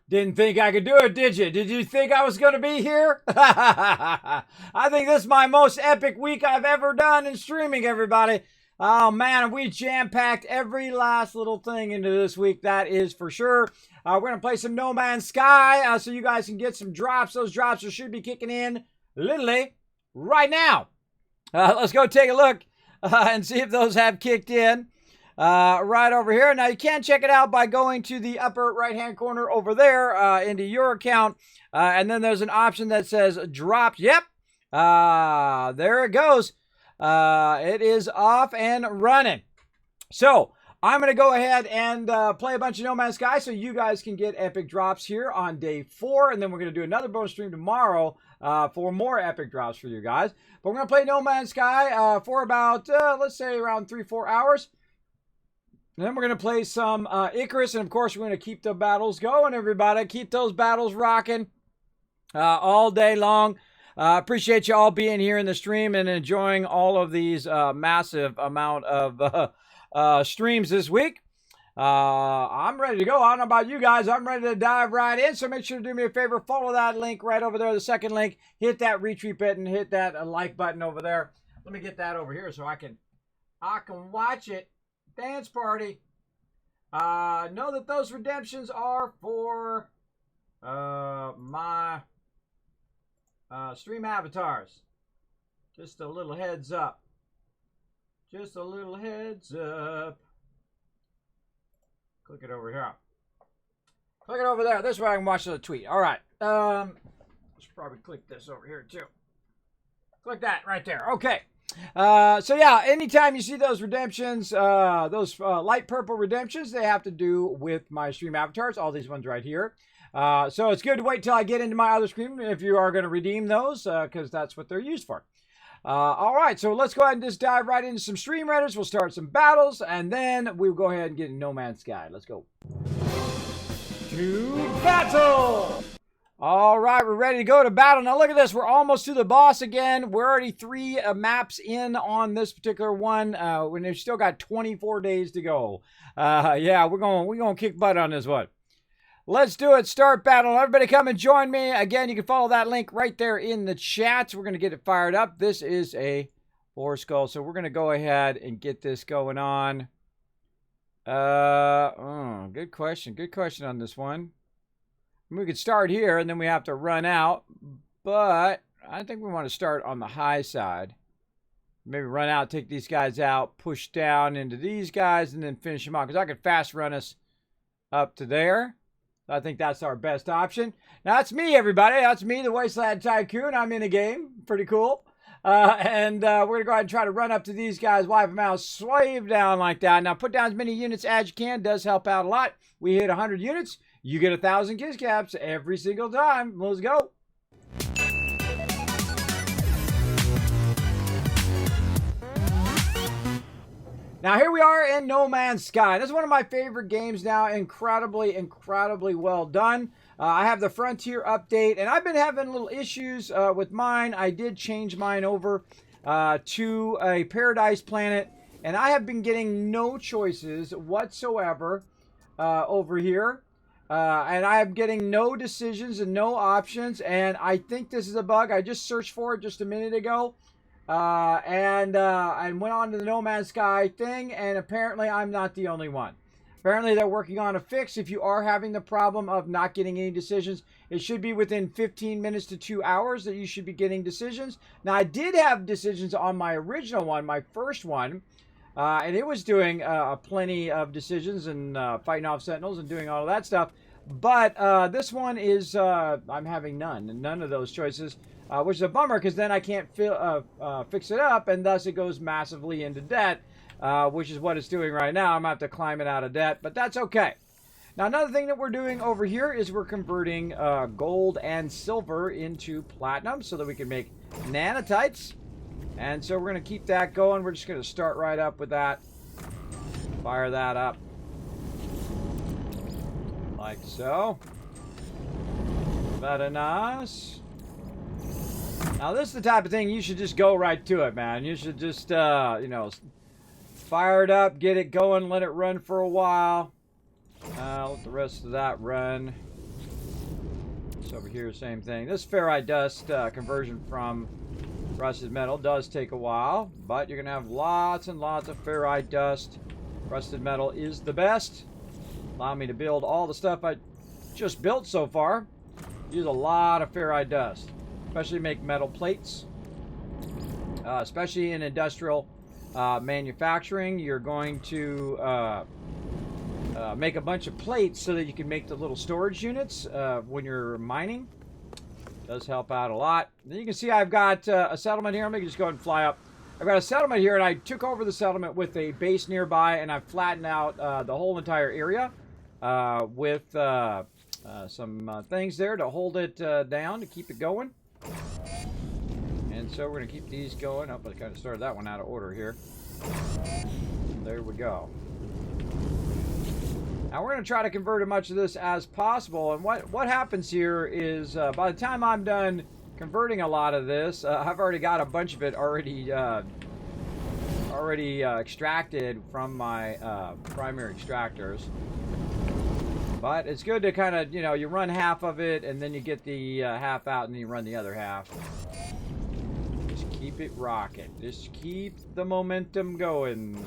Didn't think I could do it, did you? Did you think I was going to be here? I think this is my most epic week I've ever done in streaming, everybody. Oh, man, we jam-packed every last little thing into this week, that is for sure. We're going to play some No Man's Sky so you guys can get some drops. Those drops should be kicking in literally right now. Let's go take a look and see if those have kicked in. Right over here. Now, you can check it out by going to the upper right-hand corner over there into your account. And then there's an option that says dropped. Yep. There it goes. It is off and running. So, I'm going to go ahead and play a bunch of No Man's Sky so you guys can get epic drops here on day 4. And then we're going to do another bonus stream tomorrow for more epic drops for you guys. But we're going to play No Man's Sky for about, let's say, around 3-4 hours. And then we're going to play some Icarus, and of course we're going to keep the battles going, everybody. Keep those battles rocking all day long. Appreciate you all being here in the stream and enjoying all of these massive amount of streams this week. I'm ready to go. I don't know about you guys. I'm ready to dive right in, so make sure to do me a favor. Follow that link right over there, the second link. Hit that retweet button. Hit that like button over there. Let me get that over here so I can watch it. Dance party. Know that those redemptions are for my stream avatars. Just a little heads up. Just a little heads up. Click it over here. Click it over there. This way I can watch the tweet. All right. Should probably click this over here too. Click that right there. Okay. So yeah, anytime you see those redemptions, those light purple redemptions, they have to do with my stream avatars, all these ones right here. So it's good to wait till I get into my other screen if you are going to redeem those, because that's what they're used for. All right, so let's go ahead and just dive right into some stream redders. We'll start some battles, and then we'll go ahead and get in No Man's Sky. Let's go. To battle! All right, we're ready to go to battle. Now, look at this. We're almost to the boss again. We're already 3 maps in on this particular one. When we've still got 24 days to go. Yeah, we're going to kick butt on this one. Let's do it. Start battle. Everybody come and join me. Again, you can follow that link right there in the chat. We're going to get it fired up. This is a 4 skull, so we're going to go ahead and get this going on. Good question. Good question on this one. We could start here, and then we have to run out, but I think we want to start on the high side. Maybe run out, take these guys out, push down into these guys, and then finish them off, because I could fast run us up to there. I think that's our best option. Now, that's me, everybody. That's me, the Wasteland Tycoon. I'm in a game. Pretty cool. And we're going to go ahead and try to run up to these guys, wipe them out, slave down like that. Now, put down as many units as you can. Does help out a lot. We hit 100 units. You get 1,000 kiss caps every single time. Let's go. Now, here we are in No Man's Sky. This is one of my favorite games now. Incredibly, incredibly well done. I have the Frontier update, and I've been having little issues with mine. I did change mine over to a Paradise Planet, and I have been getting no choices whatsoever over here. And I am getting no decisions and no options, and I think this is a bug. I just searched for it just a minute ago, and went on to the No Man's Sky thing, and apparently I'm not the only one. Apparently they're working on a fix. If you are having the problem of not getting any decisions, it should be within 15 minutes to 2 hours that you should be getting decisions. Now, I did have decisions on my original one, my first one, and it was doing plenty of decisions and fighting off sentinels and doing all of that stuff. But this one is, I'm having none of those choices, which is a bummer, because then I can't fix it up, and thus it goes massively into debt, which is what it's doing right now. I'm going to have to climb it out of debt, but that's okay. Now, another thing that we're doing over here is we're converting gold and silver into platinum so that we can make nanotites. And so we're going to keep that going. We're just going to start right up with that. Fire that up. Like so. Very nice. Now, this is the type of thing you should just go right to it, man. You should just, you know, fire it up, get it going, let it run for a while. Let the rest of that run. This over here, same thing. This ferrite dust conversion from rusted metal does take a while, but you're going to have lots and lots of ferrite dust. Rusted metal is the best. Allow me to build all the stuff I just built so far. Use a lot of ferrite dust, especially make metal plates. Especially in industrial manufacturing, you're going to make a bunch of plates so that you can make the little storage units when you're mining. Does help out a lot. Then you can see I've got a settlement here. Let me just go ahead and fly up. I've got a settlement here, and I took over the settlement with a base nearby, and I've flattened out the whole entire area with some things there to hold it down, to keep it going. And so we're going to keep these going. Oh, I kind of started that one out of order here. There we go. Now we're going to try to convert as much of this as possible. And what happens here is by the time I'm done converting a lot of this, I've already got a bunch of it already extracted from my primary extractors. But it's good to kind of, you know, you run half of it and then you get the half out and then you run the other half. Just keep it rocking. Just keep the momentum going.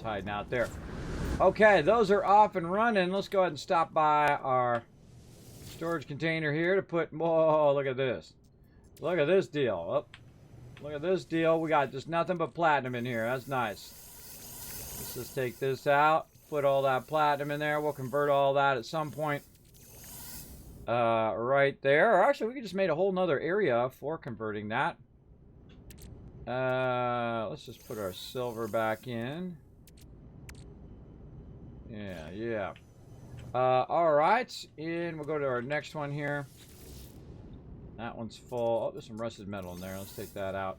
Hiding out there. Okay, those are off and running. Let's go ahead and stop by our storage container here to put. Whoa, look at this. Look at this deal. Oh, look at this deal. We got just nothing but platinum in here. That's nice. Let's just take this out. Put all that platinum in there. We'll convert all that at some point. Right there. Or actually, we could just make a whole nother area for converting that. Let's just put our silver back in. Yeah. Alright, and we'll go to our next one here. That one's full. Oh, there's some rusted metal in there. Let's take that out.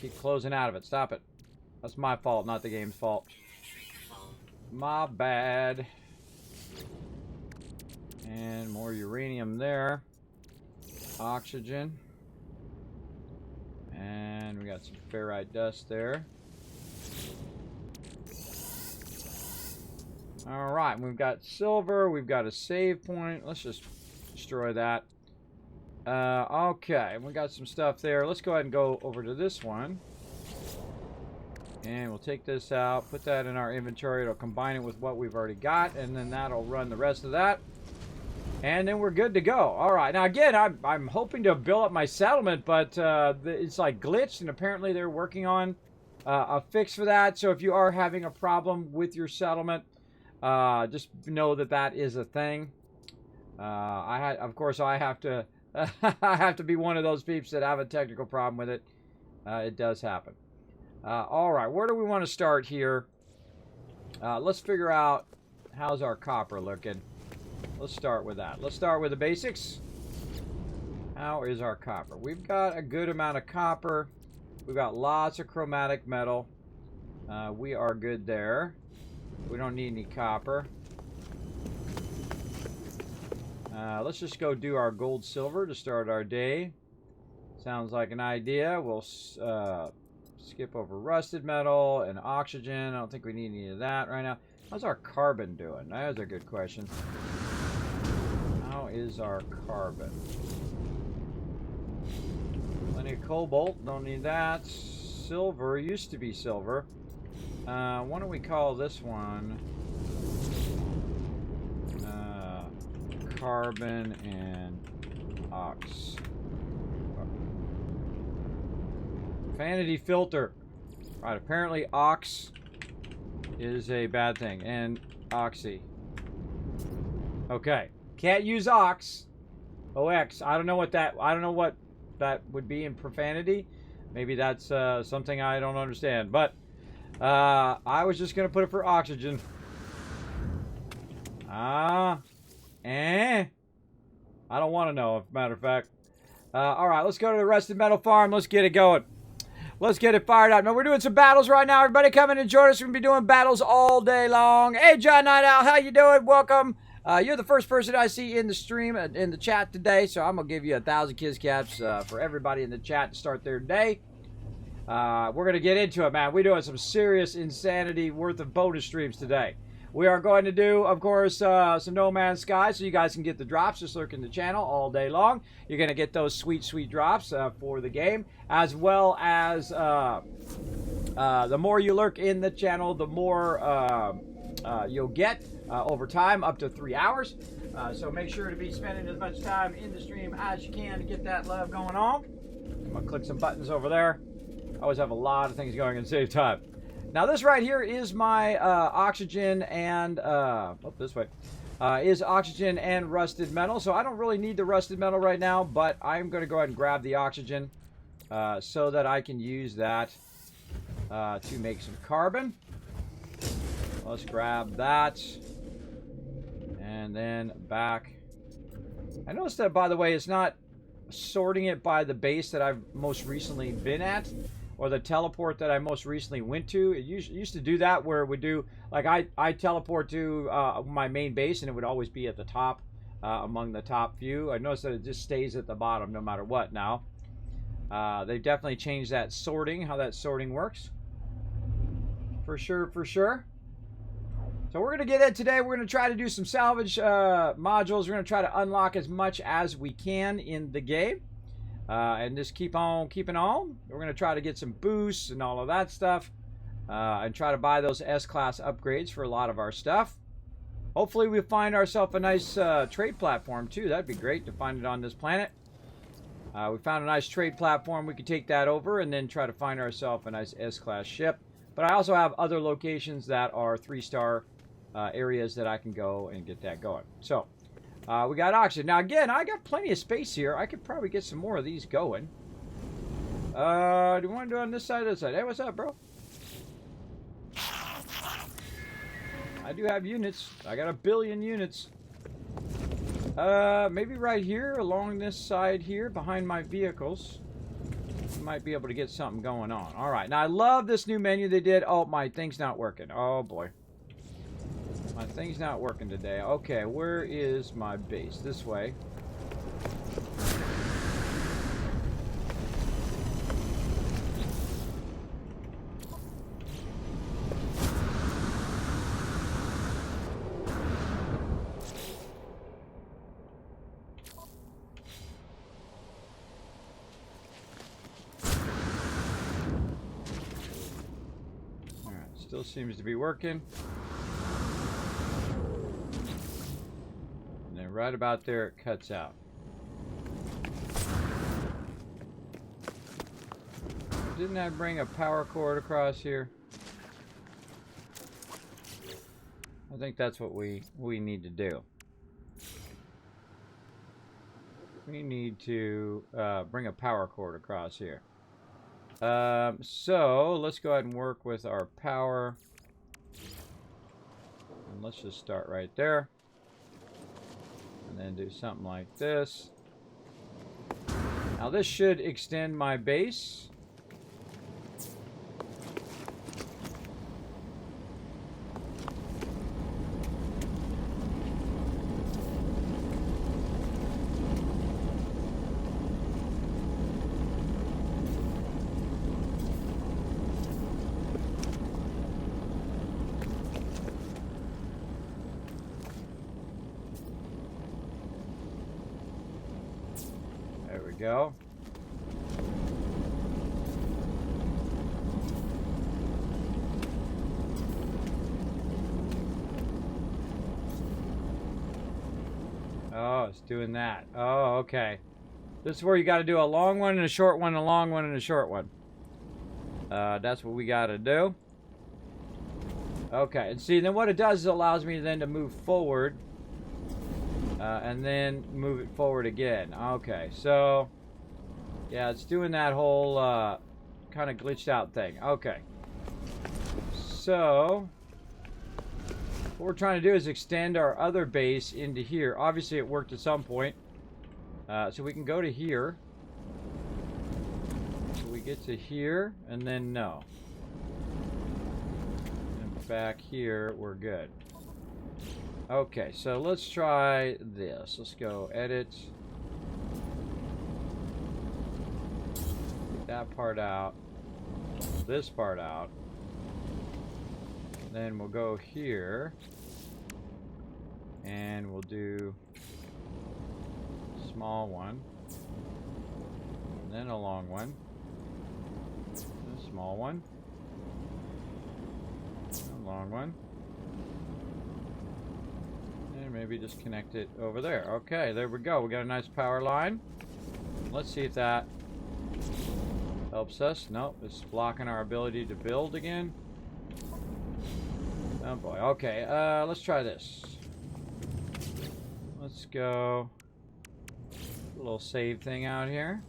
Keep closing out of it. Stop it. That's my fault, not the game's fault. My bad. And more uranium there. Oxygen. And we got some ferrite dust there. Alright, we've got silver, we've got a save point. Let's just destroy that. Okay, we got some stuff there. Let's go ahead and go over to this one. And we'll take this out, put that in our inventory. It'll combine it with what we've already got, and then that'll run the rest of that. And then we're good to go. Alright, now again, I'm hoping to build up my settlement, but it's like glitched, and apparently they're working on a fix for that. So if you are having a problem with your settlement, just know that that is a thing. Of course, I have to I have to be one of those peeps that have a technical problem with it. It does happen. All right, where do we want to start here? Let's figure out how's our copper looking. Let's start with that. Let's start with the basics. How is our copper? We've got a good amount of copper. We've got lots of chromatic metal. We are good there. We don't need any copper. Let's just go do our gold silver to start our day. Sounds like an idea. We'll skip over rusted metal and oxygen. I don't think we need any of that right now. How's our carbon doing? That's a good question. How is our carbon? Plenty of cobalt. Don't need that. Silver. Used to be silver. Why don't we call this one carbon and ox. Vanity filter. Right, apparently ox is a bad thing. And oxy. Okay. Can't use ox. OX. I don't know what that would be in profanity. Maybe that's something I don't understand. But I was just gonna put it for oxygen. I don't want to know, as a matter of fact. Alright, let's go to the rusted metal farm. Let's get it going. Let's get it fired up. Now, we're doing some battles right now. Everybody come in and join us. We're going to be doing battles all day long. Hey, John Night Owl, how you doing? Welcome. You're the first person I see in the stream, in the chat today, so I'm going to give you 1,000 kiss caps for everybody in the chat to start their day. We're going to get into it, man. We're doing some serious insanity worth of bonus streams today. We are going to do, of course, some No Man's Sky, so you guys can get the drops. Just lurk in the channel all day long. You're going to get those sweet, sweet drops for the game, as well as the more you lurk in the channel, the more you'll get over time, up to 3 hours. So make sure to be spending as much time in the stream as you can to get that love going on. I'm going to click some buttons over there. I always have a lot of things going at the same time. Now this right here is my oxygen and this way is oxygen and rusted metal. So I don't really need the rusted metal right now, but I'm going to go ahead and grab the oxygen so that I can use that to make some carbon. Let's grab that and then back. I noticed that, by the way, it's not sorting it by the base that I've most recently been at, or the teleport that I most recently went to. It used to do that, where it would do, like, I teleport to my main base and it would always be at the top, among the top few. I noticed that it just stays at the bottom no matter what now. They've definitely changed that sorting, how that sorting works. For sure, for sure. So we're going to get in today. We're going to try to do some salvage modules. We're going to try to unlock as much as we can in the game. And just keep on keeping on. We're going to try to get some boosts and all of that stuff. And try to buy those S-Class upgrades for a lot of our stuff. Hopefully we find ourselves a nice trade platform too. That'd be great to find it on this planet. We found a nice trade platform. We could take that over and then try to find ourselves a nice S-Class ship. But I also have other locations that are 3-star areas that I can go and get that going. So we got oxygen. Now again, I got plenty of space here. I could probably get some more of these going. Do you want to do it on this side or this side? Hey, what's up, bro? I do have units. I got 1 billion units. Maybe right here along this side here behind my vehicles. Might be able to get something going on. All right. Now I love this new menu they did. Oh, my thing's not working. Oh boy. My thing's not working today. Okay, where is my base? This way. Alright, still seems to be working. Right about there, it cuts out. Didn't I bring a power cord across here? I think that's what we need to do. We need to bring a power cord across here. So let's go ahead and work with our power. And let's just start right there. And then do something like this. Now this should extend my base. Go. Oh, it's doing that. Oh, okay. This is where you got to do a long one and a short one, a long one and a short one. That's what we got to do. Okay, and see, then what it does is it allows me then to move forward. And then move it forward again. Okay, so yeah, it's doing that whole kind of glitched out thing. Okay, so what we're trying to do is extend our other base into here. Obviously it worked at some point, so we can go to here So we get to here, and then no. And back here, we're good. Okay, so let's try this. Let's go edit. Get that part out. This part out. Then we'll go here. And we'll do a small one. And then a long one. And a small one. A long one. And maybe just connect it over there. Okay, there we go. We got a nice power line. Let's see if that helps us. Nope, it's blocking our ability to build again. Oh boy. Okay, let's try this. Let's go. A little save thing out here.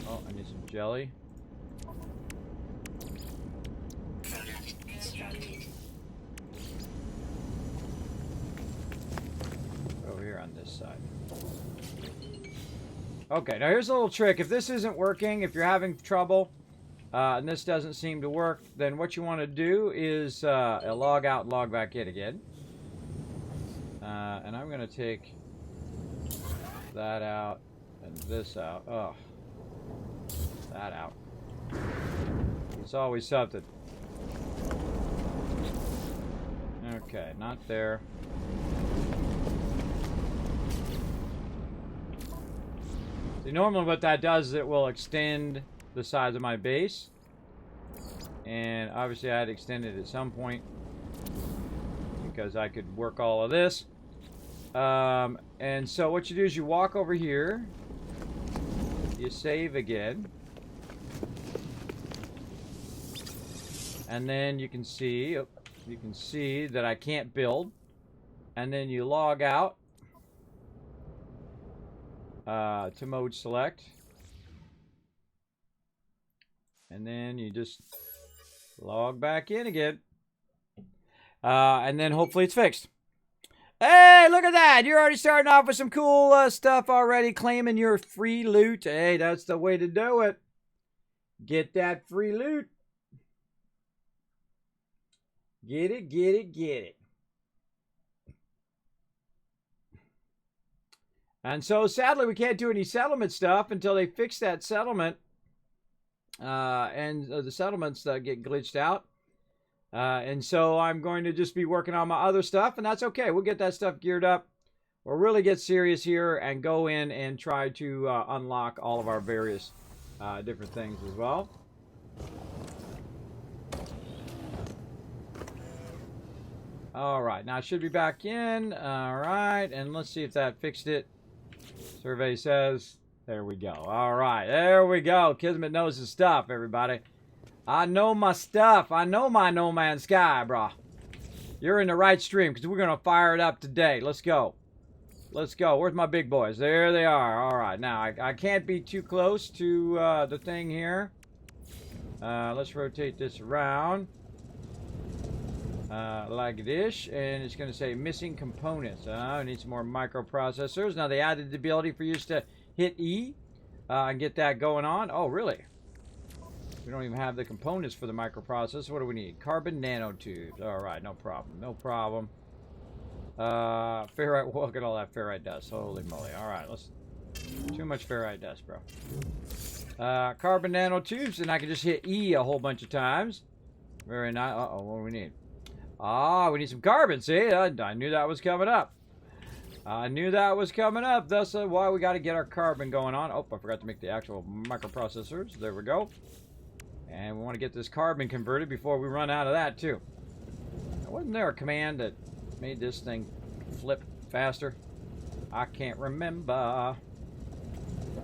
Oh, I need some jelly. Over here on this side. Okay, now here's a little trick. If this isn't working, if you're having trouble, and this doesn't seem to work, then what you want to do is log out and log back in again. And I'm going to take that out and this out. Oh, that out. It's always something. Okay, not there. See, normally what that does is it will extend the size of my base. And obviously I had extended at some point because I could work all of this. And so what you do is you walk over here, you save again, and then you can see that I can't build, and then you log out to mode select, and then you just log back in again, and then hopefully it's fixed. Hey, look at that. You're already starting off with some cool stuff already, claiming your free loot. Hey, that's the way to do it. Get that free loot. Get it, get it, get it. And so, sadly, we can't do any settlement stuff until they fix that settlement. And the settlements get glitched out. And so I'm going to just be working on my other stuff, and that's okay. We'll get that stuff geared up. We'll really get serious here and go in and try to unlock all of our various different things as well. All right, now I should be back in. All right, and let's see if that fixed it. Survey says, there we go. All right, there we go. Kismet knows his stuff, everybody. I know my stuff. I know my No Man's Sky, brah. You're in the right stream because we're going to fire it up today. Let's go. Let's go. Where's my big boys? There they are. All right. Now, I can't be too close to the thing here. Let's rotate this around. Like this. And it's going to say missing components. I need some more microprocessors. Now, they added the ability for you to hit E and get that going on. Oh, really? We don't even have the components for the microprocessor. What do we need? Carbon nanotubes. All right, no problem. No problem. Ferrite. Look at all that ferrite dust. Holy moly. All right, let's. Too much ferrite dust, bro. Carbon nanotubes, and I can just hit E a whole bunch of times. Very nice. Uh-oh, what do we need? Ah, we need some carbon. See, I knew that was coming up. I knew that was coming up. That's why we got to get our carbon going on. Oh, I forgot to make the actual microprocessors. There we go. And we want to get this carbon converted before we run out of that, too. Now, wasn't there a command that made this thing flip faster? I can't remember.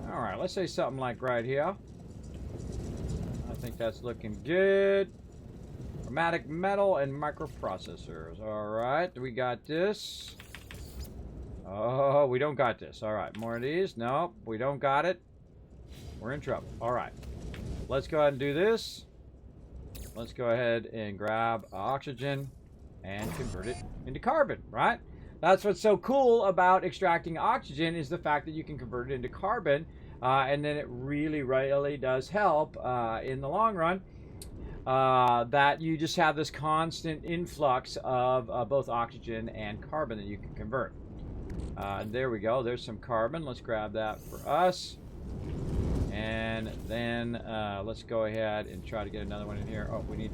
Alright, let's say something like right here. I think that's looking good. Chromatic metal and microprocessors. Alright, we got this. Oh, we don't got this. Alright, more of these. Nope, we don't got it. We're in trouble. Alright. Let's go ahead and do this. Let's go ahead and grab oxygen and convert it into carbon, right? That's what's so cool about extracting oxygen, is the fact that you can convert it into carbon, and then it really does help in the long run. That you just have this constant influx of both oxygen and carbon that you can convert. There we go. There's some carbon. Let's grab that for us. And then let's go ahead and try to get another one in here. Oh, we need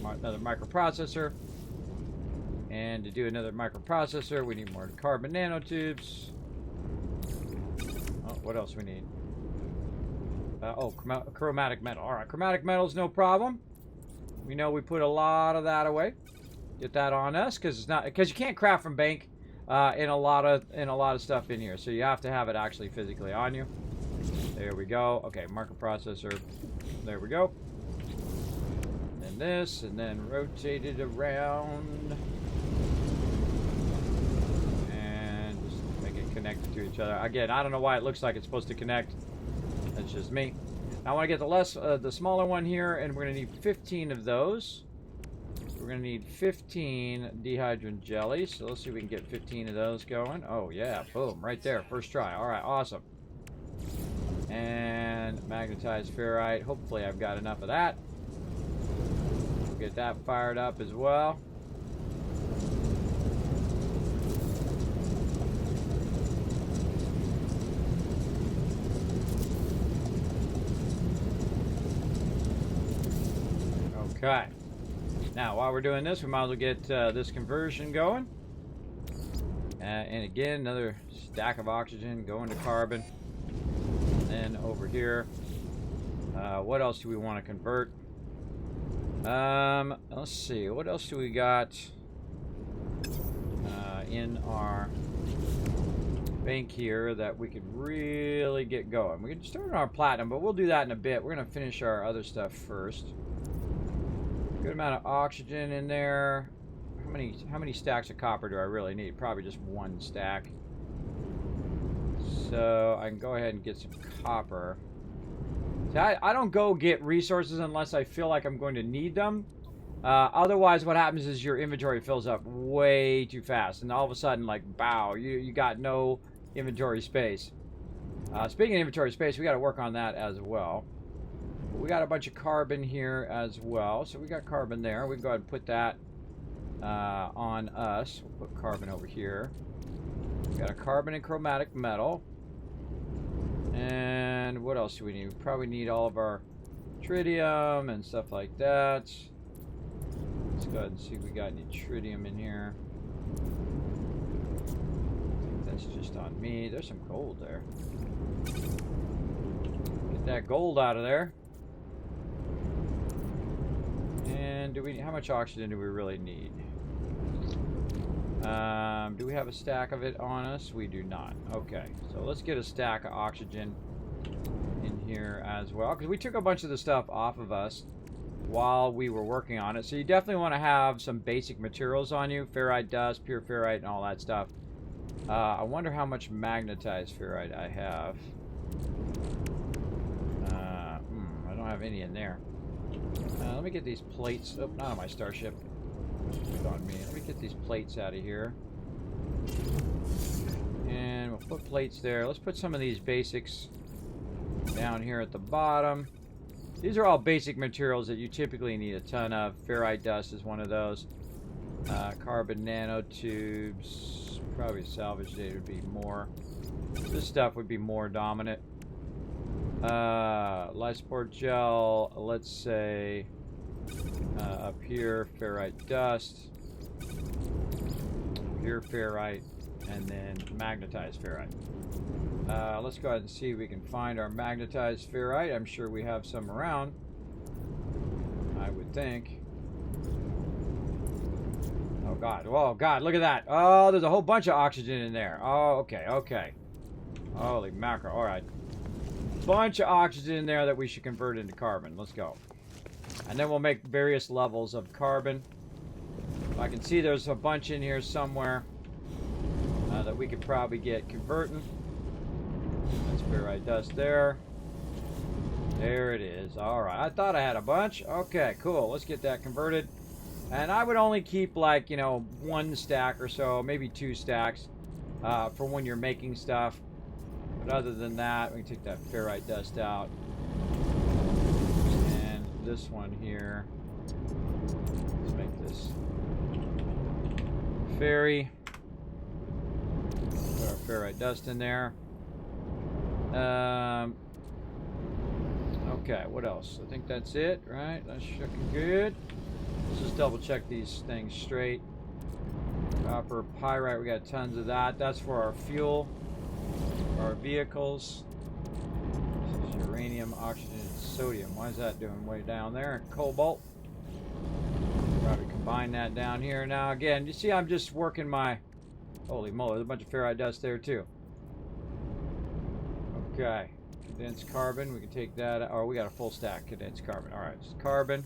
another microprocessor. And to do another microprocessor, we need more carbon nanotubes. Oh, what else we need? Chromatic metal. All right, chromatic metal's no problem. We know we put a lot of that away. Get that on us, because you can't craft from bank in a lot of stuff in here. So you have to have it actually physically on you. There we go. Okay, microprocessor. There we go. And this, and then rotate it around. And just make it connected to each other. Again, I don't know why it looks like it's supposed to connect. That's just me. Now I want to get the smaller one here, and we're going to need 15 of those. We're going to need 15 dehydrogen jellies. So let's see if we can get 15 of those going. Oh, yeah. Boom. Right there. First try. All right. Awesome. And magnetized ferrite. Hopefully I've got enough of that. We'll get that fired up as well. Okay. Now, while we're doing this, we might as well get this conversion going. And again, another stack of oxygen going to carbon. Then over here, what else do we want to convert? Let's see. What else do we got in our bank here that we could really get going? We can start on our platinum, but we'll do that in a bit. We're going to finish our other stuff first. Good amount of oxygen in there. How many stacks of copper do I really need? Probably just one stack. So I can go ahead and get some copper. See, I don't go get resources unless I feel like I'm going to need them. Otherwise, what happens is your inventory fills up way too fast, and all of a sudden, like, bow, you got no inventory space. Speaking of inventory space, we got to work on that as well. We got a bunch of carbon here as well, so we got carbon there. We can go ahead and put that on us. We'll put carbon over here. We got a carbon and chromatic metal. And what else do we need? We probably need all of our tritium and stuff like that. Let's go ahead and see if we got any tritium in here. I think that's just on me. There's some gold there. Get that gold out of there. And how much oxygen do we really need? Do we have a stack of it on us? We do not. Okay, so let's get a stack of oxygen in here as well, because we took a bunch of the stuff off of us while we were working on it. So you definitely want to have some basic materials on you. Ferrite dust, pure ferrite, and all that stuff. I wonder how much magnetized ferrite I have. I don't have any in there. Let me get these plates. Oh, not on my starship. It's on me. Let me get these plates out of here. And we'll put plates there. Let's put some of these basics down here at the bottom. These are all basic materials that you typically need a ton of. Ferrite dust is one of those. Carbon nanotubes. Probably salvage date would be more. This stuff would be more dominant. Lysport gel, let's say up here, ferrite dust, pure ferrite, and then magnetized ferrite. Let's go ahead and see if we can find our magnetized ferrite. I'm sure we have some around, I would think. Oh god, oh god, look at that. Oh, there's a whole bunch of oxygen in there. Oh, okay, okay. Holy mackerel, alright. Bunch of oxygen in there that we should convert into carbon. Let's go. And then we'll make various levels of carbon. I can see there's a bunch in here somewhere that we could probably get converting. That's ferrite dust there. There it is. Alright, I thought I had a bunch. Okay, cool. Let's get that converted. And I would only keep like, you know, 1 stack or so, maybe 2 stacks for when you're making stuff. But other than that, we can take that ferrite dust out. And this one here. Let's make this fairy. Put our ferrite dust in there. Okay, what else? I think that's it, right? That's looking good. Let's just double check these things straight. Copper, pyrite, we got tons of that. That's for our fuel, for our vehicles. This is uranium, oxygen, and sodium. Why is that doing way down there? And cobalt. Probably combine that down here. Now again, you see I'm just working my... Holy moly, there's a bunch of ferrite dust there too. Okay. Condensed carbon, we can take that... Oh, we got a full stack condensed carbon. Alright, just carbon.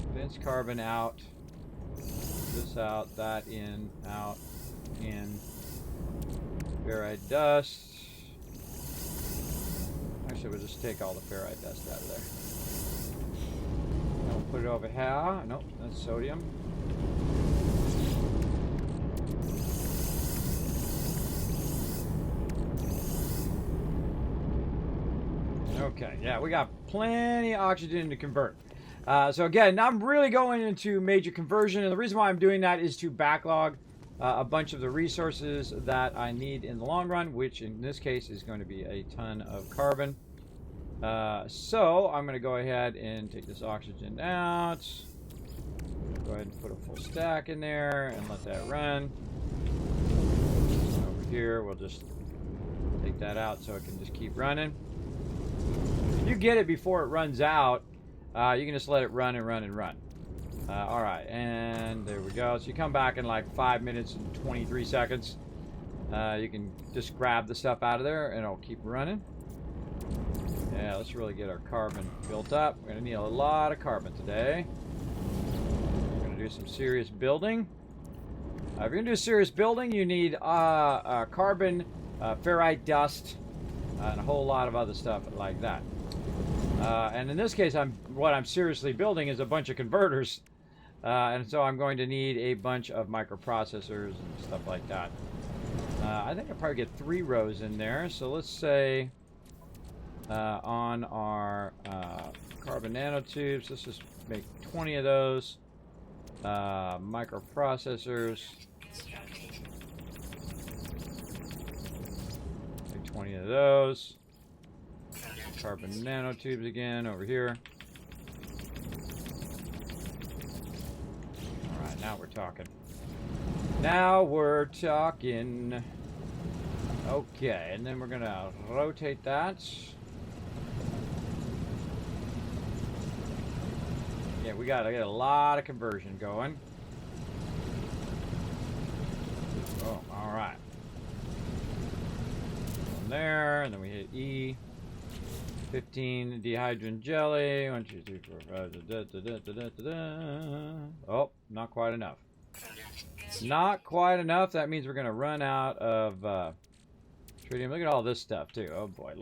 Condensed carbon out. This out, that in, out, in. Ferrite dust. Actually, we'll just take all the ferrite dust out of there. And we'll put it over here. Nope, that's sodium. Okay, yeah, we got plenty of oxygen to convert. So again, I'm really going into major conversion, and the reason why I'm doing that is to backlog a bunch of the resources that I need in the long run, which in this case is going to be a ton of carbon. So I'm going to go ahead and take this oxygen out. Go ahead and put a full stack in there and let that run. Over here, we'll just take that out so it can just keep running. If you get it before it runs out, you can just let it run and run and run. Alright, and there we go. So you come back in like 5 minutes and 23 seconds. You can just grab the stuff out of there and it'll keep running. Yeah, let's really get our carbon built up. We're going to need a lot of carbon today. We're going to do some serious building. If you're going to do serious building, you need carbon, ferrite dust, and a whole lot of other stuff like that. And in this case, what I'm seriously building is a bunch of converters. And so I'm going to need a bunch of microprocessors and stuff like that. I think I'll probably get 3 rows in there. So let's say on our carbon nanotubes, let's just make 20 of those. Microprocessors. Make 20 of those. Carbon nanotubes again over here. Alright, now we're talking. Now we're talking. Okay, and then we're gonna rotate that. Yeah, we gotta get a lot of conversion going. Oh, alright. From there, and then we hit E. 15 dehydrogen jelly. 1, 2, 3, 4, 5. Oh, not quite enough. Not quite enough. That means we're going to run out of tritium. Look at all this stuff too. Oh boy.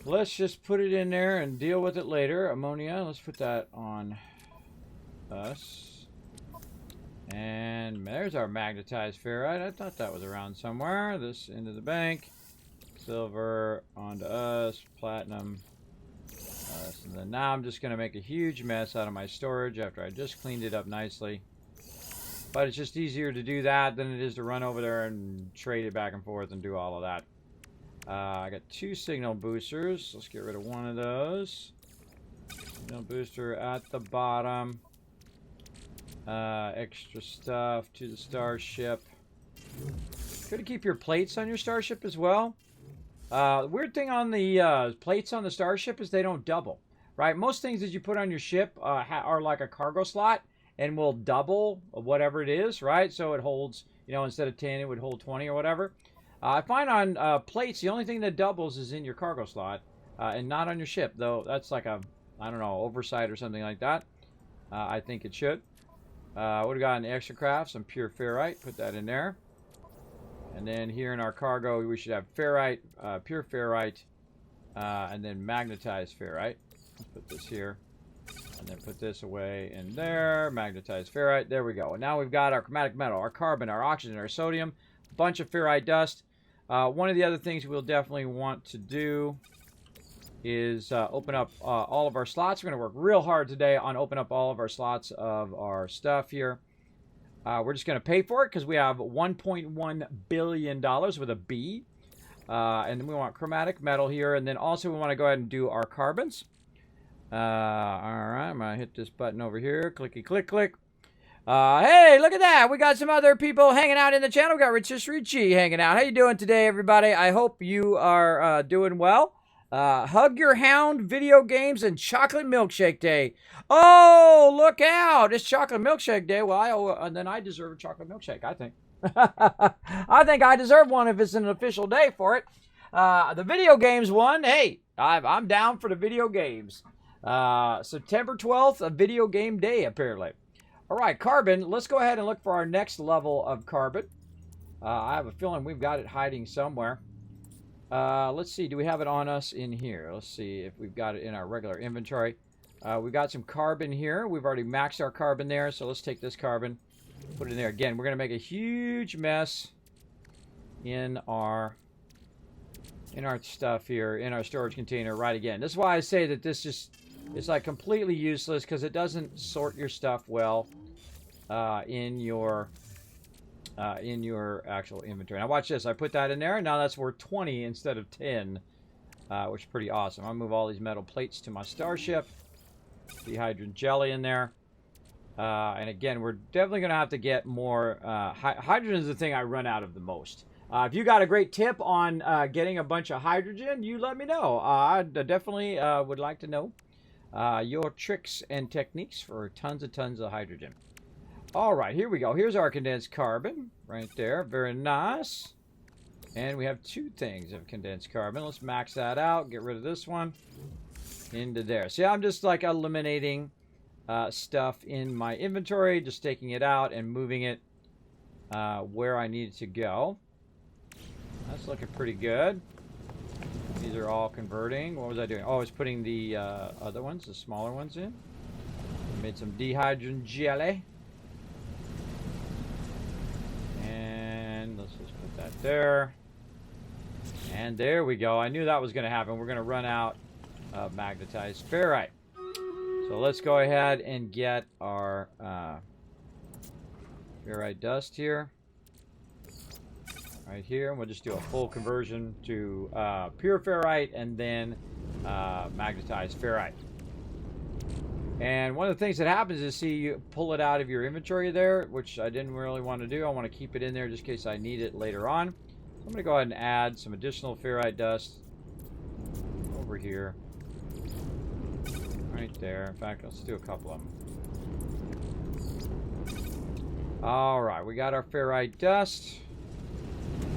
Let's just put it in there and deal with it later. Ammonia. Let's put that on us. And there's our magnetized ferrite. I thought that was around somewhere. This into the bank. Silver onto us, platinum, and then now I'm just going to make a huge mess out of my storage after I just cleaned it up nicely. But it's just easier to do that than it is to run over there and trade it back and forth and do all of that. I got 2 signal boosters. Let's get rid of one of those. Signal booster at the bottom. Extra stuff to the starship. Could keep your plates on your starship as well. The weird thing on the plates on the starship is they don't double, right? Most things that you put on your ship are like a cargo slot and will double whatever it is, right? So it holds, you know, instead of 10, it would hold 20 or whatever. I find on plates, the only thing that doubles is in your cargo slot and not on your ship, though that's like a, I don't know, oversight or something like that. I think it should. What do we got in the extra craft? Some pure ferrite. Put that in there. And then here in our cargo, we should have ferrite, pure ferrite, and then magnetized ferrite. Put this here. And then put this away in there. Magnetized ferrite. There we go. And now we've got our chromatic metal, our carbon, our oxygen, our sodium. A bunch of ferrite dust. One of the other things we'll definitely want to do is open up all of our slots. We're going to work real hard today on open up all of our slots of our stuff here. We're just going to pay for it because we have $1.1 billion with a B. And then we want chromatic metal here. And then also we want to go ahead and do our carbons. All right, I'm going to hit this button over here. Clicky, click, click. Hey, look at that. We got some other people hanging out in the channel. We got Rotisserie G hanging out. How you doing today, everybody? I hope you are doing well. Hug Your Hound, video games, and chocolate milkshake day. Oh, look out. It's chocolate milkshake day. Well, then I deserve a chocolate milkshake, I think. I think I deserve one if it's an official day for it. The video games one, hey, I'm down for the video games. September 12th, a video game day, apparently. All right, carbon. Let's go ahead and look for our next level of carbon. I have a feeling we've got it hiding somewhere. Let's see. Do we have it on us in here? Let's see if we've got it in our regular inventory. We've got some carbon here. We've already maxed our carbon there, so let's take this carbon, put it in there. Again, we're going to make a huge mess in our stuff here, in our storage container, right again. This is why I say that this just is like completely useless because it doesn't sort your stuff well in your actual inventory. Now watch this. I put that in there, and now that's worth 20 instead of 10, which is pretty awesome. I'll move all these metal plates to my starship. Dehydrogen jelly in there. And again, we're definitely going to have to get more. Hydrogen is the thing I run out of the most. If you got a great tip on getting a bunch of hydrogen, you let me know. I definitely would like to know your tricks and techniques for tons of hydrogen. All right, here we go. Here's our condensed carbon right there. Very nice. And we have two things of condensed carbon. Let's max that out. Get rid of this one. Into there. See, I'm just like eliminating stuff in my inventory, just taking it out and moving it where I need it to go. That's looking pretty good. These are all converting. What was I doing? Oh, I was putting the other ones, the smaller ones in. Made some dehydrogen jelly. And let's just put that there. And there we go. I knew that was going to happen. We're going to run out of magnetized ferrite. So let's go ahead and get our ferrite dust here. Right here, and we'll just do a full conversion to pure ferrite and then magnetized ferrite. And one of the things that happens is, see, you pull it out of your inventory there, which I didn't really want to do. I want to keep it in there just in case I need it later on. So I'm going to go ahead and add some additional ferrite dust over here. Right there. In fact, let's do a couple of them. All right, we got our ferrite dust.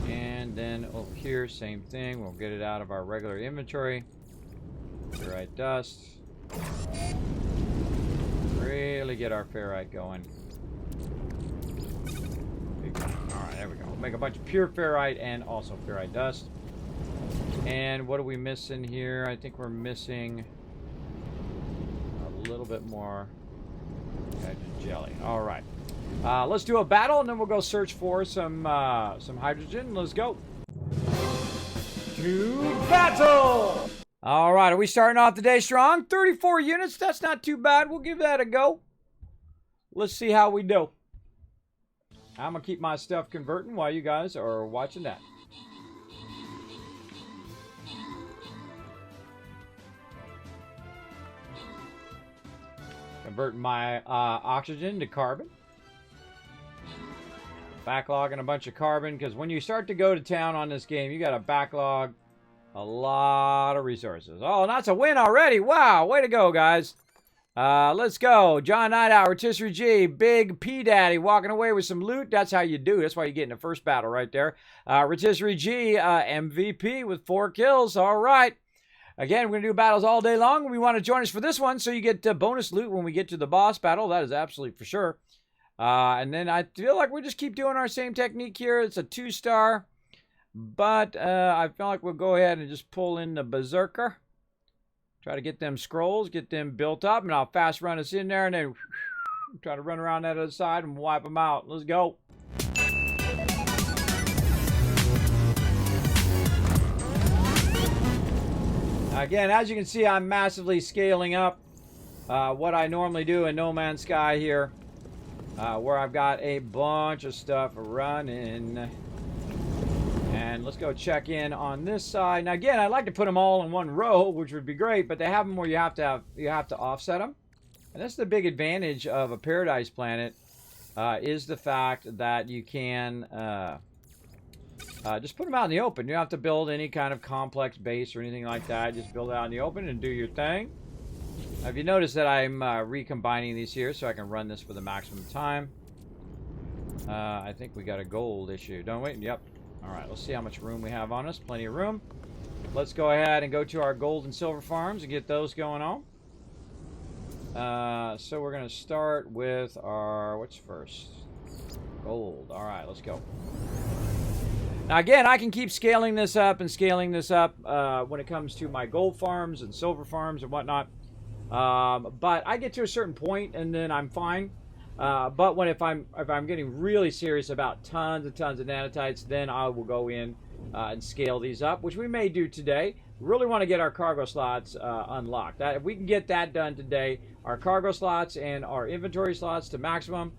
And then over here, same thing. We'll get it out of our regular inventory. Ferrite dust. Really get our ferrite going. Alright, there we go. We'll make a bunch of pure ferrite and also ferrite dust. And what are we missing here? I think we're missing a little bit more jelly. Alright. Let's do a battle, and then we'll go search for some hydrogen. Let's go. To battle! All right, are we starting off the day strong? 34 units, that's not too bad. We'll give that a go. Let's see how we do. I'm going to keep my stuff converting while you guys are watching that. Converting my oxygen to carbon. Backlogging a bunch of carbon, because when you start to go to town on this game, you got to backlog a lot of resources. Oh, and that's a win already. Wow, way to go, guys. Let's go. John Nightout, Rotisserie G, Big P Daddy walking away with some loot. That's how you do. That's why you get in the first battle right there. Rotisserie G, MVP with 4 kills. All right. Again, we're going to do battles all day long. We want to join us for this one, so you get bonus loot when we get to the boss battle. That is absolutely for sure. And then I feel like we just keep doing our same technique here. It's a 2-star. But I feel like we'll go ahead and just pull in the Berserker. Try to get them scrolls, get them built up, and I'll fast run us in there and then try to run around that other side and wipe them out. Let's go. Again, as you can see, I'm massively scaling up what I normally do in No Man's Sky here, where I've got a bunch of stuff running. And let's go check in on this side. Now, again, I'd like to put them all in one row, which would be great, but they have them where you have to offset them. And that's the big advantage of a Paradise Planet, is the fact that you can just put them out in the open. You don't have to build any kind of complex base or anything like that. Just build it out in the open and do your thing. Now, if you notice that I'm recombining these here so I can run this for the maximum time. I think we got a gold issue, don't we? Yep. All right, let's see how much room we have on us. Plenty of room. Let's go ahead and go to our gold and silver farms and get those going on. So we're going to start with our, what's first? Gold. All right, let's go. Now, again, I can keep scaling this up and scaling this up when it comes to my gold farms and silver farms and whatnot. But I get to a certain point and then I'm fine. But if I'm getting really serious about tons and tons of nanotites, then I will go in and scale these up, which we may do today. We really want to get our cargo slots unlocked. If we can get that done today, our cargo slots and our inventory slots to maximum,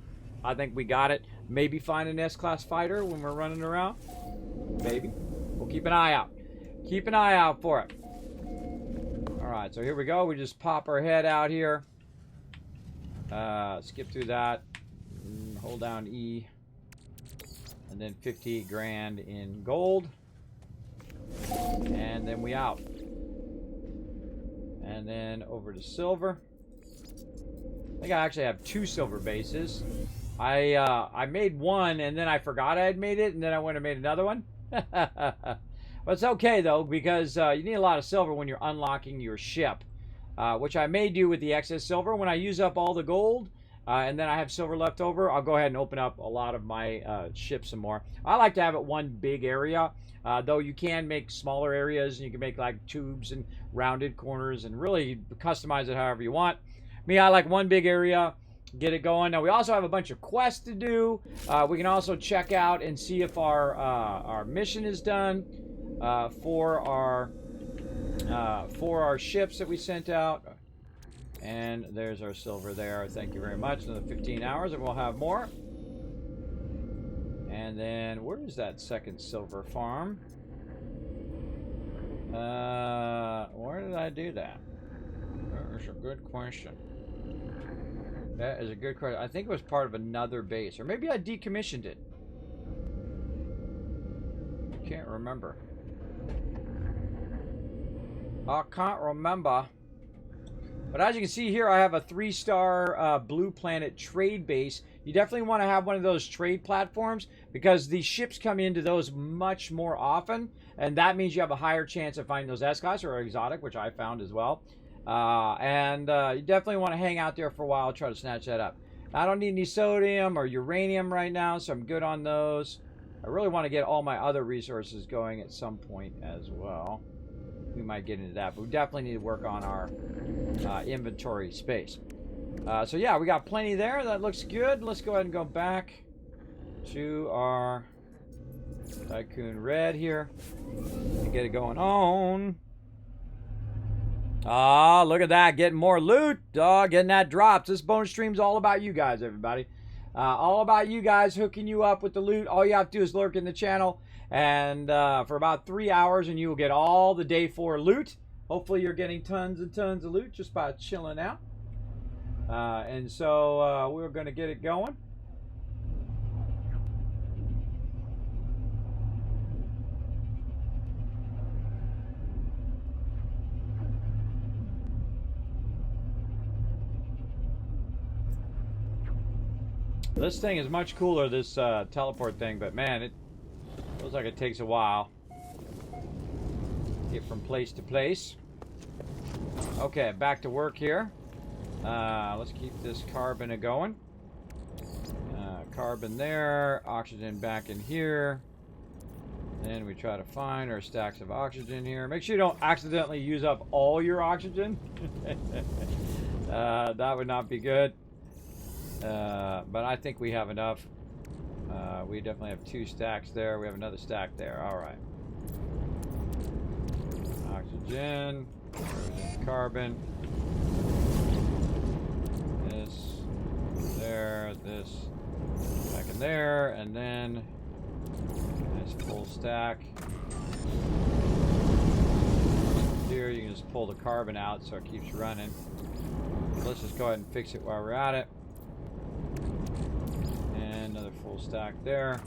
I think we got it. Maybe find an S-class fighter when we're running around. Maybe. We'll keep an eye out. Keep an eye out for it. All right, so here we go. We just pop our head out here. Skip through that. Hold down E. And then 50 grand in gold. And then we out. And then over to silver. I think I actually have 2 silver bases. I made one and then I forgot I had made it, and then I went and made another one. But it's okay though, because you need a lot of silver when you're unlocking your ship, which I may do with the excess silver. When I use up all the gold and then I have silver left over, I'll go ahead and open up a lot of my ships some more. I like to have it one big area, though you can make smaller areas, and you can make like tubes and rounded corners and really customize it however you want. Me, I like one big area. Get it going. Now we also have a bunch of quests to do. We can also check out and see if our mission is done for our ships that we sent out. And there's our silver there. Thank you very much. Another 15 hours and we'll have more. And then where is that second silver farm? Where did I do that? That's a good question. That is a good question. I think it was part of another base. Or maybe I decommissioned it. Can't remember. I can't remember. But as you can see here, I have a 3-star Blue Planet trade base. You definitely want to have one of those trade platforms, because these ships come into those much more often. And that means you have a higher chance of finding those S-Class or exotic, which I found as well. You definitely want to hang out there for a while, try to snatch that up. I don't need any sodium or uranium right now, so I'm good on those. I really want to get all my other resources going at some point as well. We might get into that, but we definitely need to work on our inventory space. So yeah, we got plenty there. That looks good. Let's go ahead and go back to our Tycoon Red here and get it going on. Ah, look at that. Getting more loot. Getting that drops. This bonus stream's all about you guys, everybody. All about you guys, hooking you up with the loot. All you have to do is lurk in the channel. And for about 3 hours, and you will get all the day 4 loot. Hopefully you're getting tons and tons of loot just by chilling out. And so we're going to get it going. This thing is much cooler, this teleport thing, but man, it feels like it takes a while to get from place to place. Okay, back to work here. Let's keep this carbon a-going. Carbon there, oxygen back in here. Then we try to find our stacks of oxygen here. Make sure you don't accidentally use up all your oxygen. That would not be good. But I think we have enough. We definitely have 2 stacks there. We have another stack there. All right. Oxygen. Carbon. This. There. This. Back in there. And then nice full stack. Here you can just pull the carbon out so it keeps running. Let's just go ahead and fix it while we're at it. And another full stack there.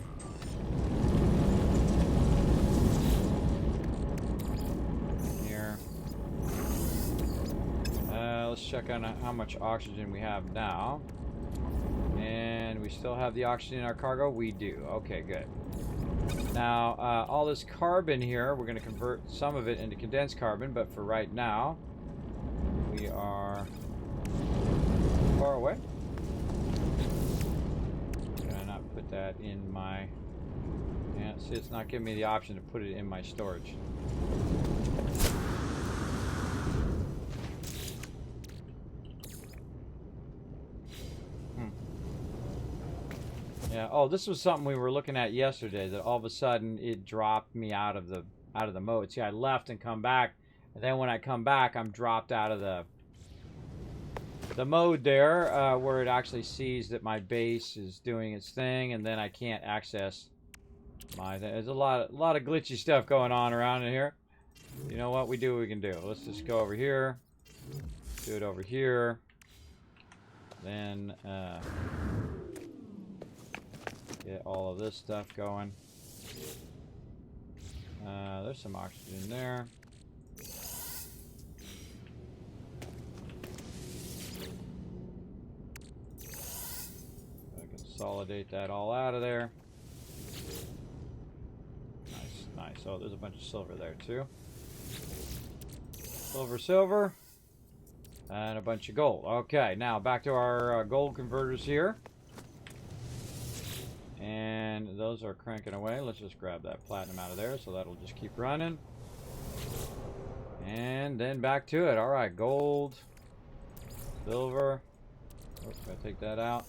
Here. Let's check on how much oxygen we have now. And we still have the oxygen in our cargo? We do. Okay, good. Now, all this carbon here, we're going to convert some of it into condensed carbon, but for right now, we are far away. Did I not put that in my... Yeah, see, it's not giving me the option to put it in my storage. Yeah. Oh, this was something we were looking at yesterday. That all of a sudden it dropped me out of the mode. See, I left and come back, and then when I come back, I'm dropped out of the mode there, where it actually sees that my base is doing its thing, and then I can't access my. There's a lot of glitchy stuff going on around in here. You know what? We do what we can do. Let's just go over here. Do it over here. Then. Get all of this stuff going. There's some oxygen there. I consolidate that all out of there. Nice, nice. Oh, there's a bunch of silver there too. Silver, and a bunch of gold. Okay, now back to our gold converters here. And those are cranking away. Let's just grab that platinum out of there, so that'll just keep running. And then back to it. All right, gold, silver. Oops, gotta take that out.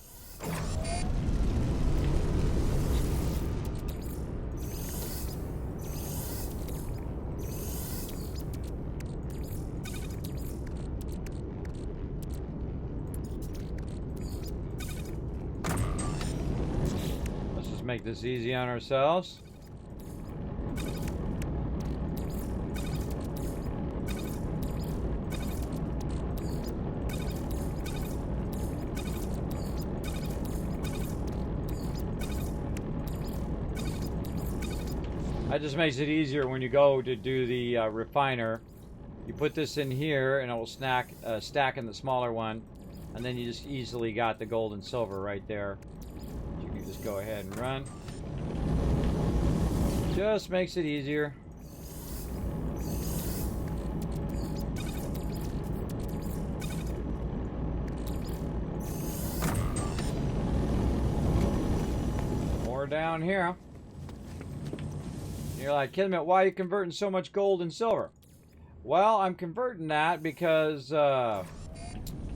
Make this easy on ourselves. That just makes it easier when you go to do the refiner. You put this in here and it will stack in the smaller one, and then you just easily got the gold and silver right there. Just go ahead and run. Just makes it easier. More down here. You're like, Kismet, why are you converting so much gold and silver? Well, I'm converting that because what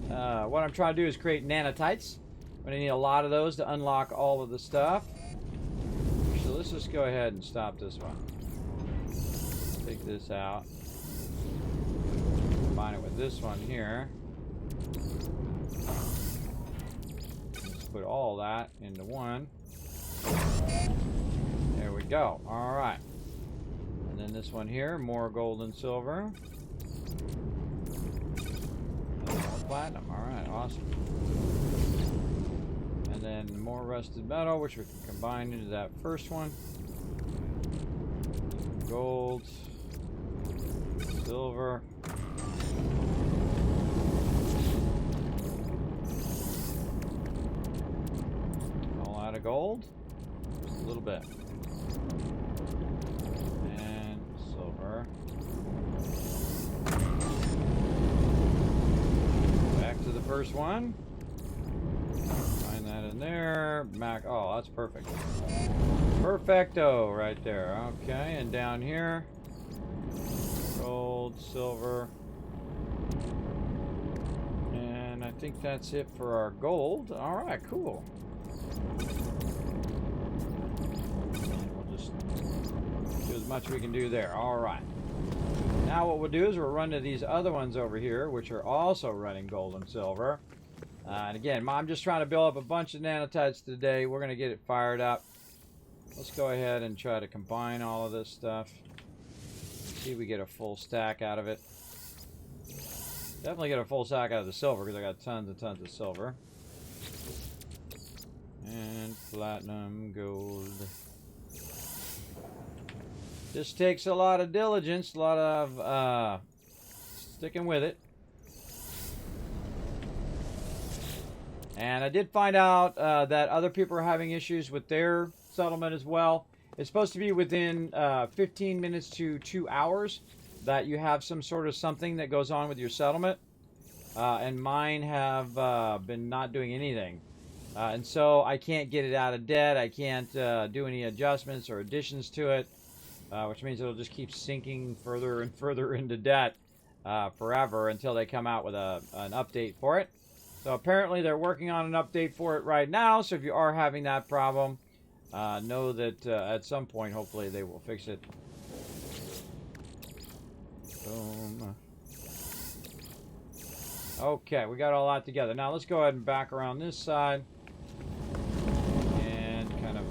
I'm trying to do is create nanotites. I'm going to need a lot of those to unlock all of the stuff. So let's just go ahead and stop this one. Take this out. Combine it with this one here. Let's put all that into one. There we go. All right. And then this one here, more gold and silver. And more platinum. All right, awesome. And then more rusted metal, which we can combine into that first one. Gold, silver. All out of gold. Just a little bit. And silver. Back to the first one. That in there. Oh, that's perfect. Perfecto, right there. Okay, and down here, gold, silver, and I think that's it for our gold. All right, cool. And we'll just do as much as we can do there. All right. Now what we'll do is we'll run to these other ones over here, which are also running gold and silver. And again, I'm just trying to build up a bunch of nanotites today. We're going to get it fired up. Let's go ahead and try to combine all of this stuff. See if we get a full stack out of it. Definitely get a full stack out of the silver because I got tons and tons of silver. And platinum, gold. This takes a lot of diligence, a lot of sticking with it. And I did find out that other people are having issues with their settlement as well. It's supposed to be within 15 minutes to 2 hours that you have some sort of something that goes on with your settlement. And mine have been not doing anything. And so I can't get it out of debt. I can't do any adjustments or additions to it, which means it'll just keep sinking further and further into debt forever until they come out with an update for it. So apparently they're working on an update for it right now. So if you are having that problem, know that at some point, hopefully, they will fix it. Boom. Okay, we got all that together. Now let's go ahead and back around this side and kind of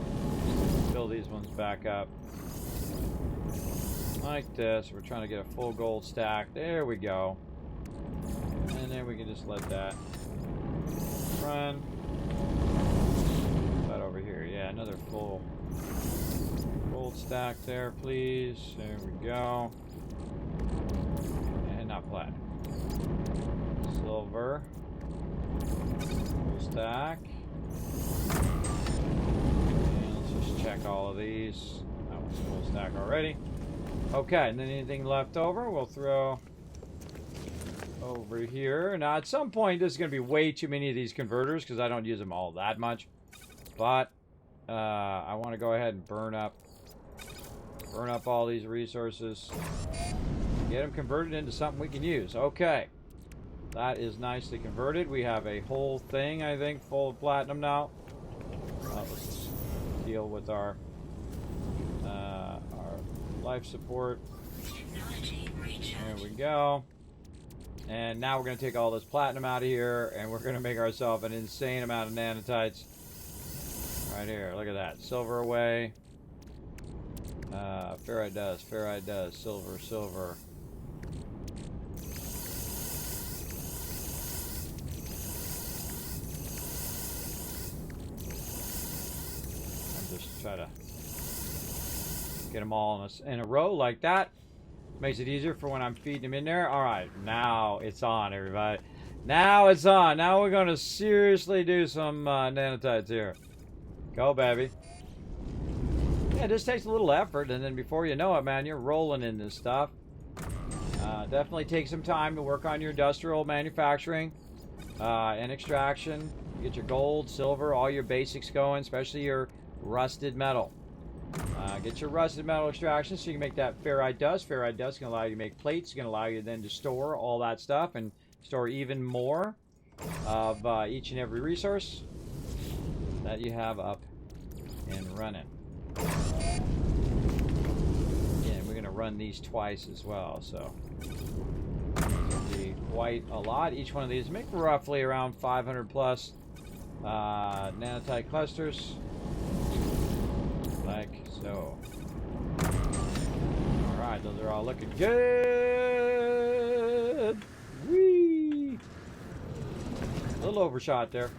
fill these ones back up like this. We're trying to get a full gold stack. There we go. And then we can just let that run. That over here. Yeah, another full gold stack there, please. There we go. And not platinum. Silver. Full stack. And let's just check all of these. That one's full stack already. Okay, and then anything left over, we'll throw over here. Now, at some point, this is going to be way too many of these converters because I don't use them all that much. But I want to go ahead and burn up all these resources. Get them converted into something we can use. Okay. That is nicely converted. We have a whole thing, I think, full of platinum now. Let's just deal with our life support. There we go. And now we're going to take all this platinum out of here, and we're going to make ourselves an insane amount of nanotites. Right here, look at that. Silver away. Ferrite does, silver, silver. And just try to get them all in a row like that. Makes it easier for when I'm feeding them in there. All right, now it's on, everybody. Now it's on. Now we're going to seriously do some nanotites here. Go, baby. Yeah, this takes a little effort, and then before you know it, man, you're rolling in this stuff. Definitely take some time to work on your industrial manufacturing and extraction. Get your gold, silver, all your basics going, especially your rusted metal. Get your rusted metal extraction so you can make that ferrite dust. Ferrite dust can allow you to make plates. It's going to allow you then to store all that stuff and store even more of each and every resource that you have up and running. Again, we're going to run these twice as well, so it'll be quite a lot. Each one of these make roughly around 500 plus nanotite clusters. Like so. Alright, those are all looking good. Whee! A little overshot there.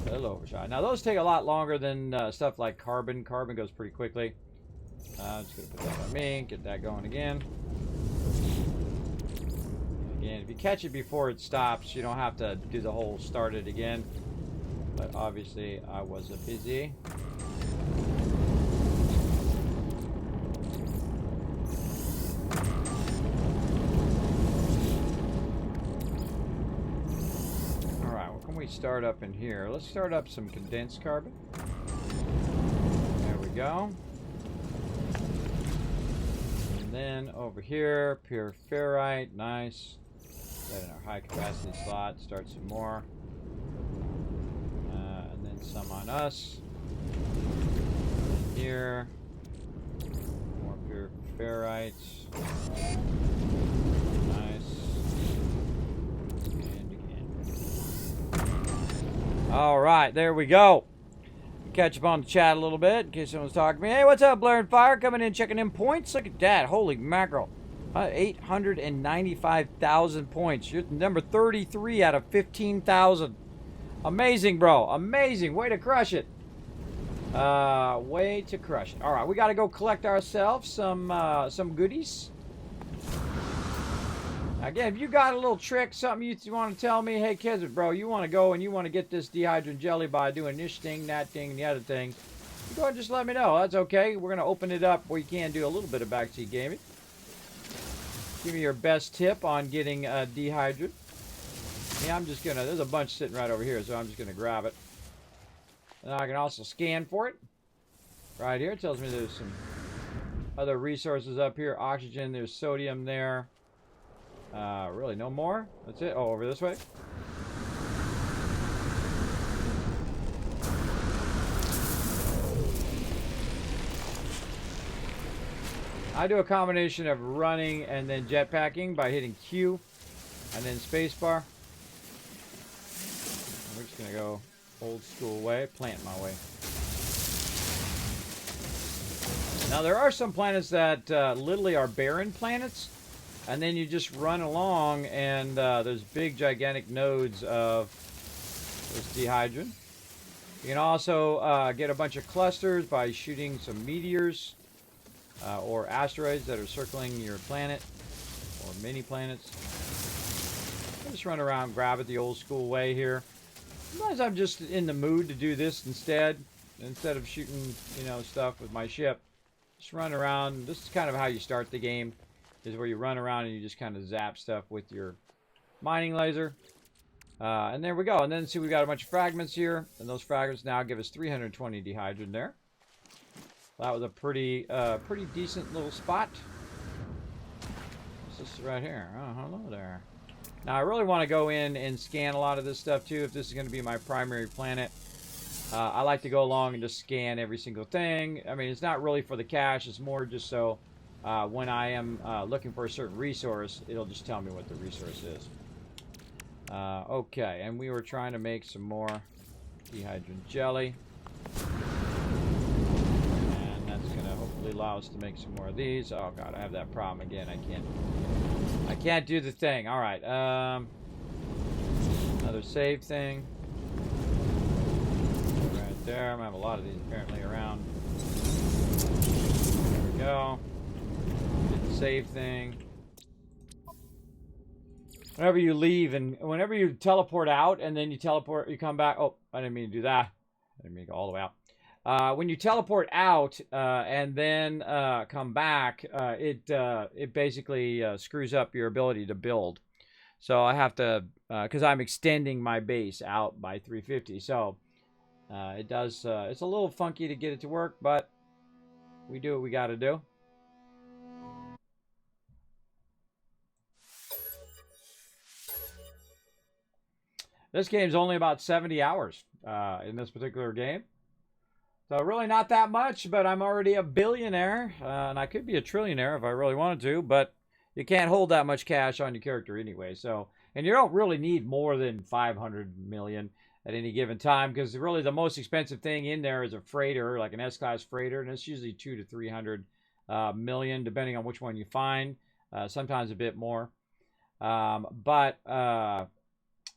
A little overshot. Now, those take a lot longer than stuff like carbon. Carbon goes pretty quickly. I'm just going to put that on me. Get that going again. Again, if you catch it before it stops, you don't have to do the whole start it again. But obviously, I was busy. Alright, what can we start up in here? Let's start up some condensed carbon. we go. And then over here, pure ferrite. Nice. That in our high capacity slot. Start some more. And then some on us. And here. More pure ferrite. Nice. And again. Alright, there we go. Catch up on the chat a little bit in case someone's talking to me. Hey, what's up, Blair and Fire? Coming in, checking in points. Look at that. Holy mackerel. 895,000 points. You're number 33 out of 15,000. Amazing, bro. Amazing. Way to crush it. Way to crush it. All right, we got to go collect ourselves some goodies. Again, if you got a little trick, something you want to tell me, hey, Kismet, bro, you want to go and you want to get this dehydrant jelly by doing this thing, that thing, and the other thing, go ahead and just let me know. That's okay. We're going to open it up where you can do a little bit of backseat gaming. Give me your best tip on getting dehydrant. Yeah, I'm just going to, there's a bunch sitting right over here, so I'm just going to grab it. And I can also scan for it. Right here, it tells me there's some other resources up here. Oxygen, there's sodium there. Really, no more? That's it? Oh, over this way? I do a combination of running and then jetpacking by hitting Q and then spacebar. We're just going to go old school way, plant my way. Now, there are some planets that literally are barren planets. And then you just run along, and there's big, gigantic nodes of this dehydrant. You can also get a bunch of clusters by shooting some meteors or asteroids that are circling your planet or mini planets. Just run around, grab it the old school way here. Sometimes I'm just in the mood to do this instead of shooting, you know, stuff with my ship. Just run around. This is kind of how you start the game. Is where you run around and you just kind of zap stuff with your mining laser. And there we go. And then see, we've got a bunch of fragments here. And those fragments now give us 320 dehydrant there. That was a pretty decent little spot. What's this right here? Oh, hello there. Now, I really want to go in and scan a lot of this stuff, too, if this is going to be my primary planet. I like to go along and just scan every single thing. I mean, it's not really for the cache. It's more just so... when I am looking for a certain resource, it'll just tell me what the resource is. Okay, and we were trying to make some more dehydrant jelly. And that's going to hopefully allow us to make some more of these. Oh god, I have that problem again. I can't do the thing. All right. Another save thing. Right there. I have a lot of these apparently around. There we go. Save thing. Whenever you leave and whenever you teleport out and then you come back. Oh, I didn't mean to do that. I didn't mean to go all the way out. When you teleport out and then come back, it basically screws up your ability to build. So I have to, because I'm extending my base out by 350. So it does, it's a little funky to get it to work, but we do what we got to do. This game's only about 70 hours in this particular game. So really not that much, but I'm already a billionaire. And I could be a trillionaire if I really wanted to, but you can't hold that much cash on your character anyway. So, and you don't really need more than 500 million at any given time, because really the most expensive thing in there is a freighter, like an S-class freighter, and it's usually 200 to 300 million, depending on which one you find. Sometimes a bit more.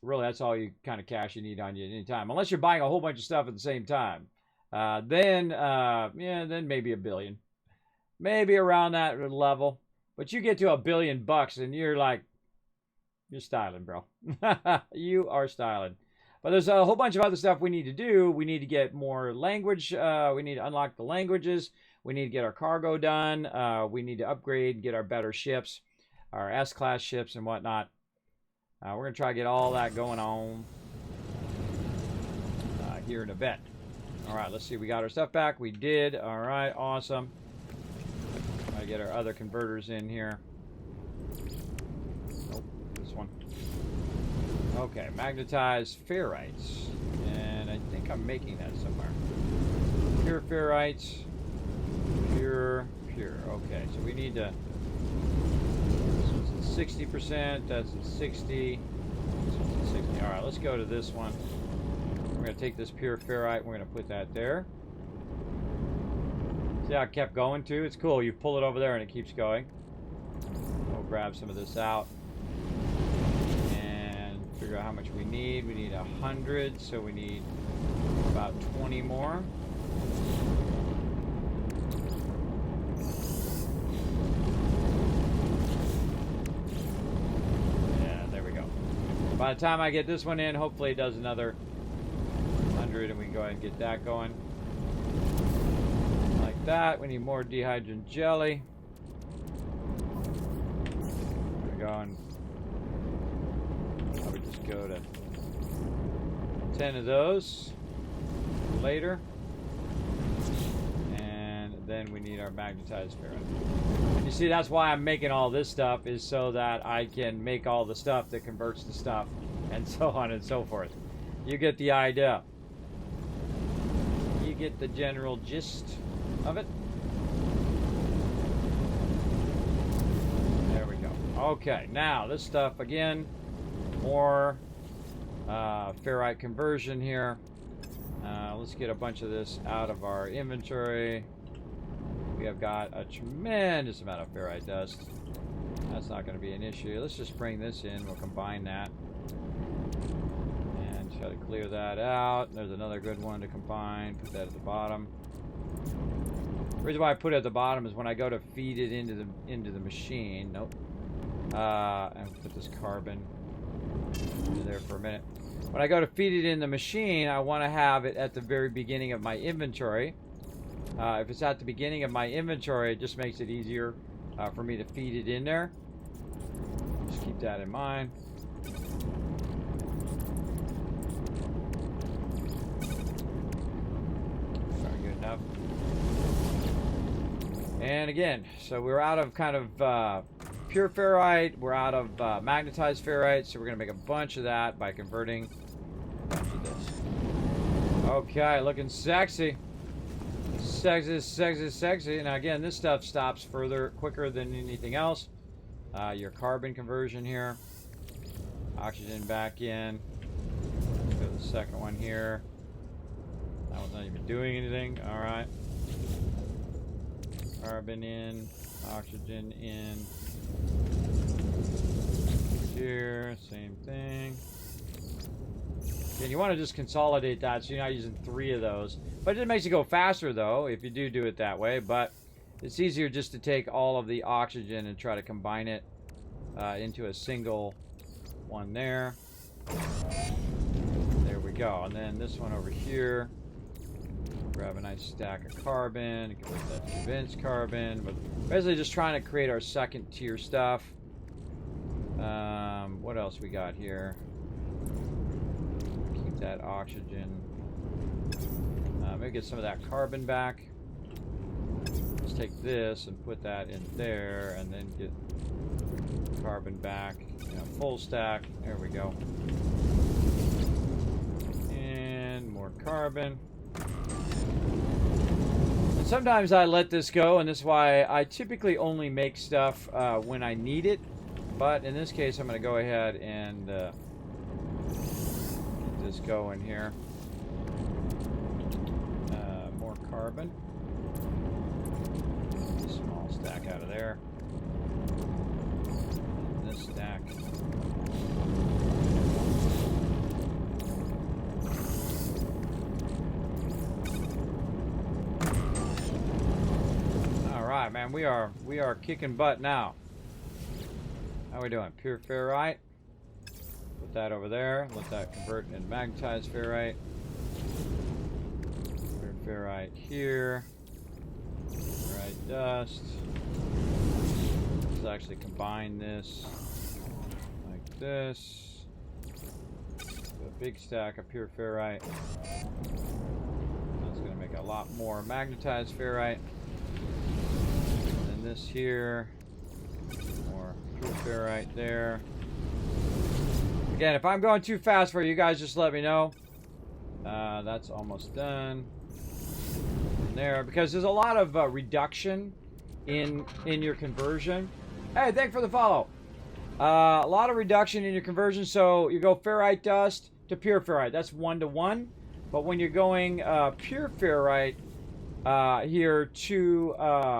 Really, that's all you kind of cash you need on you at any time. Unless you're buying a whole bunch of stuff at the same time. Then maybe $1 billion. Maybe around that level. But you get to $1 billion and you're like, you're styling, bro. You are styling. But there's a whole bunch of other stuff we need to do. We need to get more language. We need to unlock the languages. We need to get our cargo done. We need to upgrade, get our better ships, our S-class ships and whatnot. We're going to try to get all that going on here in a bit. All right, let's see. We got our stuff back. We did. All right, awesome. Gotta get our other converters in here. Nope, this one. Okay, magnetized ferrites. And I think I'm making that somewhere. Pure ferrites. Pure. Okay, so we need to... This is 60%. That's at 60. This one's at 60. All right, let's go to this one. We're going to take this pure ferrite. We're going to put that there. See how it kept going, too? It's cool. You pull it over there, and it keeps going. We'll grab some of this out. And figure out how much we need. We need 100, so we need about 20 more. Yeah, there we go. By the time I get this one in, hopefully it does another 100, and we can go ahead and get that going. Like that. We need more dehydrogen jelly. There we go. And I would just go to 10 of those later. And then we need our magnetized ferrite. You see, that's why I'm making all this stuff, is so that I can make all the stuff that converts to stuff, and so on and so forth. You get the idea. You get the general gist of it. There we go. Okay, now this stuff again, more ferrite conversion here. Let's get a bunch of this out of our inventory. We have got a tremendous amount of ferrite dust. That's not going to be an issue. Let's just bring this in. We'll combine that. And try to clear that out. There's another good one to combine. Put that at the bottom. The reason why I put it at the bottom is when I go to feed it into the machine. Nope. And put this carbon there for a minute. When I go to feed it in the machine, I want to have it at the very beginning of my inventory. If it's at the beginning of my inventory, it just makes it easier for me to feed it in there. Just keep that in mind. Sorry, good enough. And again, so we're out of kind of pure ferrite. We're out of magnetized ferrite, so we're going to make a bunch of that by converting a bunch of this. Okay, looking sexy. Sexy. Now again, this stuff stops quicker than anything else. Your carbon conversion here. Oxygen back in. Go to the second one here. That one's not even doing anything. Alright. Carbon in. Oxygen in. Here. Same thing. And you want to just consolidate that so you're not using 3 of those. But it makes it go faster, though, if you do it that way. But it's easier just to take all of the oxygen and try to combine it into a single one there. There we go. And then this one over here. Grab a nice stack of carbon. Convert that to convinced carbon. But basically just trying to create our second tier stuff. What else we got here? Keep that oxygen. Maybe get some of that carbon back. Let's take this and put that in there, and then get carbon back. Full stack. There we go. And more carbon. And sometimes I let this go, and this is why I typically only make stuff when I need it. But in this case, I'm going to go ahead and get this going here. More carbon. Small stack out of there. And this stack. All right, man. We are kicking butt now. How are we doing? Pure ferrite. Put that over there. Let that convert into magnetized ferrite. Pure ferrite here. Ferrite dust. Let's actually combine this like this. A big stack of pure ferrite. That's going lot more magnetized ferrite. And this here, more pure ferrite there. Again, if I'm going too fast for you guys, just let me know. That's almost done. And there, because there's a lot of reduction in your conversion. Hey, thanks for the follow. A lot of reduction in your conversion. So you go ferrite dust to pure ferrite. That's 1-to-1. But when you're going pure ferrite here to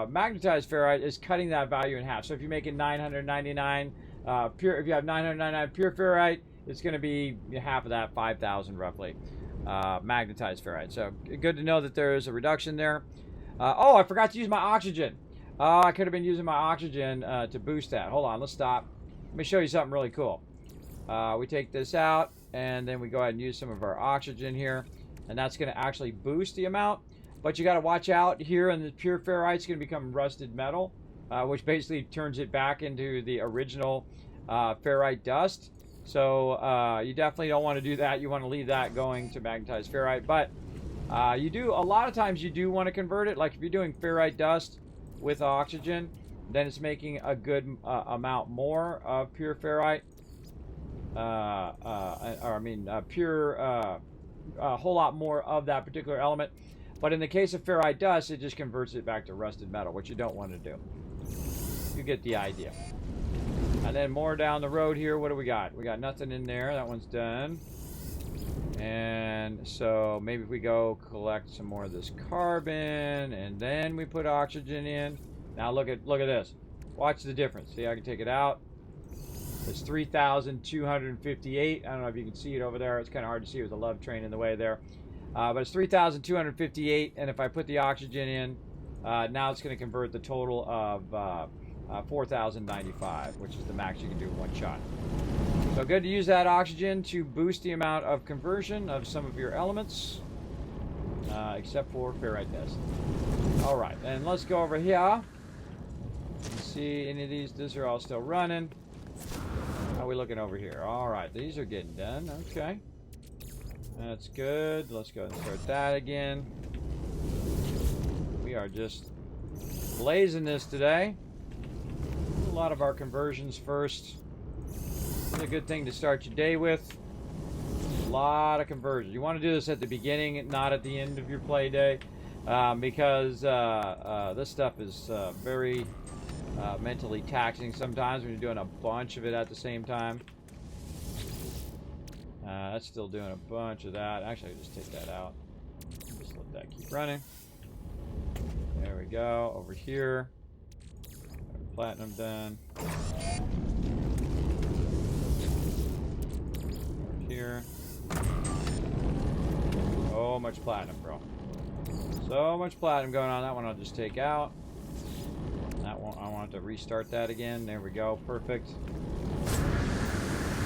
magnetized ferrite, is cutting that value in half. So if you're making 999 pure, if you have 999 pure ferrite, it's going to be half of that, 5,000 roughly, magnetized ferrite. So good to know that there is a reduction there. Oh, I forgot to use my oxygen. I could have been using my oxygen to boost that. Hold on, let's stop. Let me show you something really cool. We take this out, and then we go ahead and use some of our oxygen here, and that's going to actually boost the amount. But you got to watch out here, and the pure ferrite is going to become rusted metal, which basically turns it back into the original ferrite dust. So you definitely don't want to do that. You want to leave that going to magnetized ferrite. But you do, a lot of times you do want to convert it. Like if you're doing ferrite dust with oxygen, then it's making a good amount more of pure ferrite. Pure, a whole lot more of that particular element. But in the case of ferrite dust, it just converts it back to rusted metal, which you don't want to do. You get the idea. And then more down the road here, what do we got? We got nothing in there. That one's done. And so maybe if we go collect some more of this carbon, and then we put oxygen in. Now look at this. Watch the difference. See, I can take it out. It's 3,258. I don't know if you can see it over there. It's kind of hard to see with the love train in the way there. But it's 3,258, and if I put the oxygen in, now it's going to convert the total of 4,095, which is the max you can do in one shot. So good to use that oxygen to boost the amount of conversion of some of your elements, except for ferrite dust. All right, and let's go over here. Let's see, any of these are all still running. How are we looking over here? All right, these are getting done. Okay. That's good. Let's go and start that again. We are just blazing this today. A lot of our conversions first. It's a good thing to start your day with. A lot of conversions. You want to do this at the beginning, not at the end of your play day, because this stuff is very mentally taxing sometimes when you're doing a bunch of it at the same time. That's still doing a bunch of that. Actually, just take that out. Just let that keep running. There we go. Over here. Platinum done. Over here. So much platinum, bro. So much platinum going on. That one I'll just take out. That one, I want to restart that again. There we go. Perfect.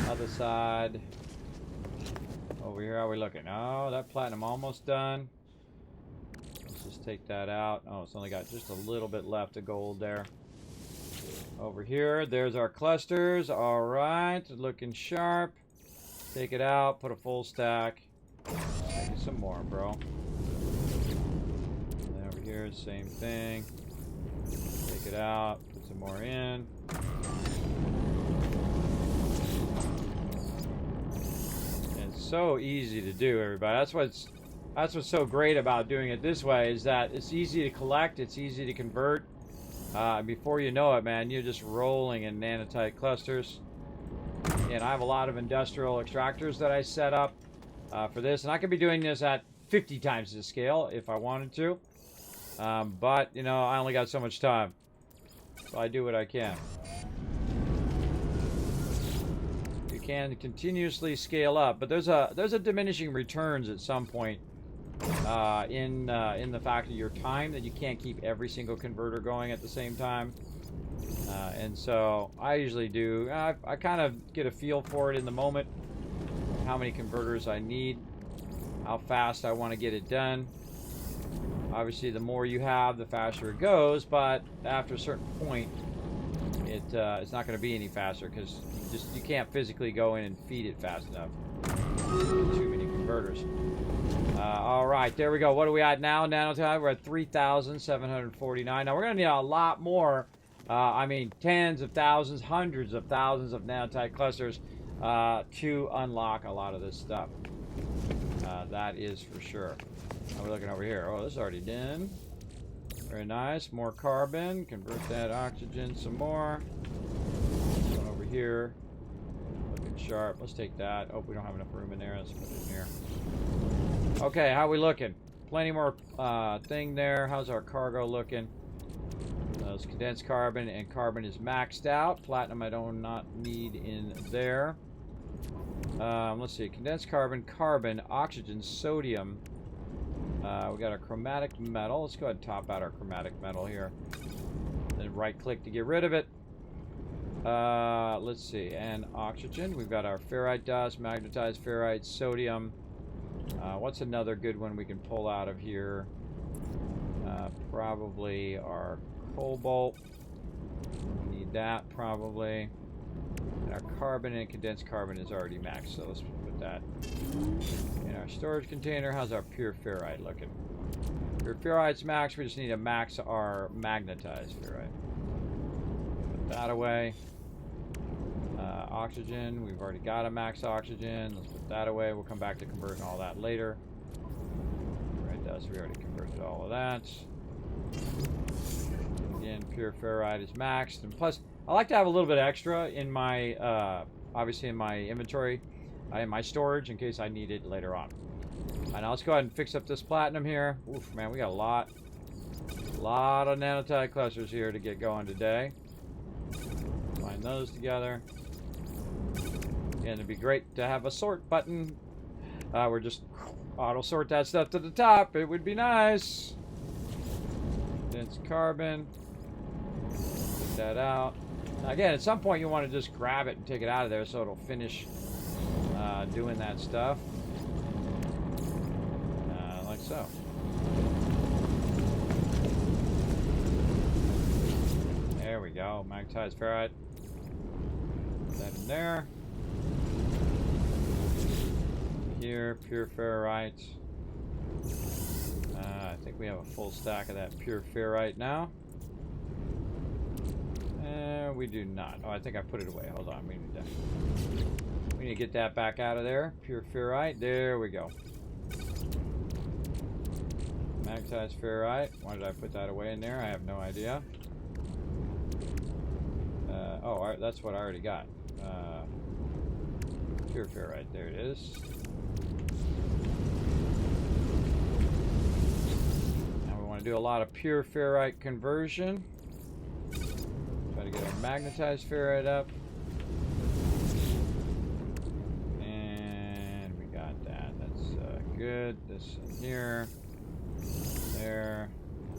Other side. Over here, how are we looking? Oh, that platinum almost done. Let's just take that out. Oh, it's only got just a little bit left of gold there. Over here, there's our clusters. All right, looking sharp. Take it out, put a full stack. Take it some more, bro. And over here, same thing. Take it out, put some more in. So easy to do, everybody. That's what's so great about doing it this way, is that it's easy to collect, it's easy to convert. Before you know it, man, you're just rolling in nanotite clusters. And I have a lot of industrial extractors that I set up for this, and I could be doing this at 50 times the scale if I wanted to. But you know, I only got so much time, so I do what I can. Can continuously scale up, but there's a diminishing returns at some point in the fact of your time, that you can't keep every single converter going at the same time, and so I usually do. I kind of get a feel for it in the moment, how many converters I need, how fast I want to get it done. Obviously, the more you have, the faster it goes, but after a certain point, it's not going to be any faster, because you can't physically go in and feed it fast enough. Too many converters. All right, there we go. What are we at now? Nanotite, we're at 3,749. Now, we're going to need a lot more. I mean, tens of thousands, hundreds of thousands of nanotite clusters to unlock a lot of this stuff. That is for sure. Now we're looking over here. Oh, this is already done. Very nice. More carbon. Convert that oxygen some more. This one over here. Looking sharp. Let's take that. Oh, we don't have enough room in there. Let's put it in here. Okay, how we looking? Plenty more thing there. How's our cargo looking? It's condensed carbon, and carbon is maxed out. Platinum I do not need in there. Let's see. Condensed carbon, carbon, oxygen, sodium. We got our chromatic metal. Let's go ahead and top out our chromatic metal here. Then right-click to get rid of it. Let's see. And oxygen. We've got our ferrite dust, magnetized ferrite, sodium. What's another good one we can pull out of here? Probably our cobalt. We need that probably. And our carbon and condensed carbon is already maxed, so let's put that in our storage container. How's our pure ferrite looking? Pure ferrite's maxed. We just need to max our magnetized ferrite. Put that away. Oxygen, we've already got a max oxygen. Let's put that away. We'll come back to converting all that later. Right, dust, we already converted all of that. Again, pure ferrite is maxed. And plus, I like to have a little bit extra in my, obviously in my inventory, in my storage, in case I need it later on. And now let's go ahead and fix up this platinum here. Oof, man, we got a lot of nanotite clusters here to get going today. Combine those together. And it'd be great to have a sort button. We're just auto sort that stuff to the top. It would be nice. It's carbon. Get that out. Now again, at some point you want to just grab it and take it out of there so it'll finish doing that stuff. Like so. There we go. Magnetized ferrite. Put that in there. Here, pure ferrite. I think we have a full stack of that pure ferrite now. We do not. Oh, I think I put it away. Hold on. We need to get that back out of there. Pure ferrite. There we go. Magnetized ferrite. Why did I put that away in there? I have no idea. Oh, that's what I already got. Pure ferrite. There it is. Now we want to do a lot of pure ferrite conversion. Try to get our magnetized ferrite up. And we got that. That's good. This in here. There.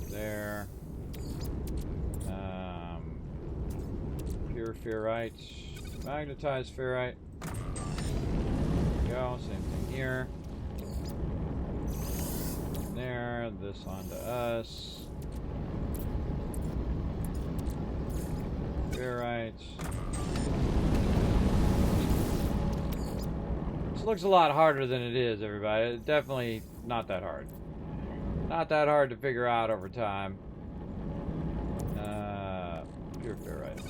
There. Pure ferrite. Magnetized ferrite. There we go. Same thing here. And there. This onto us. Ferrite. This looks a lot harder than it is, everybody. It's definitely not that hard. Not that hard to figure out over time. Pure ferrite.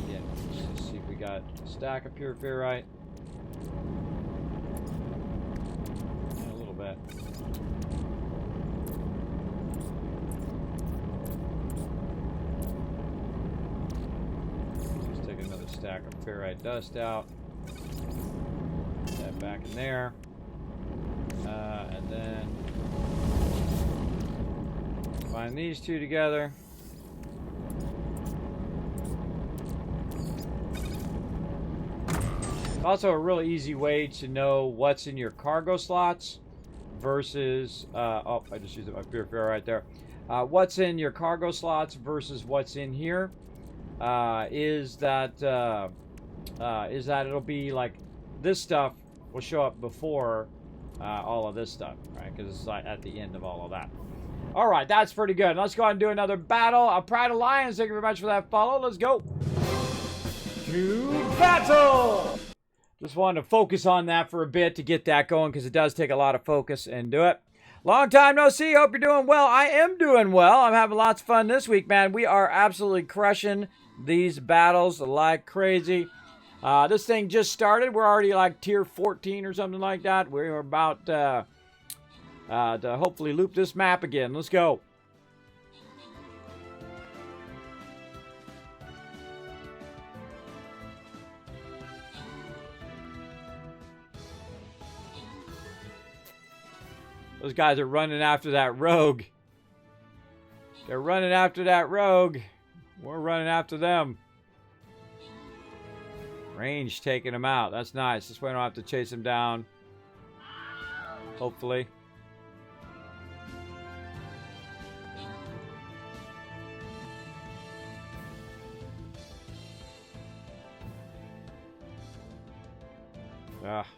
Again, let's just see if we got a stack of pure ferrite. A little bit. Just take another stack of ferrite dust out. Put that back in there. And then combine these two together. Also, a really easy way to know what's in your cargo slots versus oh, I just used my pure ferrite right there. What's in your cargo slots versus what's in here is that it'll be like this stuff will show up before all of this stuff, right? Because it's like at the end of all of that. All right, that's pretty good. Let's go ahead and do another battle. Pride Alliance, thank you very much for that follow. Let's go to battle. Just wanted to focus on that for a bit to get that going because it does take a lot of focus and do it. Long time no see. Hope you're doing well. I am doing well. I'm having lots of fun this week, man. We are absolutely crushing these battles like crazy. This thing just started. We're already like tier 14 or something like that. We're about to hopefully loop this map again. Let's go. Those guys are running after that rogue. They're running after that rogue. We're running after them. Range taking them out. That's nice. This way I don't have to chase them down. Hopefully.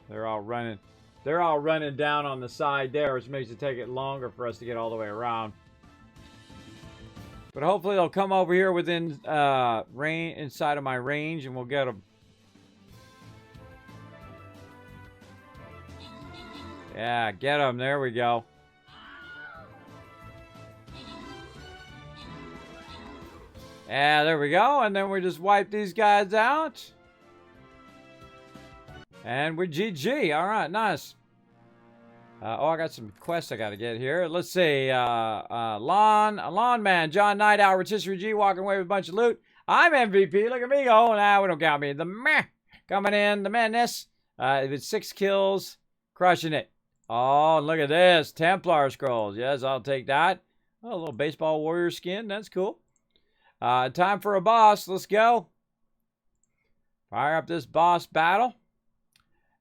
They're all running. They're all running down on the side there, which makes it take it longer for us to get all the way around. But hopefully they'll come over here within inside of my range, and we'll get them. Yeah, get them. There we go. Yeah, there we go. And then we just wipe these guys out. And we're GG. All right, nice. I got some quests I got to get here. Let's see. Lawn Man, John Night Owl, Rotisserie G, walking away with a bunch of loot. I'm MVP. Look at me go. Nah, we don't count me. The meh coming in. The madness. With 6 kills. Crushing it. Oh, look at this. Templar scrolls. Yes, I'll take that. Oh, a little baseball warrior skin. That's cool. Time for a boss. Let's go. Fire up this boss battle.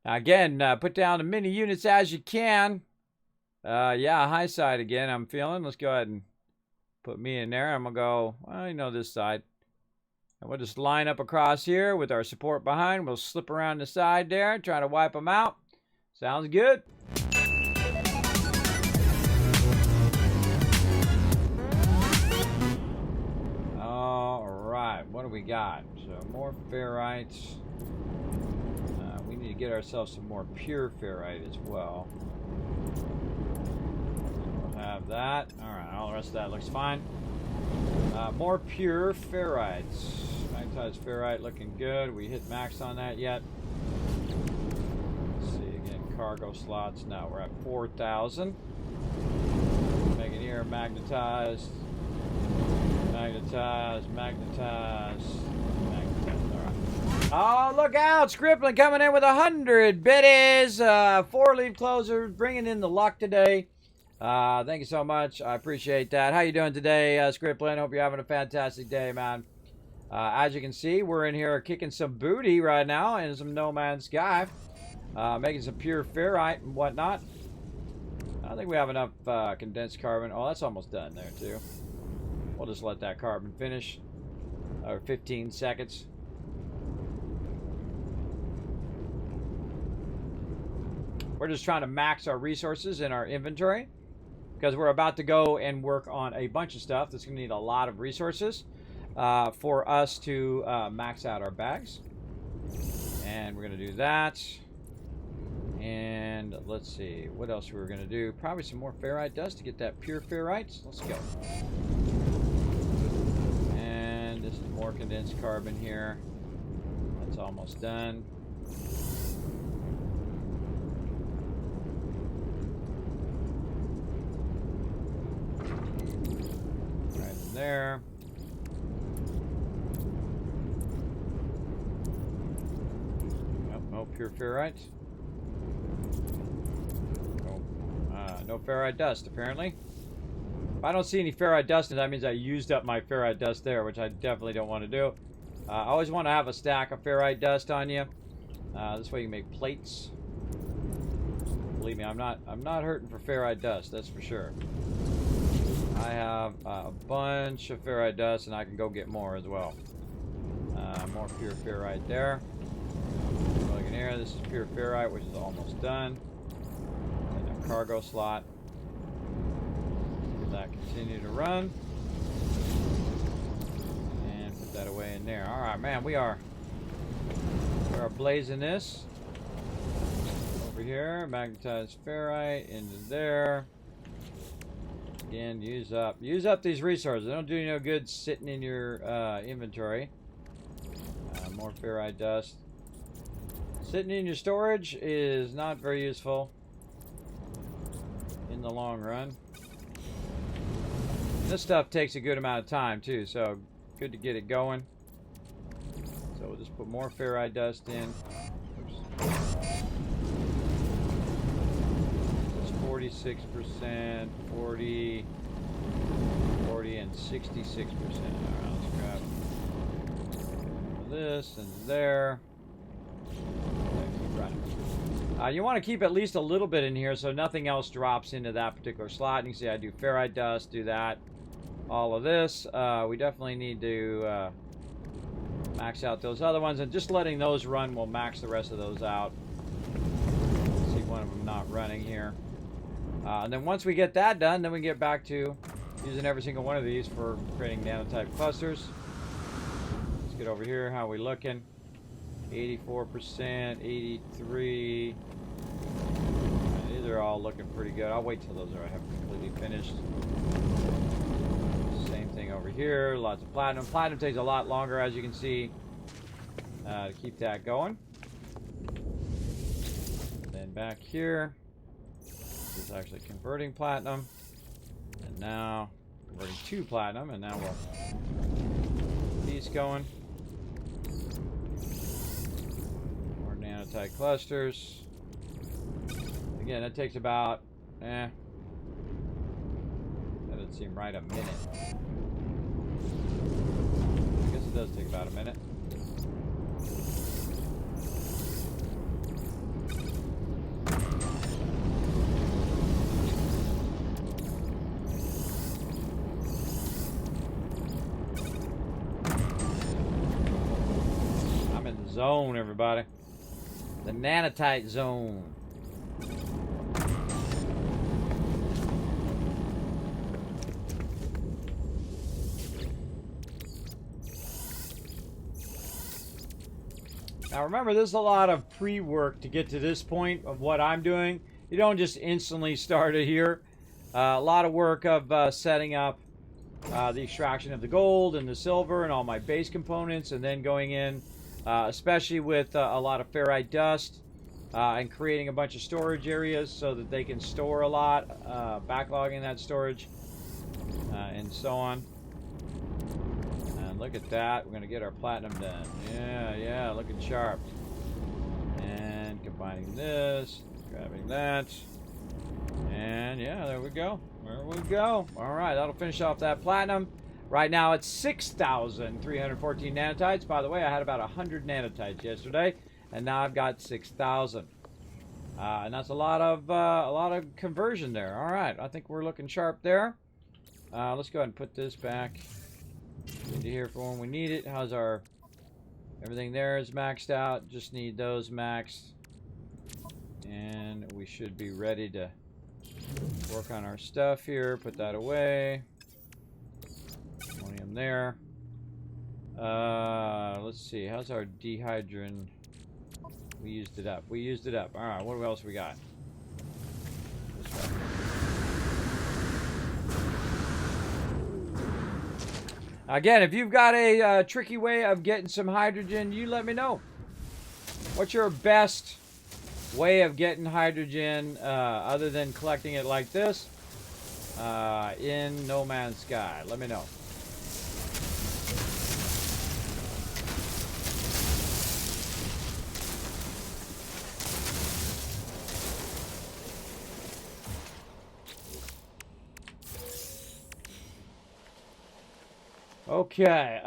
Now again, put down the mini units as you can. Yeah, high side again, I'm feeling. Let's go ahead and put me in there. I'm going to go, well, you know, this side. And we'll just line up across here with our support behind. We'll slip around the side there, try to wipe them out. Sounds good. All right, what do we got? So more ferrites. We need to get ourselves some more pure ferrite as well. We'll have that. Alright, all the rest of that looks fine. More pure ferrites. Magnetized ferrite looking good. We hit max on that yet. Let's see again, cargo slots. Now we're at 4,000. Make it here, magnetized. Magnetized, magnetized. Oh, look out! Scrippling coming in with 100 biddies. 4-leaf closer, bringing in the luck today. Thank you so much. I appreciate that. How you doing today, Scrippling? Hope you're having a fantastic day, man. As you can see, we're in here kicking some booty right now in some No Man's Sky. Making some pure ferrite and whatnot. I think we have enough condensed carbon. Oh, that's almost done there, too. We'll just let that carbon finish. 15 seconds. We're just trying to max our resources in our inventory because we're about to go and work on a bunch of stuff that's going to need a lot of resources for us to max out our bags. And we're going to do that. And let's see what else we were going to do. Probably some more ferrite dust to get that pure ferrite. Let's go. And this is more condensed carbon here. That's almost done. There. Nope, no pure ferrite. No ferrite dust, apparently. If I don't see any ferrite dust, that means I used up my ferrite dust there, which I definitely don't want to do. I always want to have a stack of ferrite dust on you. This way you can make plates. Believe me, I'm not hurting for ferrite dust, that's for sure. I have a bunch of ferrite dust, and I can go get more as well. More pure ferrite there. Look in here, this is pure ferrite, which is almost done. And a cargo slot. Let that continue to run. And put that away in there. All right, man, we are blazing this. over here. Magnetized ferrite into there. Again, use up these resources. They don't do you no good sitting in your inventory. More ferrite dust. Sitting in your storage is not very useful in the long run. This stuff takes a good amount of time too, so good to get it going. So we'll just put more ferrite dust in. Oops. It's 46%, 40, and 66%. Alright, let's grab this and there. You want to keep at least a little bit in here so nothing else drops into that particular slot. And you can see I do ferrite dust, do that. All of this. We definitely need to max out those other ones. And just letting those run will max the rest of those out. See one of them not running here. And then once we get that done, then we get back to using every single one of these for creating nanotype clusters. Let's get over here. How are we looking? 84%, 83. These are all looking pretty good. I'll wait till those are completely finished. Same thing over here. Lots of platinum. Platinum takes a lot longer, as you can see, to keep that going. Then back here, this is actually converting platinum, and now converting to platinum, and now we'll keep these going. Nanotype clusters. Again, that takes about, that doesn't seem right, a minute. I guess it does take about a minute. I'm in the zone, everybody. The nanotite zone. Now remember, there's a lot of pre-work to get to this point of what I'm doing. You don't just instantly start it here. A lot of work of setting up the extraction of the gold and the silver and all my base components, and then going in especially with a lot of ferrite dust and creating a bunch of storage areas so that they can store a lot, backlogging that storage, and so on. And look at that. We're going to get our platinum done. Yeah, looking sharp. And combining this, grabbing that. And yeah, there we go. There we go. All right, that'll finish off that platinum. Right now it's 6,314 nanotites. By the way, I had about 100 nanotites yesterday, and now I've got 6,000. And that's a lot of conversion there. All right, I think we're looking sharp there. Let's go ahead and put this back into here for when we need it. How's our everything there is maxed out? Just need those maxed, and we should be ready to work on our stuff here. Put that away. Ammonium there. Let's see. How's our dehydrin? We used it up. We used it up. All right. What else we got? Again, if you've got a tricky way of getting some hydrogen, you let me know. What's your best way of getting hydrogen other than collecting it like this in No Man's Sky? Let me know. Okay,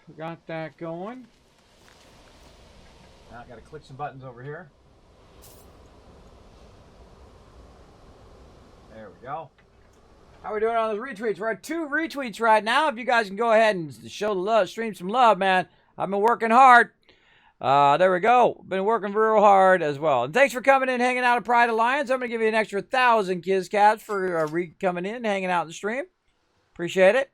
we got that going. Now I gotta click some buttons over here. There we go. How are we doing on those retweets? We're at 2 retweets right now. If you guys can go ahead and show the love, stream some love, man. I've been working hard. There we go. Been working real hard as well. And thanks for coming in, hanging out at Pride Alliance. I'm gonna give you an extra 1,000 Kiz Cats for coming in, hanging out in the stream. Appreciate it.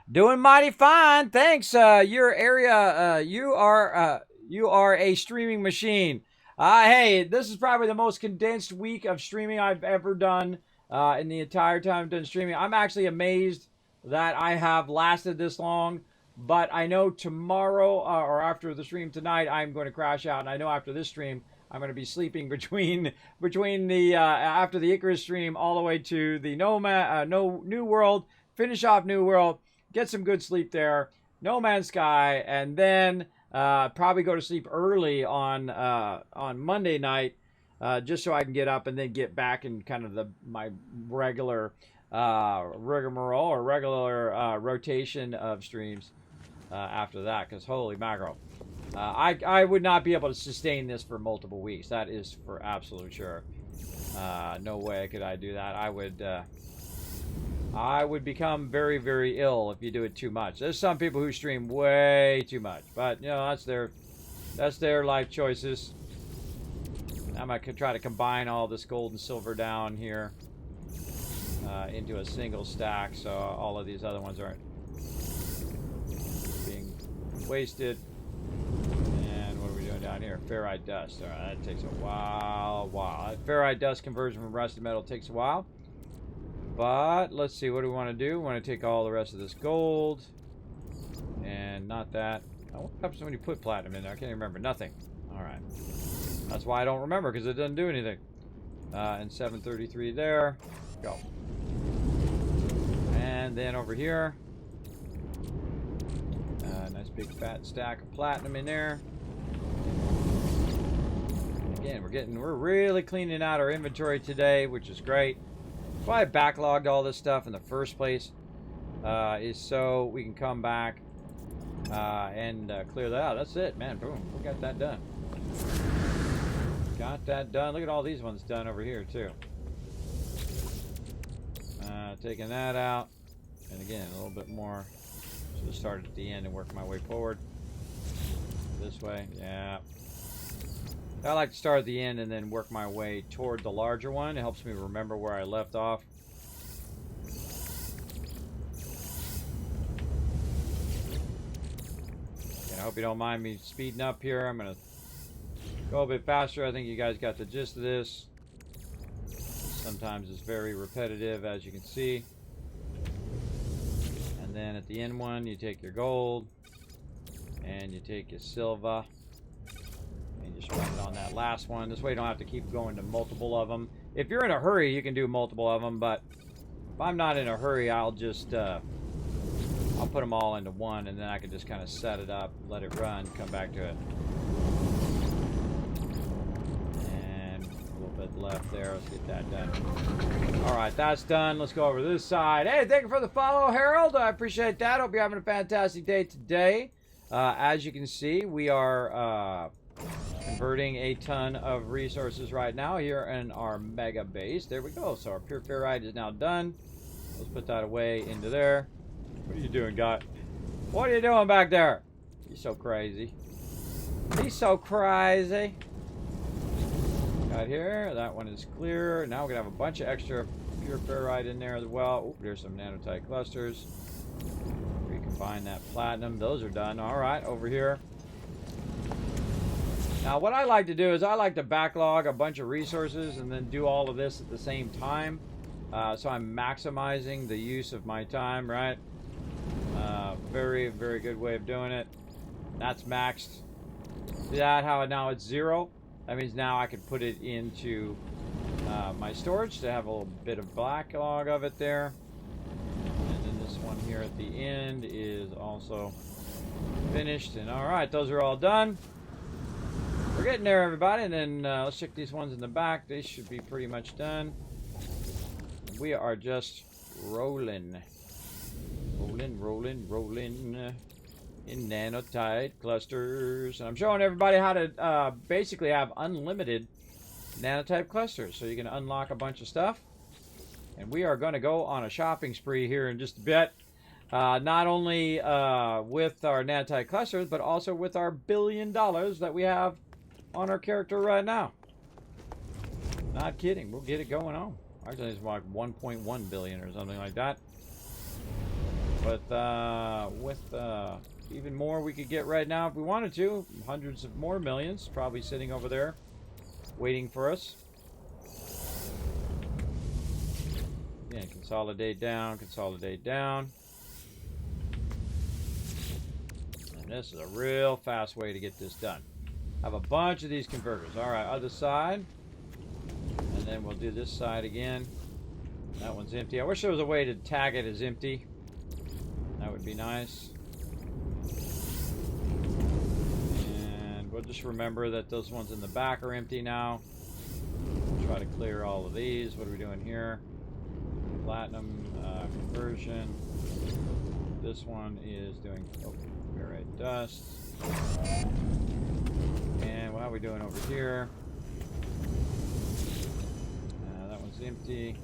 Doing mighty fine. Thanks. Your area, you are a streaming machine. Hey, this is probably the most condensed week of streaming I've ever done in the entire time I've done streaming. I'm actually amazed that I have lasted this long. But I know tomorrow or after the stream tonight, I'm going to crash out, and I know after this stream, I'm going to be sleeping between the after the Icarus stream all the way to the no New World, finish off New World, get some good sleep there, No Man's Sky, and then probably go to sleep early on Monday night, just so I can get up and then get back in kind of my regular rigmarole or regular rotation of streams after that. Because holy mackerel, I would not be able to sustain this for multiple weeks. That is for absolute sure. No way could I do that. I would become very, very ill if you do it too much. There's some people who stream way too much, but you know that's their life choices. I'm gonna try to combine all this gold and silver down here into a single stack, so all of these other ones aren't being wasted. And what are we doing down here? Ferrite dust. All right, that takes a while. Ferrite dust conversion from rusted metal takes a while. But let's see, what do we want to do? We want to take all the rest of this gold. And not that. What happens when you put platinum in there? I can't even remember. Nothing. Alright. That's why I don't remember, because it doesn't do anything. And 733 there. Go. And then over here. Nice big fat stack of platinum in there. Again, we're really cleaning out our inventory today, which is great. That's why I backlogged all this stuff in the first place, is so we can come back and clear that out. That's it, man. Boom. We got that done. Got that done. Look at all these ones done over here, too. Taking that out. And again, a little bit more. So start at the end and work my way forward. This way. Yeah. I like to start at the end and then work my way toward the larger one. It helps me remember where I left off. And I hope you don't mind me speeding up here. I'm going to go a bit faster. I think you guys got the gist of this. Sometimes it's very repetitive, as you can see. And then at the end one, you take your gold. And you take your silver. Just run it on that last one. This way you don't have to keep going to multiple of them. If you're in a hurry, you can do multiple of them, but if I'm not in a hurry, I'll just I'll put them all into one, and then I can just kind of set it up, let it run, come back to it. And a little bit left there. Let's get that done. Alright, that's done. Let's go over to this side. Hey, thank you for the follow, Harold. I appreciate that. Hope you're having a fantastic day today. As you can see, we are converting a ton of resources right now here in our mega base. There we go. So our pure ferrite is now done. Let's put that away into there. What are you doing, guy? What are you doing back there? He's so crazy. He's so crazy. Got here. That one is clear. Now we're going to have a bunch of extra pure ferrite in there as well. Ooh, there's some nanotite clusters. Recombine that platinum. Those are done. All right, over here. Now, what I like to do is I like to backlog a bunch of resources and then do all of this at the same time. So I'm maximizing the use of my time, right? Very, very good way of doing it. That's maxed. See that? How now it's 0. That means now I can put it into my storage to have a little bit of backlog of it there. And then this one here at the end is also finished. And all right, those are all done. We're getting there, everybody, and then let's check these ones in the back. They should be pretty much done. We are just rolling. Rolling in nanotite clusters. And I'm showing everybody how to basically have unlimited nanotite clusters. So you can unlock a bunch of stuff. And we are going to go on a shopping spree here in just a bit. Not only with our nanotite clusters, but also with our $1 billion that we have on our character right now. Not kidding. We'll get it going on. Actually, it's like 1.1 billion or something like that. But with even more we could get right now if we wanted to. Hundreds of more millions probably sitting over there waiting for us. Again, consolidate down, consolidate down. And this is a real fast way to get this done. I have a bunch of these converters. All right, other side. And then we'll do this side again. That one's empty. I wish there was a way to tag it as empty. That would be nice. And we'll just remember that those ones in the back are empty now. Try to clear all of these. What are we doing here? Platinum conversion. This one is doing ferrite dust. And how are we doing over here? That one's empty.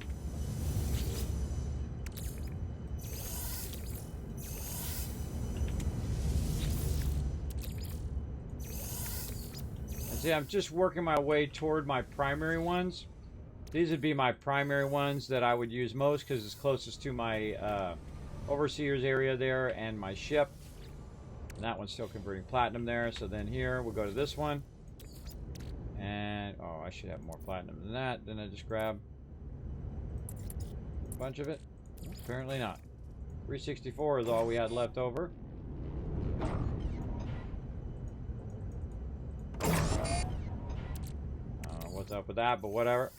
And see, I'm just working my way toward my primary ones. These would be my primary ones that I would use most because it's closest to my overseer's area there and my ship. And that one's still converting platinum there. So then here, we'll go to this one. And, oh, I should have more platinum than that. Then I just grab a bunch of it. Apparently not. 364 is all we had left over. I don't know what's up with that, but whatever.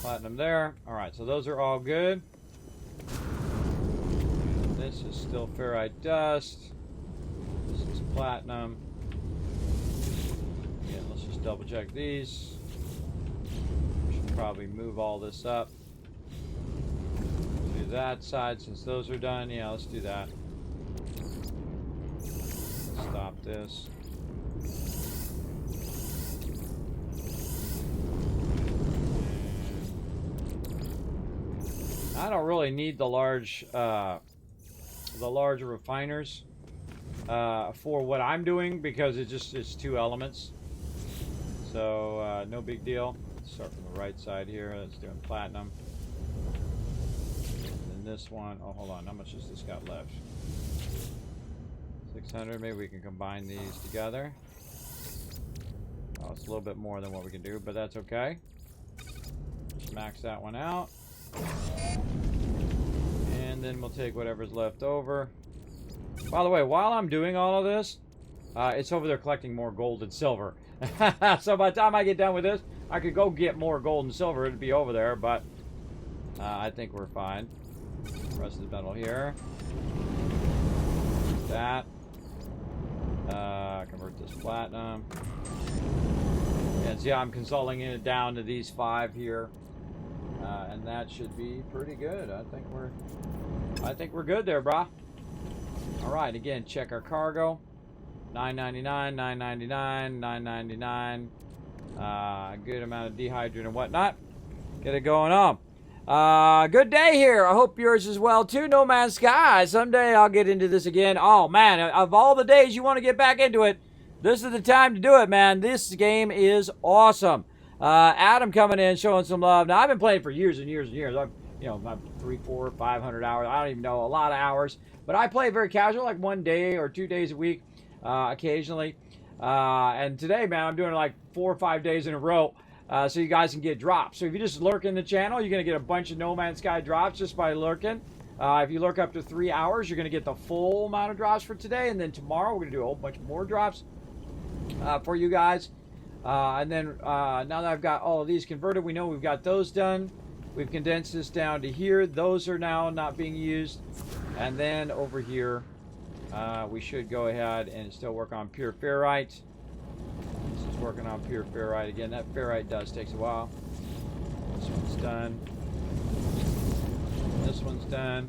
Platinum there. Alright, so those are all good. This is still ferrite dust. This is platinum. Again, let's just double check these. We should probably move all this up. Do that side since those are done. Yeah, let's do that. Stop this. I don't really need the large refiners for what I'm doing because it's two elements. So no big deal. Let's start from the right side here. That's doing platinum. And then this one, oh hold on, how much has this got left? 600. Maybe we can combine these together. Oh, it's a little bit more than what we can do, but that's okay. Just max that one out. And then we'll take whatever's left over. By the way, while I'm doing all of this, it's over there collecting more gold and silver. So by the time I get done with this, I could go get more gold and silver. It'd be over there, but I think we're fine. Rest of the metal here. That. Convert this platinum. And see, I'm consolidating it down to these 5 here. And that should be pretty good. I think we're good there, brah. All right, again, check our cargo. $9.99, $9.99, $9.99. Good amount of dehydrant and whatnot. Get it going on. Good day here. I hope yours is well too. No Man's Sky. Someday I'll get into this again. Oh man, of all the days you want to get back into it, this is the time to do it, man. This game is awesome. Adam coming in, showing some love. Now I've been playing for years and years and years. I've 300, 400, 500 hours. I don't even know, a lot of hours. But I play very casual, like 1 day or 2 days a week, occasionally. And today, man, I'm doing like 4 or 5 days in a row, so you guys can get drops. So if you just lurk in the channel, you're gonna get a bunch of No Man's Sky drops just by lurking. If you lurk up to 3 hours, you're gonna get the full amount of drops for today. And then tomorrow, we're gonna do a whole bunch more drops for you guys. And then now that I've got all of these converted, we know we've got those done. We've condensed this down to here. Those are now not being used. And then over here, we should go ahead and still work on pure ferrite. This is working on pure ferrite. Again, that ferrite dust takes a while. This one's done. This one's done.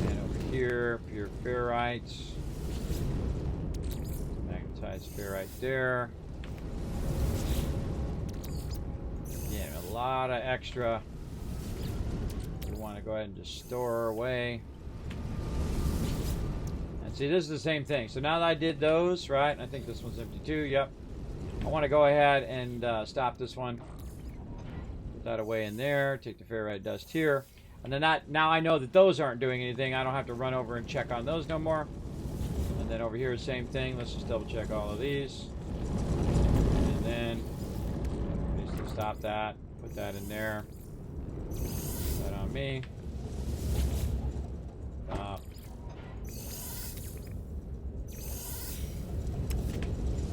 And over here, pure ferrite. Magnetized ferrite there. Again, a lot of extra. We want to go ahead and just store away. And see, this is the same thing. So now that I did those, right? And I think this one's empty too. Yep. I want to go ahead and stop this one. Put that away in there. Take the ferrite dust here. And then now I know that those aren't doing anything. I don't have to run over and check on those no more. And then over here, same thing. Let's just double check all of these. And then just stop that. Put that in there. Put that on me.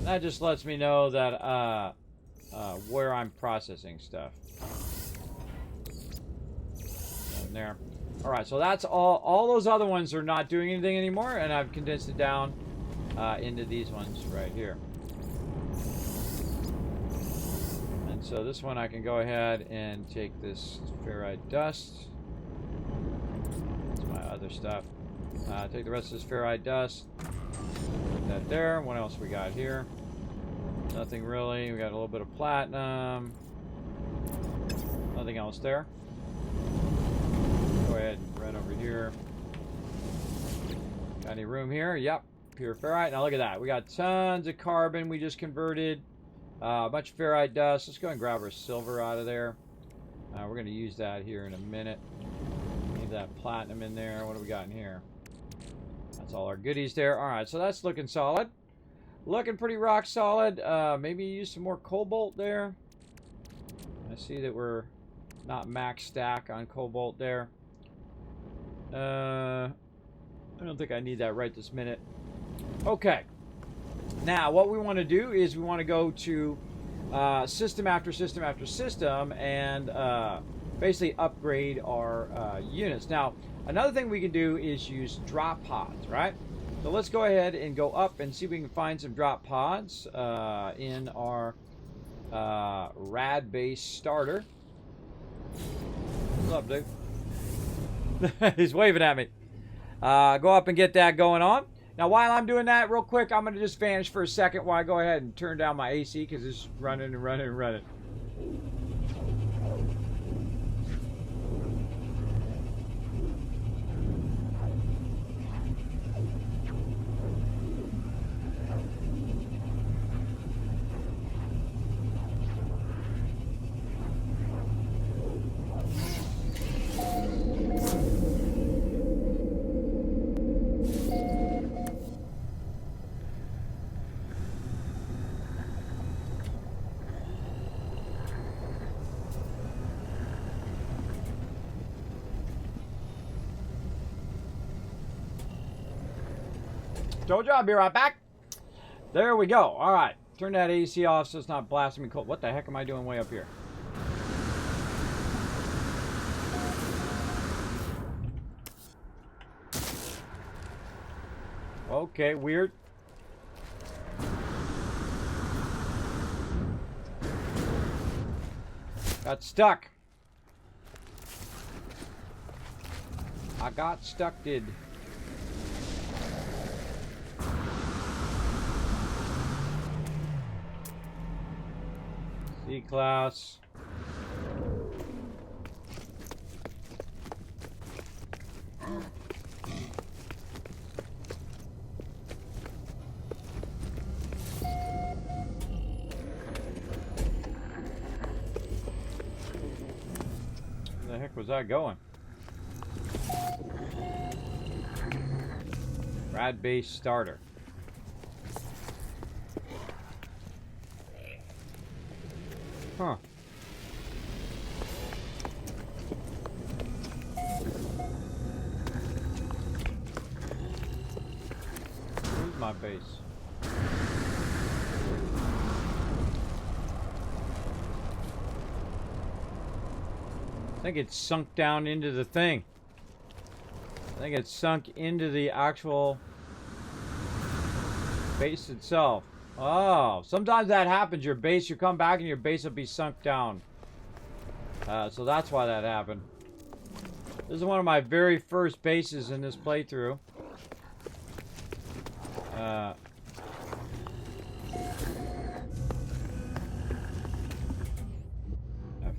That just lets me know that where I'm processing stuff. Down there. All right, so that's all. All those other ones are not doing anything anymore, and I've condensed it down into these ones right here. And so this one I can go ahead and take this ferrite dust. That's my other stuff. Take the rest of this ferrite dust. Put that there. What else we got here? Nothing really. We got a little bit of platinum. Nothing else there. Go ahead and run over here. Got any room here? Yep. Pure ferrite. Now look at that. We got tons of carbon we just converted. A bunch of ferrite dust. Let's go and grab our silver out of there. We're going to use that here in a minute. Leave that platinum in there. What do we got in here? That's all our goodies there. Alright, so that's looking solid. Looking pretty rock solid. Maybe use some more cobalt there. I see that we're not max stack on cobalt there. I don't think I need that right this minute. Okay. Now, what we want to do is we want to go to system after system after system and basically upgrade our units. Now, another thing we can do is use drop pods, right? So let's go ahead and go up and see if we can find some drop pods in our rad base starter. What's up, dude? He's waving at me. Go up and get that going on. Now, while I'm doing that, real quick, I'm going to just vanish for a second while I go ahead and turn down my AC because it's running and running and running. Told you I'll be right back. There we go. All right. Turn that AC off so it's not blasting me cold. What the heck am I doing way up here? Okay, weird. Got stuck. I got stuck, did. C-class. Where the heck was that going? Rad base starter. Huh. Where's my base? I think it's sunk down into the thing. I think it's sunk into the actual base itself. Oh, sometimes that happens. Your base, you come back and your base will be sunk down. So that's why that happened. This is one of my very first bases in this playthrough. I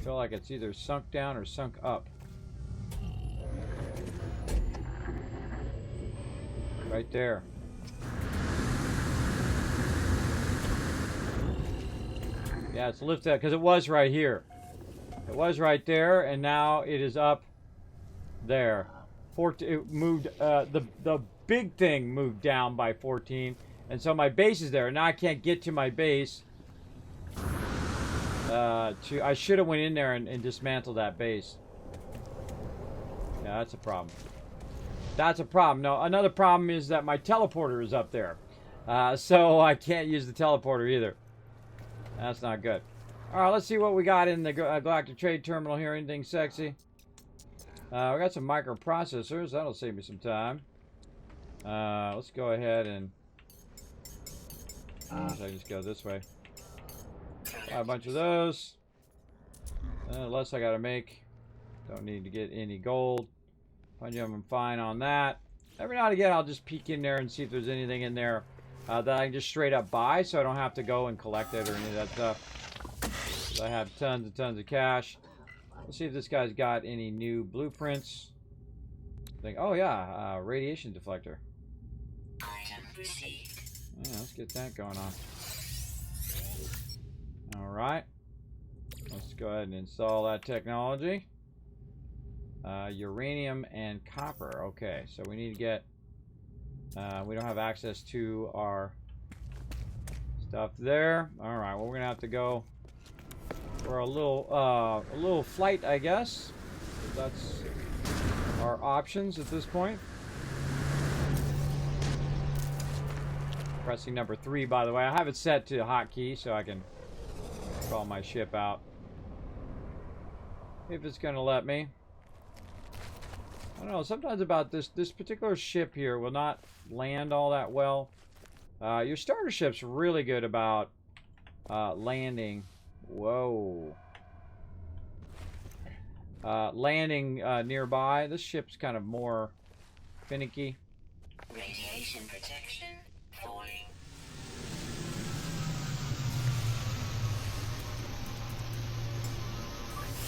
feel like it's either sunk down or sunk up. Right there. Yeah, it's lifted up because it was right here. It was right there, and now it is up there. It moved. The big thing moved down by 14, and so my base is there. Now I can't get to my base I should have went in there and dismantled that base. Yeah, that's a problem. That's a problem. No, another problem is that my teleporter is up there. So I can't use the teleporter either. That's not good. Alright, let's see what we got in the Galactic Trade Terminal here. Anything sexy? We got some microprocessors. That'll save me some time. Let's go ahead and... I just go this way. Got a bunch of those. Less I gotta make. Don't need to get any gold. I'm fine on that. Every now and again, I'll just peek in there and see if there's anything in there that I can just straight up buy, so I don't have to go and collect it or any of that stuff. I have tons and tons of cash. Let's see if this guy's got any new blueprints. Oh yeah, radiation deflector. Item received. Yeah, let's get that going on. All right. Let's go ahead and install that technology. Uranium and copper. Okay, so we need to get... we don't have access to our stuff there. All right, well, we're gonna have to go for a little flight, I guess. That's our options at this point. Pressing number 3, by the way. I have it set to hotkey so I can call my ship out. If it's gonna let me. I don't know, sometimes about this particular ship here will not land all that well. Your starter ship's really good about landing. Whoa. Landing nearby. This ship's kind of more finicky. Radiation protection falling.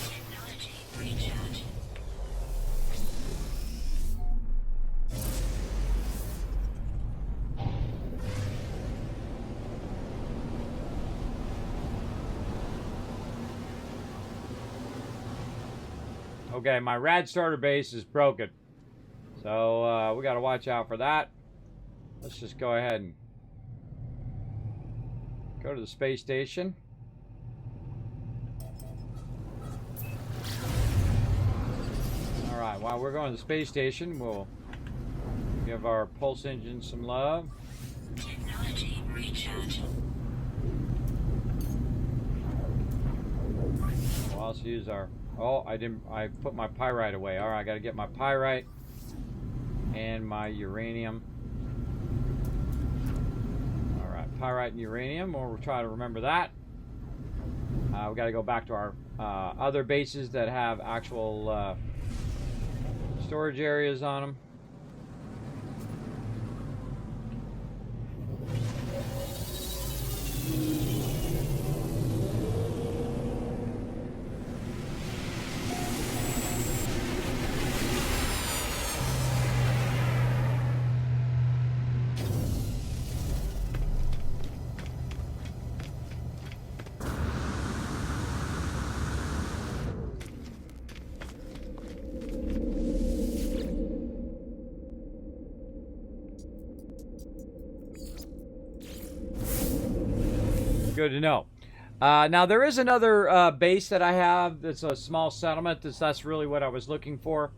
Technology recharge. Okay, my rad starter base is broken. So we got to watch out for that. Let's just go ahead and go to the space station. Alright, while we're going to the space station, we'll give our pulse engine some love. Technology recharge. We'll also use our... Oh, I put my pyrite away. Alright, I got to get my pyrite and my uranium. Alright, pyrite and uranium. We'll try to remember that. We got to go back to our other bases that have actual storage areas on them. Good to know. Now there is another base that I have that's a small settlement. That's really what I was looking for.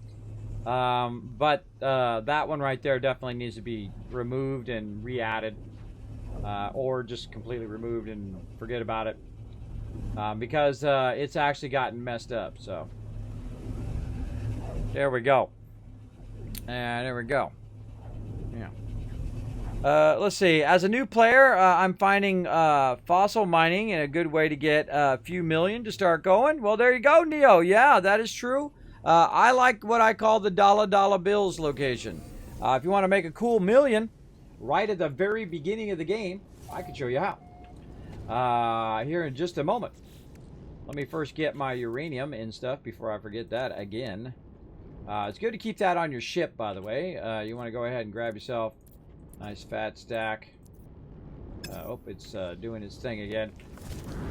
But that one right there definitely needs to be removed and re-added. Or just completely removed and forget about it. Because it's actually gotten messed up. So there we go. And there we go. Yeah. Let's see. As a new player, I'm finding fossil mining a good way to get a few million to start going. Well, there you go, Neo. Yeah, that is true. I like what I call the dollar bills location. If you want to make a cool million right at the very beginning of the game, I can show you how. Here in just a moment. Let me first get my uranium and stuff before I forget that again. It's good to keep that on your ship, by the way. You want to go ahead and grab yourself nice fat stack. Oh, it's doing its thing again.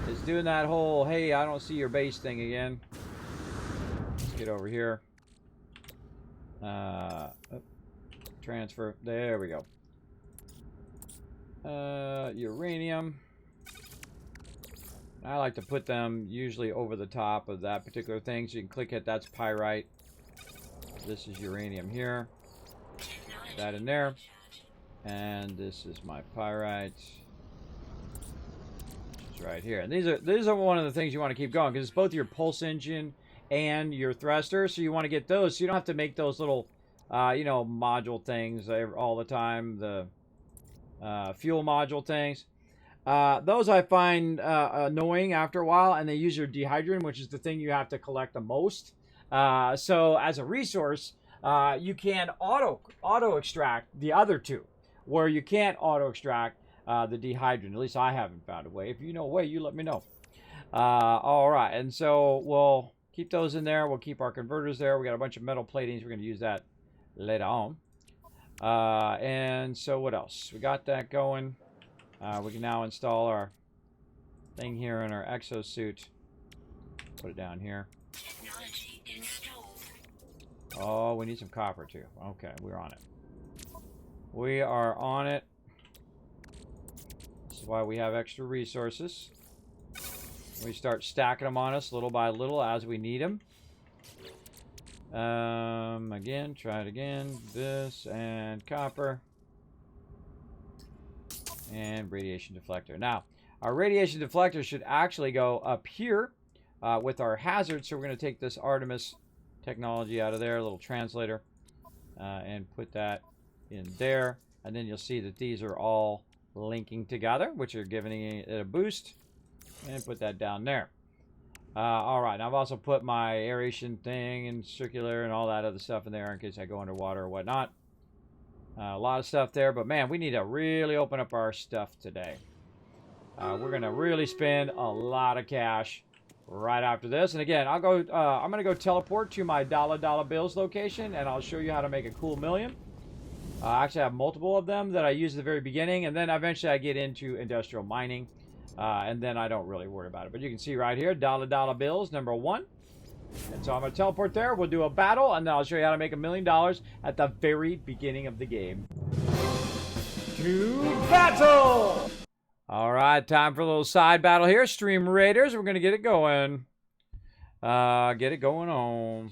It's doing that whole, hey, I don't see your base thing again. Let's get over here. Transfer. There we go. Uranium. I like to put them usually over the top of that particular thing. So you can click it. That's pyrite. This is uranium here. Put that in there. And this is my pyrite. Which is right here. And these are one of the things you want to keep going, because it's both your pulse engine and your thruster. So you want to get those. So you don't have to make those little, you know, module things all the time. The fuel module things. Those I find annoying after a while, and they use your dehydrogen, which is the thing you have to collect the most. So as a resource, you can auto extract the other two, where you can't auto extract the dehydrogen. At least I haven't found a way. If you know a way, you let me know. All right, and so we'll keep those in there. We'll keep our converters there. We got a bunch of metal platings. We're going to use that later on. And so what else? We got that going. We can now install our thing here in our exosuit. Put it down here. Technology installed. Oh, we need some copper too. Okay, we're on it. We are on it. This is why we have extra resources. We start stacking them on us little by little as we need them. Again, try it again. This and copper. And radiation deflector. Now, our radiation deflector should actually go up here with our hazard. So we're going to take this Artemis technology out of there, a little translator, and put that in there. And then you'll see that these are all linking together, which are giving it a boost. And put that down there. All right, I've also put my aeration thing and circular and all that other stuff in there in case I go underwater or whatnot. A lot of stuff there, but man, we need to really open up our stuff today. We're gonna really spend a lot of cash right after this. And again, I'm gonna go teleport to my dollar bills location, and I'll show you how to make a cool million. I actually have multiple of them that I use at the very beginning, and then eventually I get into industrial mining, and then I don't really worry about it. But you can see right here, dollar bills number 1. And so I'm going to teleport there. We'll do a battle, and then I'll show you how to make $1 million at the very beginning of the game. To battle! All right, time for a little side battle here. Stream Raiders, we're going to get it going. Get it going on.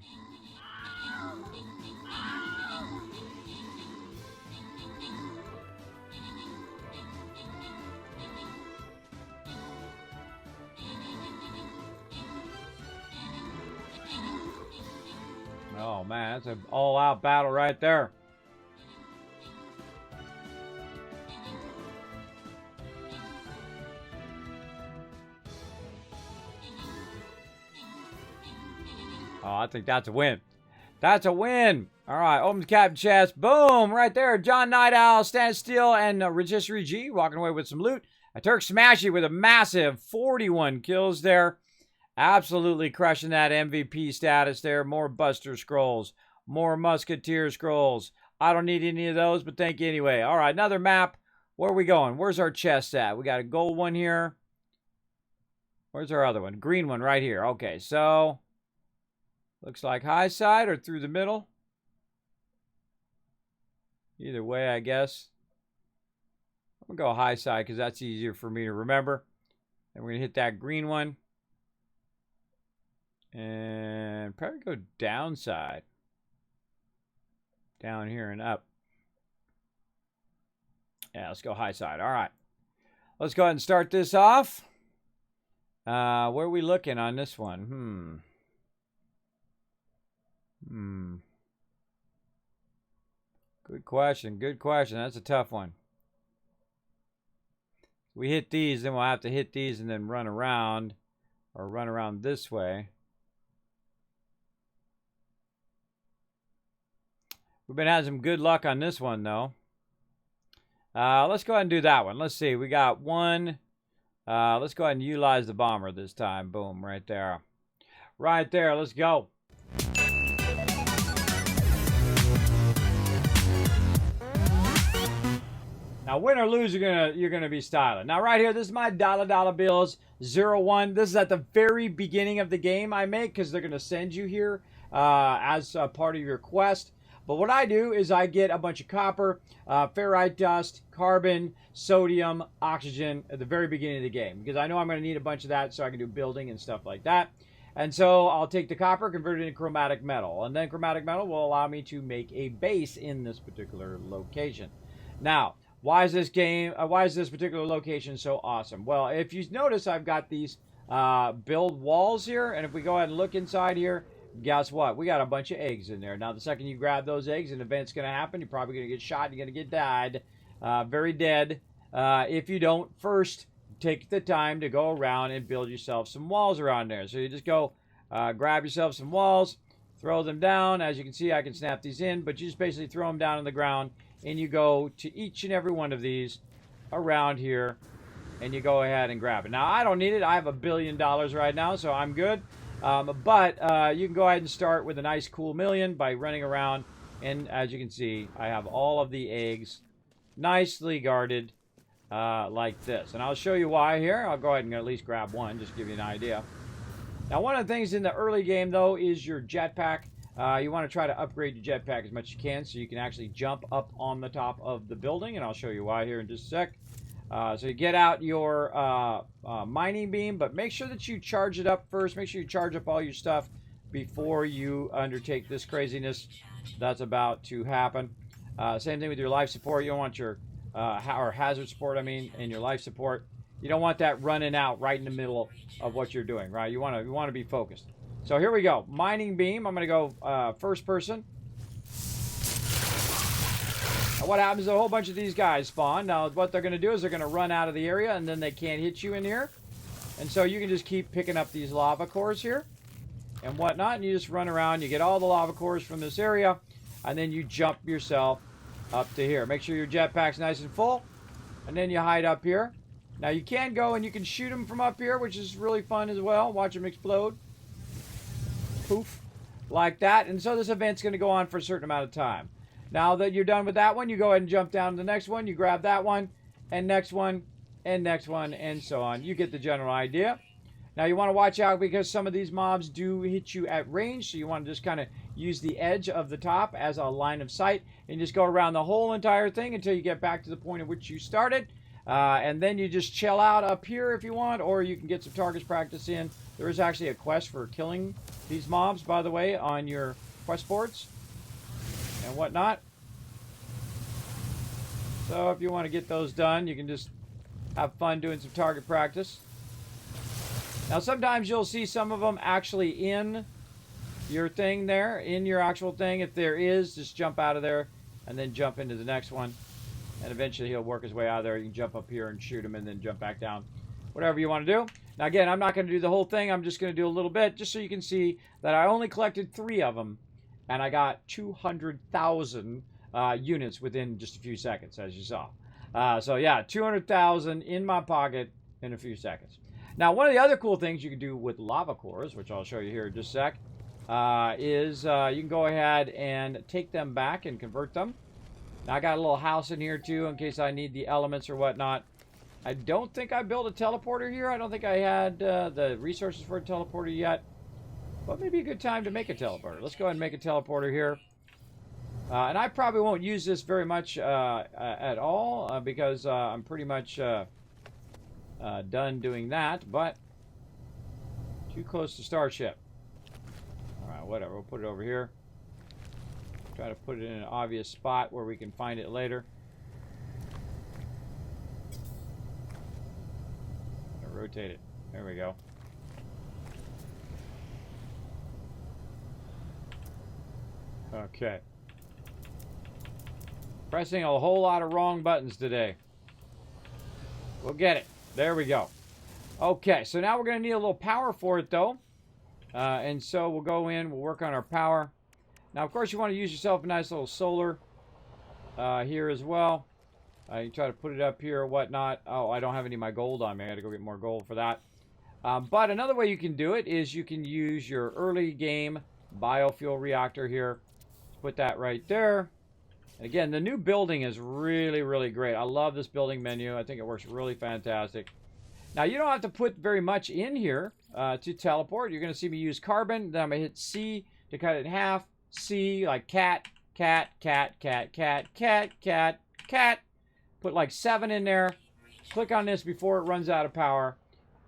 Oh man, that's an all-out battle right there. Oh, I think that's a win. That's a win. All right, open the captain chest. Boom, right there. John Night Owl, Stand Still, and Regissery G walking away with some loot. A Turk Smashy with a massive 41 kills there. Absolutely crushing that MVP status there. More Buster Scrolls. More Musketeer Scrolls. I don't need any of those, but thank you anyway. All right, another map. Where are we going? Where's our chest at? We got a gold one here. Where's our other one? Green one right here. Okay, so looks like high side or through the middle. Either way, I guess. I'm going to go high side because that's easier for me to remember. And we're going to hit that green one. And probably go downside. Down here and up. Yeah, let's go high side. All right. Let's go ahead and start this off. Where are we looking on this one? Good question. Good question. That's a tough one. We hit these, then we'll have to hit these and then run around. Or run around this way. We've been having some good luck on this one, though. Let's go ahead and do that one. Let's see. We got one. Let's go ahead and utilize the bomber this time. Boom, right there. Right there. Let's go. Now, win or lose, you're gonna be styling. Now, right here, this is my dollar bills 01. This is at the very beginning of the game I make because they're gonna send you here as a part of your quest. But what I do is I get a bunch of copper, ferrite dust, carbon, sodium, oxygen at the very beginning of the game, because I know I'm going to need a bunch of that so I can do building and stuff like that. And so I'll take the copper, convert it into chromatic metal, and then chromatic metal will allow me to make a base in this particular location. Now, why is this particular location so awesome? Well, if you notice, I've got these build walls here, and if we go ahead and look inside here, guess what? We got a bunch of eggs in there. Now, the second you grab those eggs, an event's going to happen. You're probably going to get shot. You're going to get died, very dead, if you don't first take the time to go around and build yourself some walls around there. So you just go grab yourself some walls, throw them down. As you can see, I can snap these in, but you just basically throw them down on the ground, and you go to each and every one of these around here, and you go ahead and grab it. Now, I don't need it. I have $1 billion right now, so I'm good. But you can go ahead and start with a nice cool million by running around, and as you can see, I have all of the eggs nicely guarded like this. And I'll show you why here. I'll go ahead and at least grab one, just to give you an idea. Now, one of the things in the early game, though, is your jetpack. You want to try to upgrade your jetpack as much as you can so you can actually jump up on the top of the building, and I'll show you why here in just a sec. So you get out your mining beam, but make sure that you charge it up first. Make sure you charge up all your stuff before you undertake this craziness that's about to happen. Same thing with your life support. You don't want your or hazard support, I mean, and your life support. You don't want that running out right in the middle of what you're doing, right? You want to be focused. So here we go. Mining beam. I'm going to go first person. Now what happens is a whole bunch of these guys spawn. Now what they're going to do is they're going to run out of the area, and then they can't hit you in here. And so you can just keep picking up these lava cores here and whatnot, and you just run around. You get all the lava cores from this area, and then you jump yourself up to here. Make sure your jetpack's nice and full, and then you hide up here. Now you can go and you can shoot them from up here, which is really fun as well. Watch them explode. Poof. Like that. And so this event's going to go on for a certain amount of time. Now that you're done with that one, you go ahead and jump down to the next one. You grab that one, and next one, and next one, and so on. You get the general idea. Now you want to watch out because some of these mobs do hit you at range, so you want to just kind of use the edge of the top as a line of sight, and just go around the whole entire thing until you get back to the point at which you started. And then you just chill out up here if you want, or you can get some targets practice in. There is actually a quest for killing these mobs, by the way, on your quest boards and whatnot. So if you want to get those done, you can just have fun doing some target practice. Now sometimes you'll see some of them actually in your thing there, in your actual thing. If there is, just jump out of there and then jump into the next one. And eventually he'll work his way out of there. You can jump up here and shoot him and then jump back down. Whatever you want to do. Now again, I'm not going to do the whole thing. I'm just going to do a little bit just so you can see that I only collected 3 of them. And I got 200,000 units within just a few seconds, as you saw. So yeah, 200,000 in my pocket in a few seconds. Now, one of the other cool things you can do with lava cores, which I'll show you here in just a sec, is you can go ahead and take them back and convert them. Now, I got a little house in here, too, in case I need the elements or whatnot. I don't think I built a teleporter here. I don't think I had the resources for a teleporter yet. But maybe a good time to make a teleporter. Let's go ahead and make a teleporter here. And I probably won't use this very much at all because I'm pretty much done doing that. But too close to Starship. All right, whatever. We'll put it over here. Try to put it in an obvious spot where we can find it later. Rotate it. There we go. Okay. Pressing a whole lot of wrong buttons today. We'll get it. There we go. Okay, so now we're going to need a little power for it, though. And so we'll go in, we'll work on our power. Now, of course, you want to use yourself a nice little solar here as well. You try to put it up here or whatnot. Oh, I don't have any of my gold on me. I got to go get more gold for that. But another way you can do it is you can use your early game biofuel reactor here. Put that right there. And again, the new building is really, really great. I love this building menu. I think it works really fantastic. Now, you don't have to put very much in here to teleport. You're going to see me use carbon. Then I'm going to hit C to cut it in half. C, like cat. cat, cat, cat, cat, cat, cat, cat. Put like 7 in there. Click on this before it runs out of power.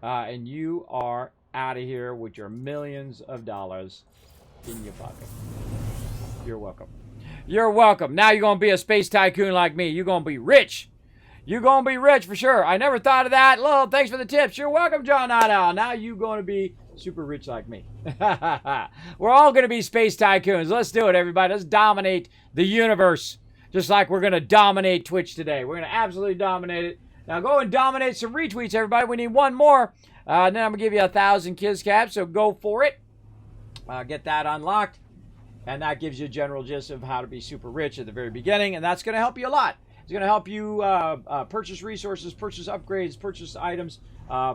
And you are out of here with your millions of dollars in your pocket. You're welcome. You're welcome. Now you're going to be a space tycoon like me. You're going to be rich. You're going to be rich for sure. I never thought of that. Lil, thanks for the tips. You're welcome, John Night Owl. Now you're going to be super rich like me. We're all going to be space tycoons. Let's do it, everybody. Let's dominate the universe. Just like we're going to dominate Twitch today. We're going to absolutely dominate it. Now go and dominate some retweets, everybody. We need one more. And then I'm going to give you 1,000 Kiz Caps, so go for it. Get that unlocked. And that gives you a general gist of how to be super rich at the very beginning. And that's going to help you a lot. It's going to help you purchase resources, purchase upgrades, purchase items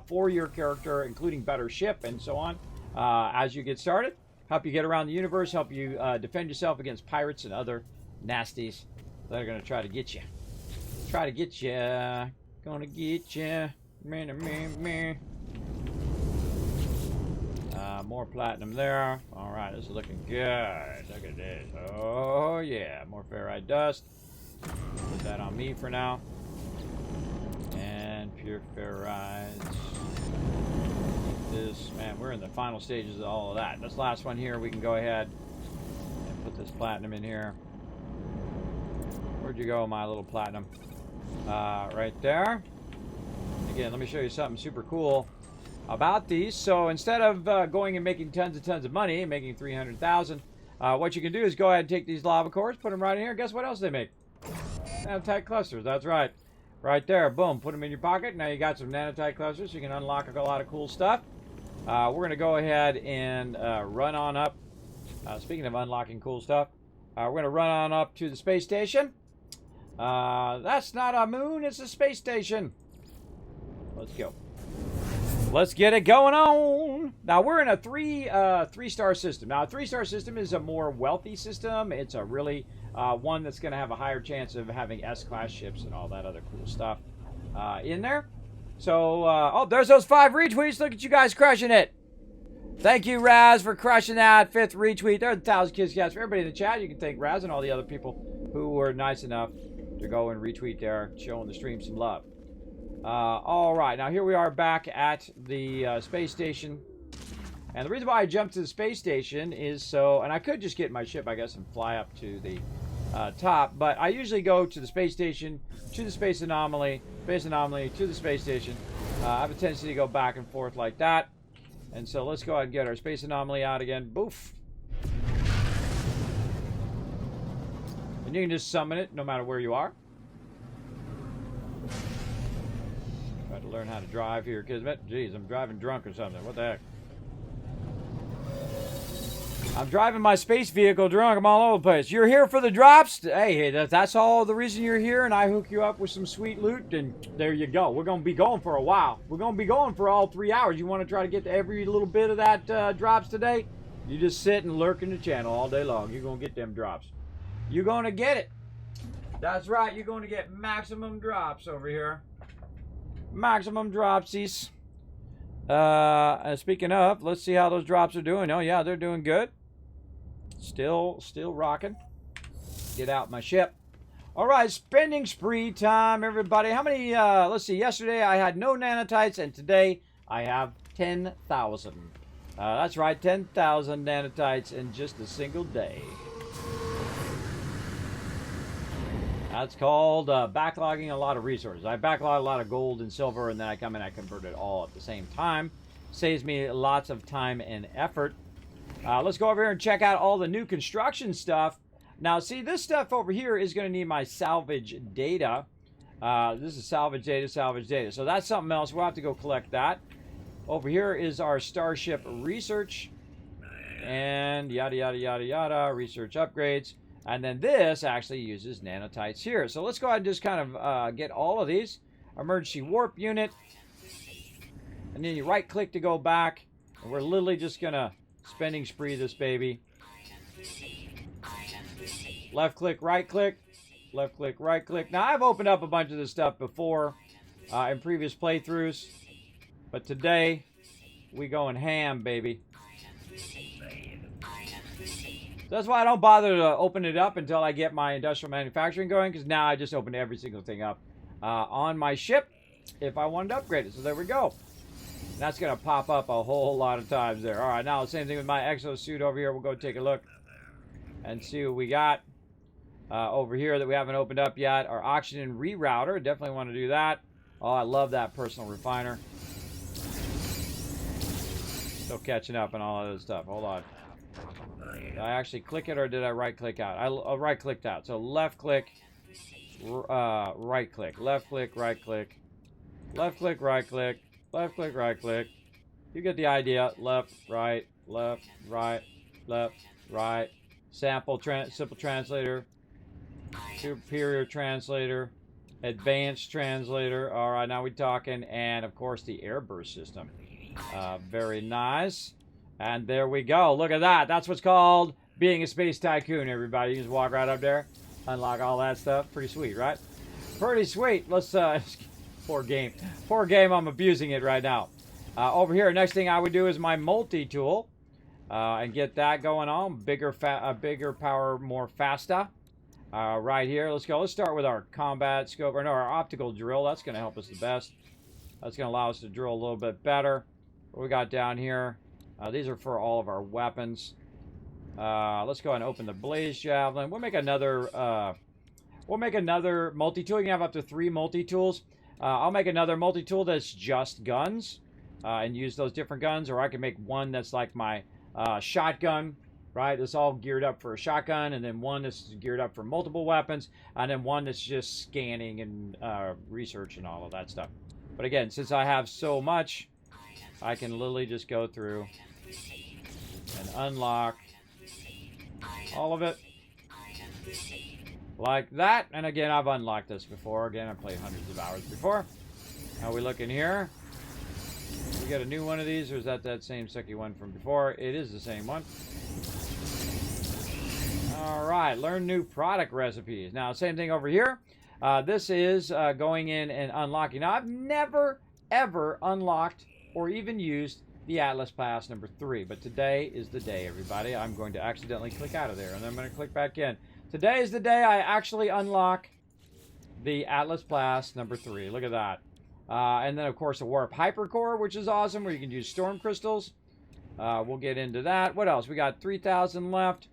for your character, including better ship and so on as you get started. Help you get around the universe, help you defend yourself against pirates and other nasties that are going to try to get you. Try to get you. Gonna get you. More platinum there. All right, this is looking good. Look at this. Oh, yeah. More ferrite dust. Put that on me for now. And pure ferrites. This, man, we're in the final stages of all of that. This last one here, we can go ahead and put this platinum in here. Where'd you go, my little platinum? Right there. Again, let me show you something super cool about these. So instead of going and making tons of money, making 300,000, what you can do is go ahead and take these lava cores, put them right in here. Guess what else they make? Nanotite clusters. That's right. Right there. Boom. Put them in your pocket. Now you got some nanotite clusters. So you can unlock a lot of cool stuff. We're going to go ahead and run on up. Speaking of unlocking cool stuff, we're going to run on up to the space station. That's not a moon. It's a space station. Let's go. Let's get it going on. Now, we're in a three-star system. Now, a three-star system is a more wealthy system. It's a really one that's going to have a higher chance of having S-class ships and all that other cool stuff in there. So, oh, there's those 5 retweets. Look at you guys crushing it. Thank you, Raz, for crushing that 5th retweet. There's 1,000 Kiz Caps for everybody in the chat. You can thank Raz and all the other people who were nice enough to go and retweet there, showing the stream some love. All right, now here we are back at the space station. And the reason why I jumped to the space station is so, and I could just get in my ship, I guess, and fly up to the top, but I usually go to the space station, to the space anomaly, to the space station. I have a tendency to go back and forth like that. And so let's go ahead and get our space anomaly out again. Boof. And you can just summon it no matter where you are. Try to learn how to drive here, Kismet. Jeez, I'm driving drunk or something. What the heck? I'm driving my space vehicle drunk. I'm all over the place. You're here for the drops? Hey, that's all the reason you're here, and I hook you up with some sweet loot, and there you go. We're going to be going for a while. We're going to be going for all 3 hours. You want to try to get to every little bit of that drops today? You just sit and lurk in the channel all day long. You're going to get them drops. You're going to get it. That's right. You're going to get maximum drops over here. Maximum dropsies. Speaking of, let's see how those drops are doing. Oh, yeah, they're doing good. Still rocking. Get out my ship. All right, spending spree time, everybody. How many, let's see, yesterday I had no nanotites, and today I have 10,000. That's right, 10,000 nanotites in just a single day. That's called backlogging a lot of resources. I backlog a lot of gold and silver, and then I come in and I convert it all at the same time. Saves me lots of time and effort. Let's go over here and check out all the new construction stuff. Now, see, this stuff over here is going to need my salvage data. This is salvage data, salvage data. So that's something else. We'll have to go collect that. Over here is our Starship research. And yada, yada, yada, yada. Research upgrades. And then this actually uses nanotites here. So let's go ahead and just kind of get all of these. Emergency warp unit. And then you right-click to go back. And we're literally just going to spending spree this baby. Left click, right click. Left click, right click. Now, I've opened up a bunch of this stuff before in previous playthroughs. But today, we going ham, baby. That's why I don't bother to open it up until I get my industrial manufacturing going, because now I just open every single thing up on my ship if I wanted to upgrade it. So there we go. That's going to pop up a whole lot of times there. All right, now the same thing with my exosuit over here. We'll go take a look and see what we got over here that we haven't opened up yet. Our oxygen rerouter. Definitely want to do that. Oh, I love that personal refiner. Still catching up and all of this stuff. Hold on. Did I actually click it or did I right click out? I right clicked out. So left click, right click, left click, right click, left click, right click, left click, right click. You get the idea. Left, right, left, right, left, right. Simple translator, superior translator, advanced translator. All right, now we're talking, and of course the airburst system. Very nice. And there we go. Look at that. That's what's called being a space tycoon, everybody. You just walk right up there, unlock all that stuff. Pretty sweet, right? Pretty sweet. Let's, poor game. Poor game, I'm abusing it right now. Over here, next thing I would do is my multi-tool. And get that going on. Bigger power, more faster. Right here, let's go. Let's start with our combat scope, or no, our optical drill. That's going to help us the best. That's going to allow us to drill a little bit better. What we got down here? These are for all of our weapons. Let's go ahead and open the blaze javelin. We'll make another multi-tool. You can have up to 3 multi-tools. I'll make another multi-tool that's just guns, and use those different guns, or I can make one that's like my shotgun, right? It's all geared up for a shotgun, and then one that's geared up for multiple weapons, and then one that's just scanning and research and all of that stuff. But again, since I have so much, I can literally just go through and unlock all of it like that. And again, I've unlocked this before. Again, I've played hundreds of hours before. How we looking here? We got a new one of these, or is that same sucky one from before? It is the same one. All right, learn new product recipes. Now, same thing over here. This is going in and unlocking. Now, I've never, ever unlocked or even used the Atlas Pass number 3, but today is the day, everybody. I'm going to accidentally click out of there, and then I'm going to click back in. Today is the day I actually unlock the Atlas Pass number 3. Look at that. And then, of course, a Warp Hypercore, which is awesome, where you can use storm crystals. We'll get into that. What else? We got 3,000 left.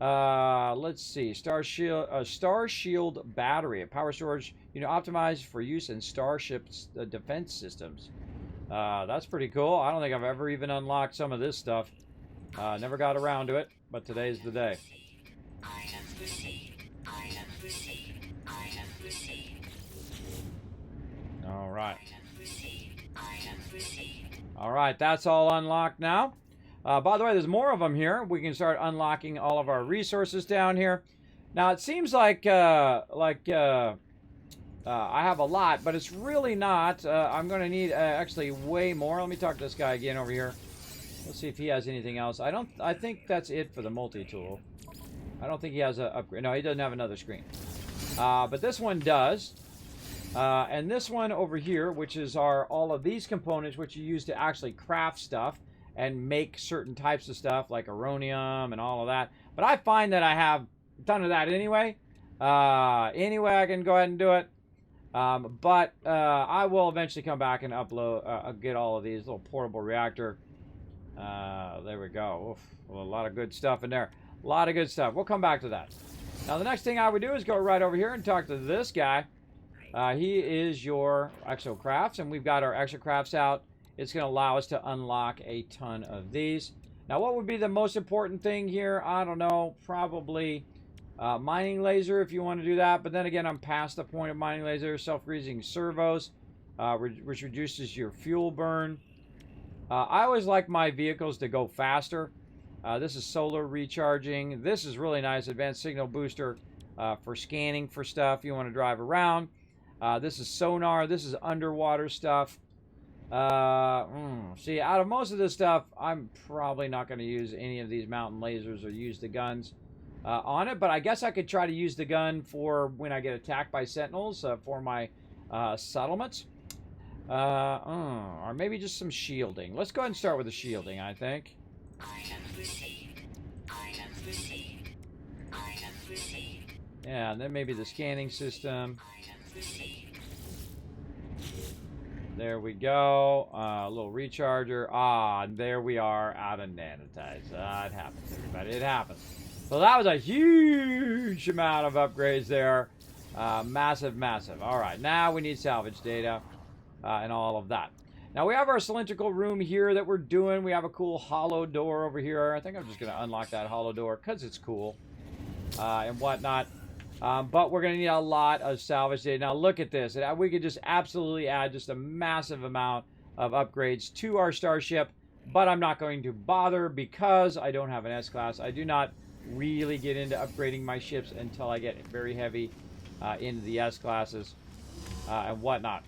Let's see. Star Shield battery, a power storage, optimized for use in Starship's defense systems. That's pretty cool. I don't think I've ever even unlocked some of this stuff. Never got around to it, but today's the day. All right. All right, that's all unlocked now. By the way, there's more of them here. We can start unlocking all of our resources down here. Now, it seems like I have a lot, but it's really not. I'm going to need actually way more. Let me talk to this guy again over here. Let's see if he has anything else. I think that's it for the multi-tool. I don't think he has a upgrade. No, he doesn't have another screen. But this one does. And this one over here, which is all of these components, which you use to actually craft stuff and make certain types of stuff like aronium and all of that. But I find that I have a ton of that anyway. Anyway, I can go ahead and do it. But I will eventually come back and upload, get all of these little portable reactor. There we go. Oof, well, a lot of good stuff in there. A lot of good stuff. We'll come back to that. Now, the next thing I would do is go right over here and talk to this guy. He is your exocrafts, and we've got our exocrafts out. It's going to allow us to unlock a ton of these. Now, what would be the most important thing here? I don't know. Probably mining laser if you want to do that. But then again, I'm past the point of mining laser. Self-greasing servos, which reduces your fuel burn. I always like my vehicles to go faster. This is solar recharging. This is really nice. Advanced signal booster for scanning for stuff you want to drive around. This is sonar. This is underwater stuff. See, out of most of this stuff, I'm probably not going to use any of these mountain lasers or use the guns on it. But I guess I could try to use the gun for when I get attacked by sentinels for my settlements. Or maybe just some shielding. Let's go ahead and start with the shielding, I think. Items received. Items received. Yeah, and then maybe the scanning system. There we go. A little recharger. And there we are out of nanotites. It happens, everybody. It happens. So that was a huge amount of upgrades there. Massive, massive. All right, now we need salvage data and all of that. Now we have our cylindrical room here that we're doing. We have a cool hollow door over here. I think I'm just going to unlock that hollow door because it's cool and whatnot. But we're going to need a lot of salvage data. Now look at this. We could just absolutely add just a massive amount of upgrades to our starship. But I'm not going to bother because I don't have an S-Class. I do not really get into upgrading my ships until I get very heavy into the S-Classes and whatnot.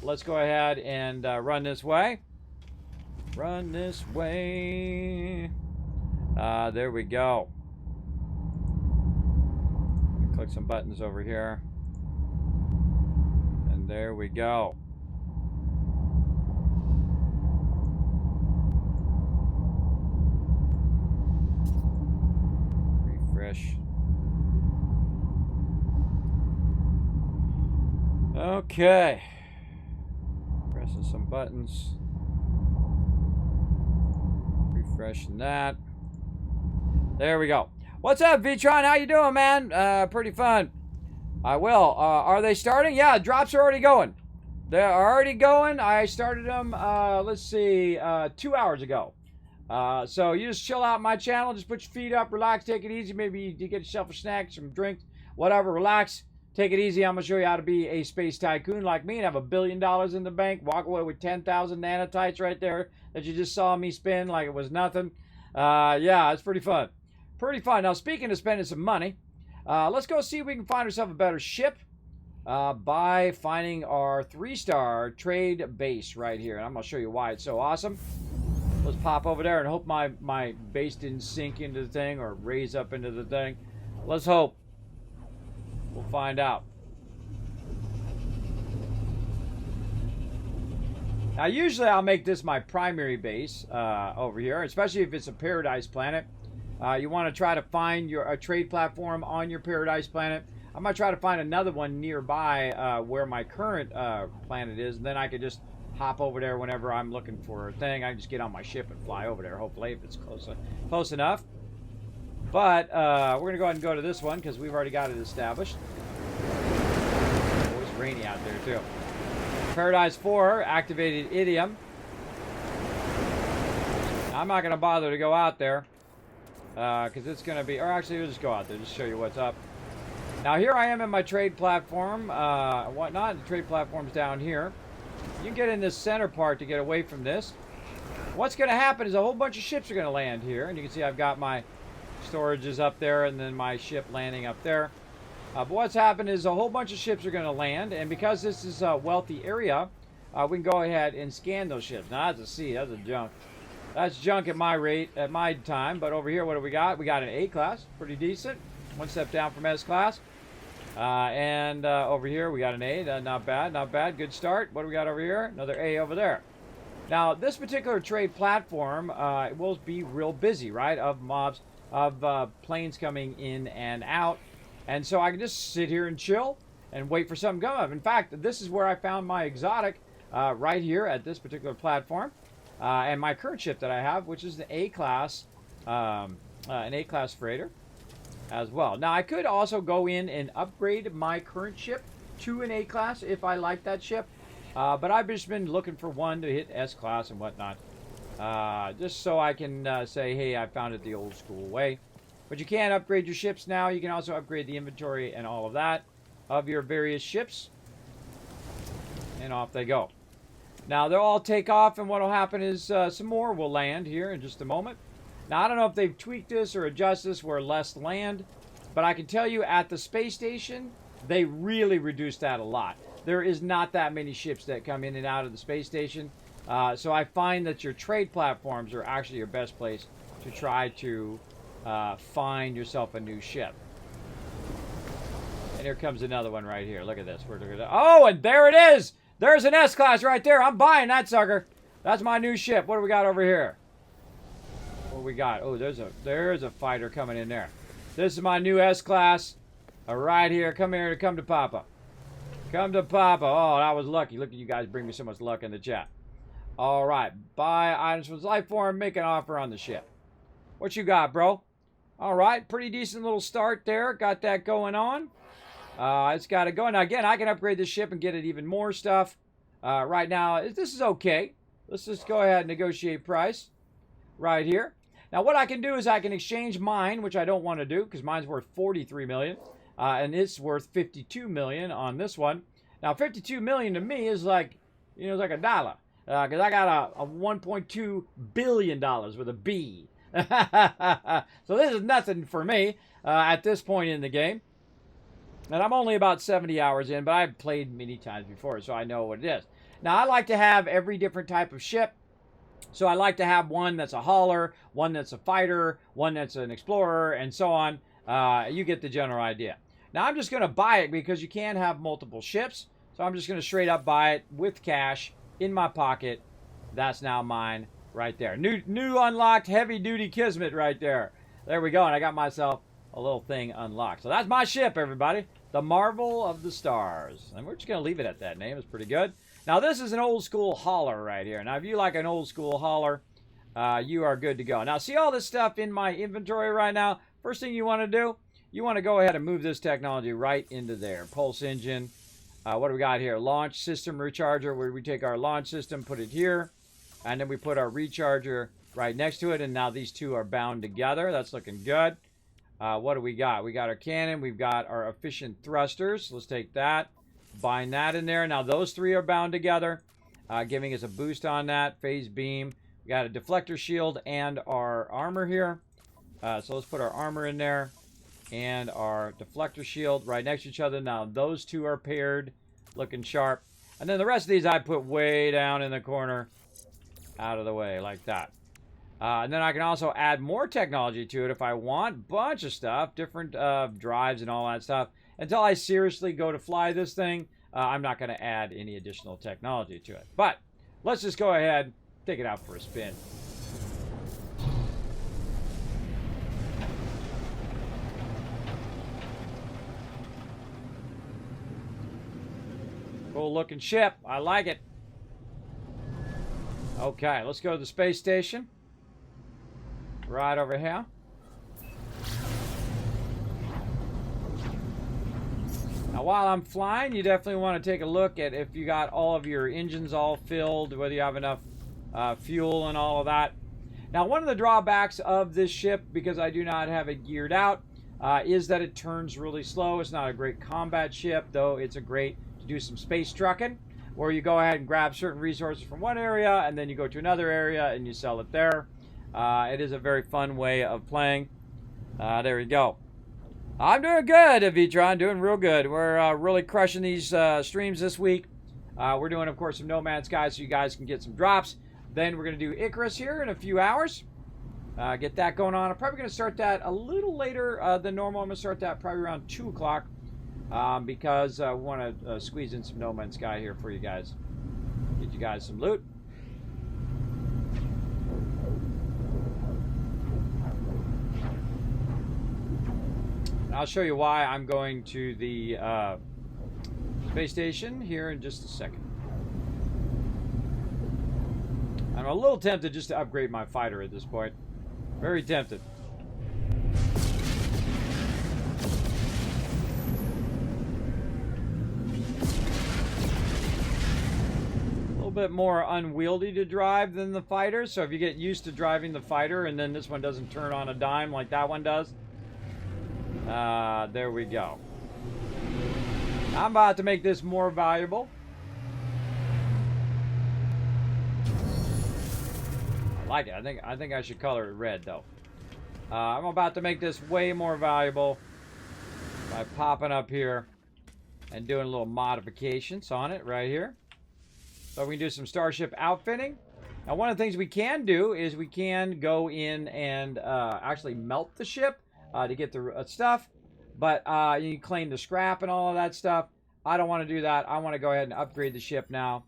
Let's go ahead and run this way. Run this way. There we go. Click some buttons over here. And there we go. Refresh. Okay. Pressing some buttons. Refreshing that. There we go. What's up, Vitron? How you doing, man? Pretty fun. I will. Are they starting? Yeah, drops are already going. They're already going. I started them, let's see, 2 hours ago. So you just chill out my channel. Just put your feet up, relax, take it easy. Maybe you get yourself a snack, some drink, whatever. Relax. Take it easy. I'm going to show you how to be a space tycoon like me and have $1 billion in the bank. Walk away with 10,000 nanotites right there that you just saw me spend like it was nothing. Yeah, it's pretty fun. Pretty fun. Now, speaking of spending some money, let's go see if we can find ourselves a better ship by finding our 3-star trade base right here. And I'm going to show you why it's so awesome. Let's pop over there and hope my base didn't sink into the thing or raise up into the thing. Let's hope. We'll find out. Now, usually I'll make this my primary base over here, especially if it's a paradise planet. You want to try to find a trade platform on your paradise planet. I'm going to try to find another one nearby where my current planet is, and then I could just hop over there whenever I'm looking for a thing. I can just get on my ship and fly over there, hopefully, if it's close enough. But we're going to go ahead and go to this one because we've already got it established. Oh, it's rainy out there, too. Paradise 4, activated idiom. I'm not going to bother to go out there because it's going to be... Or actually, we'll just go out there, just show you what's up. Now, here I am in my trade platform, whatnot. The trade platform's down here. You can get in this center part to get away from this. What's going to happen is a whole bunch of ships are going to land here. And you can see I've got my storage is up there and then my ship landing up there. But what's happened is a whole bunch of ships are going to land. And because this is a wealthy area, we can go ahead and scan those ships. Now, that's a C. That's a junk. That's junk at my rate, at my time. But over here, what do we got? We got an A-class. Pretty decent. One step down from S-class. And over here, we got an A. Not bad, not bad. Good start. What do we got over here? Another A over there. Now, this particular trade platform will be real busy, right? Of mobs, of planes coming in and out. And so I can just sit here and chill and wait for something to come up. In fact, this is where I found my exotic right here at this particular platform. And my current ship that I have, which is the A-class, an A-class freighter as well. Now, I could also go in and upgrade my current ship to an A-class if I like that ship. But I've just been looking for one to hit S-class and whatnot. Just so I can say, hey, I found it the old school way. But you can upgrade your ships now. You can also upgrade the inventory and all of that of your various ships. And off they go. Now, they'll all take off, and what will happen is some more will land here in just a moment. Now, I don't know if they've tweaked this or adjusted this where less land, but I can tell you at the space station, they really reduced that a lot. There is not that many ships that come in and out of the space station. So I find that your trade platforms are actually your best place to try to find yourself a new ship. And here comes another one right here. Look at this. Oh, and there it is! There's an S-class right there. I'm buying that sucker. That's my new ship. What do we got over here? What do we got? Oh, there's a fighter coming in there. This is my new S-class. Right here. Come here. Come to Papa. Come to Papa. Oh, that was lucky. Look at you guys bring me so much luck in the chat. All right. Buy items from life form. Make an offer on the ship. What you got, bro? All right. Pretty decent little start there. Got that going on. It's got to go. Now, again, I can upgrade this ship and get it even more stuff. Right now, this is okay. Let's just go ahead and negotiate price right here. Now, what I can do is I can exchange mine, which I don't want to do because mine's worth 43 million. And it's worth 52 million on this one. Now, 52 million to me is like, it's like $1. Because I got a $1.2 billion with a B. So this is nothing for me at this point in the game. And I'm only about 70 hours in, but I've played many times before, so I know what it is. Now, I like to have every different type of ship. So I like to have one that's a hauler, one that's a fighter, one that's an explorer, and so on. You get the general idea. Now, I'm just going to buy it because you can have multiple ships. So I'm just going to straight up buy it with cash in my pocket. That's now mine right there. New unlocked heavy-duty Kismet right there. There we go. And I got myself a little thing unlocked. So that's my ship, everybody. The Marvel of the Stars. And we're just going to leave it at that name. It's pretty good. Now, this is an old-school hauler right here. Now, if you like an old-school hauler, you are good to go. Now, see all this stuff in my inventory right now? First thing you want to do, you want to go ahead and move this technology right into there. Pulse engine. What do we got here? Launch system recharger, where we take our launch system, put it here, and then we put our recharger right next to it, and now these two are bound together. That's looking good. What do we got? We got our cannon. We've got our efficient thrusters. Let's take that. Bind that in there. Now, those three are bound together, giving us a boost on that. Phase beam. We got a deflector shield and our armor here. So let's put our armor in there and our deflector shield right next to each other. Now, those two are paired, looking sharp. And then the rest of these I put way down in the corner, out of the way, like that. And then I can also add more technology to it if I want. Bunch of stuff, different drives and all that stuff. Until I seriously go to fly this thing, I'm not going to add any additional technology to it. But let's just go ahead, take it out for a spin. Cool looking ship. I like it. Okay, let's go to the space station. Right over here. Now, while I'm flying, you definitely want to take a look at if you got all of your engines all filled, whether you have enough fuel and all of that. Now, one of the drawbacks of this ship, because I do not have it geared out, is that it turns really slow. It's not a great combat ship, though it's a great to do some space trucking, where you go ahead and grab certain resources from one area, and then you go to another area and you sell it there. It is a very fun way of playing. There we go. I'm doing good, Vitron. Doing real good. We're really crushing these streams this week. We're doing, of course, some No Man's Sky so you guys can get some drops. Then we're going to do Icarus here in a few hours. Get that going on. I'm probably going to start that a little later than normal. I'm going to start that probably around 2 o'clock because we want to squeeze in some No Man's Sky here for you guys. Get you guys some loot. I'll show you why I'm going to the space station here in just a second. I'm a little tempted just to upgrade my fighter at this point. Very tempted. A little bit more unwieldy to drive than the fighter, so if you get used to driving the fighter and then this one doesn't turn on a dime like that one does, there we go. I'm about to make this more valuable. I like it. I think I should color it red though. I'm about to make this way more valuable by popping up here and doing a little modifications on it right here. So we can do some starship outfitting. Now, one of the things we can do is we can go in and actually melt the ship to get the stuff, but you claim the scrap and all of that stuff. I don't want to do that. I want to go ahead and upgrade the ship now.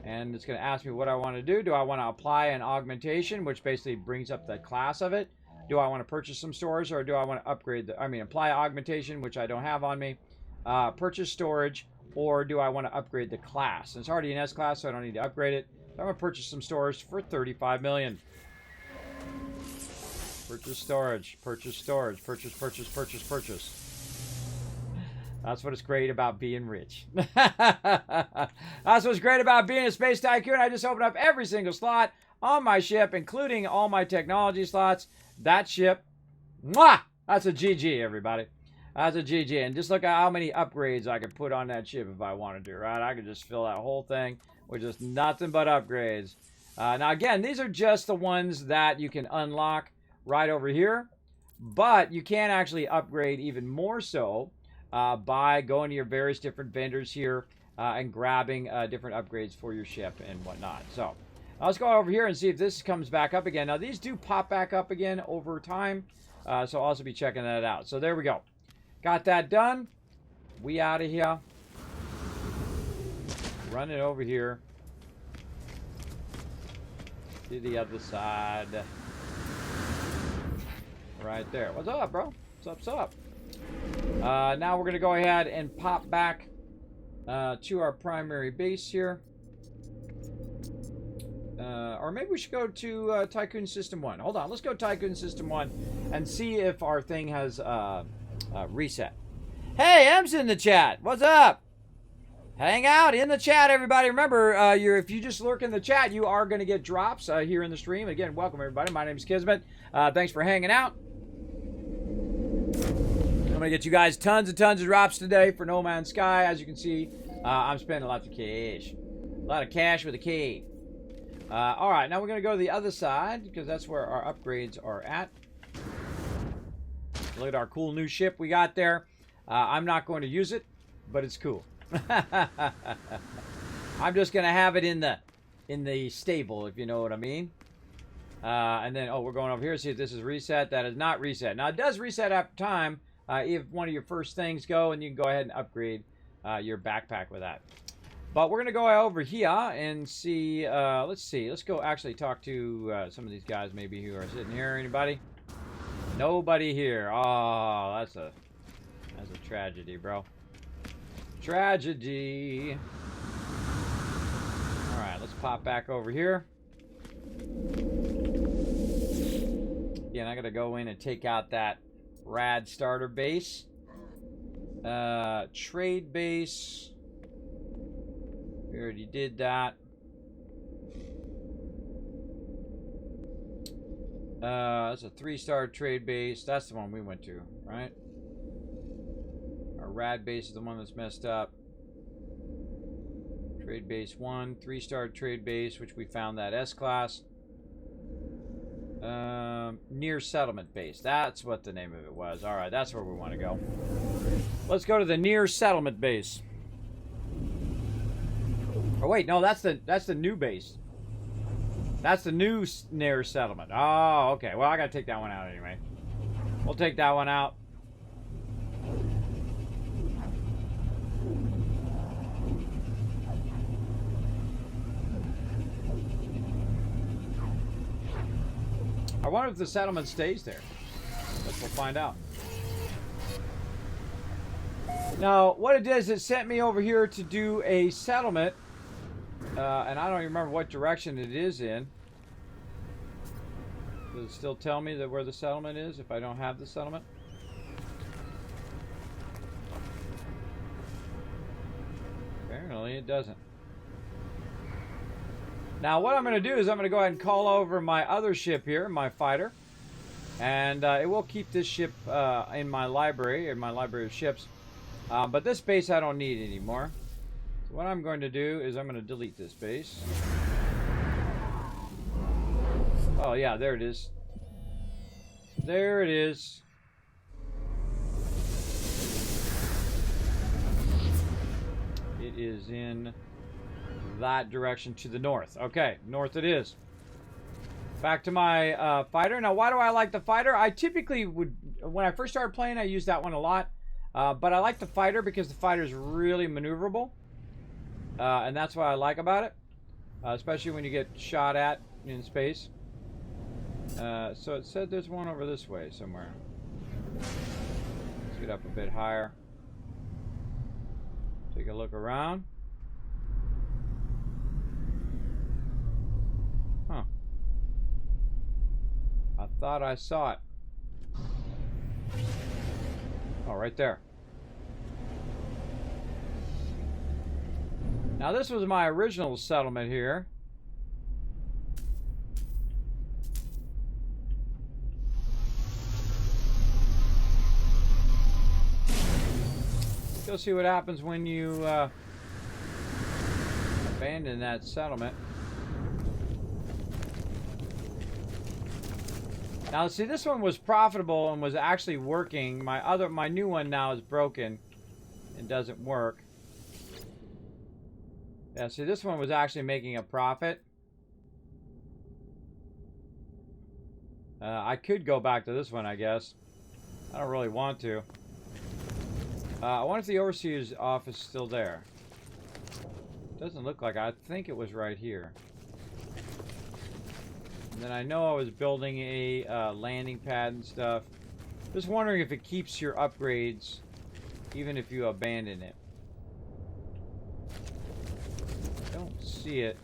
And it's going to ask me what I want to do. Do I want to apply an augmentation, which basically brings up the class of it? Do I want to purchase some storage, or do I want to upgrade apply augmentation, which I don't have on me, purchase storage, or do I want to upgrade the class? And it's already an S class, so I don't need to upgrade it. So I'm going to purchase some storage for 35 million. Purchase storage, purchase storage, purchase, purchase, purchase, purchase. That's what's great about being rich. That's what's great about being a space tycoon. I just opened up every single slot on my ship, including all my technology slots. That ship, mwah! That's a GG, everybody. That's a GG. And just look at how many upgrades I could put on that ship if I wanted to, right? I could just fill that whole thing with just nothing but upgrades. Now, again, these are just the ones that you can unlock right over here. But you can actually upgrade even more so by going to your various different vendors here and grabbing different upgrades for your ship and whatnot. So let's go over here and see if this comes back up again. Now, these do pop back up again over time, so I'll also be checking that out. So there we go. Got that done. We out of here. Run it over here to the other side. Right there. What's up, bro? What's up? Now we're going to go ahead and pop back to our primary base here. Or maybe we should go to Tycoon System 1. Hold on. Let's go Tycoon System 1 and see if our thing has reset. Hey, M's in the chat. What's up? Hang out in the chat, everybody. Remember, if you just lurk in the chat, you are going to get drops here in the stream. Again, welcome, everybody. My name is Kismet. Thanks for hanging out. I'm going to get you guys tons and tons of drops today for No Man's Sky. As you can see, I'm spending lots of cash. A lot of cash with a K. All right, now we're going to go to the other side because that's where our upgrades are at. Look at our cool new ship we got there. I'm not going to use it, but it's cool. I'm just going to have it in the stable, if you know what I mean. And then, we're going over here to see if this is reset. That is not reset. Now, it does reset after time. If one of your first things go, and you can go ahead and upgrade your backpack with that. But we're going to go over here and see, let's see. Let's go actually talk to some of these guys maybe who are sitting here. Anybody? Nobody here. Oh, that's a tragedy, bro. Tragedy. All right, let's pop back over here. Again, I got to go in and take out that rad starter base. Trade base. We already did that. That's a 3-star trade base. That's the one we went to, right? Our rad base is the one that's messed up. Trade base 1, 3-star trade base, which we found that S class. Near settlement base. That's what the name of it was. All right, that's where we want to go. Let's go to the near settlement base. Oh wait, no, that's the new base. That's the new near settlement. Oh, okay. Well, I gotta take that one out anyway. We'll take that one out. I wonder if the settlement stays there. Guess we'll find out. Now, what it did is it sent me over here to do a settlement. And I don't even remember what direction it is in. Does it still tell me that where the settlement is if I don't have the settlement? Apparently it doesn't. Now what I'm going to do is I'm going to go ahead and call over my other ship here, my fighter. And it will keep this ship in my library of ships. But this base I don't need anymore. So what I'm going to do is I'm going to delete this base. Oh yeah, there it is. There it is. It is in that direction to the north. Okay, north it is. Back to my fighter. Now, why do I like the fighter? I typically would, when I first started playing, I used that one a lot. But I like the fighter because the fighter is really maneuverable. And that's what I like about it. Especially when you get shot at in space. So it said there's one over this way somewhere. Let's get up a bit higher. Take a look around. Huh. I thought I saw it. Oh, right there. Now this was my original settlement here. Go see what happens when you abandon that settlement. Now, see, this one was profitable and was actually working. My new one now is broken and doesn't work. Yeah, see, this one was actually making a profit. I could go back to this one, I guess. I don't really want to. I wonder if the overseer's office is still there. Doesn't look like it. I think it was right here. And then I know I was building a landing pad and stuff. Just wondering if it keeps your upgrades even if you abandon it. I don't see it.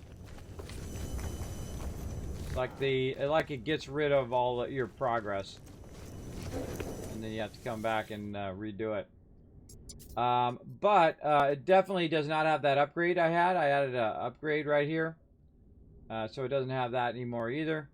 Like it gets rid of all your progress. And then you have to come back and redo it. But it definitely does not have that upgrade I had. I added an upgrade right here. So it doesn't have that anymore either.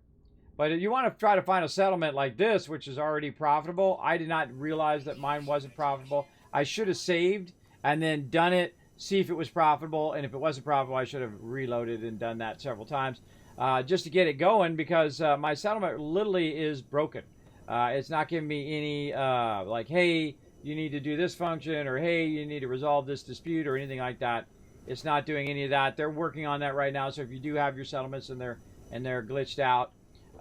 But if you want to try to find a settlement like this, which is already profitable, I did not realize that mine wasn't profitable. I should have saved and then done it, see if it was profitable. And if it wasn't profitable, I should have reloaded and done that several times just to get it going, because my settlement literally is broken. It's not giving me any like, hey, you need to do this function, or hey, you need to resolve this dispute, or anything like that. It's not doing any of that. They're working on that right now. So if you do have your settlements and they're glitched out,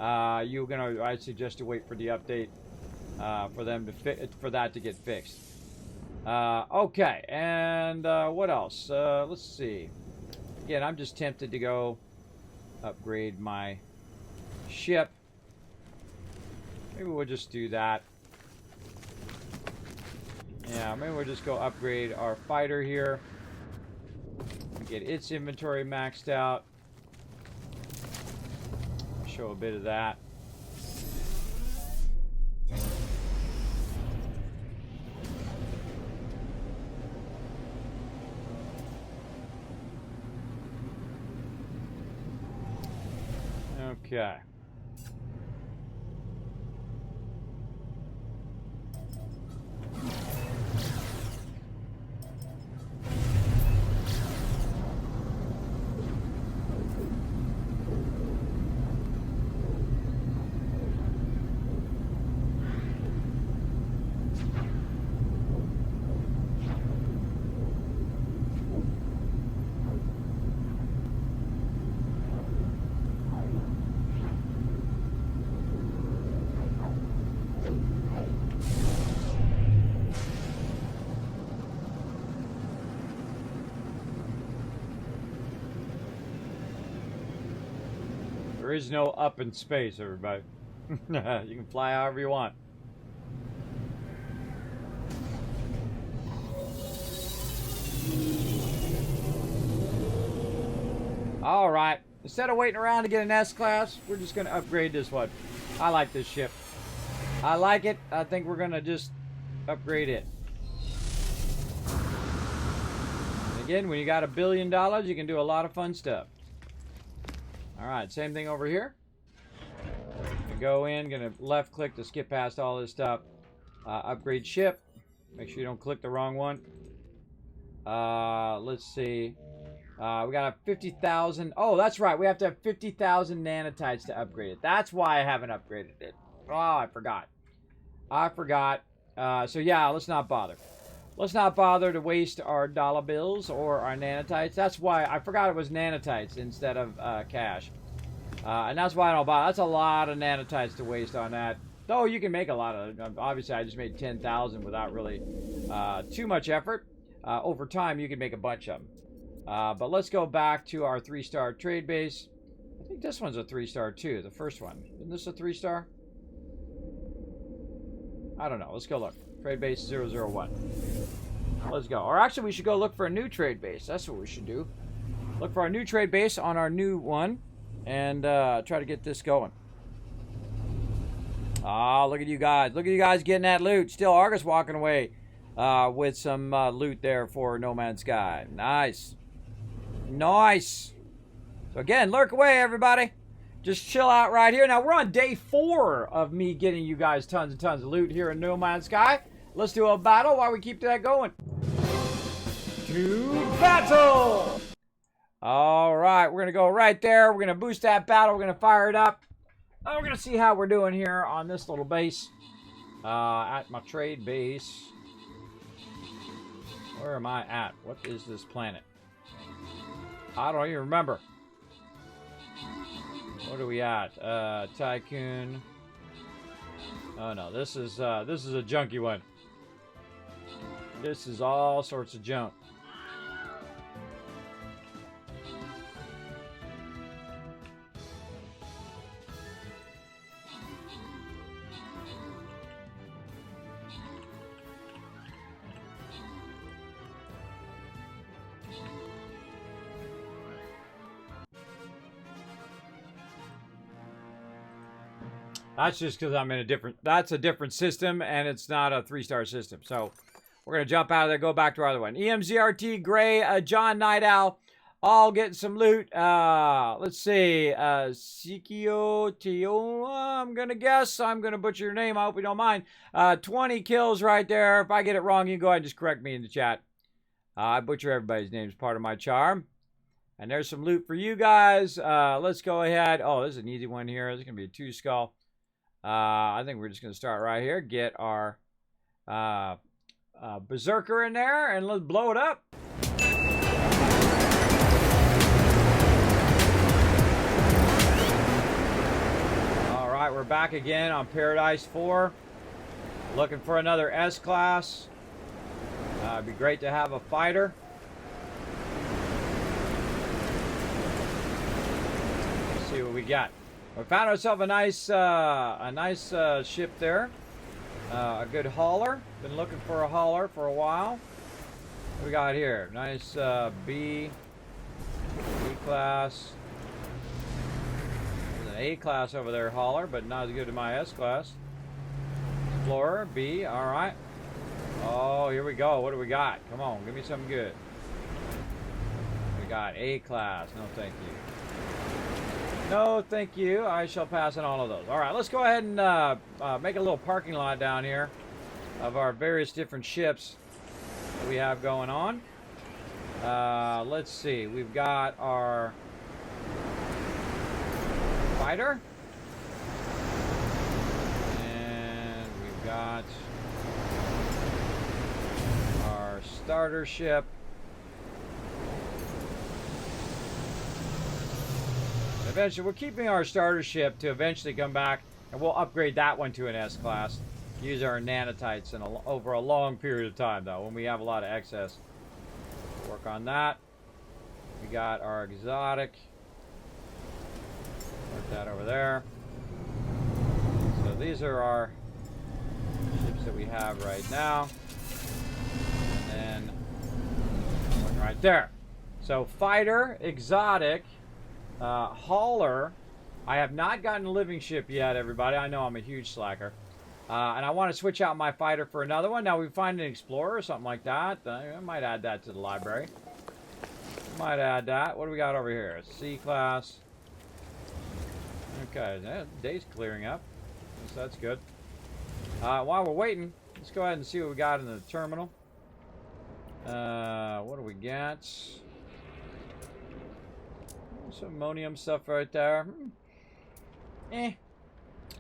I suggest to wait for the update for them to for that to get fixed. Okay, and what else? Let's see. Again, I'm just tempted to go upgrade my ship. Maybe we'll just do that. Yeah, maybe we'll just go upgrade our fighter here. Get its inventory maxed out. Show a bit of that. Okay. There is no up in space, everybody. You can fly however you want. Alright, instead of waiting around to get an S-Class, we're just going to upgrade this one. I like this ship. I like it. I think we're going to just upgrade it. And again, when you got $1 billion, you can do a lot of fun stuff. Alright, same thing over here. Go in, gonna left click to skip past all this stuff. Upgrade ship. Make sure you don't click the wrong one. Let's see. We got a 50,000. Oh, that's right. We have to have 50,000 nanotites to upgrade it. That's why I haven't upgraded it. Oh, I forgot. So yeah, let's not bother. Let's not bother to waste our dollar bills or our nanotites. That's why I forgot it was nanotites instead of cash. And that's why I don't bother. That's a lot of nanotites to waste on that. Though you can make a lot of. Obviously, I just made 10,000 without really too much effort. Over time, you can make a bunch of them. But let's go back to our 3-star trade base. I think this one's a 3-star too, the first one. Isn't this a 3-star? I don't know. Let's go look. Trade base 001. Let's go. Or actually, we should go look for a new trade base. That's what we should do. Look for our new trade base on our new one. And try to get this going. Ah, look at you guys. Look at you guys getting that loot. Still, Argus walking away with some loot there for No Man's Sky. Nice. Nice. So again, lurk away, everybody. Just chill out right here. Now, we're on day 4 of me getting you guys tons and tons of loot here in No Man's Sky. Let's do a battle while we keep that going. To battle! All right, we're going to go right there. We're going to boost that battle. We're going to fire it up. We're going to see how we're doing here on this little base. At my trade base. Where am I at? What is this planet? I don't even remember. What are we at? Tycoon. Oh no, this is a junky one. This is all sorts of junk. That's just because I'm in a different... That's a different system, and it's not a 3-star system. So, we're going to jump out of there, go back to our other one. EMZRT, Gray, John Night Owl, all getting some loot. Let's see. Sikio Tiola, I'm going to guess. I'm going to butcher your name. I hope you don't mind. 20 kills right there. If I get it wrong, you can go ahead and just correct me in the chat. I butcher everybody's name as part of my charm. And there's some loot for you guys. Let's go ahead. Oh, this is an easy one here. This is going to be a 2-skull. I think we're just going to start right here. Get our Berserker in there, and let's blow it up. All right, we're back again on Paradise 4. Looking for another S-Class. It'd be great to have a fighter. Let's see what we got. We found ourselves a nice ship there. A good hauler. Been looking for a hauler for a while. What we got here? Nice B class. There's an A class over there hauler, but not as good as my S class. Explorer B. All right. Oh, here we go. What do we got? Come on, give me something good. We got A class. No, thank you. No, thank you. I shall pass on all of those. All right, let's go ahead and make a little parking lot down here of our various different ships that we have going on. Let's see. We've got our fighter. And we've got our starter ship. Eventually, we're keeping our starter ship to eventually come back, and we'll upgrade that one to an S-Class. Use our nanotites over a long period of time, though, when we have a lot of excess. Work on that. We got our exotic. Put that over there. So these are our ships that we have right now. And then one right there. So fighter, exotic, hauler. I have not gotten a living ship yet, everybody. I know I'm a huge slacker. And I want to switch out my fighter for another one. Now we find an explorer or something like that. I might add that to the library. Might add that. What do we got over here? C class. Okay, day's clearing up. So that's good. While we're waiting, let's go ahead and see what we got in the terminal. What do we got? Some ammonium stuff right there. Hey,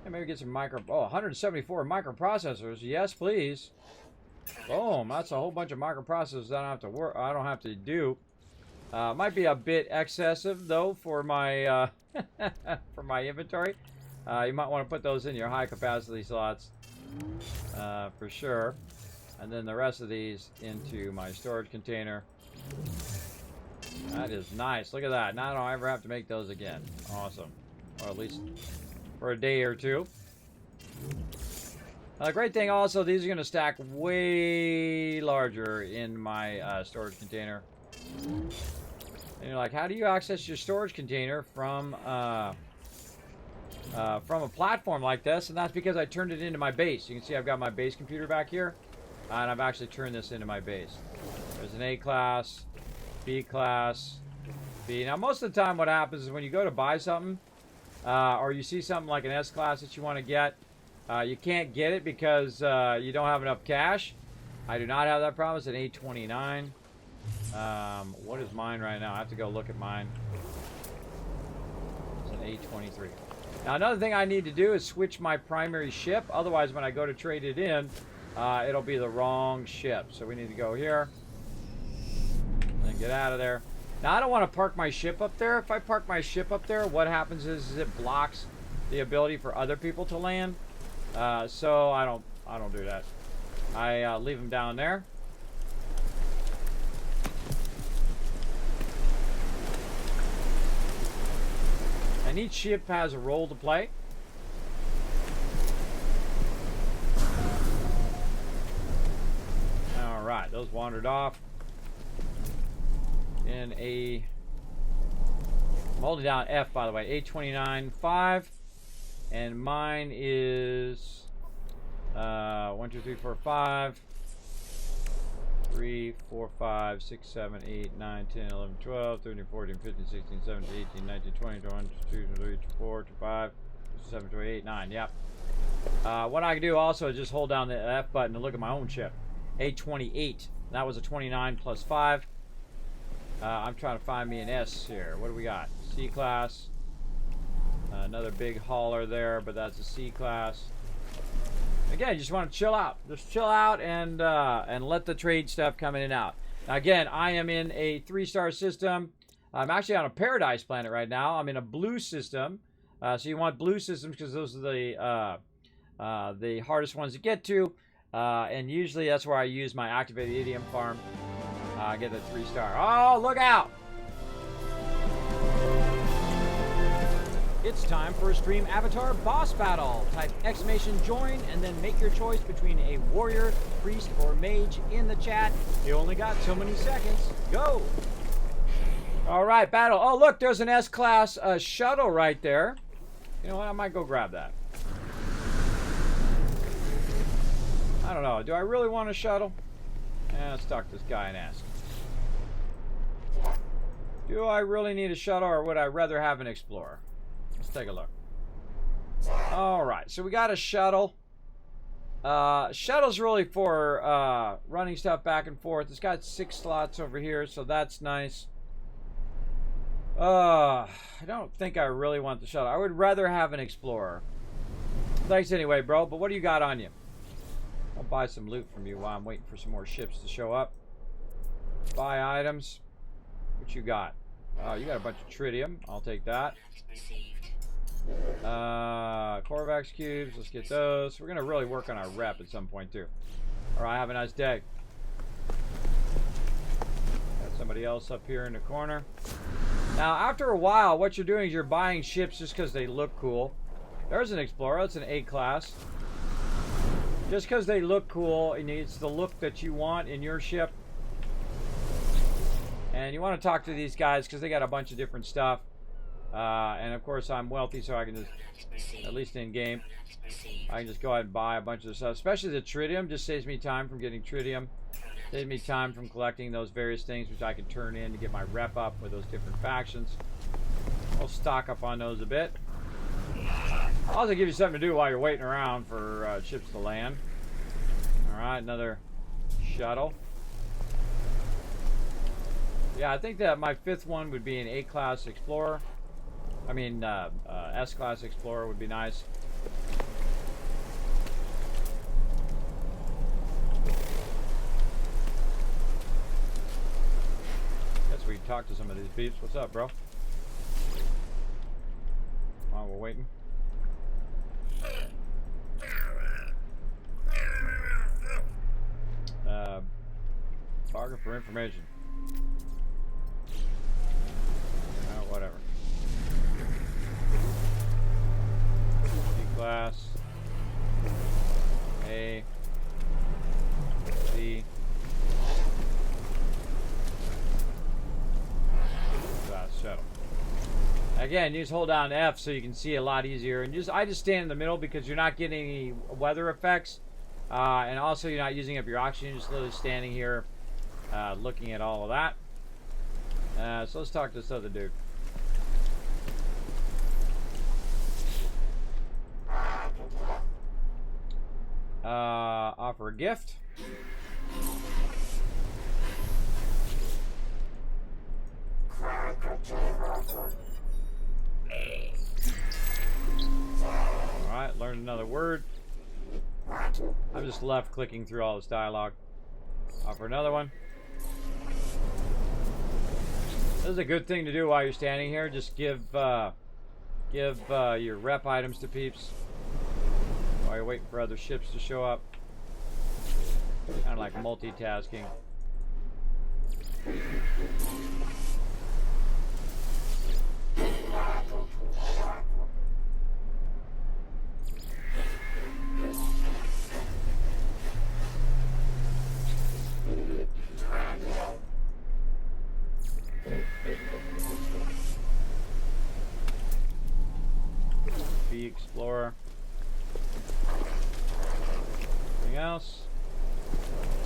maybe get some micro. Oh, 174 microprocessors. Yes, please. Boom. That's a whole bunch of microprocessors that I don't have to work. I don't have to do. Might be a bit excessive though for my for my inventory. You might want to put those in your high capacity slots for sure, and then the rest of these into my storage container. That is nice. Look at that. Now I don't ever have to make those again. Awesome. Or at least for a day or two. Now, the great thing also, these are going to stack way larger in my storage container. And you're like, how do you access your storage container from a platform like this? And that's because I turned it into my base. You can see I've got my base computer back here. And I've actually turned this into my base. There's an A class, B class, B. Now, most of the time what happens is when you go to buy something, or you see something like an S class that you want to get, you can't get it because you don't have enough cash. I do not have that problem. It's an A29. What is mine right now? I have to go look at mine. It's an A23. Now, another thing I need to do is switch my primary ship. Otherwise, when I go to trade it in, it'll be the wrong ship. So we need to go here and get out of there. Now, I don't want to park my ship up there. If I park my ship up there, what happens is it blocks the ability for other people to land. So I don't do that. I leave them down there. And each ship has a role to play. All right, those wandered off. In a, I'm holding down F, by the way, A29.5. And mine is 1, 2, 3, 4, 5. 3, 4, 5, 6, 7, 8, 9, 10, 11, 12, 13, 14, 15, 16, 17, 18, 19, 20, 21, 22, 23, 24, 25, 27, 28, 9. Yep. What I can do also is just hold down the F button and look at my own ship. A28. That was a 29 plus 5. I'm trying to find me an S here. What do we got? C class. Another big hauler there, but that's a C class. Again, you just want to chill out. Just chill out and let the trade stuff come in and out. Now, again, I am in a 3-star system. I'm actually on a paradise planet right now. I'm in a blue system. So you want blue systems because those are the hardest ones to get to. And usually that's where I use my activated idiom farm. Get a 3-star. Oh, look out! It's time for a stream avatar boss battle. Type !join and then make your choice between a warrior, priest, or mage in the chat. You only got so many seconds. Go! All right, battle. Oh, look, there's an S-class shuttle right there. You know what? I might go grab that. I don't know. Do I really want a shuttle? Let's talk to this guy and ask. Do I really need a shuttle, or would I rather have an explorer? Let's take a look. All right, so we got a shuttle. Shuttle's really for running stuff back and forth. It's got 6 slots over here, so that's nice. I don't think I really want the shuttle. I would rather have an explorer. Thanks anyway, bro. But what do you got on you? I'll buy some loot from you while I'm waiting for some more ships to show up. Buy items. What you got? Oh, you got a bunch of tritium. I'll take that. Corvax cubes. Let's get those. We're gonna really work on our rep at some point too. All right, have a nice day. Got somebody else up here in the corner. Now, after a while, what you're doing is you're buying ships just because they look cool. There's an explorer. That's an A class. Just because they look cool, and it's the look that you want in your ship. And you want to talk to these guys because they got a bunch of different stuff. And of course, I'm wealthy, so I can just, at least in game, I can just go ahead and buy a bunch of stuff. Especially the tritium, just saves me time from getting tritium. Saves me time from collecting those various things which I can turn in to get my rep up with those different factions. We'll stock up on those a bit. I'll also give you something to do while you're waiting around for ships to land. Alright, another shuttle. Yeah, I think that my 5th one would be an A-class Explorer. I mean, S-class Explorer would be nice. Guess we can talk to some of these beeps. What's up, bro? While we're waiting. Bargain for information. whatever. C-class. A. C. Shuttle. Again, you just hold down F so you can see a lot easier. And I just stand in the middle because you're not getting any weather effects. And also you're not using up your oxygen. You're just literally standing here looking at all of that. So let's talk to this other dude. Offer a gift. Alright, learn another word. I'm just left clicking through all this dialogue. Offer another one. This is a good thing to do while you're standing here. Just give your rep items to peeps while you're waiting for other ships to show up. Kind of like multitasking. B Explorer. Anything else?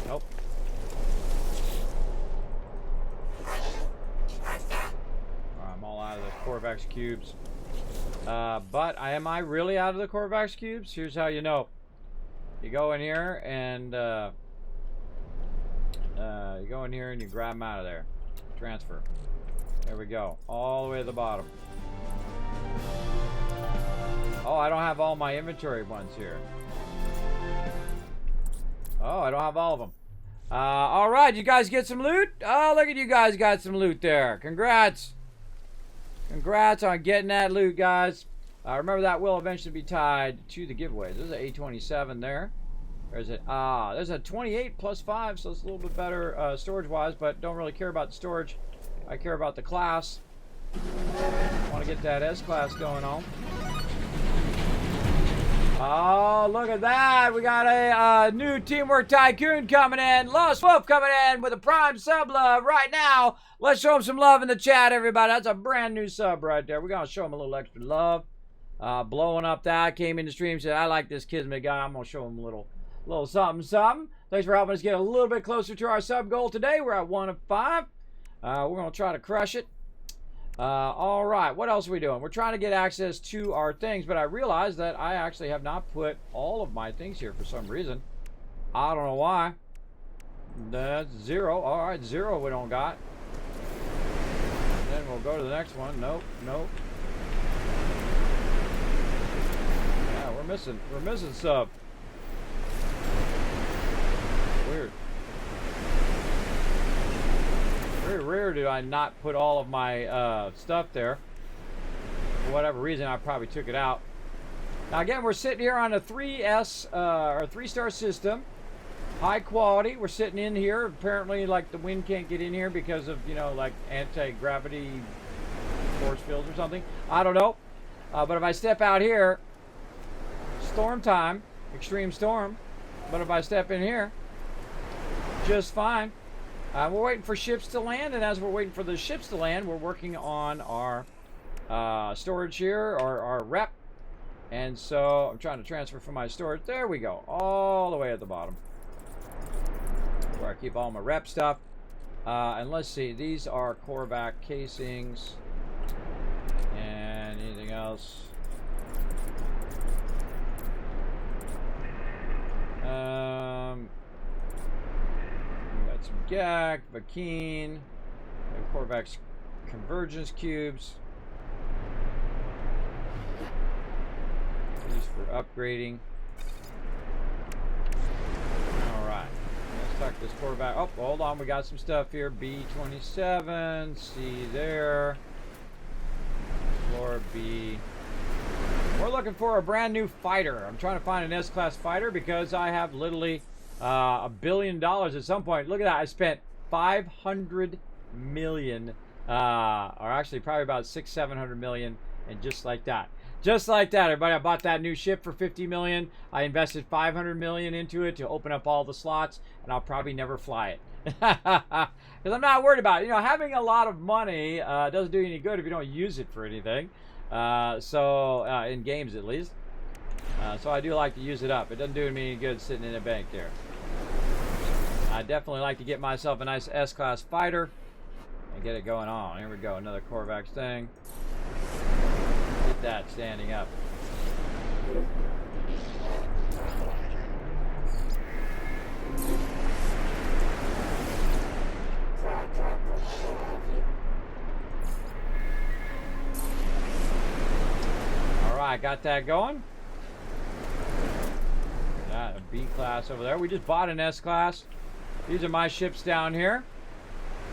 Nope. I'm all out of the Corvax cubes. But am I really out of the Corvax cubes? Here's how you know. You go in here and you grab them out of there. Transfer. There we go. All the way to the bottom. Oh, I don't have all my inventory ones here. Oh, I don't have all of them. All right, you guys get some loot? Oh, look at you guys got some loot there. Congrats. Congrats on getting that loot, guys. Remember that will eventually be tied to the giveaways. There's an A27 there. There's a 28 plus 5, so it's a little bit better storage-wise, but don't really care about the storage. I care about the class. Want to get that S-class going on. Oh, look at that. We got a new Teamwork Tycoon coming in. Lost Wolf coming in with a prime sub love right now. Let's show him some love in the chat, everybody. That's a brand new sub right there. We're going to show him a little extra love. Blowing up that. Came in the stream, said, I like this Kismet guy. I'm going to show him a little something, something. Thanks for helping us get a little bit closer to our sub goal today. We're at 1 of 5. We're going to try to crush it. All right, what else are we doing? We're trying to get access to our things, but I realized that I actually have not put all of my things here for some reason. I don't know why. That's 0. All right, 0 we don't got. Then we'll go to the next one. Nope, nope. Yeah, we're missing sub. Weird. Very rare do I not put all of my stuff there. For whatever reason, I probably took it out. Now again, we're sitting here on a 3S or 3-star system. High quality. We're sitting in here. Apparently, like, the wind can't get in here because of, you know, like, anti-gravity force fields or something. I don't know. But if I step out here, storm time, extreme storm. But if I step in here, just fine. We're waiting for ships to land, and as we're waiting for the ships to land, we're working on our storage here, our rep. And so I'm trying to transfer from my storage. There we go, all the way at the bottom, where I keep all my rep stuff. And let's see, these are Corvax casings. And anything else? Some GAC, Vakeen, Corvax convergence cubes. These for upgrading. Alright. Let's talk this Corvax. Oh, hold on. We got some stuff here. B27. C there. Floor B. We're looking for a brand new fighter. I'm trying to find an S-class fighter because I have literally $1 billion at some point. Look at that. I spent $500 million Or actually probably about 600-700 million, and just like that. Just like that, everybody. I bought that new ship for 50 million. I invested 500 million into it to open up all the slots, and I'll probably never fly it. Because I'm not worried about it. You know, having a lot of money doesn't do you any good if you don't use it for anything. In games at least. So I do like to use it up. It doesn't do me any good sitting in a bank there. I definitely like to get myself a nice S-Class fighter and get it going on. Here we go, another Corvax thing. Get that standing up. Alright, got that going. Got a B class over there. We just bought an S class. These are my ships down here.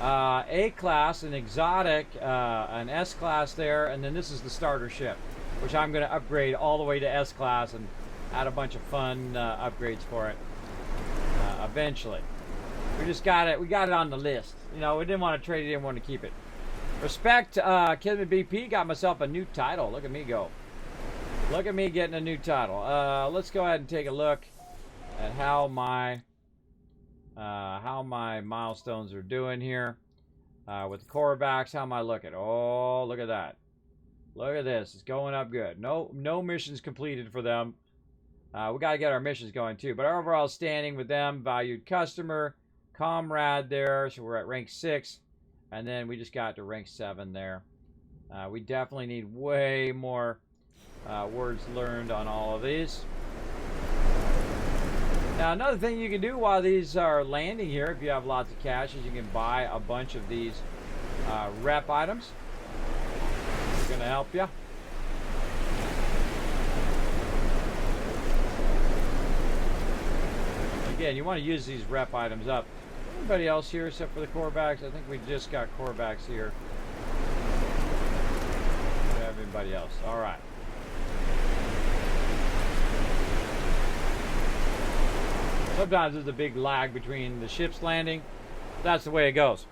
A class, an exotic, an S class there, and then this is the starter ship, which I'm going to upgrade all the way to S class and add a bunch of fun upgrades for it eventually. We just got it. We got it on the list. You know, we didn't want to trade it. Didn't want to keep it. Respect, Kismet BP. Got myself a new title. Look at me go. Look at me getting a new title. Let's go ahead and take a look at how my milestones are doing here with the Corvax. How am I looking? Oh, look at that. Look at this. It's going up good. No missions completed for them. We got to get our missions going too. But our overall standing with them, valued customer, comrade there. So we're at rank 6. And then we just got to rank 7 there. We definitely need way more words learned on all of these. Now, another thing you can do while these are landing here, if you have lots of cash, is you can buy a bunch of these rep items. It's going to help you. Again, you want to use these rep items up. Anybody else here except for the Corvax? I think we just got Corvax here. Everybody else. All right. Sometimes there's a big lag between the ships landing. That's the way it goes.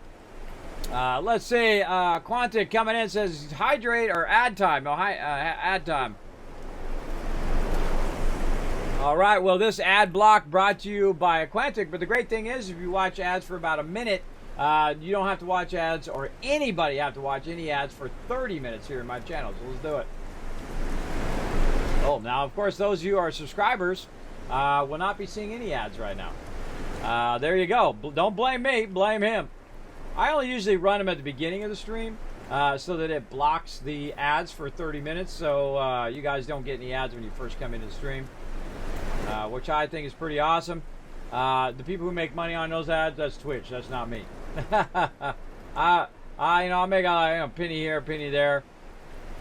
Let's see. Quantic coming in says hydrate or ad time. No, ad time. All right. Well, this ad block brought to you by Quantic. But the great thing is, if you watch ads for about a minute, you don't have to watch ads, or anybody have to watch any ads for 30 minutes here in my channel. So let's do it. Oh, now, of course, those of you who are subscribers will not be seeing any ads right now. There you go. Don't blame me. Blame him. I only usually run them at the beginning of the stream so that it blocks the ads for 30 minutes, so you guys don't get any ads when you first come into the stream, which I think is pretty awesome. The people who make money on those ads, that's Twitch. That's not me. I'll make a penny here, a penny there.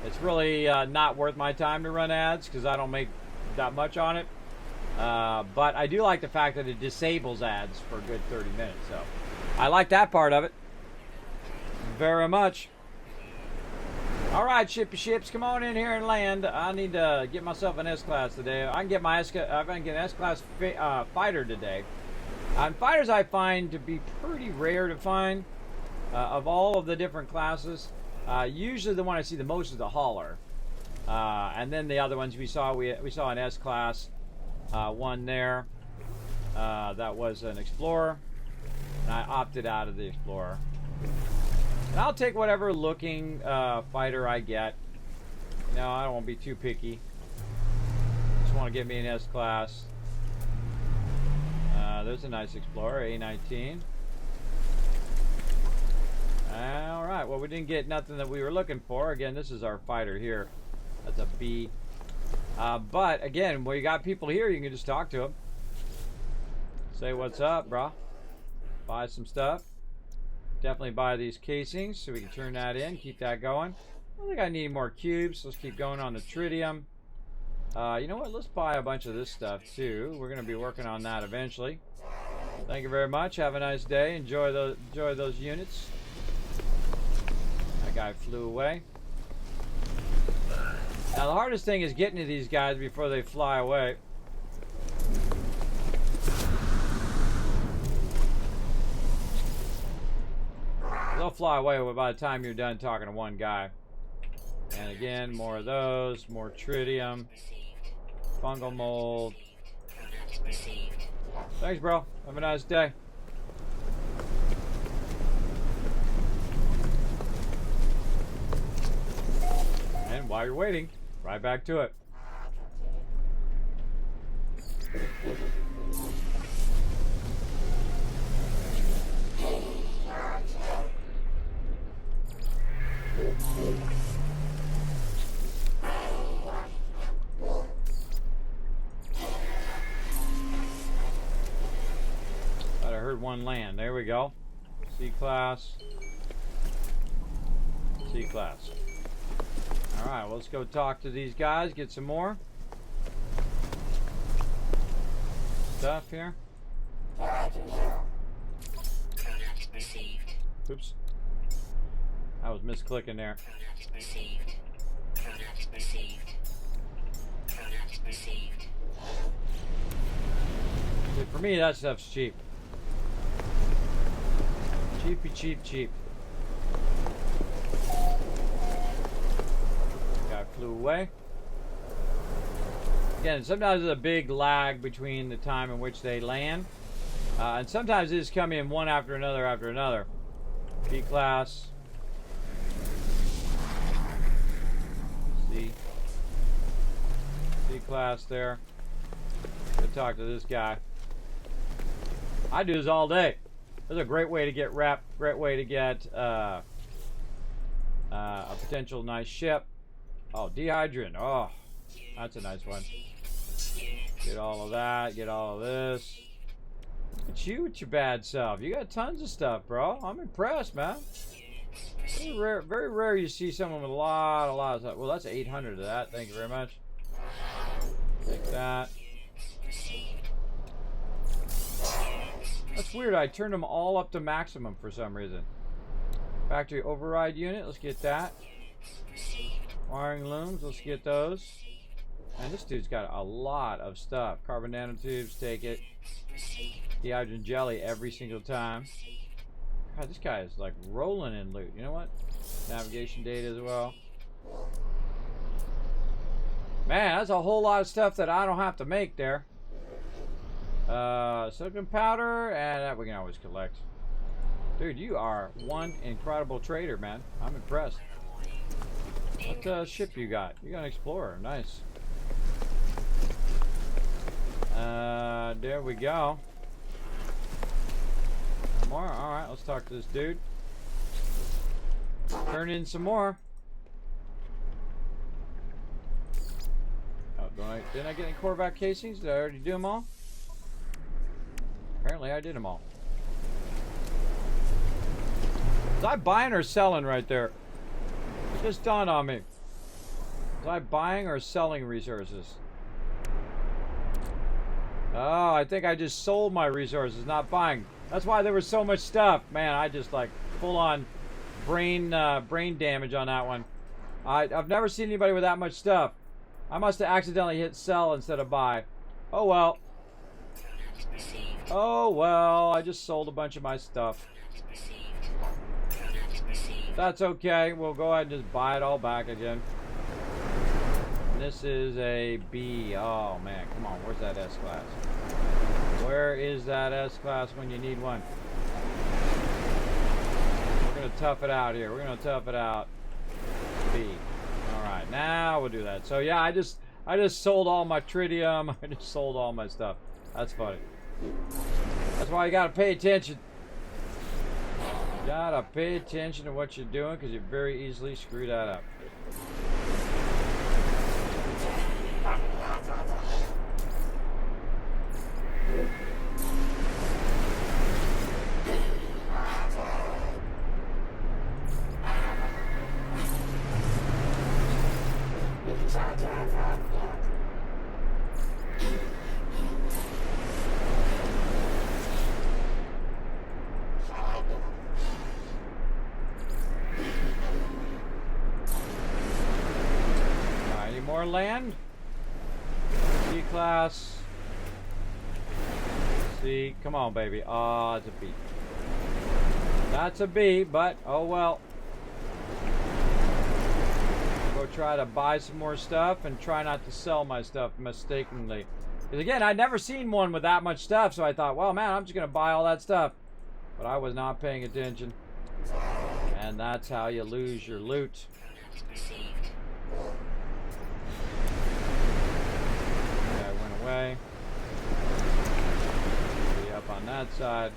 It's really not worth my time to run ads because I don't make that much on it. But I do like the fact that it disables ads for a good 30 minutes. So I like that part of it very much. All right, ships, come on in here and land. I need to get myself an S-Class today. I can get an S-Class fighter today. And fighters I find to be pretty rare to find of all of the different classes. Usually the one I see the most is the hauler. And then the other ones we saw an S-Class. One there. That was an Explorer. And I opted out of the Explorer. And I'll take whatever looking fighter I get. You know, I don't want to be too picky. Just want to get me an S-Class. There's a nice Explorer, A19. Alright, well, we didn't get nothing that we were looking for. Again, this is our fighter here. That's a B. But again, when you got people here, you can just talk to them. Say what's up, bro. Buy some stuff. Definitely buy these casings so we can turn that in, keep that going. I think I need more cubes. Let's keep going on the tritium. You know what? Let's buy a bunch of this stuff too. We're going to be working on that eventually. Thank you very much. Have a nice day. Enjoy those units. That guy flew away. Now the hardest thing is getting to these guys before they fly away. They'll fly away by the time you're done talking to one guy. And again, more of those, more tritium, fungal mold. Thanks, bro. Have a nice day. And while you're waiting, right back to it. Thought I heard one land. There we go. C-class. C-class. Alright, well, let's go talk to these guys, get some more stuff here. Oops. I was misclicking there. See, for me, that stuff's cheap. Cheapy, cheap, cheap. Guy flew away. Again, sometimes there's a big lag between the time in which they land. And sometimes they just come in one after another after another. B-class. C. C-class there. Go talk to this guy. I do this all day. This is a great way to get rep. Great way to get a potential nice ship. Oh, dehydrant. Oh, that's a nice one. Get all of that. Get all of this. Look at you with your bad self. You got tons of stuff, bro. I'm impressed, man. Very rare you see someone with a lot of stuff. Well, that's 800 of that. Thank you very much. Take that. That's weird. I turned them all up to maximum for some reason. Factory override unit. Let's get that. Wiring looms. Let's get those. And this dude's got a lot of stuff. Carbon nanotubes. Take it. Dehydrant jelly every single time. God, this guy is like rolling in loot. You know what? Navigation data as well. Man, that's a whole lot of stuff that I don't have to make there. Silicon powder, and that we can always collect. Dude, you are one incredible trader, man. I'm impressed. What ship you got? You got an Explorer. Nice. There we go. More. All right, let's talk to this dude. Turn in some more. Oh, didn't I get any Corvette casings? Did I already do them all? Apparently, I did them all. Was I buying or selling right there? It just dawned on me. Was I buying or selling resources? Oh, I think I just sold my resources, not buying. That's why there was so much stuff. Man, I just like full on brain damage on that one. I've never seen anybody with that much stuff. I must have accidentally hit sell instead of buy. Oh well. Oh well, I just sold a bunch of my stuff. That's okay. We'll go ahead and just buy it all back again. This is a B. Oh man, come on. Where's that S class? Where is that S class when you need one? We're gonna tough it out here. We're gonna tough it out. B. All right, now we'll do that. So yeah, I just sold all my tritium. I just sold all my stuff. That's funny. That's why you gotta pay attention. You gotta pay attention to what you're doing because you very easily screw that up. More land. C class. C. Come on, baby. Ah, it's a B. That's a B, but oh well. Go try to buy some more stuff and try not to sell my stuff mistakenly. Because again, I'd never seen one with that much stuff, so I thought, well, man, I'm just going to buy all that stuff. But I was not paying attention. And that's how you lose your loot. Okay, went away. Be up on that side.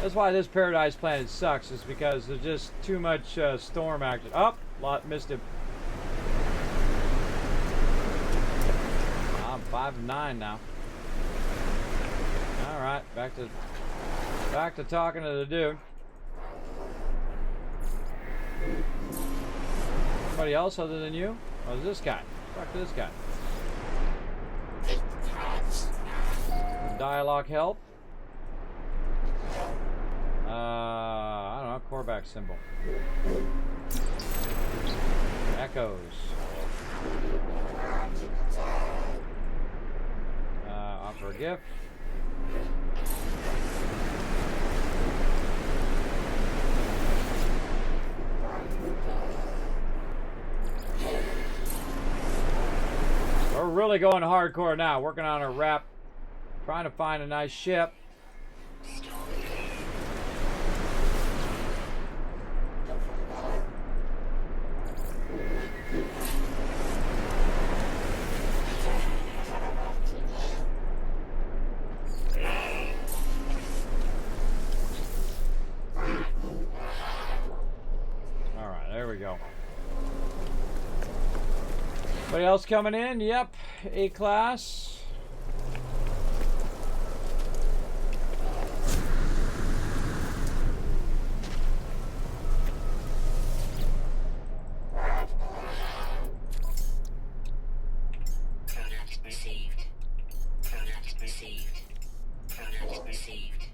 That's why this Paradise Planet sucks, is because there's just too much storm action. Oh, missed him. I'm 5 of 9 now. All right, back to talking to the dude. Anybody else other than you? Oh, it's this guy. Talk to this guy. Dialogue help. I don't know, Korvac symbol. Echoes. Offer a gift. We're really going hardcore now, working on a rep, trying to find a nice ship. Anybody else coming in? Yep, A class. Product received. Product received. Product received.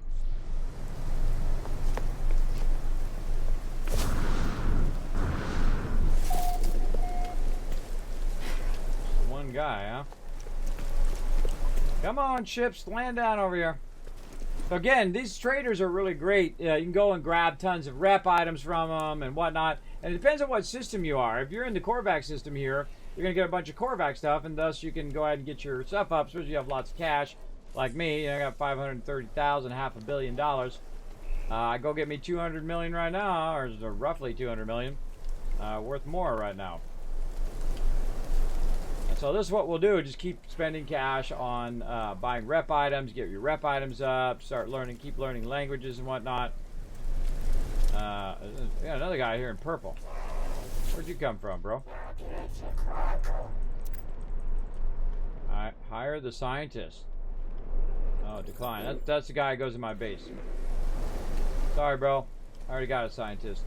One guy, huh? Come on, ships, land down over here. So again, these traders are really great. You can go and grab tons of rep items from them and whatnot. And it depends on what system you are. If you're in the Korvac system here, you're going to get a bunch of Korvac stuff, and thus you can go ahead and get your stuff up, especially if you have lots of cash. Like me, I got 530,000, $500 million. I go get me 200 million right now, or roughly 200 million. Worth more right now. And so this is what we'll do, just keep spending cash on buying rep items, get your rep items up, start learning, keep learning languages and whatnot. Yeah, another guy here in purple. Where'd you come from, bro? Hire the scientist. Oh, decline. That's the guy who goes in my base. Sorry, bro. I already got a scientist.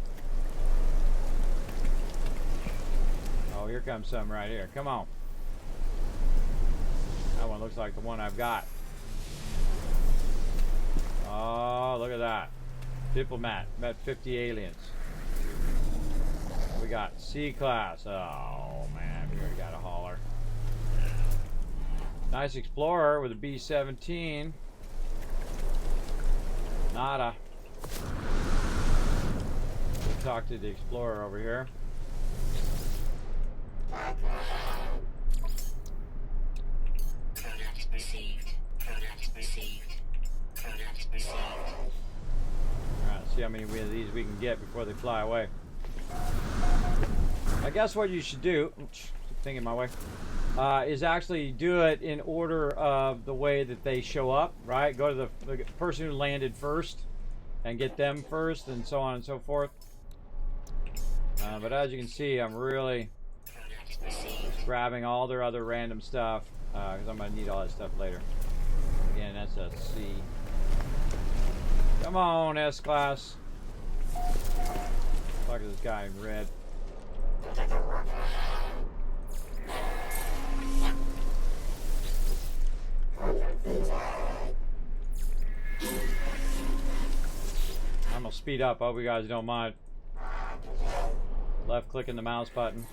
Oh, here comes some right here. Come on. That one looks like the one I've got. Oh, look at that. Diplomat. Met 50 aliens. We got C class. Oh, man. We already got a hauler. Nice explorer with a B-17. Nada. We'll talk to the explorer over here. Product received. Product received. Product received. Alright, see how many of these we can get before they fly away. I guess what you should do, oops, keep thinking my way, is actually do it in order of the way that they show up, right? Go to the person who landed first and get them first, and so on and so forth. But as you can see, I'm really just grabbing all their other random stuff, because I'm going to need all that stuff later. Again, that's a C. Come on, S-Class. Look at this guy in red. I'm gonna speed up. Hope you guys don't mind. Left clicking the mouse button.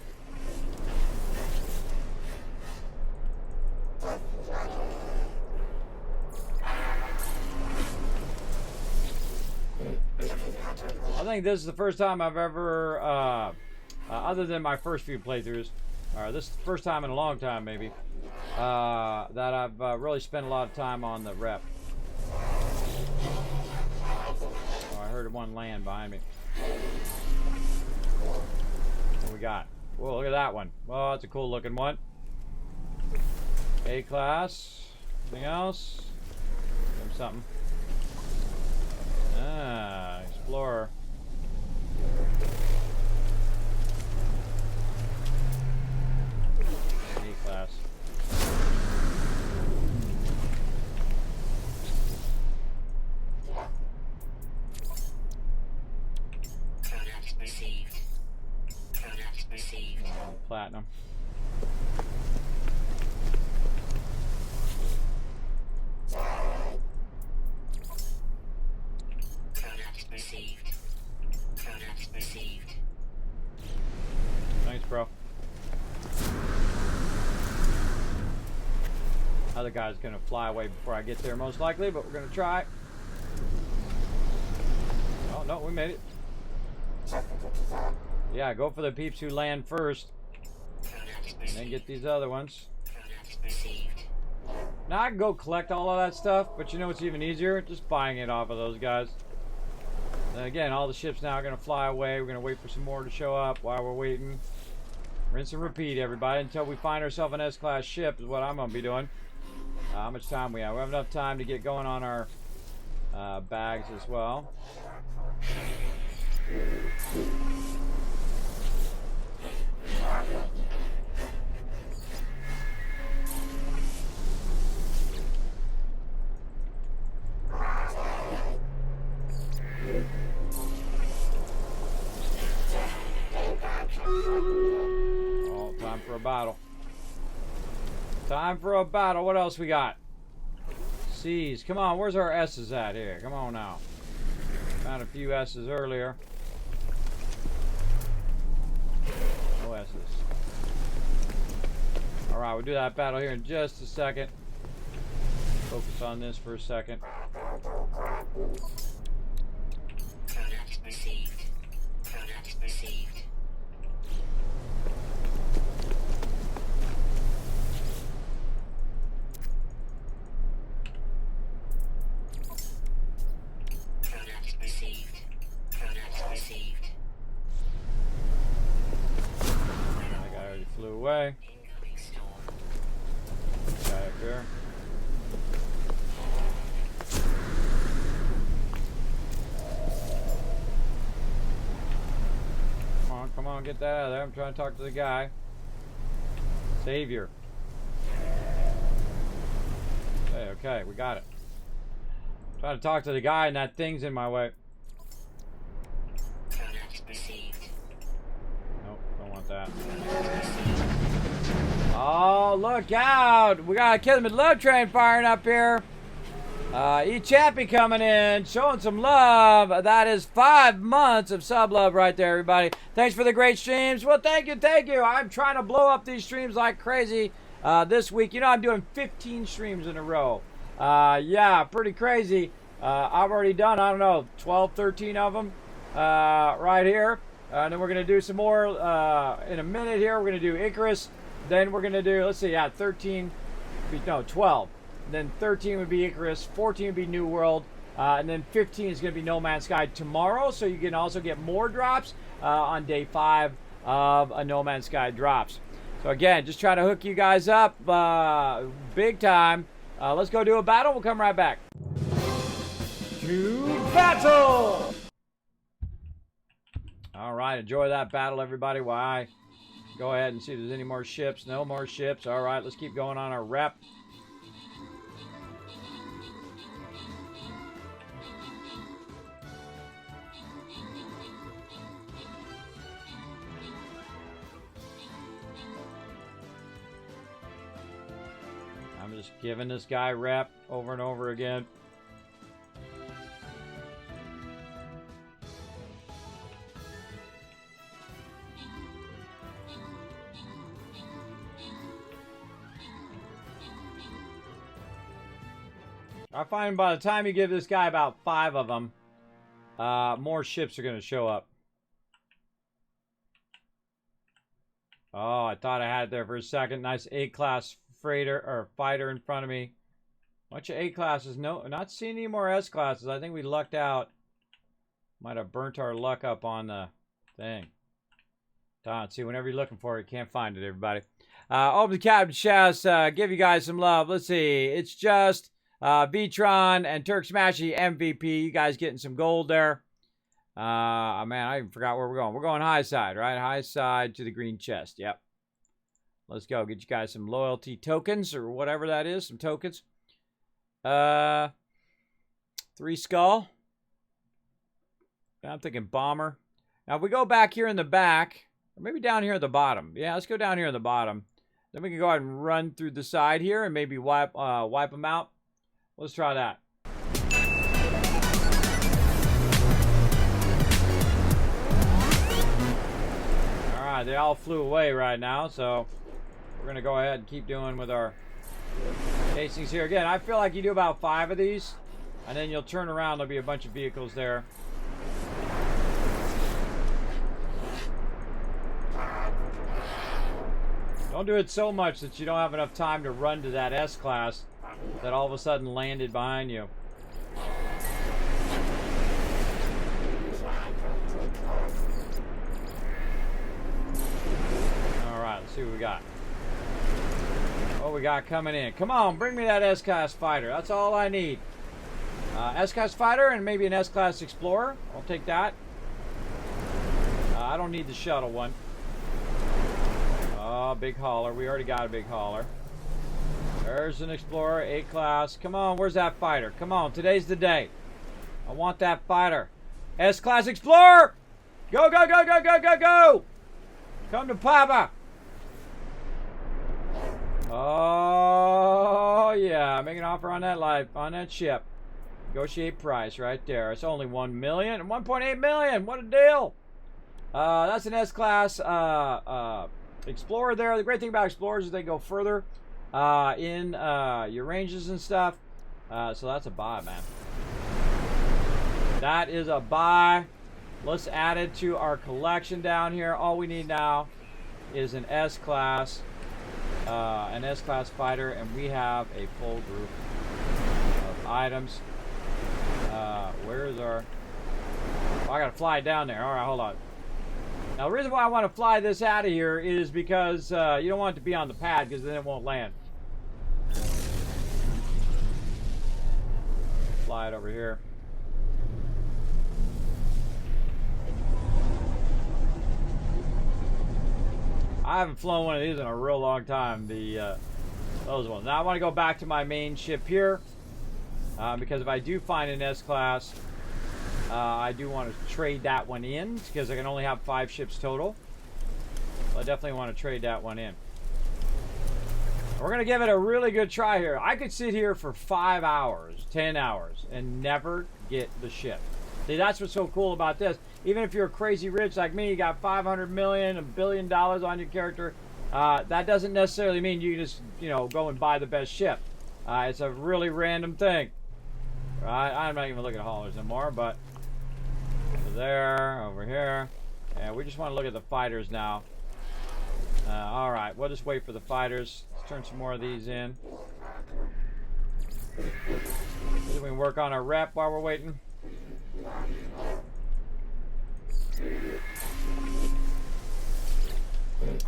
I think this is the first time I've ever, other than my first few playthroughs, or this is the first time in a long time maybe, that I've really spent a lot of time on the rep. Oh, I heard one land behind me. What we got? Whoa, look at that one. Well, that's a cool looking one. A-class. Anything else? Give him something. Ah, Explorer. A-class. Product received. Product received. Platinum. Product received. Product received. Thanks, bro. Other guy's gonna fly away before I get there, most likely, but we're gonna try. Oh no, we made it. Yeah, go for the peeps who land first, and then get these other ones. Product received. Now I can go collect all of that stuff, but you know what's even easier? Just buying it off of those guys. And again, all the ships now are gonna fly away. We're gonna wait for some more to show up while we're waiting. Rinse and repeat, everybody, until we find ourselves an S-class ship is what I'm gonna be doing. How much time we have? We have enough time to get going on our bags as well. Oh, time for a battle. Time for a battle. What else we got? C's. Come on, where's our S's at here? Come on now. Found a few S's earlier. No S's. Alright, we'll do that battle here in just a second. Focus on this for a second. Product received. Product received. Product received. Product received. That guy already flew away. Incoming storm. Guy up here. Come on, get that out of there. I'm trying to talk to the guy. Savior. Hey, okay, we got it. Trying to talk to the guy and that thing's in my way. Product received. Nope, don't want that. Oh, look out! We got a Kismet love train firing up here. E-Chappie coming in, showing some love. That is 5 months of sub love right there, everybody. Thanks for the great streams. Well, thank you, thank you. I'm trying to blow up these streams like crazy this week. You know, I'm doing 15 streams in a row. Yeah, pretty crazy. I've already done, I don't know, 12, 13 of them right here. And then we're going to do some more in a minute here. We're going to do Icarus. Then we're going to do, let's see, yeah, 13, no, 12. Then 13 would be Icarus, 14 would be New World, and then 15 is going to be No Man's Sky tomorrow. So you can also get more drops on day 5 of a No Man's Sky drops. So again, just trying to hook you guys up big time. Let's go do a battle. We'll come right back. To battle! All right, enjoy that battle, everybody. While I go ahead and see if there's any more ships. No more ships. All right, let's keep going on our rep. I'm just giving this guy rep over and over again. I find by the time you give this guy about 5 of them, More ships are going to show up. Oh, I thought I had it there for a second. Nice A-class freighter or fighter in front of me. Bunch of A-classes. No, not seeing any more S-classes. I think we lucked out. Might have burnt our luck up on the thing. Don, see, whenever you're looking for it, you can't find it, everybody. Open the cabin chest. Give you guys some love. Let's see. It's just Vitron and Turk Smashy MVP. You guys getting some gold there. Man, I even forgot where we're going. We're going high side, right? High side to the green chest. Yep. Let's go. Get you guys some loyalty tokens or whatever that is. Some tokens. 3 skull. I'm thinking bomber. Now, if we go back here in the back, or maybe down here at the bottom. Yeah, let's go down here at the bottom. Then we can go ahead and run through the side here and maybe wipe them out. Let's try that. All right, they all flew away right now, so we're going to go ahead and keep doing with our tastings here. Again, I feel like you do about 5 of these, and then you'll turn around. There'll be a bunch of vehicles there. Don't do it so much that you don't have enough time to run to that S-class that all of a sudden landed behind you. All right, let's see what we got. What we got coming in. Come on, bring me that S-class fighter. That's all I need. S-class fighter and maybe an S-class explorer. I'll take that. I don't need the shuttle one. Oh, big hauler. We already got a big hauler. There's an explorer, A-class. Come on, where's that fighter? Come on, today's the day. I want that fighter. S-class explorer! Go, go, go, go, go, go, go! Come to Papa. Oh, yeah. Make an offer on that ship. Negotiate price right there. It's only 1 million and 1.8 million. What a deal. That's an S-class Explorer there. The great thing about Explorers is they go further in your ranges and stuff. So that's a buy, man. That is a buy. Let's add it to our collection down here. All we need now is an S-class fighter, and we have a full group of items. Where is our... Oh, I gotta fly down there. All right, hold on. Now, the reason why I want to fly this out of here is because you don't want it to be on the pad, because then it won't land. Fly it over here. I haven't flown one of these in a real long time, those ones. Now, I want to go back to my main ship here, because if I do find an S-class, I do want to trade that one in because I can only have 5 ships total. So I definitely want to trade that one in. We're going to give it a really good try here. I could sit here for 5 hours, 10 hours, and never get the ship. See, that's what's so cool about this. Even if you're crazy rich like me, you got 500 million, $1 billion on your character, that doesn't necessarily mean you just, go and buy the best ship. It's a really random thing. Right? I'm not even looking at haulers anymore, but... there, over here. And we just want to look at the fighters now. Alright, we'll just wait for the fighters. Let's turn some more of these in. We can work on our rep while we're waiting.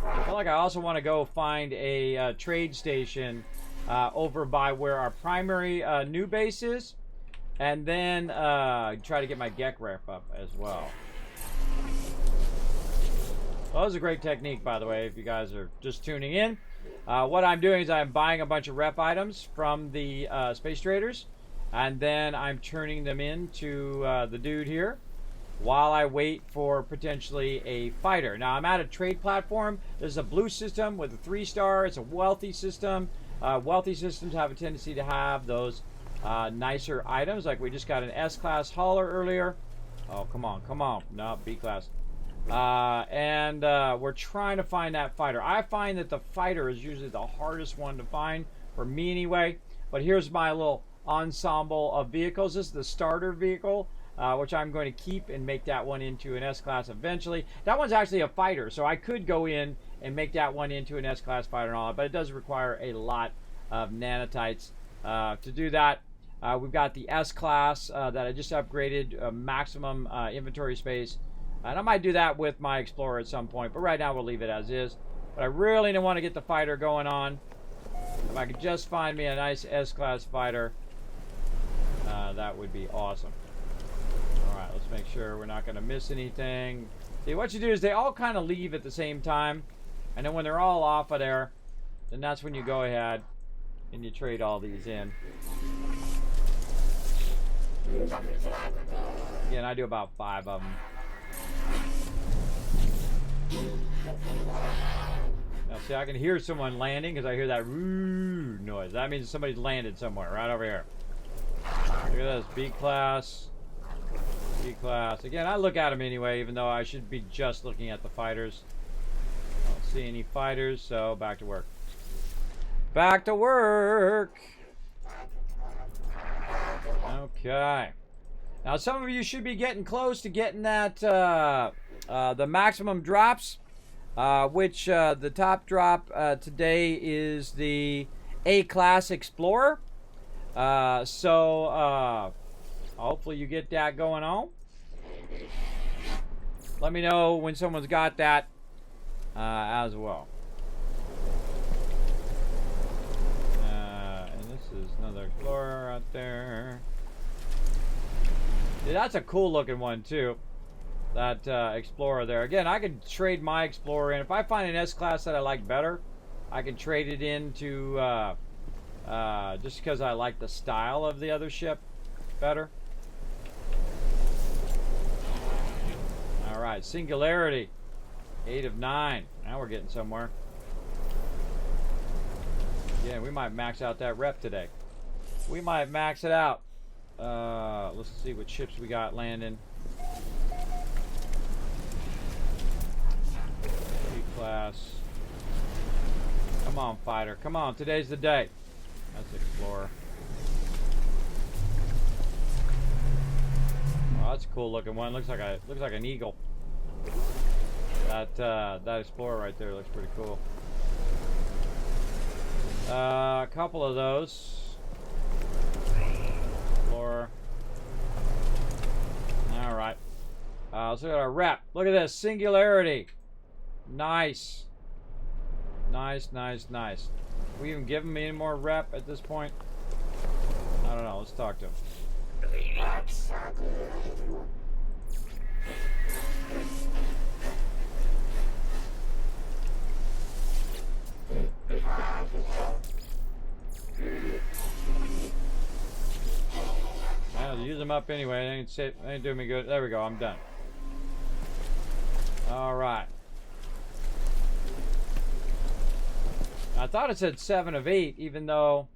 I feel like I also want to go find a trade station over by where our primary new base is. And then try to get my Gek rep up as well. Well, that was a great technique, by the way, if you guys are just tuning in. What I'm doing is I'm buying a bunch of rep items from the space traders, and then I'm turning them into the dude here while I wait for potentially a fighter. Now, I'm at a trade platform. This is a blue system with a 3-star. It's a wealthy system. Wealthy systems have a tendency to have those nicer items, like we just got an S-class hauler earlier. Oh, come on, come on. No, B-class. And we're trying to find that fighter. I find that the fighter is usually the hardest one to find, for me anyway. But here's my little ensemble of vehicles. This is the starter vehicle. which I'm going to keep and make that one into an S-Class eventually. That one's actually a fighter, so I could go in and make that one into an S-Class fighter and all that, but it does require a lot of nanotites to do that. We've got the S-Class that I just upgraded, maximum inventory space. And I might do that with my Explorer at some point, but right now we'll leave it as is. But I really don't want to get the fighter going on. If I could just find me a nice S-Class fighter, that would be awesome. Alright, let's make sure we're not going to miss anything. See, what you do is they all kind of leave at the same time. And then when they're all off of there, then that's when you go ahead and you trade all these in. Again, I do about 5 of them. Now, see, I can hear someone landing because I hear that "roo" noise. That means somebody's landed somewhere right over here. Look at this, B-Class. B-Class. Again, I look at them anyway, even though I should be just looking at the fighters. I don't see any fighters, so back to work. Back to work! Okay. Now, some of you should be getting close to getting that, the maximum drops, which the top drop today is the A-Class Explorer. So hopefully you get that going on. Let me know when someone's got that as well. And this is another Explorer out there. Yeah, that's a cool looking one too. That Explorer there. Again, I could trade my Explorer in. If I find an S-Class that I like better, I can trade it into just because I like the style of the other ship better. Alright, Singularity. 8 of 9. Now we're getting somewhere. Yeah, we might max out that rep today. We might max it out. Let's see what ships we got landing. B-Class. Come on, fighter. Come on, today's the day. That's Explorer. Oh, that's a cool looking one. Looks like an eagle. That Explorer right there looks pretty cool. A couple of those. Explorer. All right. Let's look at our rep. Look at this, Singularity. Nice. Nice, nice, nice. We even give him any more rep at this point? I don't know. Let's talk to him. I'll use them up anyway. It ain't doing me good. There we go. I'm done. All right. I thought it said 7 of 8, even though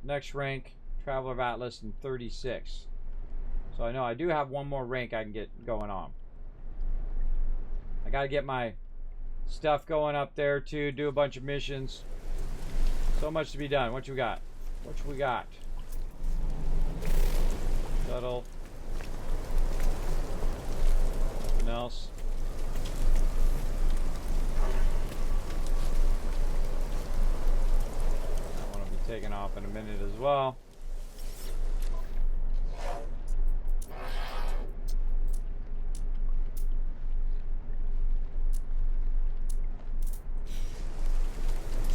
next rank, Traveler of Atlas, and 36. So I know I do have one more rank I can get going on. I got to get my stuff going up there too, do a bunch of missions. So much to be done. What you got? What we got? Shuttle. Nothing else. I want to be taking off in a minute as well.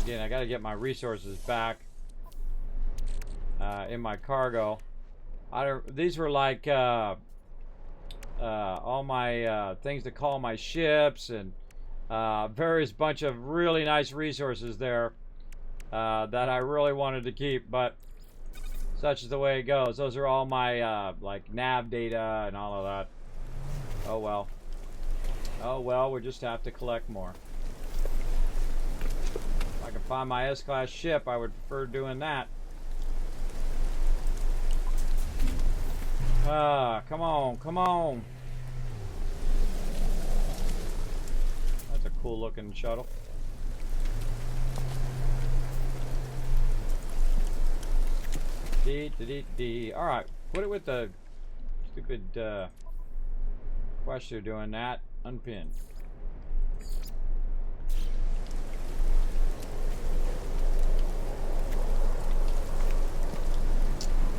Again, I got to get my resources back in my cargo. These were like all my things to call my ships and various bunch of really nice resources there that I really wanted to keep, but such is the way it goes. Those are all my like nav data and all of that. Oh well. Oh well, we just have to collect more. If I can find my S-Class ship, I would prefer doing that. Come on, come on. That's a cool looking shuttle. D. Alright, Put it with the stupid quest you're doing that. Unpin.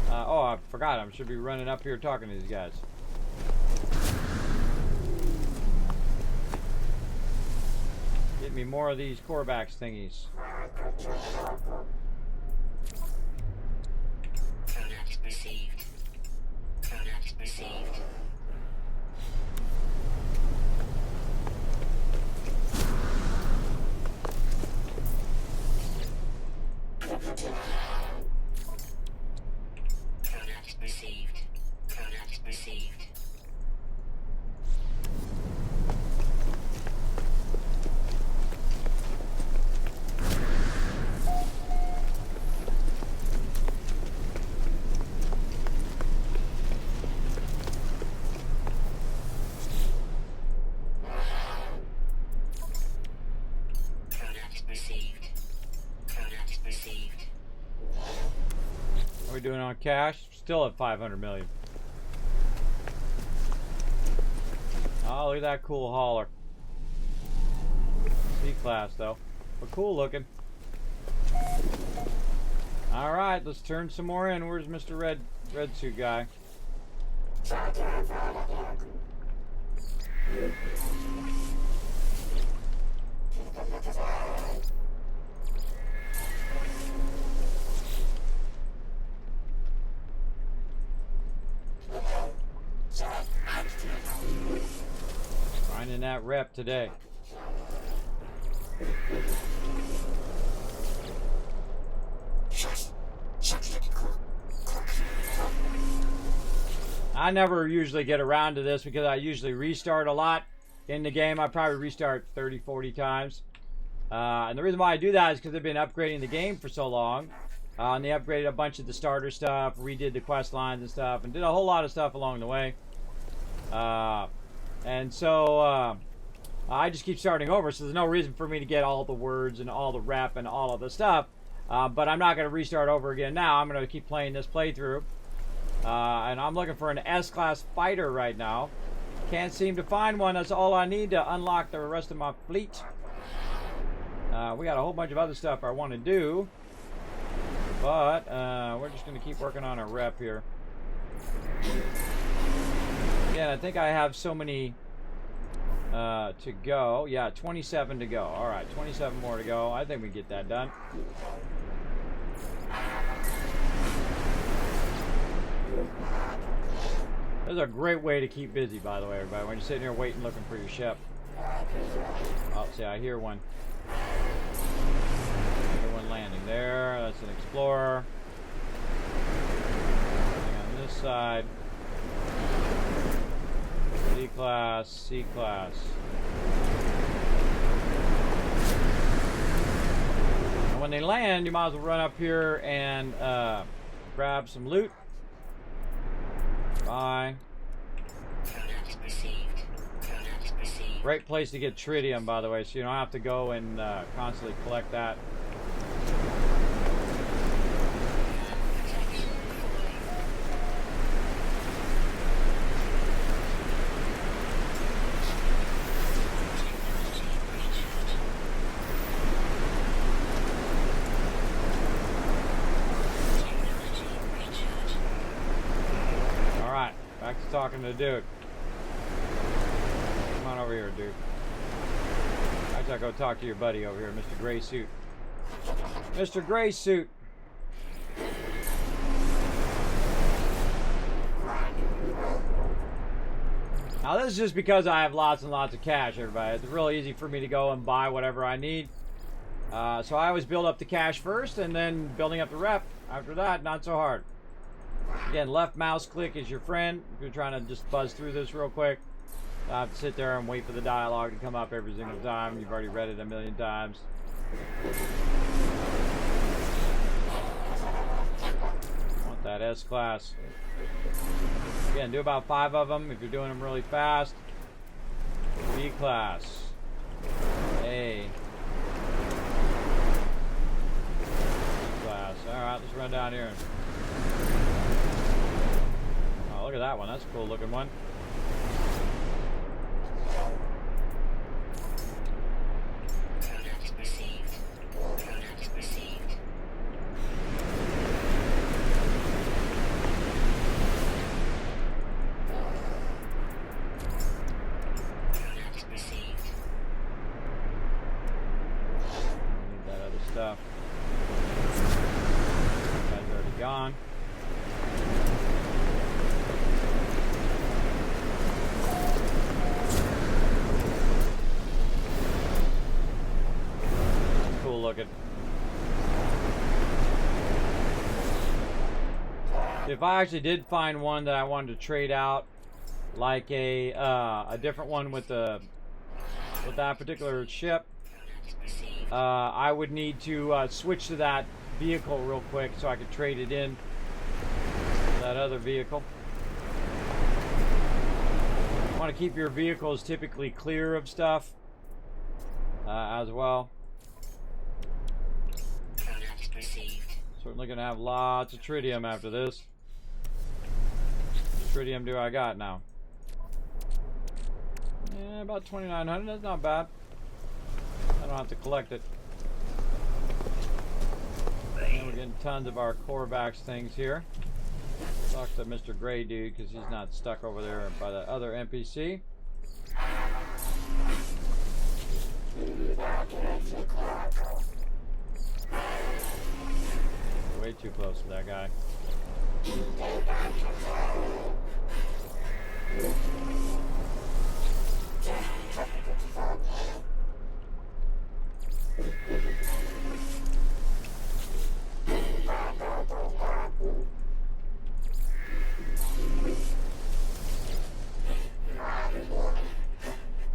Oh, I forgot. I should be running up here talking to these guys. Get me more of these Corbacks thingies. Product received. Product received. Product received. Product received. Product received. Product received. How are we doing on cash? Still at 500 million. Oh, look at that cool hauler. C-class though, but cool looking. All right, let's turn some more in. Where's Mr. Red suit guy? Finding that rep today. I never usually get around to this because I usually restart a lot in the game. I probably restart 30, 40 times. And the reason why I do that is because they've been upgrading the game for so long. And they upgraded a bunch of the starter stuff, redid the quest lines and stuff, and did a whole lot of stuff along the way. And so I just keep starting over, so there's no reason for me to get all the words and all the rep and all of the stuff. But I'm not going to restart over again now. I'm going to keep playing this playthrough. And I'm looking for an S-class fighter right now. Can't seem to find one. That's all I need to unlock the rest of my fleet. We got a whole bunch of other stuff I want to do. But we're just going to keep working on our rep here. Again, I think I have so many to go. Yeah, 27 to go. All right, 27 more to go. I think we get that done. This is a great way to keep busy, by the way, everybody, when you're sitting here waiting, looking for your ship. Oh, see, I hear one. I hear one landing there. That's an explorer. Something on this side. C-class, C-class. And when they land, you might as well run up here and grab some loot. Bye. Great place to get tritium, by the way, so you don't have to go and constantly collect that. Talking to the dude. Come on over here, dude. I gotta go talk to your buddy over here, Mr. Gray Suit. Mr. Gray Suit. Now this is just because I have lots and lots of cash, everybody. It's real easy for me to go and buy whatever I need. So I always build up the cash first, and then building up the rep after that, not so hard. Again, left mouse click is your friend if you're trying to just buzz through this real quick. I have to sit there and wait for the dialogue to come up every single time. You've already read it a million times. I want that S-class. Again, do about 5 of them if you're doing them really fast. B-class. A. B-class. Alright, let's run down here and Oh, look at that one. That's a cool looking one. Product received. Product received. Product received. Need that other stuff. That guy's already gone. Cool looking. If I actually did find one that I wanted to trade out, like a different one with that particular ship, I would need to switch to that vehicle real quick so I could trade it in that other vehicle. You want to keep your vehicles typically clear of stuff as well. Product received. Certainly going to have lots of tritium after this. How much tritium do I got now? Yeah, about 2,900. That's not bad. I don't have to collect it. And we're getting tons of our Corvax things here. Talk to Mr. Gray Dude because he's not stuck over there by the other NPC. Way too close to that guy.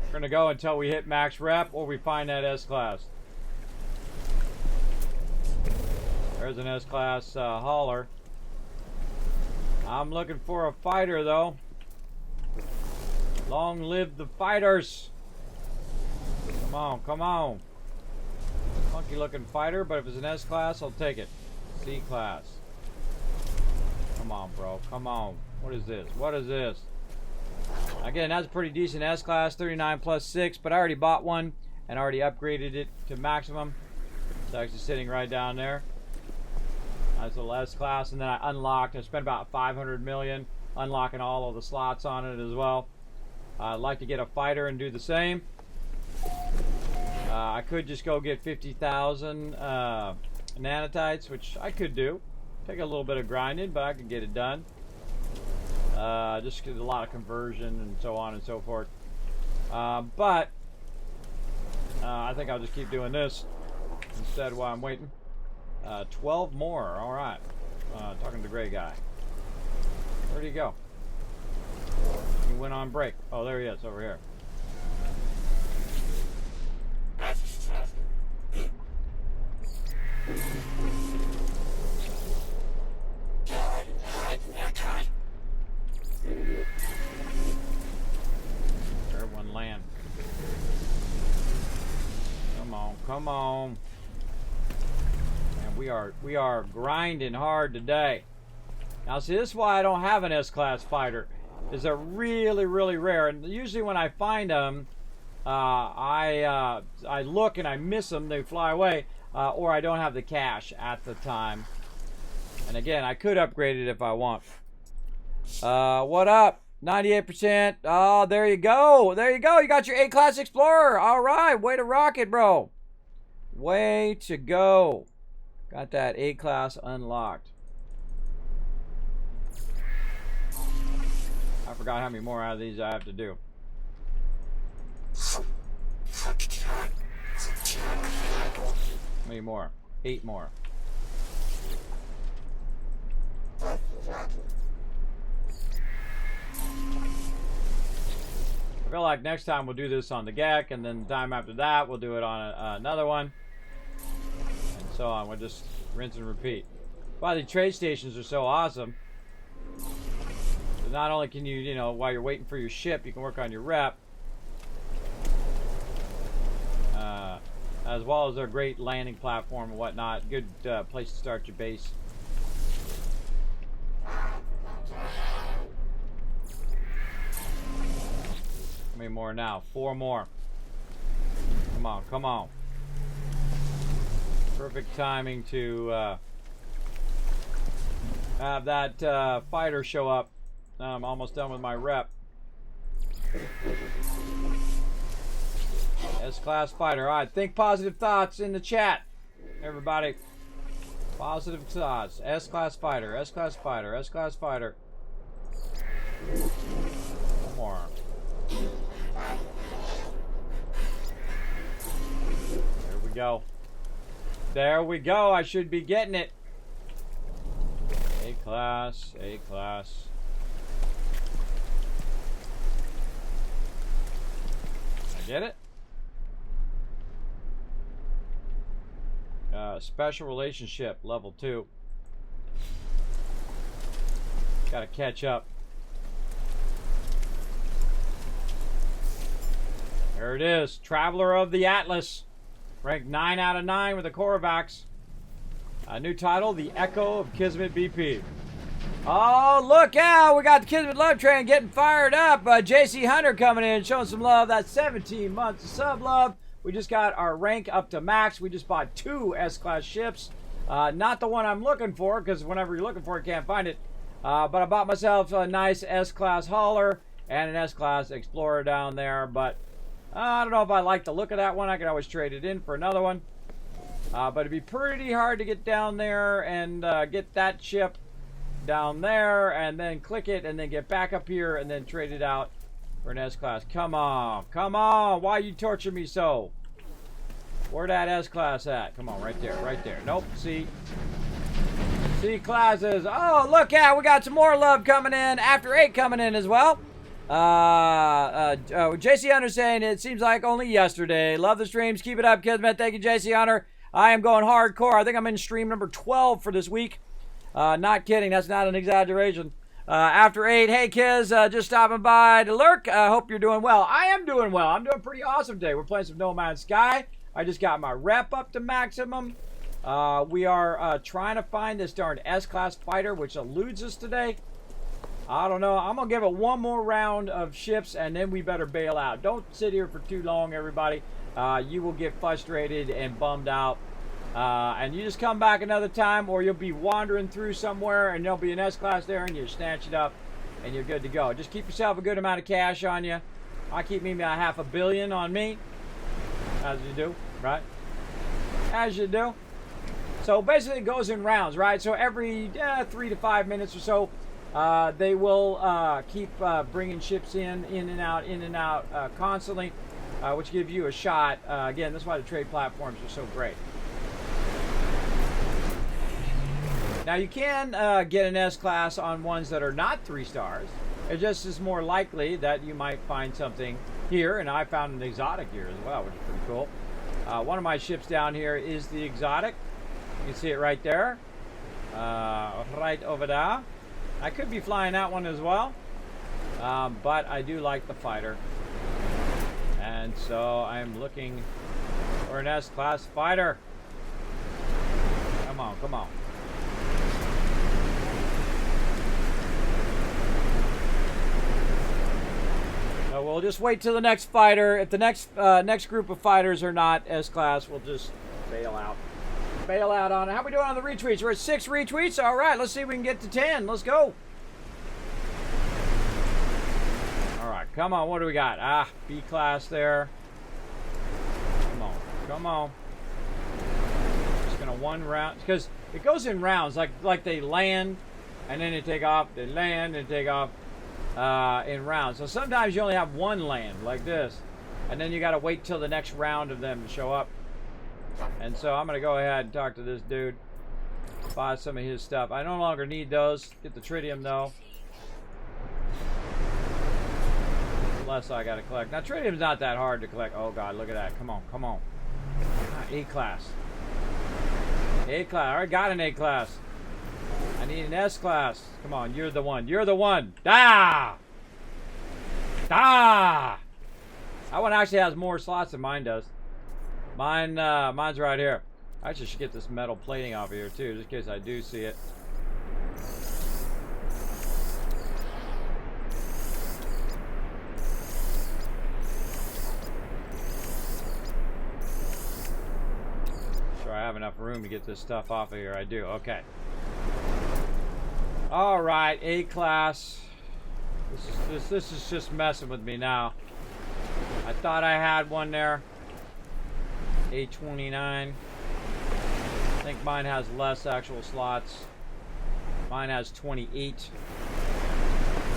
We're gonna go until we hit max rep or we find that S-Class. There's an S-Class hauler. I'm looking for a fighter though. Long live the fighters. Come on, come on. Funky looking fighter, but if it's an S-Class, I'll take it. C-Class. Come on, bro. Come on. What is this? What is this? Again, that's a pretty decent S-Class, 39 plus 6, but I already bought one and already upgraded it to maximum. It's actually sitting right down there. Nice little S-Class, and then I unlocked, I spent about 500 million unlocking all of the slots on it as well. I'd like to get a fighter and do the same. I could just go get 50,000 nanotites, which I could do. Take a little bit of grinding, but I could get it done. Just get a lot of conversion and so on and so forth. But I think I'll just keep doing this instead while I'm waiting. 12 more. All right. Talking to the gray guy. Where'd he go? He went on break. Oh, there he is, over here. Everyone land. Come on, come on. Man, we are grinding hard today. Now see, this is why I don't have an S-Class fighter. Is they're really, really rare, and usually when I find them, I look and I miss them. They fly away, or I don't have the cash at the time. And again, I could upgrade it if I want. What up? 98%. Oh, there you go. There you go. You got your A-Class Explorer. All right. Way to rock it, bro. Way to go. Got that A-Class unlocked. I forgot how many more out of these I have to do. How many more? 8 more. I feel like next time we'll do this on the GEC, and then the time after that we'll do it on another one, and so on. We'll just rinse and repeat. Why the trade stations are so awesome. Not only can you, while you're waiting for your ship, you can work on your rep, as well as their great landing platform and whatnot. Good place to start your base. many more now? 4 more. Come on, come on. Perfect timing to have that fighter show up. I'm almost done with my rep. S-Class fighter. All right, think positive thoughts in the chat, everybody. Positive thoughts. S-Class fighter, S-Class fighter, S-Class fighter. One more. There we go. There we go. I should be getting it. A-Class, A-Class. I get it? Special relationship, level 2. Gotta catch up. There it is. Traveler of the Atlas. Ranked 9 out of 9 with the Korvax. A new title, The Echo of Kismet BP. Oh, look out. We got the Kismet Love Train getting fired up. JC Hunter coming in, showing some love. That's 17 months of sub love. We just got our rank up to max. We just bought 2 S-Class ships. Not the one I'm looking for, because whenever you're looking for it, you can't find it. But I bought myself a nice S-Class hauler and an S-Class Explorer down there. But I don't know if I like the look of that one. I can always trade it in for another one. But it'd be pretty hard to get down there and get that ship down there and then click it and then get back up here and then trade it out for an S-Class. Come on. Come on. Why you torture me so? Where that S-Class at? Come on, right there. Right there. Nope. C. C classes. Oh, look out. We got some more love coming in. After 8 coming in as well. JC Hunter saying it seems like only yesterday. Love the streams. Keep it up, Kismet. Thank you, JC Hunter. I am going hardcore. I think I'm in stream number 12 for this week. Not kidding. That's not an exaggeration. After 8, hey, Kiz, just stopping by to lurk. Hope you're doing well. I am doing well. I'm doing pretty awesome today. We're playing some No Man's Sky. I just got my rep up to maximum. We are trying to find this darn S-Class fighter, which eludes us today. I don't know. I'm going to give it one more round of ships, and then we better bail out. Don't sit here for too long, everybody. You will get frustrated and bummed out. And you just come back another time, or you'll be wandering through somewhere, and there'll be an S-Class there, and you snatch it up, and you're good to go. Just keep yourself a good amount of cash on you. I keep me about $500 million on me. As you do, right? As you do. So basically it goes in rounds, right? So every 3 to 5 minutes or so, they will keep bringing ships in and out constantly, which gives you a shot. Again, that's why the trade platforms are so great. Now you can get an S-Class on ones that are not 3 stars. It just is more likely that you might find something here, and I found an exotic here as well, which is pretty cool. One of my ships down here is the exotic. You can see it right there, right over there. I could be flying that one as well, but I do like the fighter, and so I'm looking for an S-Class fighter. Come on, come on. So we'll just wait till the next fighter. If the next group of fighters are not S-Class, we'll just bail out. Bail out on it. How we doing on the retweets? We're at 6 retweets. All right, let's see if we can get to 10. Let's go. All right, come on. What do we got? Ah, B-Class there. Come on, come on. Just gonna one round, because it goes in rounds, like they land and then they take off. They land and take off. In rounds. So sometimes you only have one land like this, and then you got to wait till the next round of them to show up. And so I'm gonna go ahead and talk to this dude, buy some of his stuff. I no longer need those. Get the tritium though, less I gotta collect. Now tritium's not that hard to collect. Oh god, look at that. Come on, come on. A-Class. A-Class. I already got an A-Class. I need an S-Class. Come on, you're the one. You're the one. Ah! Ah! That one actually has more slots than mine does. Mine's right here. I actually should get this metal plating off of here too, just in case I do see it. have enough room to get this stuff off of here. I do. Okay. All right, A class. This is just messing with me now. I thought I had one there. A29. I think mine has less actual slots. Mine has 28.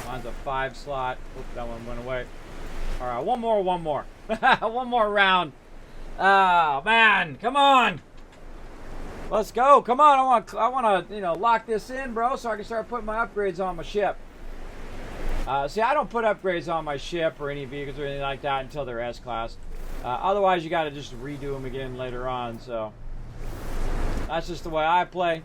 Mine's a 5 slot. Oop, that one went away. All right, one more. One more round. Oh man, come on. Let's go. Come on. I want to, lock this in, bro, so I can start putting my upgrades on my ship. See, I don't put upgrades on my ship or any vehicles or anything like that until they're S class. Otherwise, you got to just redo them again later on. So that's just the way I play.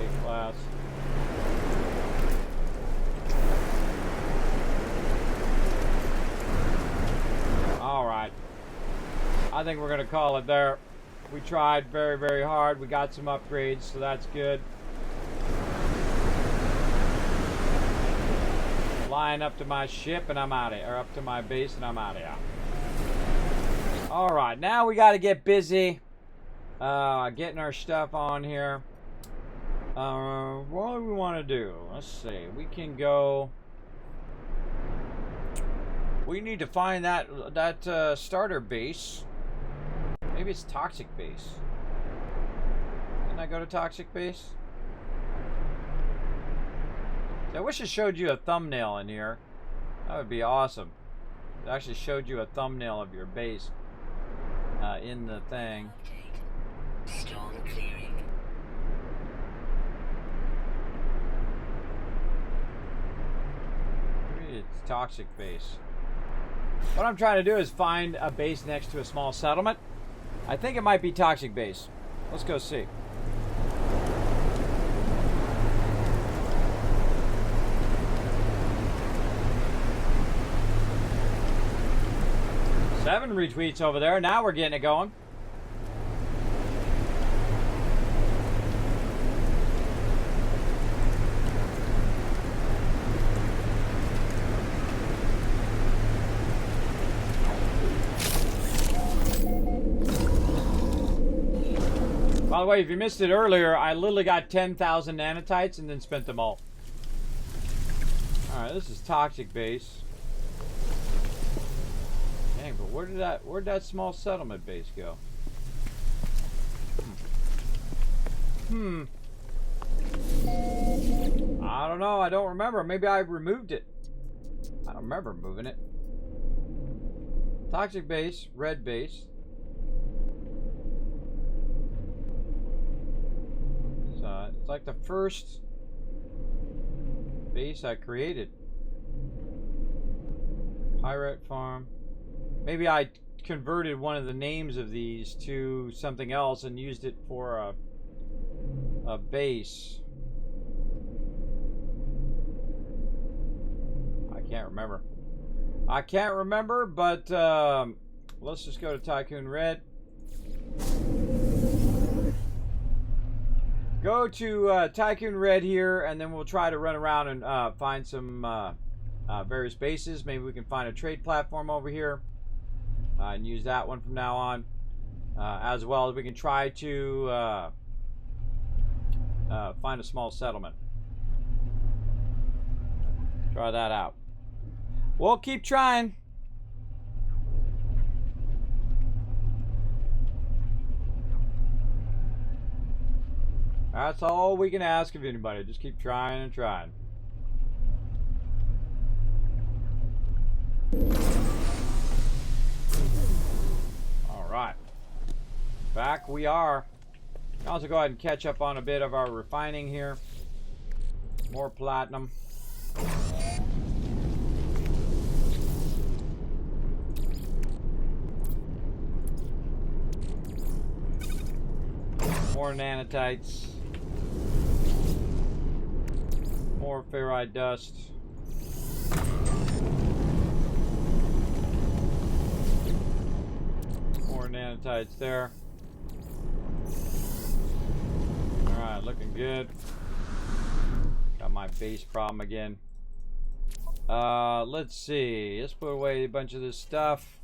A class. All right. I think we're going to call it there. We tried very, very hard. We got some upgrades, so that's good. Flying up to my ship and I'm out of here. Or up to my base and I'm out of here. Alright, now we got to get busy. Getting our stuff on here. What do we want to do? Let's see. We can go... We need to find that starter base. Maybe it's toxic base. Can I go to toxic base? I wish it showed you a thumbnail in here. That would be awesome. It actually showed you a thumbnail of your base in the thing. Storm clearing. Maybe it's toxic base. What I'm trying to do is find a base next to a small settlement. I think it might be toxic base. Let's go see. Seven retweets over there. Now we're getting it going. By the way, if you missed it earlier, I literally got 10,000 nanotites and then spent them all. Alright, this is toxic base. Dang, but where'd that small settlement base go? I don't know, I don't remember. Maybe I removed it. I don't remember moving it. Toxic base, red base. It's like the first base I created. Pirate farm. Maybe I converted one of the names of these to something else and used it for a base. I can't remember. I can't remember, but let's just go to Tycoon Red. Go to Tycoon Red here, and then we'll try to run around and find some various bases. Maybe we can find a trade platform over here and use that one from now on. As well as we can try to find a small settlement. Try that out. We'll keep trying. That's all we can ask of anybody. Just keep trying and trying. All right. Back we are. I'll also go ahead and catch up on a bit of our refining here. More platinum. More nanotites. More ferrite dust. More nanotites there. Alright, looking good. Got my base problem again. Let's see. Let's put away a bunch of this stuff.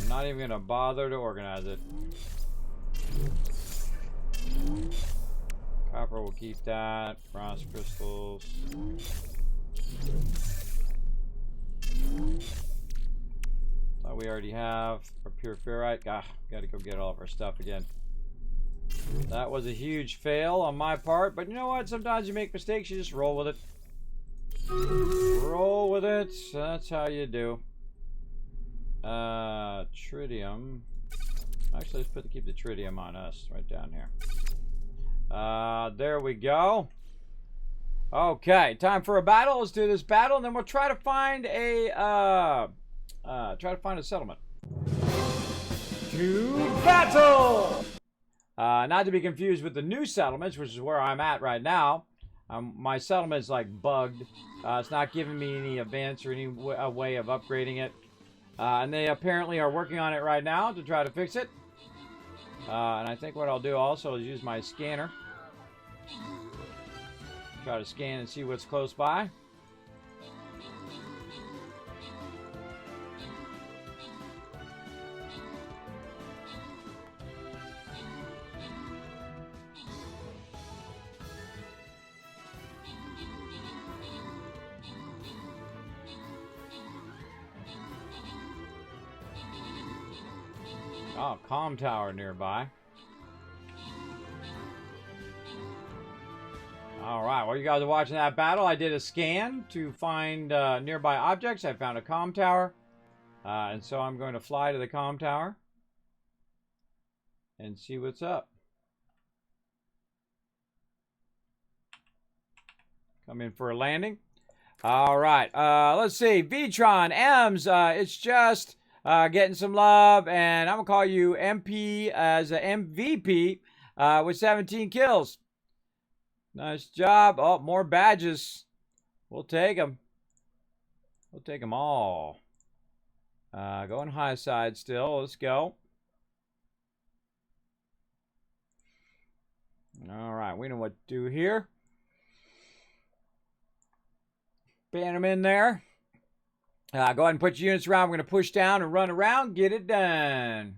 I'm not even gonna bother to organize it. Copper, will keep that. Frost crystals. Thought we already have our pure ferrite. Gotta go get all of our stuff again. That was a huge fail on my part, but you know what? Sometimes you make mistakes, you just roll with it. Roll with it. That's how you do. Tritium. Actually, let's keep the tritium on us right down here. There we go. Okay, time for a battle. Let's do this battle, and then we'll try to find a settlement. To battle! Not to be confused with the new settlements, which is where I'm at right now. My settlement's like bugged. It's not giving me any advance or any way of upgrading it. And they apparently are working on it right now to try to fix it. And I think what I'll do also is use my scanner. Try to scan and see what's close by. Oh, comm tower nearby. Alright, while you guys are watching that battle, I did a scan to find nearby objects. I found a comm tower. And so I'm going to fly to the comm tower and see what's up. Come in for a landing. Alright, let's see. Vitron, M's, it's just... getting some love, and I'm going to call you MP as an MVP with 17 kills. Nice job. Oh, more badges. We'll take them. We'll take them all. Going high side still. Let's go. All right, we know what to do here. Ban them in there. Go ahead and put your units around. We're going to push down and run around. Get it done.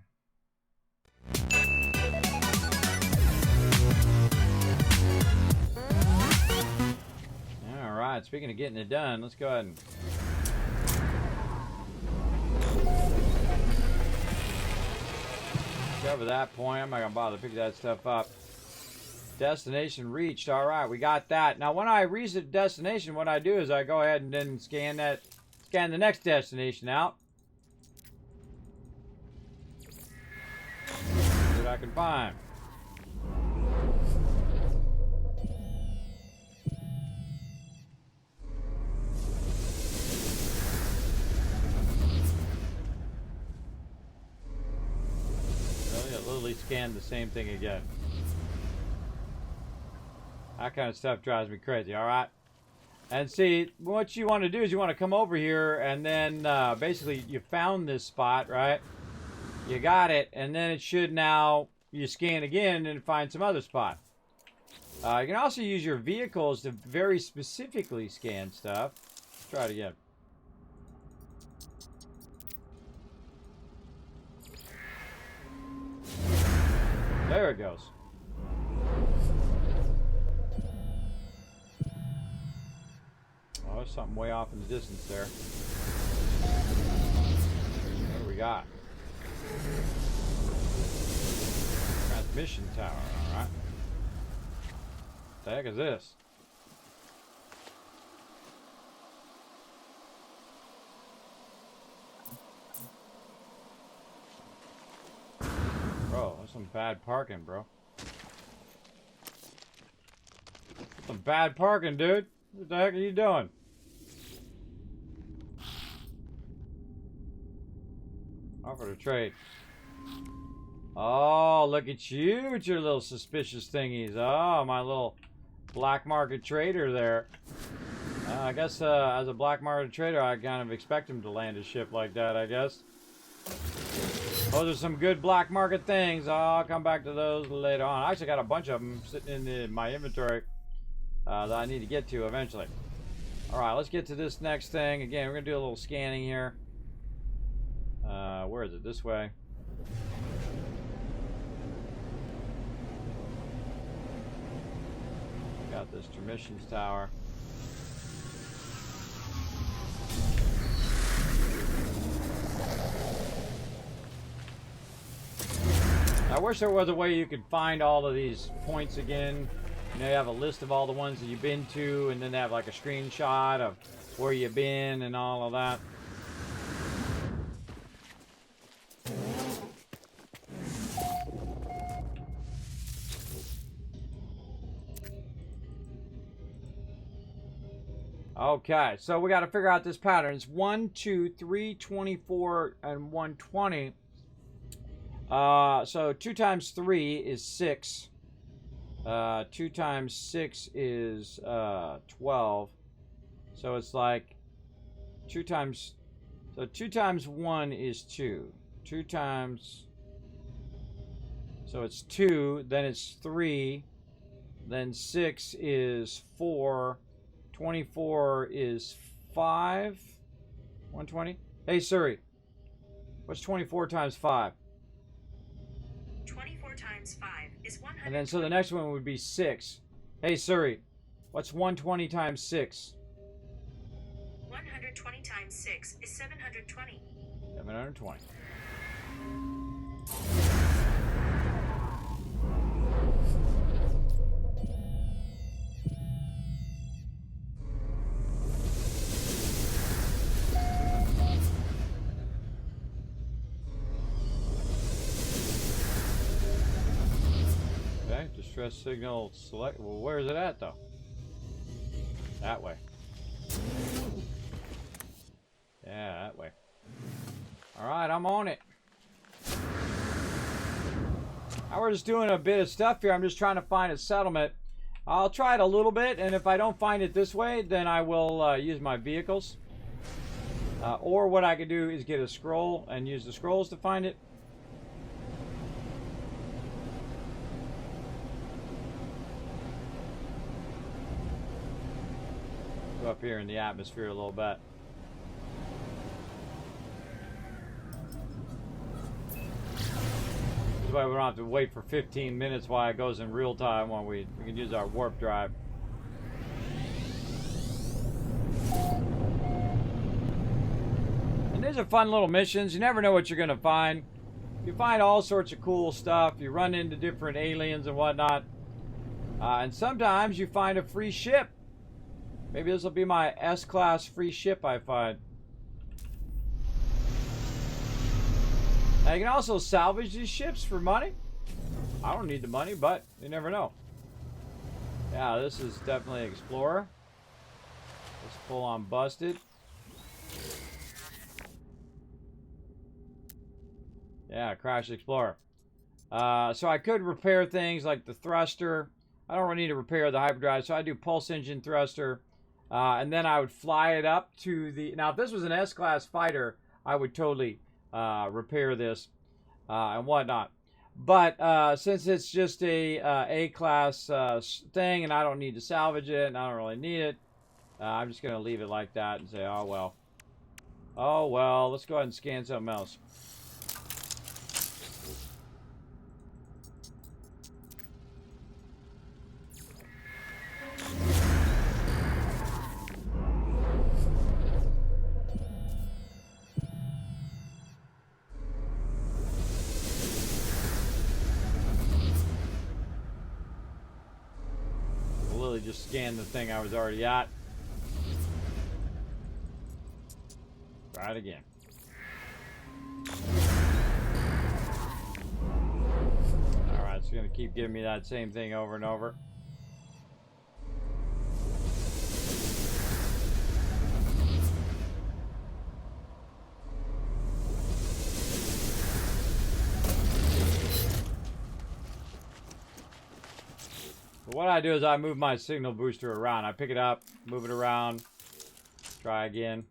All right. Speaking of getting it done, let's go ahead and... cover that point. I'm not going to bother to pick that stuff up. Destination reached. All right. We got that. Now, when I reach the destination, what I do is I go ahead and then scan the next destination out. See what I can find. Really? It literally scanned the same thing again. That kind of stuff drives me crazy, alright? And see, what you want to do is you want to come over here and then basically you found this spot, right? You got it, and then it should now, you scan again and find some other spot. You can also use your vehicles to very specifically scan stuff. Let's try it again. There it goes. Oh, there's something way off in the distance there. What do we got? Transmission tower, alright. What the heck is this? Bro, that's some bad parking, bro. Some bad parking, dude. What the heck are you doing? Offer to trade. Oh, look at you with your little suspicious thingies. Oh, my little black market trader there. I guess as a black market trader, I kind of expect him to land a ship like that, I guess. Those are some good black market things. I'll come back to those later on. I actually got a bunch of them sitting in my inventory that I need to get to eventually. All right, let's get to this next thing. Again, we're going to do a little scanning here. Where is it? This way. Got this transmissions tower. I wish there was a way you could find all of these points again. You know, you have a list of all the ones that you've been to, and then they have like a screenshot of where you've been and all of that. Okay, so we got to figure out this pattern. It's 1, 2, 3, 24, and 120. So 2 times 3 is 6. 2 times 6 is 12. So it's like 2 times 1 is 2. 2 times, so it's 2, then it's 3, then 6 is 4, 24 is 5, 120. Hey Siri, what's 24 times 5? 24 times 5 is 100. And then so the next one would be 6. Hey Siri, what's 120 times 6? 120 times 6 is 720. 720. Okay, distress signal select. Well, where is it at though? That way. Yeah, that way. Alright, I'm on it. Now we're just doing a bit of stuff here. I'm just trying to find a settlement. I'll try it a little bit, and if I don't find it this way, then I will use my vehicles. Or what I could do is get a scroll and use the scrolls to find it. Go up here in the atmosphere a little bit. This way we don't have to wait for 15 minutes while it goes in real time when we can use our warp drive. And these are fun little missions. You never know what you're going to find. You find all sorts of cool stuff. You run into different aliens and whatnot. And sometimes you find a free ship. Maybe this will be my S-class free ship I find. Now you can also salvage these ships for money. I don't need the money, but you never know. Yeah, this is definitely Explorer. It's full on busted. Yeah, Crash Explorer. So I could repair things like the thruster. I don't really need to repair the hyperdrive, so I do pulse engine thruster. And then I would fly it up to the... Now, if this was an S-class fighter, I would totally repair this and whatnot. But since it's just a A-class thing and I don't need to salvage it and I don't really need it, I'm just going to leave it like that and say, oh, well. Oh, well, let's go ahead and scan something else. Just scan the thing I was already at. Try it again. Alright, it's going to keep giving me that same thing over and over. What I do is I move my signal booster around. I pick it up, move it around, try again.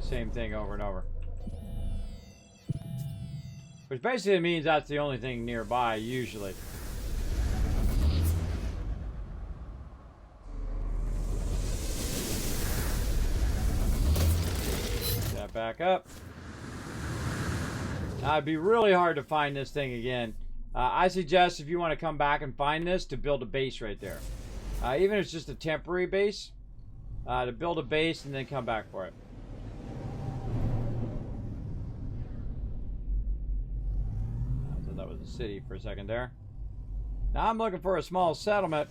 same thing over and over. Which basically means that's the only thing nearby, usually. That back up. Now, it'd be really hard to find this thing again. I suggest if you want to come back and find this, to build a base right there. Even if it's just a temporary base, to build a base and then come back for it. I thought that was a city for a second there. Now I'm looking for a small settlement.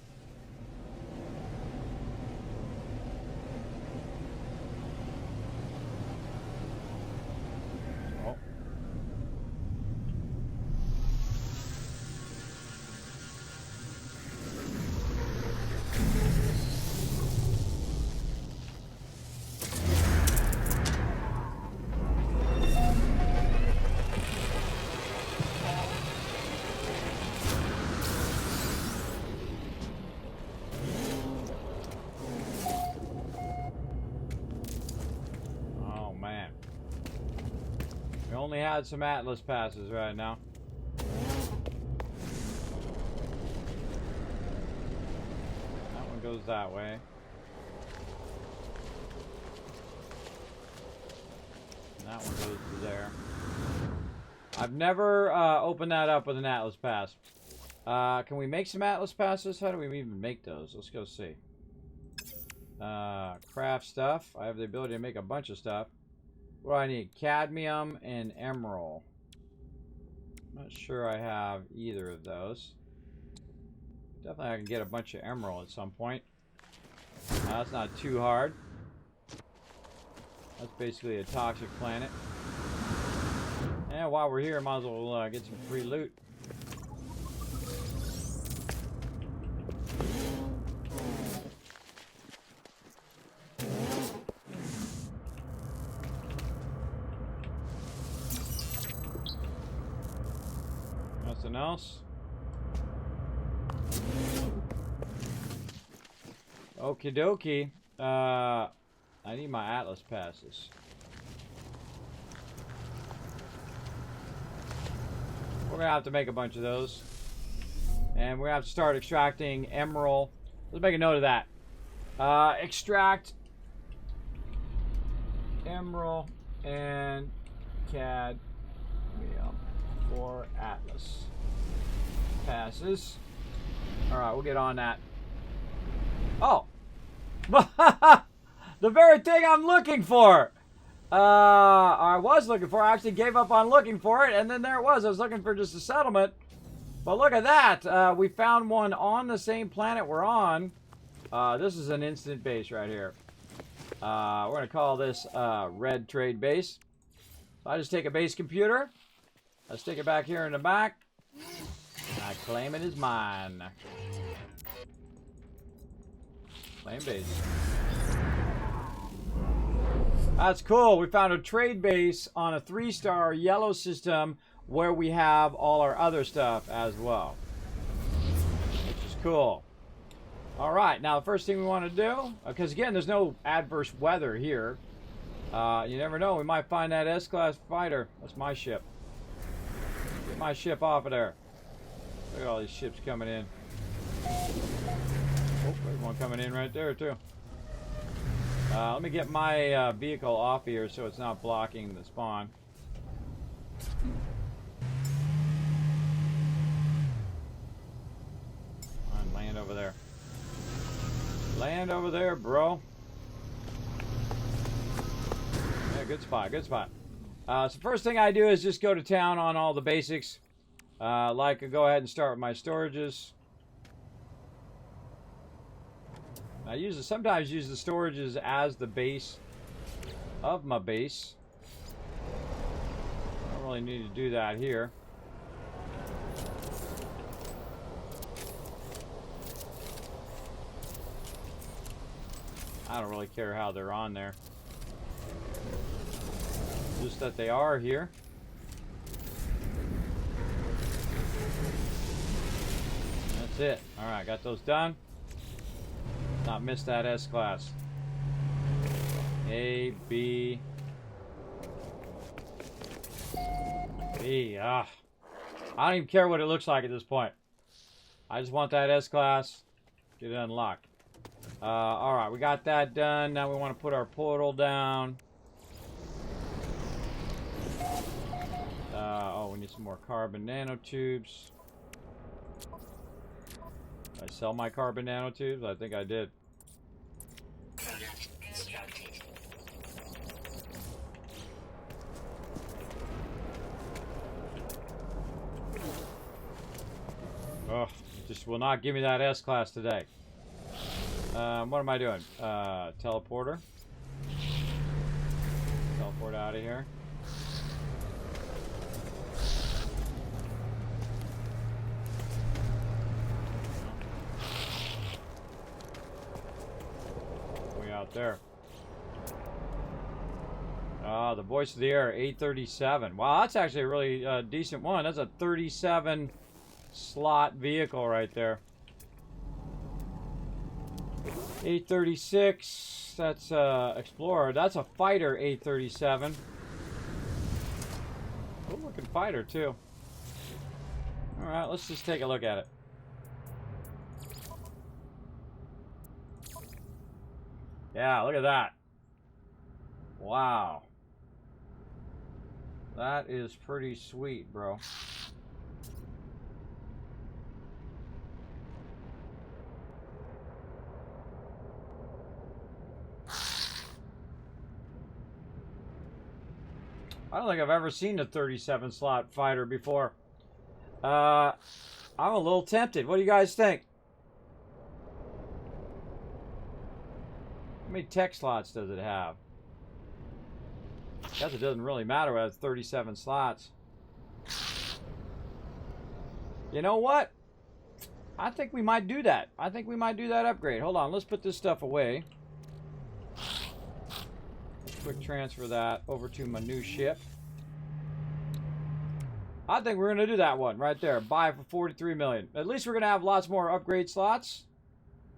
Only had some Atlas passes right now. That one goes that way. And that one goes to there. I've never opened that up with an Atlas pass. Can we make some Atlas passes? How do we even make those? Let's go see. Craft stuff. I have the ability to make a bunch of stuff. What do I need? Cadmium and emerald. I'm not sure I have either of those. Definitely I can get a bunch of emerald at some point. That's not too hard. That's basically a toxic planet. And while we're here, might as well get some free loot. Nothing else? Okie dokie. I need my Atlas passes. We're gonna have to make a bunch of those. And we're gonna have to start extracting emerald. Let's make a note of that. Extract emerald and cadmium for Atlas passes. Alright, we'll get on that. Oh! The very thing I'm looking for! I was looking for. I actually gave up on looking for it, and then there it was. I was looking for just a settlement. But look at that. We found one on the same planet we're on. This is an instant base right here. We're going to call this Red Trade Base. So I just take a base computer. I stick it back here in the back. I claim it as mine. Claim base. That's cool. We found a trade base on a 3-star yellow system where we have all our other stuff as well. Which is cool. Alright, now the first thing we want to do, because again, there's no adverse weather here. You never know, we might find that S-class fighter. That's my ship. Get my ship off of there. Look at all these ships coming in. Oh, there's one coming in right there too. Let me get my vehicle off here so it's not blocking the spawn. Come on, land over there. Land over there, bro. Yeah, good spot, good spot. So first thing I do is just go to town on all the basics. Like I go ahead and start with my storages. I sometimes use the storages as the base of my base. I don't really need to do that here. I don't really care how they're on there. Just that they are here. That's it. Alright, got those done. Not miss that S-class. A, B, Hey, I don't even care what it looks like at this point. I just want that S-Class. Get it unlocked. Alright, we got that done. Now we want to put our portal down. Oh, we need some more carbon nanotubes. Did I sell my carbon nanotubes? I think I did. Product constructed. Oh, just will not give me that S-Class today. What am I doing? Teleporter. Teleport out of here. Way out there. The voice of the air, 837. Wow, that's actually a really decent one. That's a 37 slot vehicle right there. 836. That's Explorer. That's a fighter 837. Cool looking fighter too. All right, let's just take a look at it. Yeah, look at that. Wow. That is pretty sweet, bro. I don't think I've ever seen a 37 slot fighter before. I'm a little tempted. What do you guys think? How many tech slots does it have? I guess it doesn't really matter when it has 37 slots. You know what? I think we might do that. I think we might do that upgrade. Hold on, let's put this stuff away. Quick transfer that over to my new ship. I think we're going to do that one right there. Buy for 43 million. At least we're going to have lots more upgrade slots.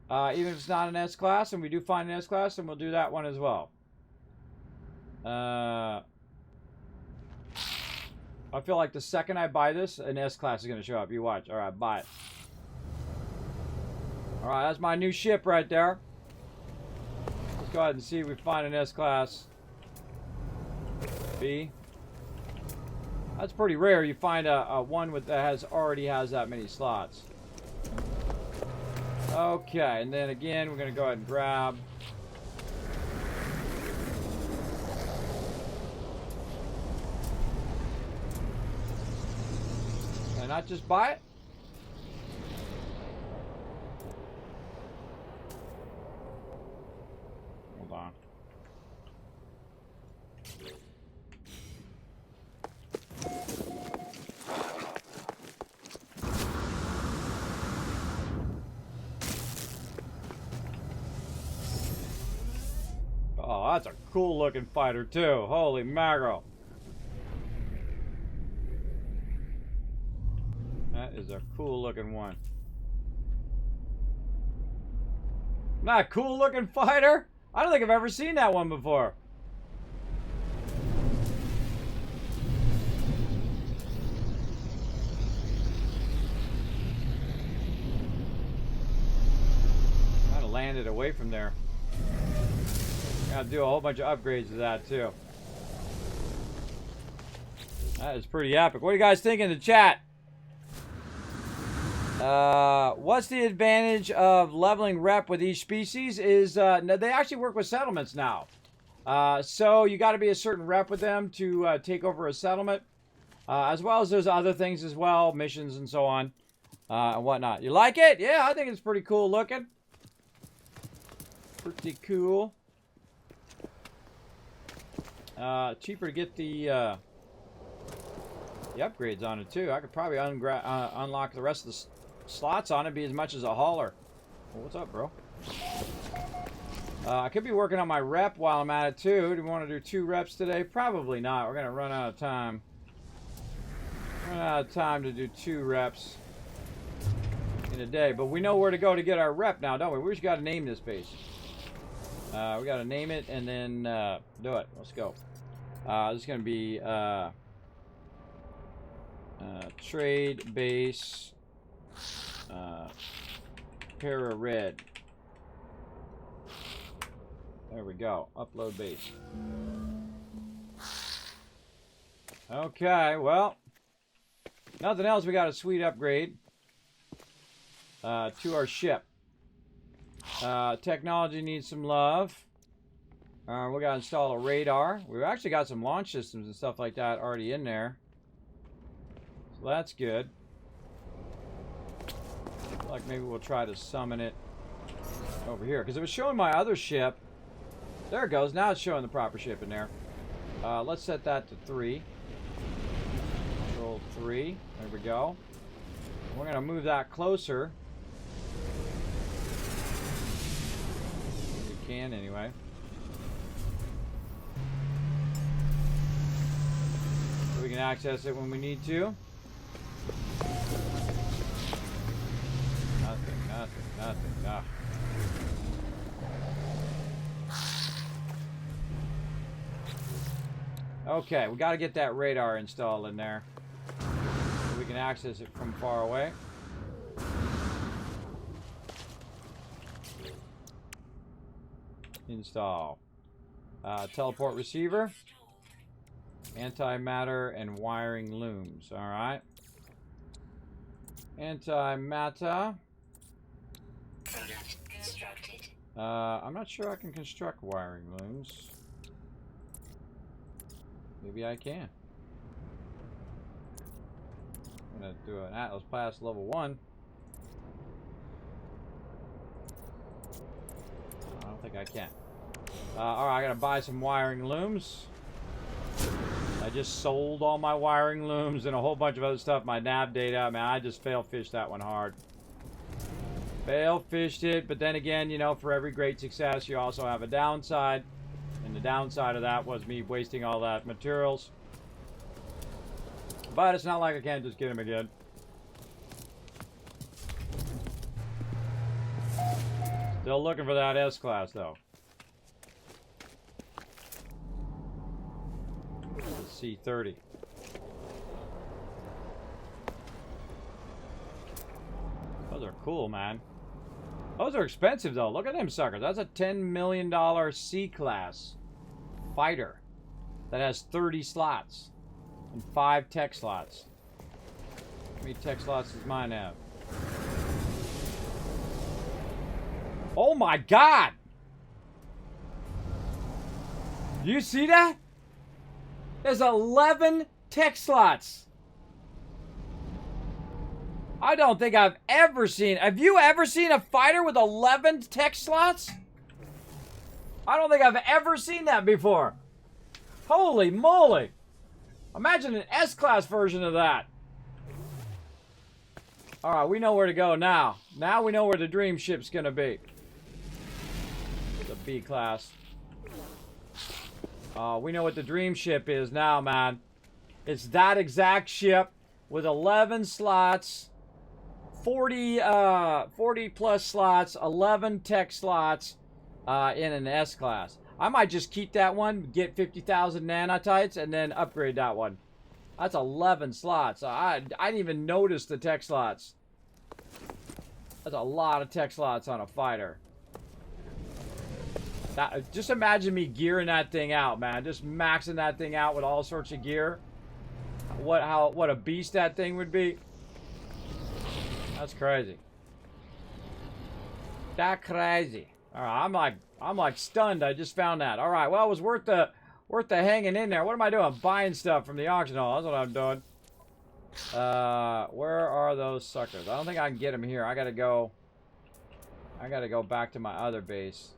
Even if it's not an S-Class, and we do find an S-Class, then we'll do that one as well. I feel like the second I buy this, an S-Class is going to show up. You watch. Alright, buy it. Alright, that's my new ship right there. Let's go ahead and see if we find an S-Class. B. That's pretty rare. You find a one with that already has that many slots. Okay, and then again, we're going to go ahead and grab. Can I not just buy it? Hold on. Oh, that's a cool looking fighter too. Holy mackerel. That is a cool looking one. Not a cool looking fighter? I don't think I've ever seen that one before. Kind of landed away from there. Gotta do a whole bunch of upgrades to that too. That is pretty epic. What do you guys think in the chat? What's the advantage of leveling rep with each species? Is they actually work with settlements now. So you got to be a certain rep with them to take over a settlement, as well as there's other things as well, missions and so on, and whatnot. You like it? Yeah, I think it's pretty cool looking. Pretty cool. Cheaper to get the upgrades on it too. I could probably unlock the rest of the slots on it, be as much as a hauler. Well, what's up, bro? I could be working on my rep while I'm at it too. Do we want to do 2 reps today? Probably not. We're gonna run out of time. Run out of time to do 2 reps in a day. But we know where to go to get our rep now, don't we? We just got to name this base. We got to name it and then do it. Let's go. This is gonna be Trade base. Para red. There we go. Upload base. Okay, well. Nothing else. We got a sweet upgrade to our ship. Technology needs some love. We got to install a radar. We've actually got some launch systems and stuff like that already in there. So that's good. Like maybe we'll try to summon it over here. Because it was showing my other ship. There it goes. Now it's showing the proper ship in there. Let's set that to 3. Control 3. There we go. We're going to move that closer. We can anyway. So we can access it when we need to. Nothing. Ah. Okay, we got to get that radar installed in there. So we can access it from far away. Install. Teleport receiver. Antimatter and wiring looms. Alright. Antimatter. Product constructed. I'm not sure I can construct wiring looms. Maybe I can. I'm gonna do an Atlas Pass level 1. I don't think I can. Alright, I gotta buy some wiring looms. I just sold all my wiring looms and a whole bunch of other stuff. My nav data, man, I just fail-fished that one hard. Fail-fished it, but then again, you know, for every great success, you also have a downside. And the downside of that was me wasting all that materials. But it's not like I can't just get them again. Still looking for that S-Class, though. C-30. Those are cool, man. Those are expensive, though. Look at them suckers. That's a $10 million C-Class fighter that has 30 slots and 5 tech slots. How many tech slots does mine have? Oh, my God! Do you see that? There's 11 tech slots. I don't think I've ever seen... Have you ever seen a fighter with 11 tech slots? I don't think I've ever seen that before. Holy moly. Imagine an S-Class version of that. Alright, we know where to go now. Now we know where the dream ship's gonna be. The B-Class. We know what the dream ship is now, man. It's that exact ship with 11 slots, 40 plus slots, 11 tech slots in an S-Class. I might just keep that one, get 50,000 nanotites, and then upgrade that one. That's 11 slots. I didn't even notice the tech slots. That's a lot of tech slots on a fighter. Just imagine me gearing that thing out, man. Just maxing that thing out with all sorts of gear. What a beast that thing would be. That's crazy. That crazy. All right, I'm like stunned. I just found that. All right, well, it was worth the hanging in there. What am I doing? Buying stuff from the auction hall. That's what I'm doing. Where are those suckers? I don't think I can get them here. I gotta go back to my other base.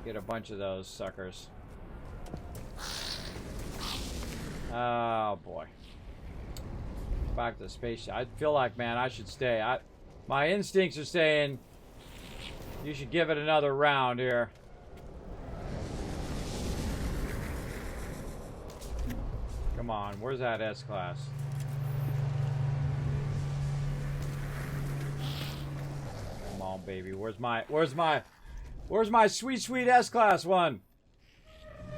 Get a bunch of those suckers. Oh boy. Back to the spaceship. I feel like, man, I should stay. My instincts are saying you should give it another round here. Come on, where's that S-Class? Come on, baby. Where's my sweet S-Class one?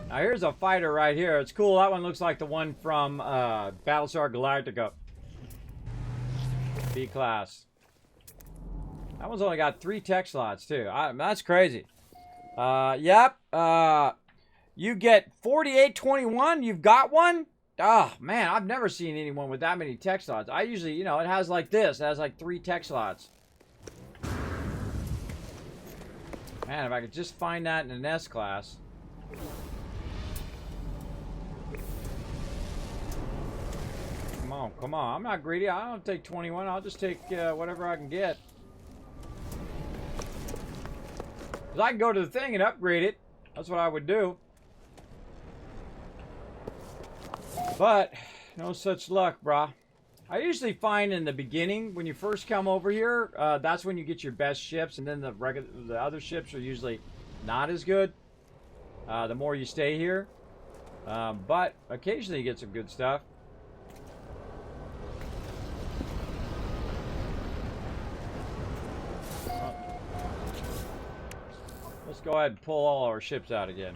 Now here's a fighter right here. It's cool. That one looks like the one from Battlestar Galactica. B class. That one's only got 3 tech slots too. That's crazy. Yep. You get 4821. You've got one. Oh man, I've never seen anyone with that many tech slots. I usually, you know, it has like this. It has like 3 tech slots. Man, if I could just find that in an S class. Come on, come on. I'm not greedy. I don't take 21. I'll just take whatever I can get. Because I can go to the thing and upgrade it. That's what I would do. But, no such luck, brah. I usually find in the beginning, when you first come over here, that's when you get your best ships. And then the other ships are usually not as good. The more you stay here. But occasionally you get some good stuff. Let's go ahead and pull all our ships out again.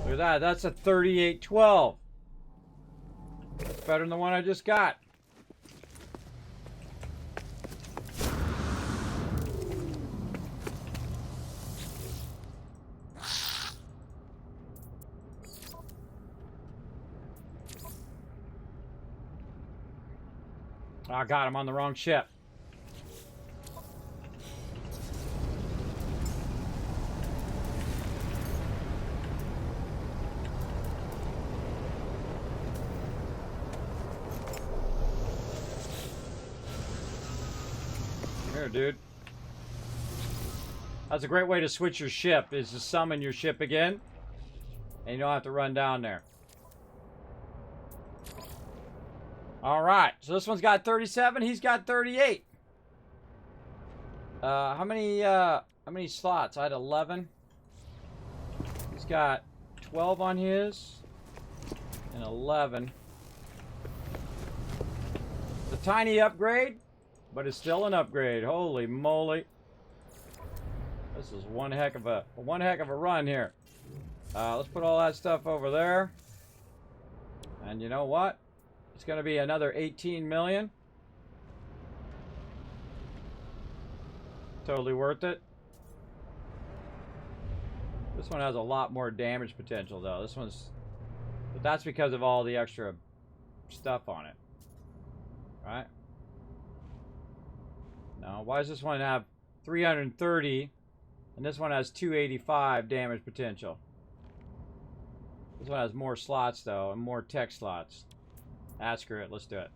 Look at that. That's a 3812. That's better than the one I just got. Oh, God, I'm on the wrong ship. Here, dude. That's a great way to switch your ship, is to summon your ship again. And you don't have to run down there. Alright, so this one's got 37, he's got 38. How many slots? I had 11. He's got 12 on his. And 11. It's a tiny upgrade, but it's still an upgrade. Holy moly. This is one heck of a run here. Let's put all that stuff over there. And you know what? It's going to be another 18 million. Totally worth it. This one has a lot more damage potential though. This one's, but that's because of all the extra stuff on it. Right? No, why does this one have 330 and this one has 285 damage potential? This one has more slots though, and more tech slots. Screw it, let's do it.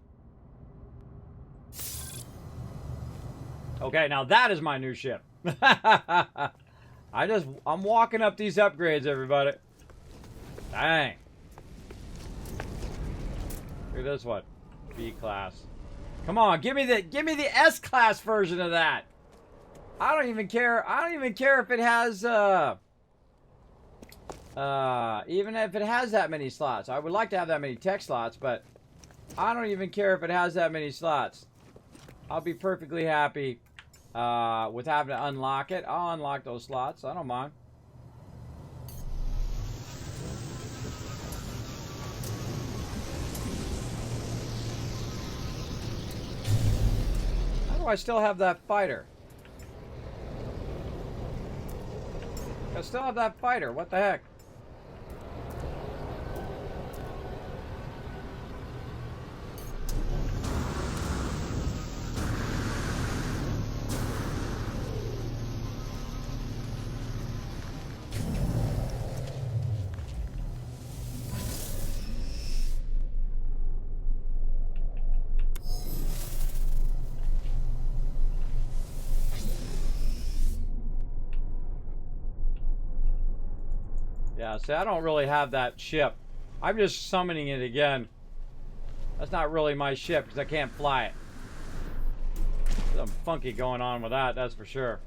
Okay, now that is my new ship. I'm walking up these upgrades, everybody. Dang. Look at this one. B class. Come on, give me the S class version of that. I don't even care if it has even if it has that many slots. I would like to have that many tech slots, but I don't even care if it has that many slots. I'll be perfectly happy with having to unlock it. I'll unlock those slots. I don't mind. How do I still have that fighter? I still have that fighter. What the heck? Yeah, see, I don't really have that ship. I'm just summoning it again. That's not really my ship because I can't fly it. Something funky going on with that, that's for sure.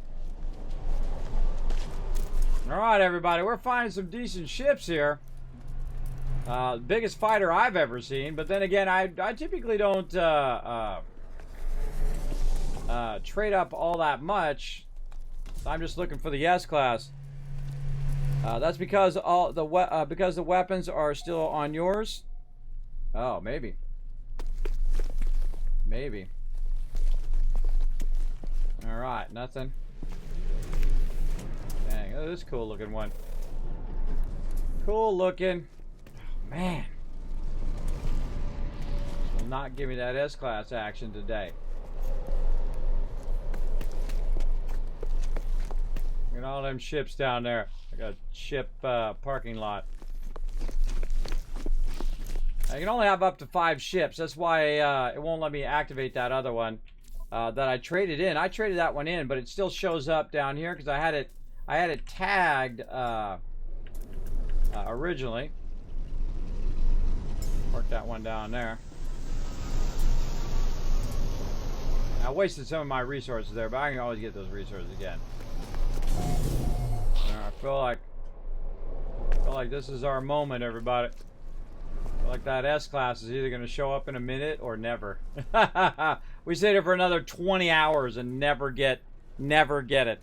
Alright, everybody, we're finding some decent ships here. Biggest fighter I've ever seen, but then again, I typically don't trade up all that much. I'm just looking for the S-Class. That's because because the weapons are still on yours. Oh, maybe. Maybe. Alright, nothing. Dang, oh, this is a cool looking one. Cool looking. Oh, man. Will not give me that S-Class action today. Look at all them ships down there. Like a ship parking lot. I can only have up to 5 ships. That's why it won't let me activate that other one that I traded in. I traded that one in, but it still shows up down here because I had it tagged originally. Mark that one down there. I wasted some of my resources there, but I can always get those resources again. I feel like this is our moment, everybody. I feel like that S-Class is either going to show up in a minute or never. We stayed here for another 20 hours and never get it.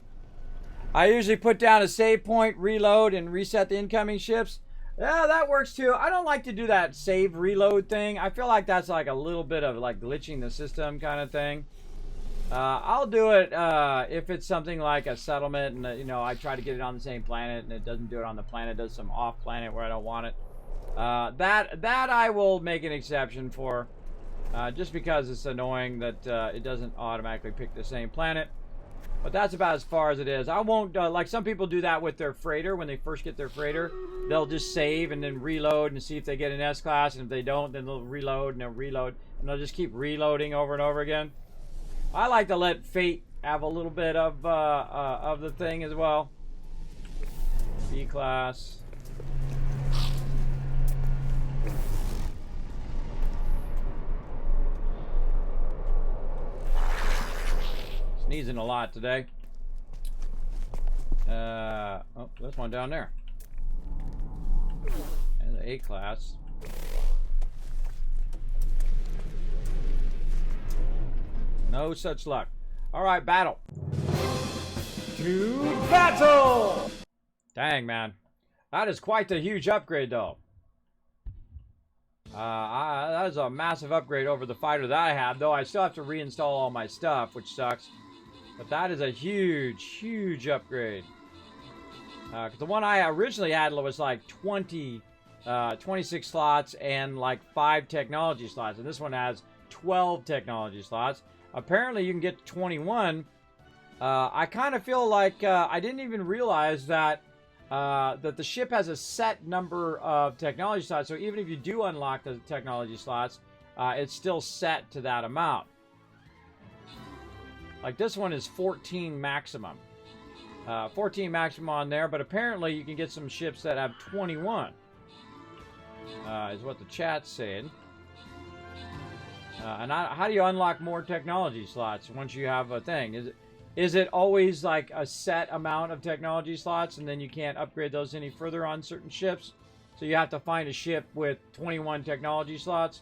I usually put down a save point, reload, and reset the incoming ships. Yeah, that works too. I don't like to do that save reload thing. I feel like that's like a little bit of like glitching the system kind of thing. I'll do it if it's something like a settlement and you know, I try to get it on the same planet and it doesn't do it on the planet, it does some off planet where I don't want it. That I will make an exception for, just because it's annoying that it doesn't automatically pick the same planet. But that's about as far as it is. I won't, like some people do that with their freighter. When they first get their freighter, they'll just save and then reload and see if they get an S-Class. And if they don't, then they'll reload and they'll reload. And they'll just keep reloading over and over again. I like to let fate have a little bit of the thing as well. B-Class. Sneezing a lot today. Oh, there's one down there. And the A-Class. No such luck. Alright, battle. To battle! Dang, man. That is quite a huge upgrade, though. That is a massive upgrade over the fighter that I had, though I still have to reinstall all my stuff, which sucks. But that is a huge, huge upgrade. Because the one I originally had was like 26 slots and like 5 technology slots. And this one has 12 technology slots. Apparently you can get to 21. I kind of feel like I didn't even realize that that the ship has a set number of technology slots. So even if you do unlock the technology slots, it's still set to that amount. Like this one is 14 maximum. 14 maximum on there, but apparently you can get some ships that have 21. Is what the chat's saying. And how do you unlock more technology slots once you have a thing? Is it always like a set amount of technology slots and then you can't upgrade those any further on certain ships? So you have to find a ship with 21 technology slots?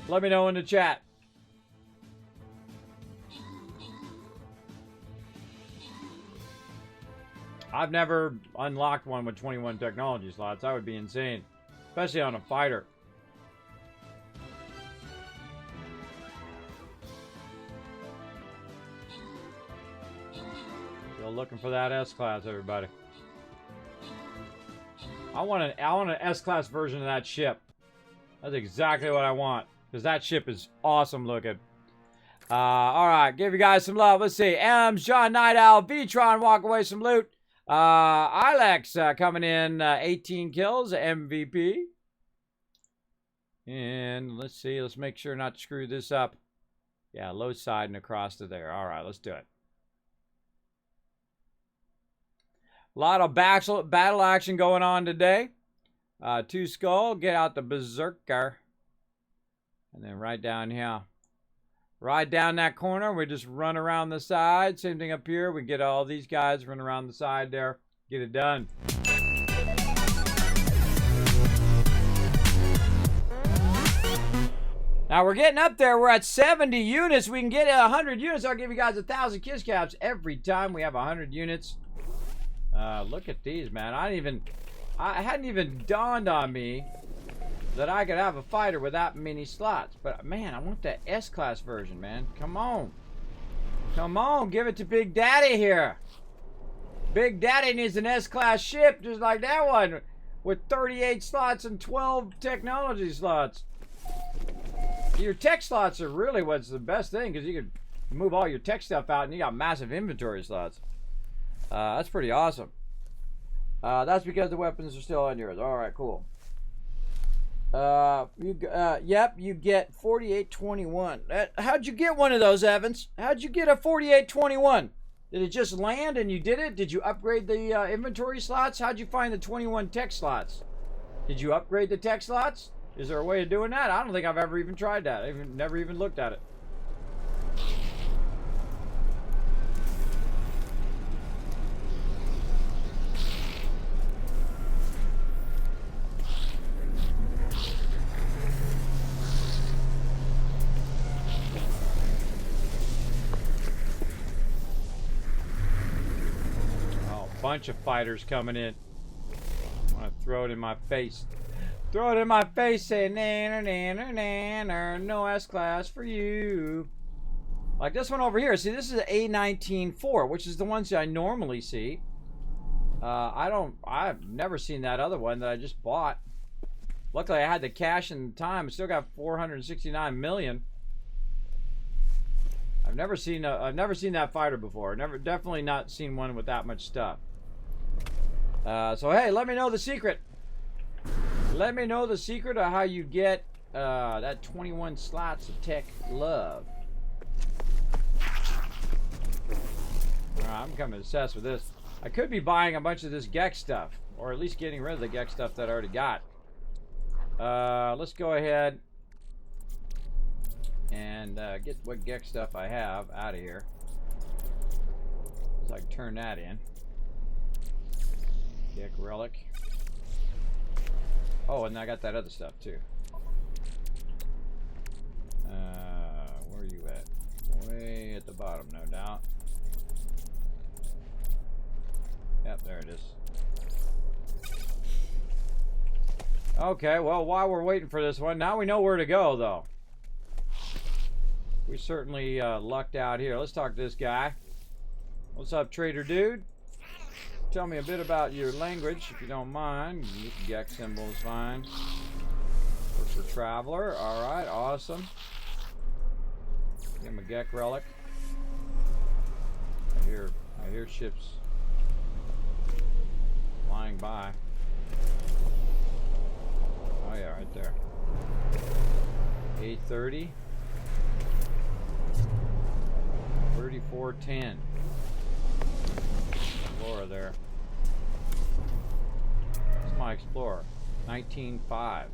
Let me know in the chat. I've never unlocked one with 21 technology slots. That would be insane. Especially on a fighter. Still looking for that S-Class, everybody. I want an S-Class version of that ship. That's exactly what I want. Because that ship is awesome looking. Alright, give you guys some love. Let's see. M's, John Night Owl, V-Tron, walk away some loot. Ilex coming in 18 kills, MVP. And let's see, let's make sure not to screw this up. Yeah, low side and across to there. All right, let's do it. A lot of battle action going on today. Two skull, get out the berserker. And then right down here. Right down that corner, we just run around the side. Same thing up here. We get all these guys, run around the side there. Get it done. Now we're getting up there. We're at 70 units. We can get 100 units. I'll give you guys 1,000 kiss caps every time we have 100 units. Look at these, man. I hadn't even dawned on me that I could have a fighter with that many slots. But man, I want the S-class version, man. Come on. Come on, give it to Big Daddy here. Big Daddy needs an S-class ship just like that one with 38 slots and 12 technology slots. Your tech slots are really what's the best thing, because you can move all your tech stuff out and you got massive inventory slots. That's pretty awesome. That's because the weapons are still on yours. All right, cool. Yep, you get 4821. How'd you get one of those, Evans? How'd you get a 4821? Did it just land and you did it? Did you upgrade the inventory slots? How'd you find the 21 tech slots? Did you upgrade the tech slots? Is there a way of doing that? I don't think I've ever even tried that. I've never even looked at it. Oh, bunch of fighters coming in. I want to throw it in my face. Throw it in my face, say nanner, nanner, nanner, no S-class for you. Like this one over here. See, this is an A19-4, which is the ones that I normally see. I've never seen that other one that I just bought. Luckily, I had the cash and time. I still got 469 million. I've never seen that fighter before. Definitely not seen one with that much stuff. So hey, let me know the secret. Let me know the secret of how you get that 21 slots of tech love. Alright, I'm becoming obsessed with this. I could be buying a bunch of this Gex stuff, or at least getting rid of the Gex stuff that I already got. Let's go ahead and get what Gex stuff I have out of here. So I can turn that in. Gex relic. Oh, and I got that other stuff too. Where are you at? Way at the bottom, no doubt. Yep, there it is. Okay, well, while we're waiting for this one, now we know where to go, though. We certainly lucked out here. Let's talk to this guy. What's up, trader dude? Tell me a bit about your language, if you don't mind. Gex symbol is fine. Works for traveler. All right, awesome. Give him a Gex relic. I hear ships flying by. Oh yeah, right there. 830. 3410. Explorer there. This is my Explorer. 19.5.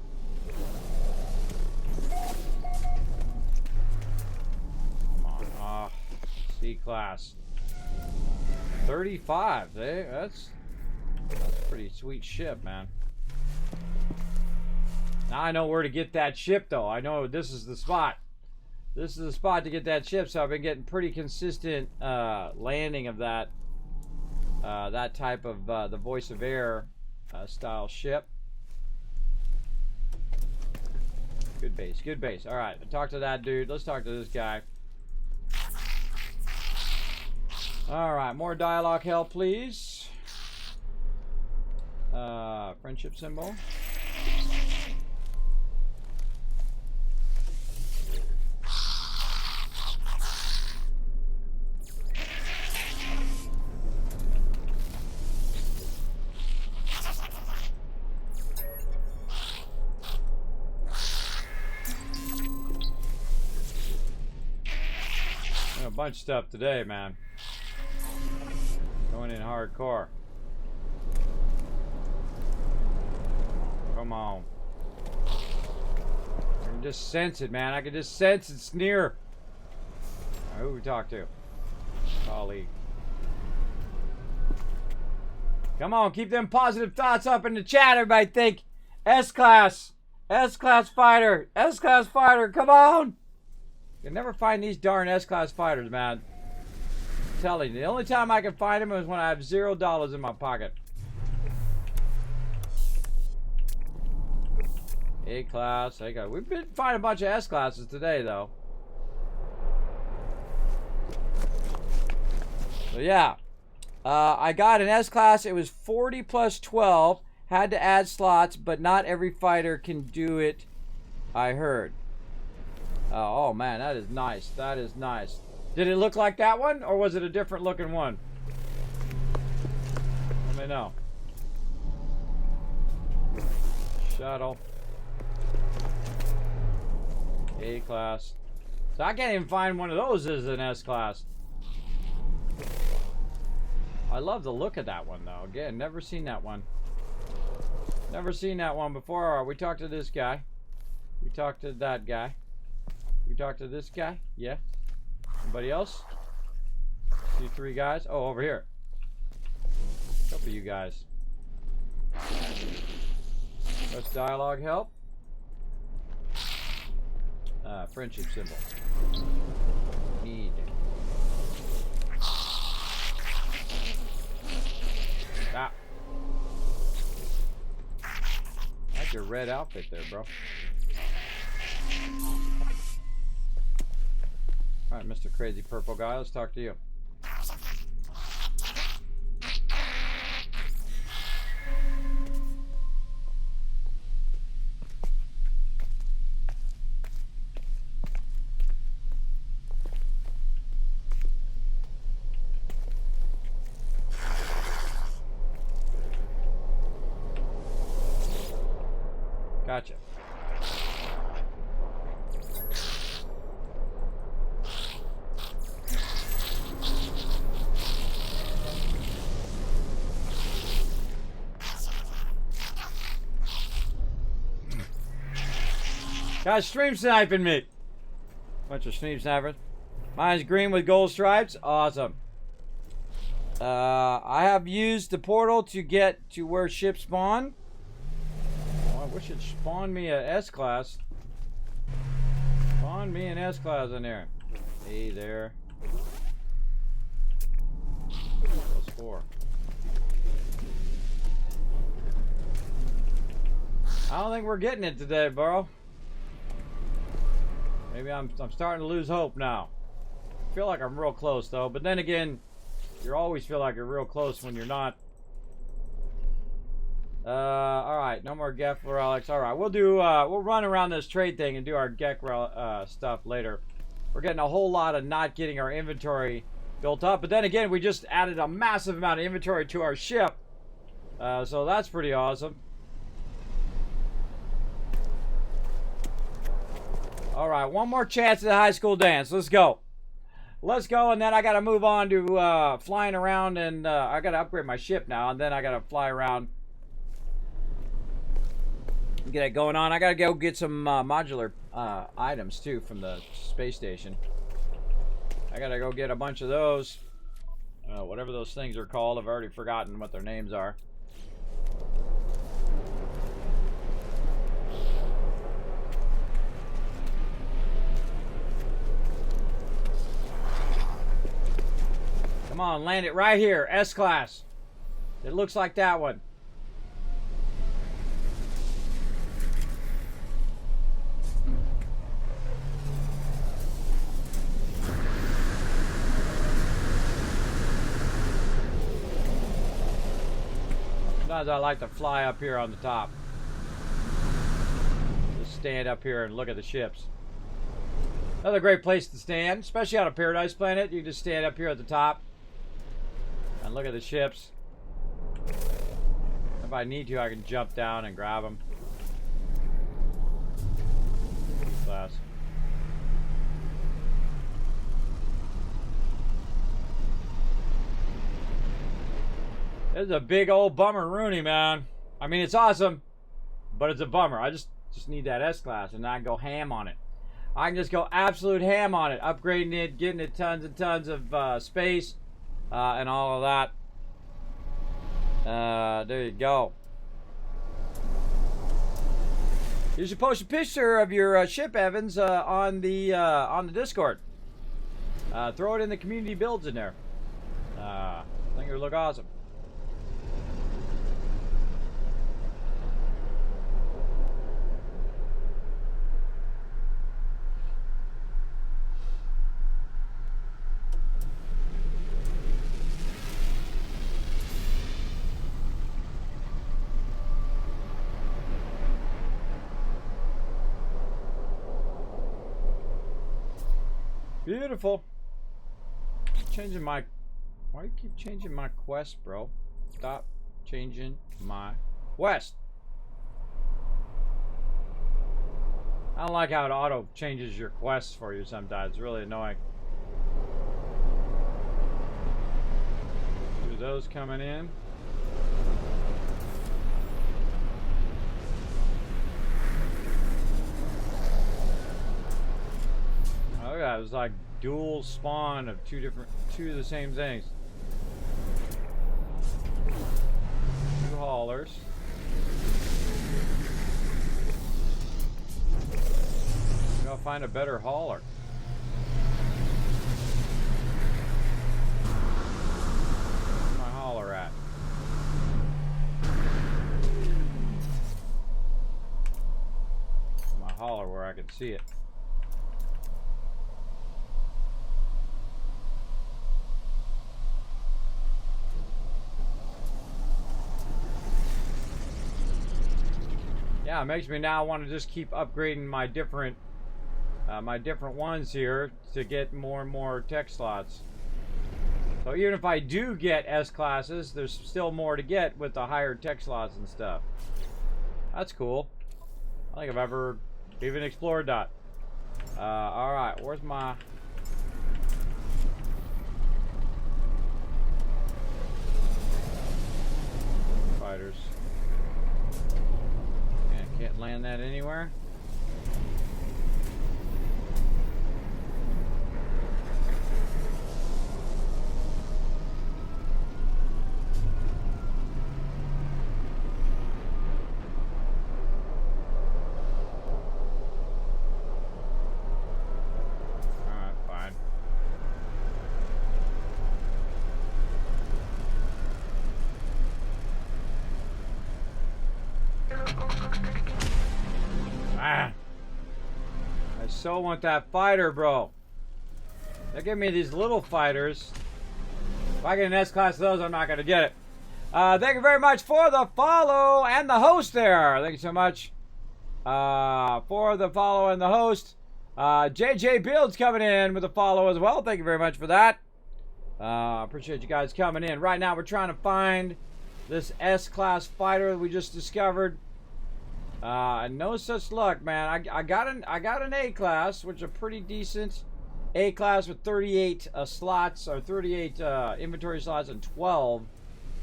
Come on. Ah, C-class. 35. That's a pretty sweet ship, man. Now I know where to get that ship, though. I know this is the spot. This is the spot to get that ship, so I've been getting pretty consistent landing of that that type of the voice of air style ship. Good base, good base. All right, talk to that dude. Let's talk to this guy. All right, more dialogue hell, please. Friendship symbol. A bunch of stuff today, man. Going in hardcore. Come on. I can just sense it, man. I can just sense it's near. Right, who we talk to? Colleague. Come on, keep them positive thoughts up in the chat. Everybody think S-Class. S-Class fighter. S-Class fighter. Come on. You never find these darn S-Class fighters, man. I'm telling you. The only time I can find them is when I have $0 in my pocket. A-Class. We've been finding a bunch of S-Classes today, though. So, yeah. I got an S-Class. It was 40 plus 12. Had to add slots, but not every fighter can do it, I heard. Oh, man, that is nice. That is nice. Did it look like that one, or was it a different looking one? Let me know. Shuttle. A-Class. So I can't even find one of those as an S-Class. I love the look of that one, though. Again, never seen that one. Never seen that one before. All right, we talked to this guy. We talked to that guy. We talked to this guy. Yeah. Anybody else? See 3 guys. Oh, over here. A couple of you guys. Let's dialogue help. Friendship symbol. Need. Ah. That's your red outfit there, bro. Alright, Mr. Crazy Purple Guy, let's talk to you. Gotcha. Guys, stream sniping me. Bunch of stream snipers. Mine's green with gold stripes. Awesome. I have used the portal to get to where ships spawn. I wish it spawned me a S-Class. Spawn me an S-Class in there. Hey there. Plus 4. I don't think we're getting it today, bro. Maybe I'm starting to lose hope now. I feel like I'm real close, though. But then again, you always feel like you're real close when you're not. Alright, no more Gek relics. Alright, we'll run around this trade thing and do our Gek stuff later. We're getting a whole lot of not getting our inventory built up. But then again, we just added a massive amount of inventory to our ship. So that's pretty awesome. Alright, one more chance at the high school dance. Let's go. Let's go, and then I gotta move on to flying around, and I gotta upgrade my ship now, and then I gotta fly around. Get it going on. I gotta go get some modular items too from the space station. I gotta go get a bunch of those. Whatever those things are called, I've already forgotten what their names are. Come on, land it right here. S-Class. It looks like that one. Sometimes I like to fly up here on the top. Just stand up here and look at the ships. Another great place to stand, especially on a Paradise Planet. You just stand up here at the top and look at the ships. If I need to, I can jump down and grab them. Class. This is a big old bummer Rooney, man. I mean, it's awesome, but it's a bummer. I just need that S-Class, and I can go ham on it. I can just go absolute ham on it, upgrading it, getting it tons and tons of space, and all of that. There you go. You should post a picture of your ship, Evans, on the Discord. Throw it in the community builds in there. I think it would look awesome. Beautiful. Changing my... Why do you keep changing my quest, bro? Stop changing my quest. I don't like how it auto changes your quests for you sometimes. It's really annoying. Do those coming in? Oh yeah, it was like dual spawn of two of the same things. Two haulers. Gotta find a better hauler. Where's my hauler at? My hauler where I can see it. Yeah, it makes me now want to just keep upgrading my different ones here to get more and more tech slots. So even if I do get S classes, there's still more to get with the higher tech slots and stuff. That's cool. I don't think I've ever even explored that. Alright, where's my... fighters? Can't land that anywhere. Alright, fine. Ah. I so want that fighter, bro. They give me these little fighters. If I get an S-Class of those, I'm not going to get it. Thank you very much for the follow and the host there. Thank you so much for the follow and the host. JJ Builds coming in with a follow as well. Thank you very much for that. Appreciate you guys coming in. Right now, we're trying to find this S-Class fighter that we just discovered. No such luck, man. I got an A class, which is a pretty decent A class with 38 slots, or 38 inventory slots and 12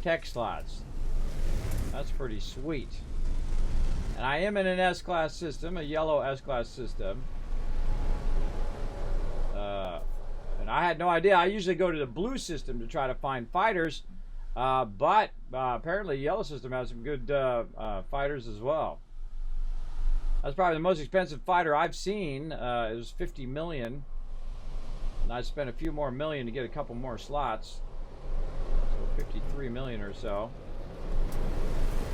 tech slots. That's pretty sweet. And I am in an S class system, a yellow S class system. And I had no idea. I usually go to the blue system to try to find fighters, but apparently the yellow system has some good fighters as well. That's probably the most expensive fighter I've seen. It was 50 million. And I spent a few more million to get a couple more slots. So 53 million or so.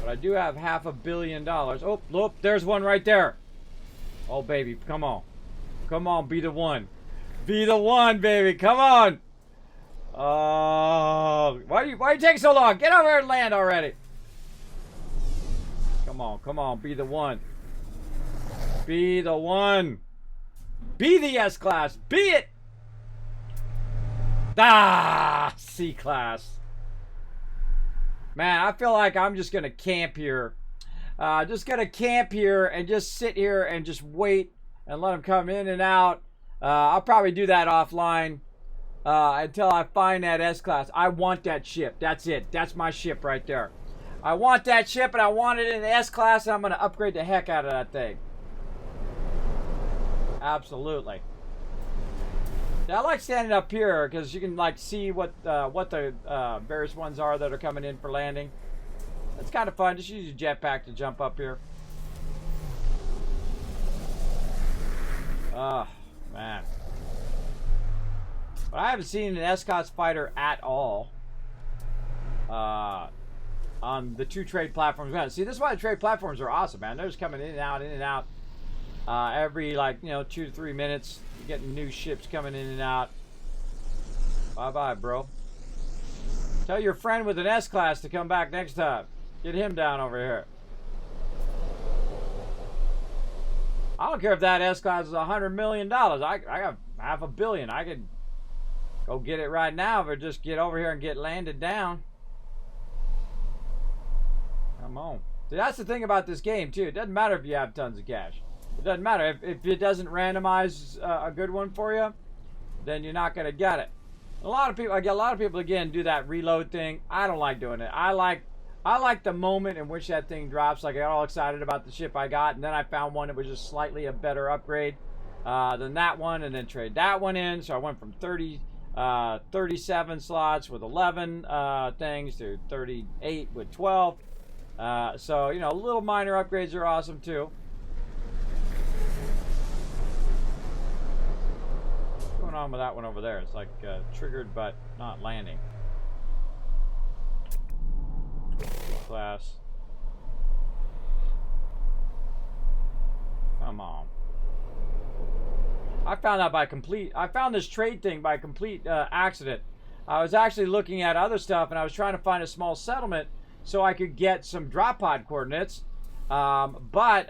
But I do have $500 million. Oh, look, there's one right there. Oh, baby, come on. Come on, be the one. Be the one, baby. Come on. Oh, why you taking so long? Get over here and land already. Come on, be the one. Be the one. Be the S class. Be it. Ah, C class. Man, I feel like I'm just gonna camp here. Just gonna camp here and just sit here and just wait and let them come in and out. I'll probably do that offline until I find that S class. I want that ship. That's it. That's my ship right there. I want that ship, and I want it in the S-Class, and I'm going to upgrade the heck out of that thing. Absolutely. Yeah, I like standing up here because you can like see what the various ones are that are coming in for landing. It's kind of fun. Just use your jetpack to jump up here. Oh, man. But I haven't seen an S-Class fighter at all on the two trade platforms. See, this is why the trade platforms are awesome, man. They're just coming in and out. Every, like, 2 to 3 minutes, you're getting new ships coming in and out. Bye-bye, bro. Tell your friend with an S-Class to come back next time. Get him down over here. I don't care if that S-Class is $100 million. I got $500 million. I could go get it right now, or just get over here and get landed down. Come on. See, that's the thing about this game, too. It doesn't matter if you have tons of cash. It doesn't matter. If it doesn't randomize a good one for you, then you're not going to get it. A lot of people, again, do that reload thing. I don't like doing it. I like the moment in which that thing drops. Like, I got all excited about the ship I got, and then I found one that was just slightly a better upgrade than that one, and then trade that one in. So I went from 37 slots with 11 things to 38 with 12. So, little minor upgrades are awesome, too. What's going on with that one over there? It's like triggered but not landing. Class. Come on. I found this trade thing by complete accident. I was actually looking at other stuff, and I was trying to find a small settlement so I could get some drop pod coordinates. But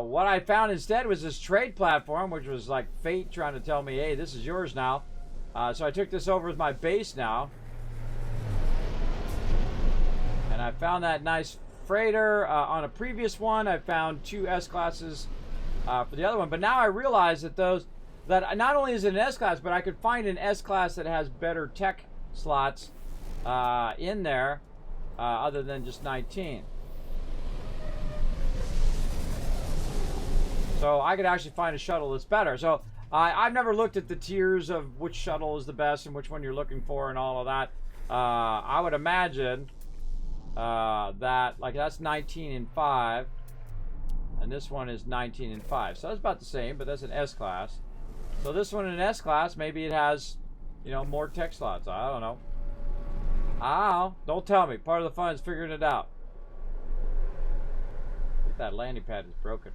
what I found instead was this trade platform, which was like fate trying to tell me, hey, this is yours now. So I took this over as my base now. And I found that nice freighter. On a previous one, I found 2 S-Classes for the other one. But now I realize that that not only is it an S-Class, but I could find an S-Class that has better tech slots in there other than just 19. So I could actually find a shuttle that's better. So I've never looked at the tiers of which shuttle is the best and which one you're looking for and all of that. I would imagine that, like, that's 19 and 5. And this one is 19 and 5. So that's about the same, but that's an S-Class. So this one in an S-Class, maybe it has, more tech slots. I don't know. Don't tell me. Part of the fun is figuring it out. I think that landing pad is broken.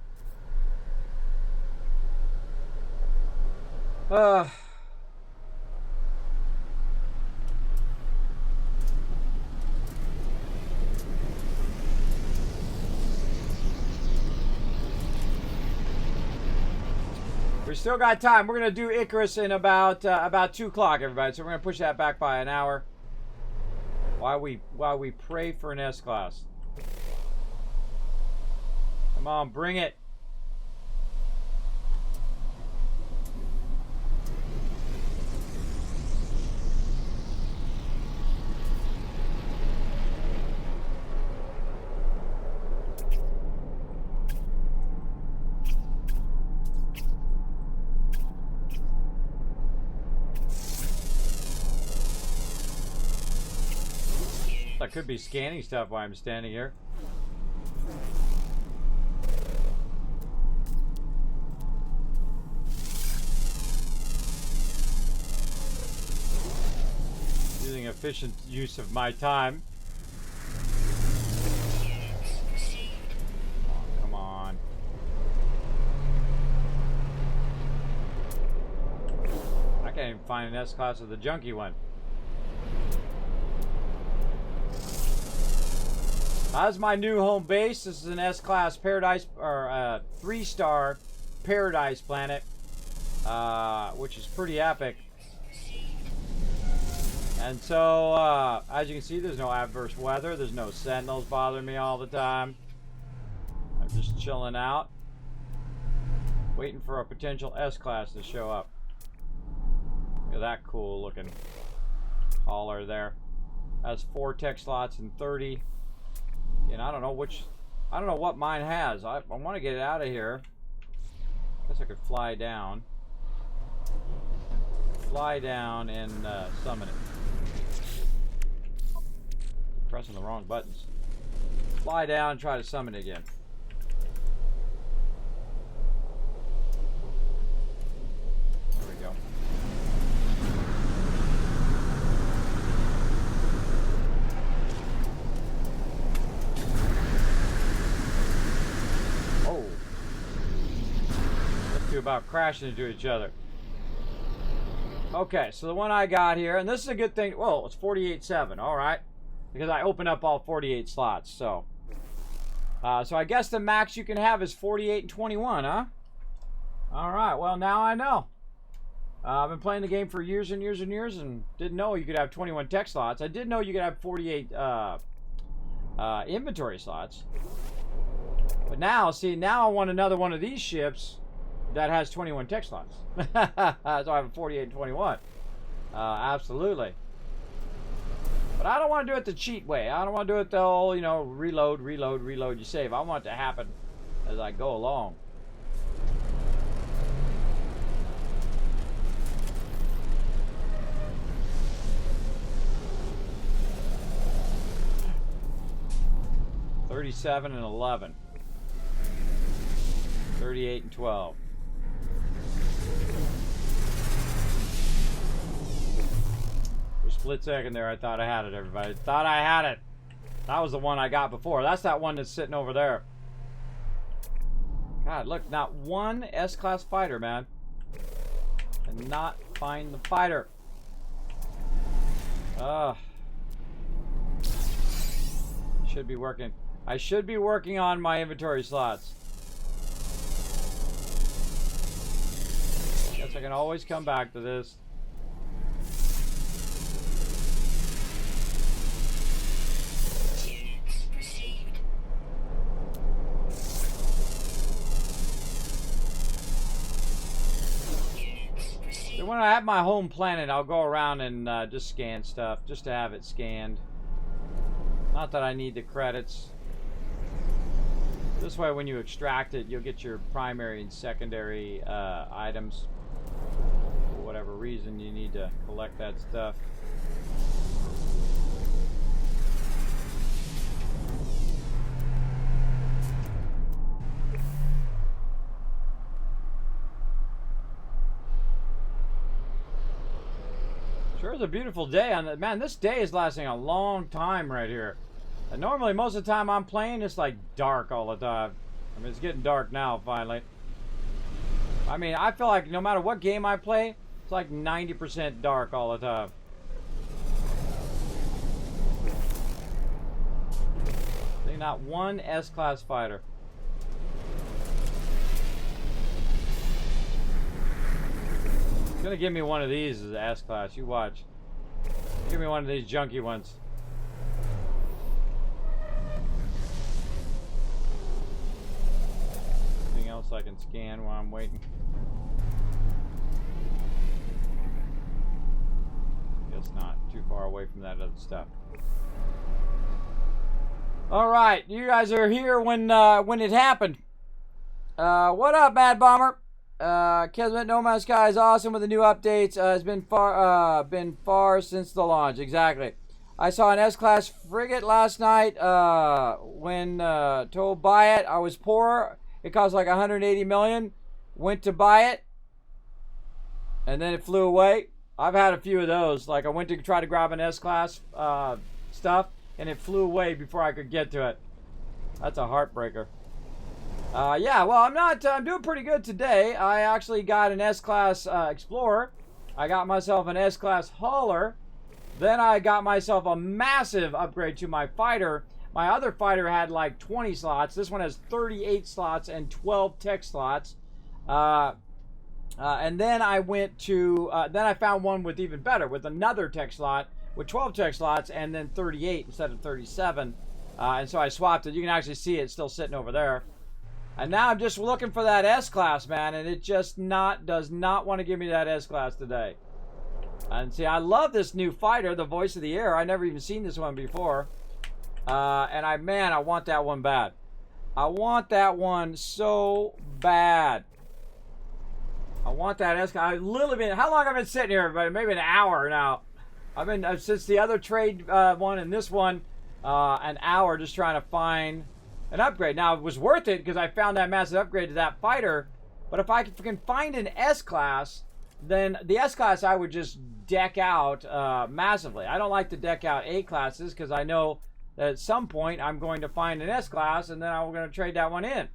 We still got time. We're gonna do Icarus in about 2 o'clock, everybody. So we're gonna push that back by an hour. While we pray for an S-Class. Come on, bring it. I could be scanning stuff while I'm standing here. Using efficient use of my time. Come on. I can't even find an S-Class of the junky one. That's my new home base. This is an S-Class Paradise, or 3-star Paradise planet, which is pretty epic. And so, as you can see, there's no adverse weather. There's no sentinels bothering me all the time. I'm just chilling out, waiting for a potential S-Class to show up. Look at that cool looking hauler there. Has 4 tech slots and 30. And I don't know what mine has. I want to get it out of here. Guess I could fly down. Fly down and summon it. Pressing the wrong buttons. Fly down and try to summon it again. There we go. Oh. Those two about crashing into each other. Okay, so the one I got here, and this is a good thing. Whoa, it's 48.7. All right. Because I opened up all 48 slots, so. So I guess the max you can have is 48 and 21, huh? All right, well, now I know. I've been playing the game for years and years and years and didn't know you could have 21 tech slots. I did know you could have 48 inventory slots. But now, see, now I want another one of these ships that has 21 tech slots. So I have a 48 and 21. Absolutely. But I don't want to do it the cheat way. I don't want to do it the whole, you know, reload, you save. I want it to happen as I go along. $37 and $11. 38 and 12. For a split second there, I thought I had it, everybody. Thought I had it. That was the one I got before. That's that one that's sitting over there. God, look, not one S-Class fighter, man. And not find the fighter. Should be working. I should be working on my inventory slots. Guess I can always come back to this. Units received. Units received. So when I have my home planet, I'll go around and just scan stuff, just to have it scanned. Not that I need the credits. This way, when you extract it, you'll get your primary and secondary items. For whatever reason, you need to collect that stuff. Sure is a beautiful day. Man, this day is lasting a long time right here. And normally, most of the time I'm playing, it's like dark all the time. I mean, it's getting dark now, finally. I mean, I feel like no matter what game I play, it's like 90% dark all the time. See, not one S-Class fighter. It's gonna give me one of these as an S-Class. You watch. Give me one of these junky ones. Else I can scan while I'm waiting. Guess not. Too far away from that other stuff. All right, you guys are here when it happened. What up, Mad Bomber? Kismet No Man's Sky is awesome with the new updates. It's been far since the launch. Exactly. I saw an S-Class frigate last night. When told buy it, I was poor. It cost like 180 million. Went to buy it, and then it flew away. I've had a few of those. Like I went to try to grab an S-Class stuff, and it flew away before I could get to it. That's a heartbreaker. Yeah, well, I'm doing pretty good today. I actually got an S-Class Explorer. I got myself an S-Class Hauler. Then I got myself a massive upgrade to my fighter. My other fighter had like 20 slots. This one has 38 slots and 12 tech slots. And then I went to, then I found one with even better, with another tech slot, with 12 tech slots, and then 38 instead of 37. And so I swapped it. You can actually see it still sitting over there. And now I'm just looking for that S-Class, man, and it just does not want to give me that S-Class today. And see, I love this new fighter, the Voice of the Air. I never even seen this one before. And I want that one bad. I want that one so bad. I want that S-Class. How long have I been sitting here? Maybe an hour now. I've been, since the other trade one and this one, an hour just trying to find an upgrade. Now, it was worth it because I found that massive upgrade to that fighter. But if I can find an S-Class, then the S-Class I would just deck out massively. I don't like to deck out A-Classes because I know that at some point I'm going to find an S-Class and then I'm going to trade that one in.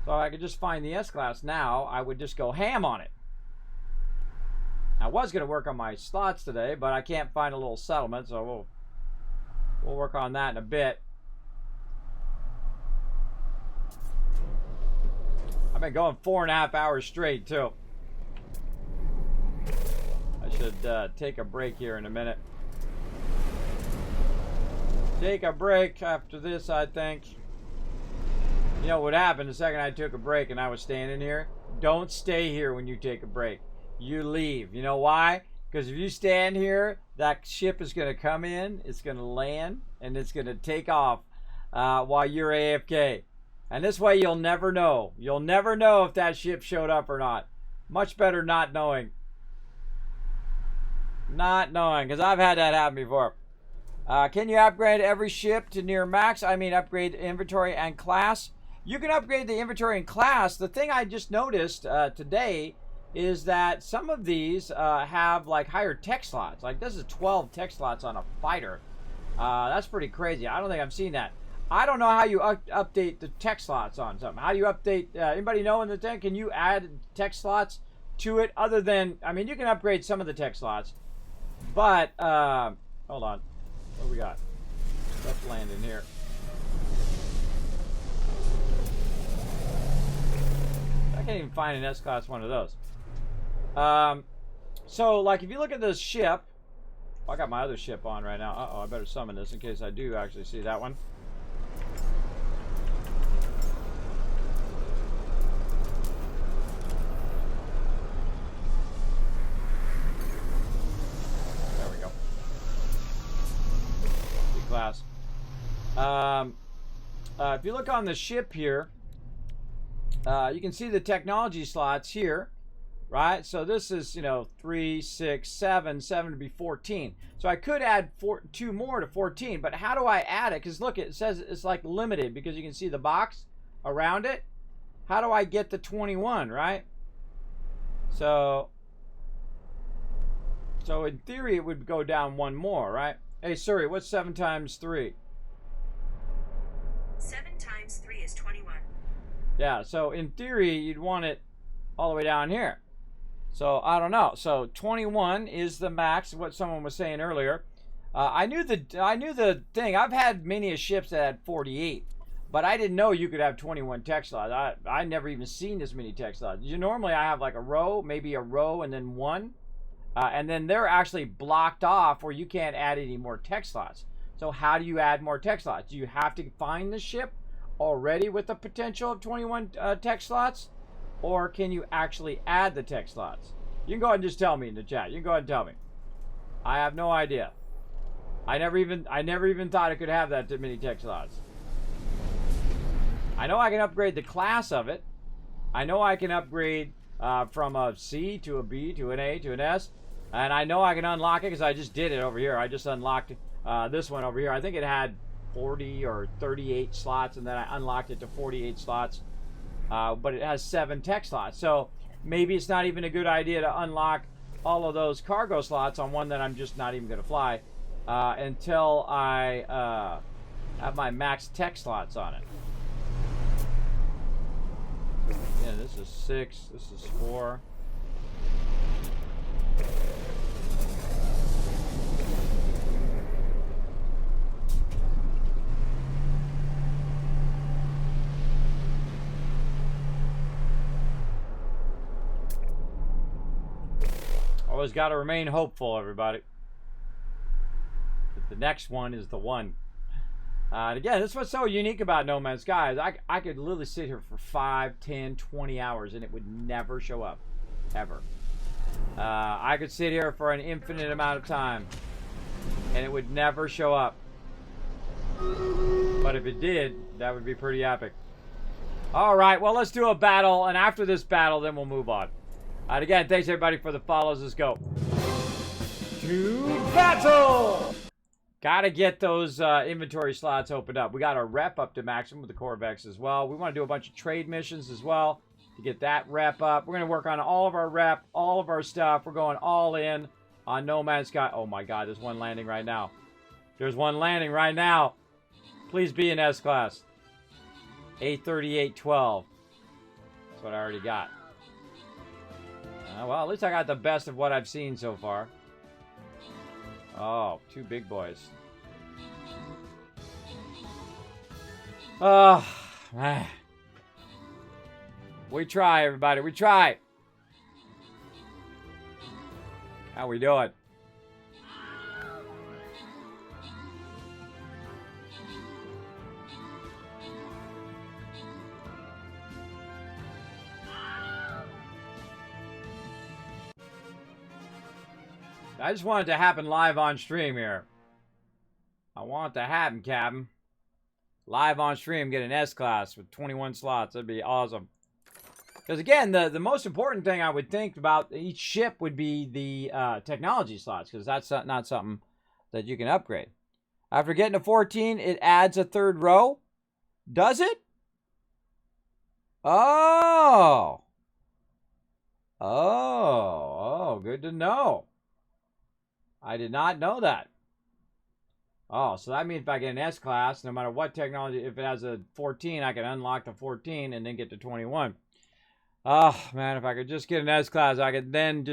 So if I could just find the S-Class now, I would just go ham on it. I was going to work on my slots today, but I can't find a little settlement, so we'll work on that in a bit. I've been going 4.5 hours straight, too. I should take a break here in a minute. Take a break after this, I think. You know what happened the second I took a break and I was standing here? Don't stay here when you take a break. You leave. You know why? Because if you stand here, that ship is going to come in, it's going to land, and it's going to take off while you're AFK. And this way you'll never know. You'll never know if that ship showed up or not. Much better not knowing. Not knowing, because I've had that happen before. Can you upgrade every ship to near max? I mean, upgrade inventory and class. You can upgrade the inventory and class. The thing I just noticed today is that some of these have like higher tech slots. Like this is 12 tech slots on a fighter. That's pretty crazy. I don't think I've seen that. I don't know how you update the tech slots on something. How do you update? Anybody know in the tech? Can you add tech slots to it other than? I mean, you can upgrade some of the tech slots, but hold on. What do we got? Stuff landing here. I can't even find an S-Class one of those. So, like, if you look at this ship, I got my other ship on right now. Uh-oh, I better summon this in case I do actually see that one. There we go. Class. If you look on the ship here, you can see the technology slots here, right? So this is, you know, 3, 6, 7, 7 to be 14. So I could add 2 more to 14, but how do I add it? Because look, it says it's like limited because you can see the box around it. How do I get to 21, right? So in theory, it would go down 1 more, right? Hey, Suri, what's 7 times 3? 7 times 3 is 21. Yeah, so in theory, you'd want it all the way down here. So, I don't know. So, 21 is the max, what someone was saying earlier. I knew the thing. I've had many ships that had 48, but I didn't know you could have 21 tech slots. I never even seen this many tech slots. Normally, I have like a row, maybe a row, and then 1. And then they're actually blocked off where you can't add any more tech slots. So how do you add more tech slots? Do you have to find the ship already with the potential of 21 tech slots? Or can you actually add the tech slots? You can go ahead and just tell me in the chat. You can go ahead and tell me. I have no idea. I never even thought I could have that many tech slots. I know I can upgrade the class of it. I know I can upgrade from a C to a B to an A to an S. And I know I can unlock it because I just did it over here. I just unlocked this one over here. I think it had 40 or 38 slots, and then I unlocked it to 48 slots. But it has 7 tech slots. So maybe it's not even a good idea to unlock all of those cargo slots on one that I'm just not even going to fly until I have my max tech slots on it. Yeah, this is 6. This is 4. Always got to remain hopeful, everybody. But the next one is the one. And again, this is what's so unique about No Man's Sky. Is I could literally sit here for 5, 10, 20 hours and it would never show up. Ever. I could sit here for an infinite amount of time and it would never show up. But if it did, that would be pretty epic. All right, well, let's do a battle, and after this battle, then we'll move on. All right, again, thanks everybody for the follows. Let's go. To battle! Gotta get those inventory slots opened up. We got our rep up to maximum with the Corvex as well. We want to do a bunch of trade missions as well to get that rep up. We're going to work on all of our rep, all of our stuff. We're going all in on No Man's Sky. Oh my god, there's one landing right now. There's one landing right now. Please be in S-Class. 838.12. That's what I already got. Well, at least I got the best of what I've seen so far. Oh, two big boys. Oh, man. We try, everybody. We try. How we doing? I just want it to happen live on stream here. I want it to happen, Captain. Live on stream, get an S-Class with 21 slots. That'd be awesome. Because again, the most important thing I would think about each ship would be the technology slots. Because that's not something that you can upgrade. After getting to 14, it adds a third row. Does it? Oh. Oh, good to know. I did not know that. Oh, so that means if I get an S-Class, no matter what technology, if it has a 14, I can unlock the 14 and then get to 21. Oh, man, if I could just get an S-Class, I could then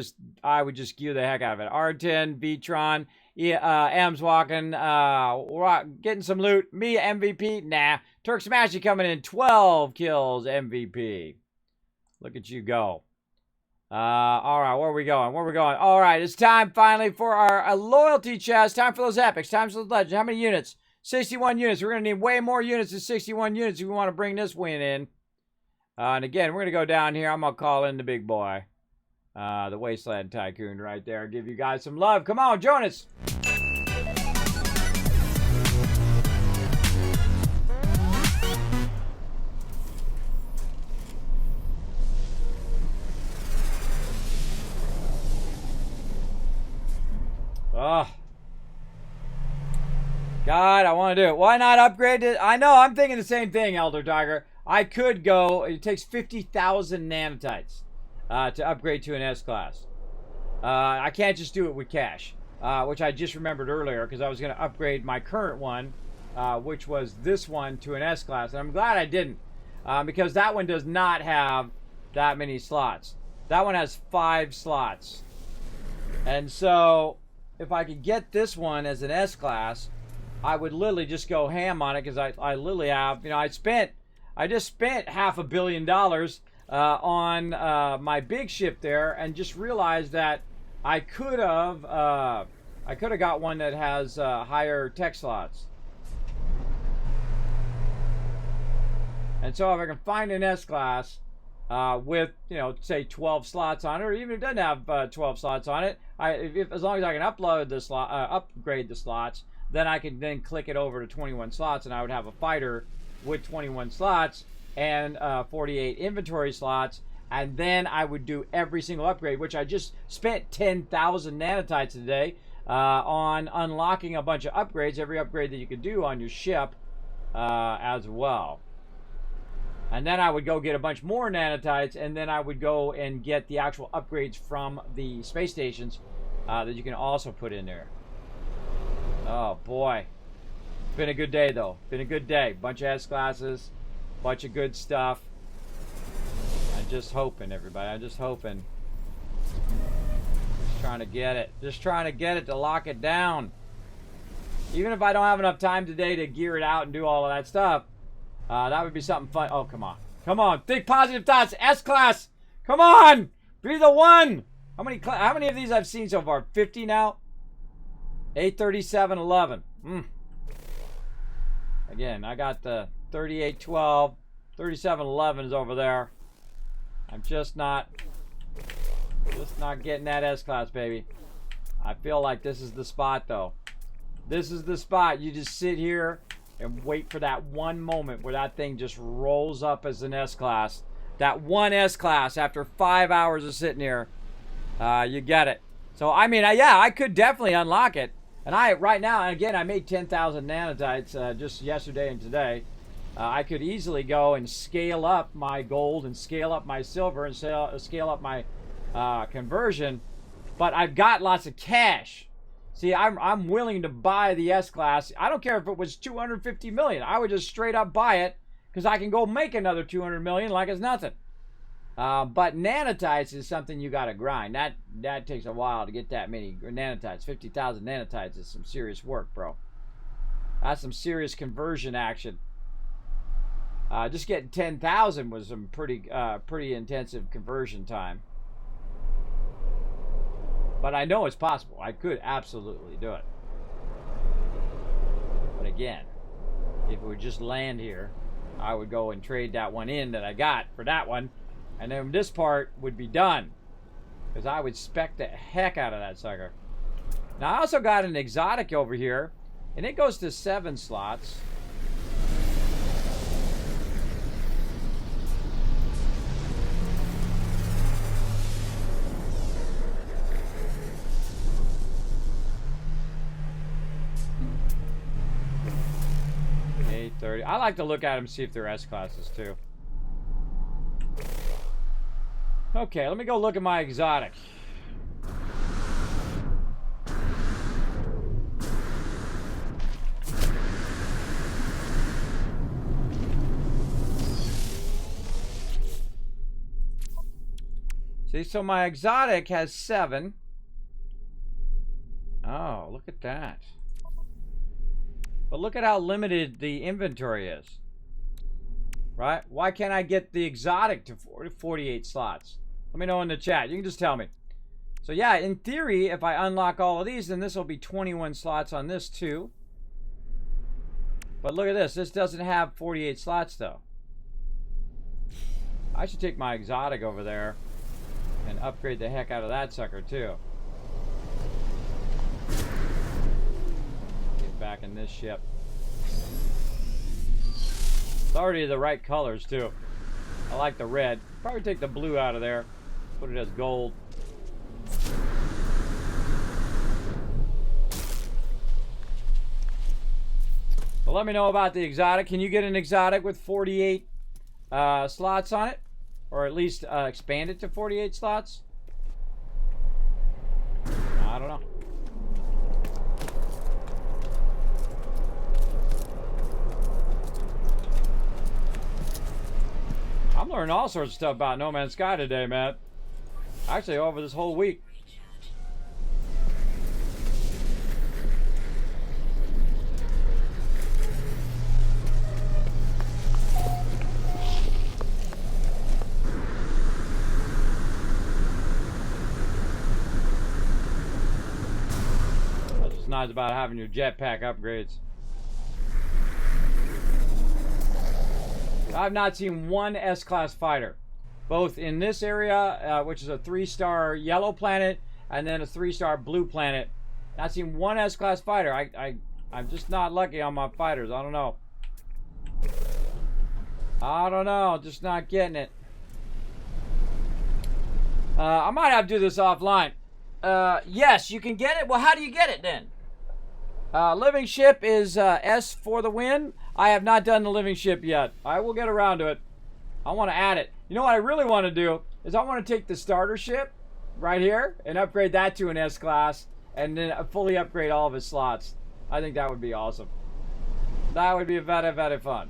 I would just skew the heck out of it. R10, V-Tron, M's walking, getting some loot. Me, MVP, nah. Turk Smashy coming in, 12 kills, MVP. Look at you go. All right, where are we going? Where are we going? All right, it's time finally for our loyalty chest. Time for those epics. Time for those legends. How many units? 61 units. We're going to need way more units than 61 units if we want to bring this win in. And again, we're going to go down here. I'm going to call in the big boy. The Wasteland Tycoon right there. Give you guys some love. Come on, Jonas. Oh. God, I want to do it. Why not upgrade it? I know, I'm thinking the same thing, Elder Tiger. I could go, it takes 50,000 nanotites to upgrade to an S-Class. I can't just do it with cash, which I just remembered earlier because I was going to upgrade my current one, which was this one, to an S-Class. And I'm glad I didn't, because that one does not have that many slots. That one has 5 slots. And so if I could get this one as an S-Class, I would literally just go ham on it because I literally have, you know, I just spent $500 million on my big ship there and just realized that I could have got one that has higher tech slots. And so if I can find an S-Class with, you know, say 12 slots on it, or even if it doesn't have 12 slots on it, as long as I can upload the upgrade the slots, then I can then click it over to 21 slots, and I would have a fighter with 21 slots and 48 inventory slots, and then I would do every single upgrade, which I just spent 10,000 nanotites today on unlocking a bunch of upgrades, every upgrade that you could do on your ship as well. And then I would go get a bunch more nanotites, and then I would go and get the actual upgrades from the space stations that you can also put in there. Oh, boy. It's been a good day, though. Been a good day. Bunch of S-Classes, bunch of good stuff. I'm just hoping, everybody. I'm just hoping. Just trying to get it. Just trying to get it to lock it down. Even if I don't have enough time today to gear it out and do all of that stuff, that would be something fun. Oh, come on. Come on. Think positive thoughts. S-Class. Come on. Be the one. How many of these I've seen so far? 50 now? 837.11. Again, I got the 38.12. 37.11 is over there. I'm just not getting that S-Class, baby. I feel like this is the spot, though. This is the spot. You just sit here and wait for that one moment where that thing just rolls up as an S-Class. That one S-Class after 5 hours of sitting here. You get it. So, I mean, yeah, I could definitely unlock it. And right now, and again, I made 10,000 nanotites just yesterday and today. I could easily go and scale up my gold and scale up my silver and scale up my conversion. But I've got lots of cash. See, I'm willing to buy the S-Class. I don't care if it was 250 million. I would just straight up buy it because I can go make another 200 million like it's nothing. But nanotites is something you got to grind. That takes a while to get that many nanotites. 50,000 nanotites is some serious work, bro. That's some serious conversion action. Just getting 10,000 was some pretty intensive conversion time. But I know it's possible. I could absolutely do it. But again, if it would just land here, I would go and trade that one in that I got for that one. And then this part would be done. Because I would spec the heck out of that sucker. Now I also got an exotic over here. And it goes to 7 slots. I like to look at them, see if they're S-Classes too. Okay, let me go look at my exotic. See, so my exotic has 7. Oh, look at that. But look at how limited the inventory is. Right? Why can't I get the exotic to 48 slots? Let me know in the chat. You can just tell me. So yeah, in theory, if I unlock all of these, then this will be 21 slots on this too. But look at this. This doesn't have 48 slots though. I should take my exotic over there and upgrade the heck out of that sucker too. Get back in this ship. It's already the right colors too. I like the red. Probably take the blue out of there. Put it as gold. So let me know about the exotic. Can you get an exotic with 48 slots on it? Or at least expand it to 48 slots? I don't know. I'm learning all sorts of stuff about No Man's Sky today, man. Actually, over this whole week. That's what's nice about having your jetpack upgrades. I've not seen one S-Class fighter, both in this area, which is a 3-star yellow planet, and then a 3-star blue planet. Not seen one S-Class fighter. I'm just not lucky on my fighters. I don't know. I don't know. Just not getting it. I might have to do this offline. Yes, you can get it. Well, how do you get it then? Living ship is S for the win. I have not done the living ship yet. I will get around to it. I want to add it. You know what I really want to do is I want to take the starter ship right here and upgrade that to an S-Class and then fully upgrade all of his slots. I think that would be awesome. That would be very, very fun.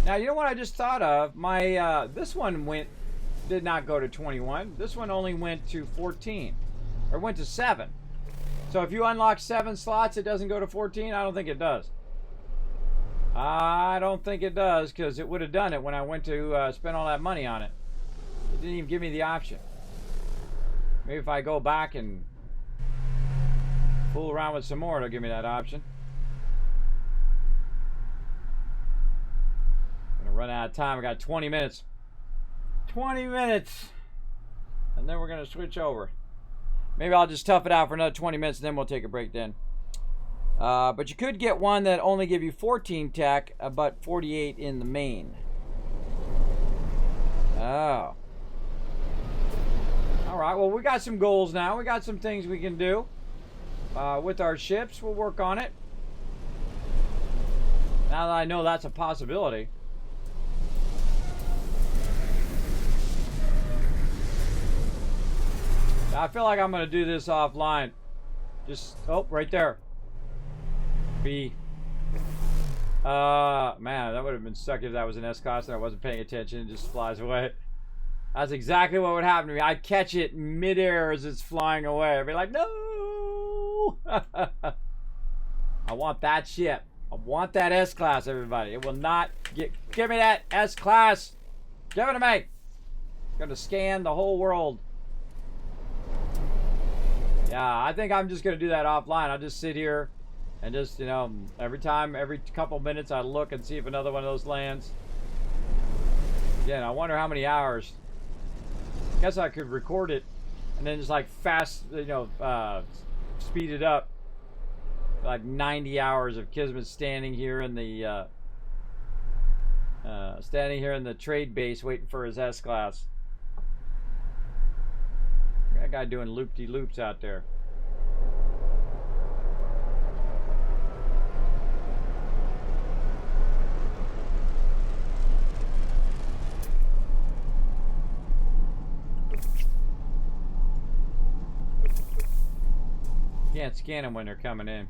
Now, you know what I just thought of? My this one did not go to 21. This one only went to 14. Or went to 7. So if you unlock 7 slots, it doesn't go to 14? I don't think it does. I don't think it does, because it would have done it when I went to spend all that money on it. It didn't even give me the option. Maybe if I go back and fool around with some more, it'll give me that option. I'm gonna run out of time. I got 20 minutes. 20 minutes! And then we're gonna switch over. Maybe I'll just tough it out for another 20 minutes and then we'll take a break then. But you could get one that only give you 14 tech, but 48 in the main. Oh. Alright, well, we got some goals now. We got some things we can do with our ships. We'll work on it. Now that I know that's a possibility. I feel like I'm going to do this offline. Just, oh, right there. B. Man, that would have been sucky if that was an S-class and I wasn't paying attention. It just flies away. That's exactly what would happen to me. I'd catch it midair as it's flying away. I'd be like, no! I want that ship. I want that S-class, everybody. It will not get... Give me that S-class! Give it to me! I'm going to scan the whole world. Yeah, I think I'm just going to do that offline. I'll just sit here and just, you know, every couple minutes I look and see if another one of those lands. Again, I wonder how many hours. I guess I could record it and then just like fast, you know, speed it up. Like 90 hours of Kismet standing here in the trade base waiting for his S-class. That guy doing loop-de-loops out there. Can't scan them when they're coming in.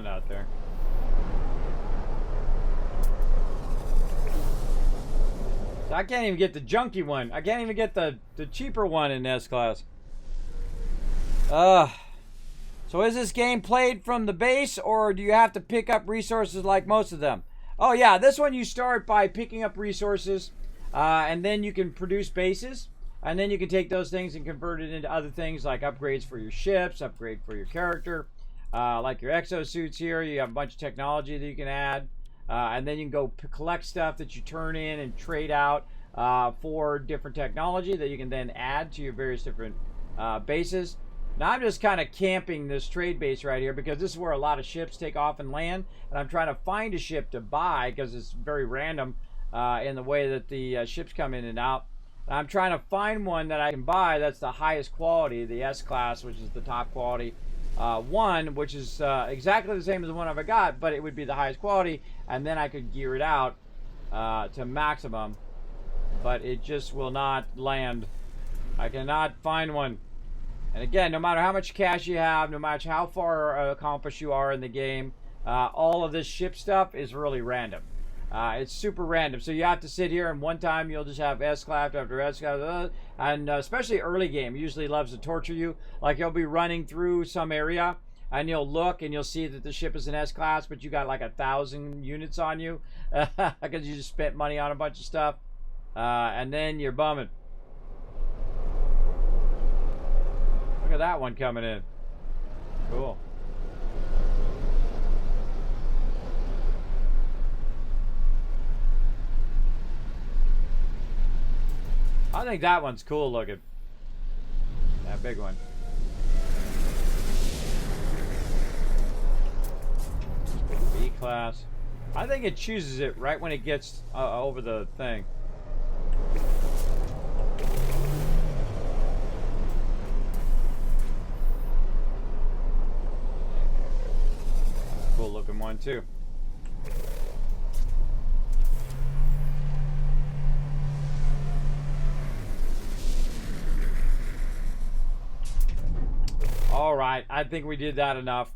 Out there. So I can't even get the junky one. I can't even get the cheaper one in S-class. So is this game played from the base, or do you have to pick up resources like most of them? Oh yeah, this one you start by picking up resources, and then you can produce bases, and then you can take those things and convert it into other things like upgrades for your ships, upgrade for your character. Like your exosuits here, you have a bunch of technology that you can add, and then you can go collect stuff that you turn in and trade out for different technology that you can then add to your various different bases. Now I'm just kind of camping this trade base right here because this is where a lot of ships take off and land, and I'm trying to find a ship to buy because it's very random in the way that the ships come in and out. And I'm trying to find one that I can buy that's the highest quality, the S-class, which is the top quality. One, which is exactly the same as the one I've got, but it would be the highest quality, and then I could gear it out to maximum, but it just will not land. I cannot find one. And again, no matter how much cash you have, no matter how far accomplished you are in the game, all of this ship stuff is really random. It's super random, so you have to sit here and one time you'll just have S-class after S-class, and especially early game usually loves to torture you. Like you'll be running through some area and you'll look and you'll see that the ship is an S-class, but you got like 1,000 units on you because you just spent money on a bunch of stuff, and then you're bumming. Look at that one coming in. Cool. I think that one's cool looking. That big one. B-class. I think it chooses it right when it gets over the thing. Cool looking one too. All right, I think we did that enough.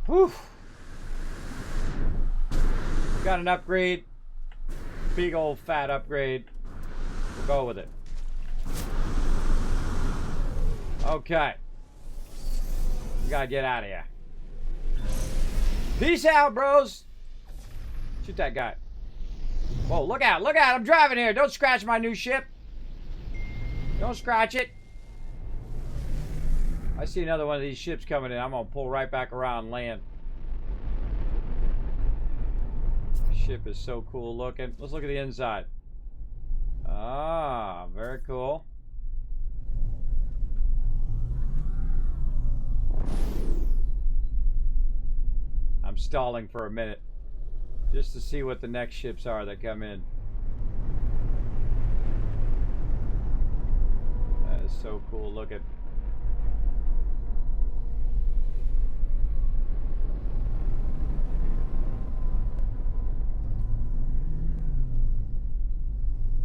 Whew. Got an upgrade. Big old fat upgrade. We'll go with it. Okay. We gotta get out of here. Peace out, bros. Shoot that guy. Whoa, look out, look out. I'm driving here. Don't scratch my new ship. Don't scratch it. I see another one of these ships coming in. I'm gonna pull right back around and land. Ship is so cool looking. Let's look at the inside. Ah, very cool. I'm stalling for a minute just to see what the next ships are that come in. That is so cool looking.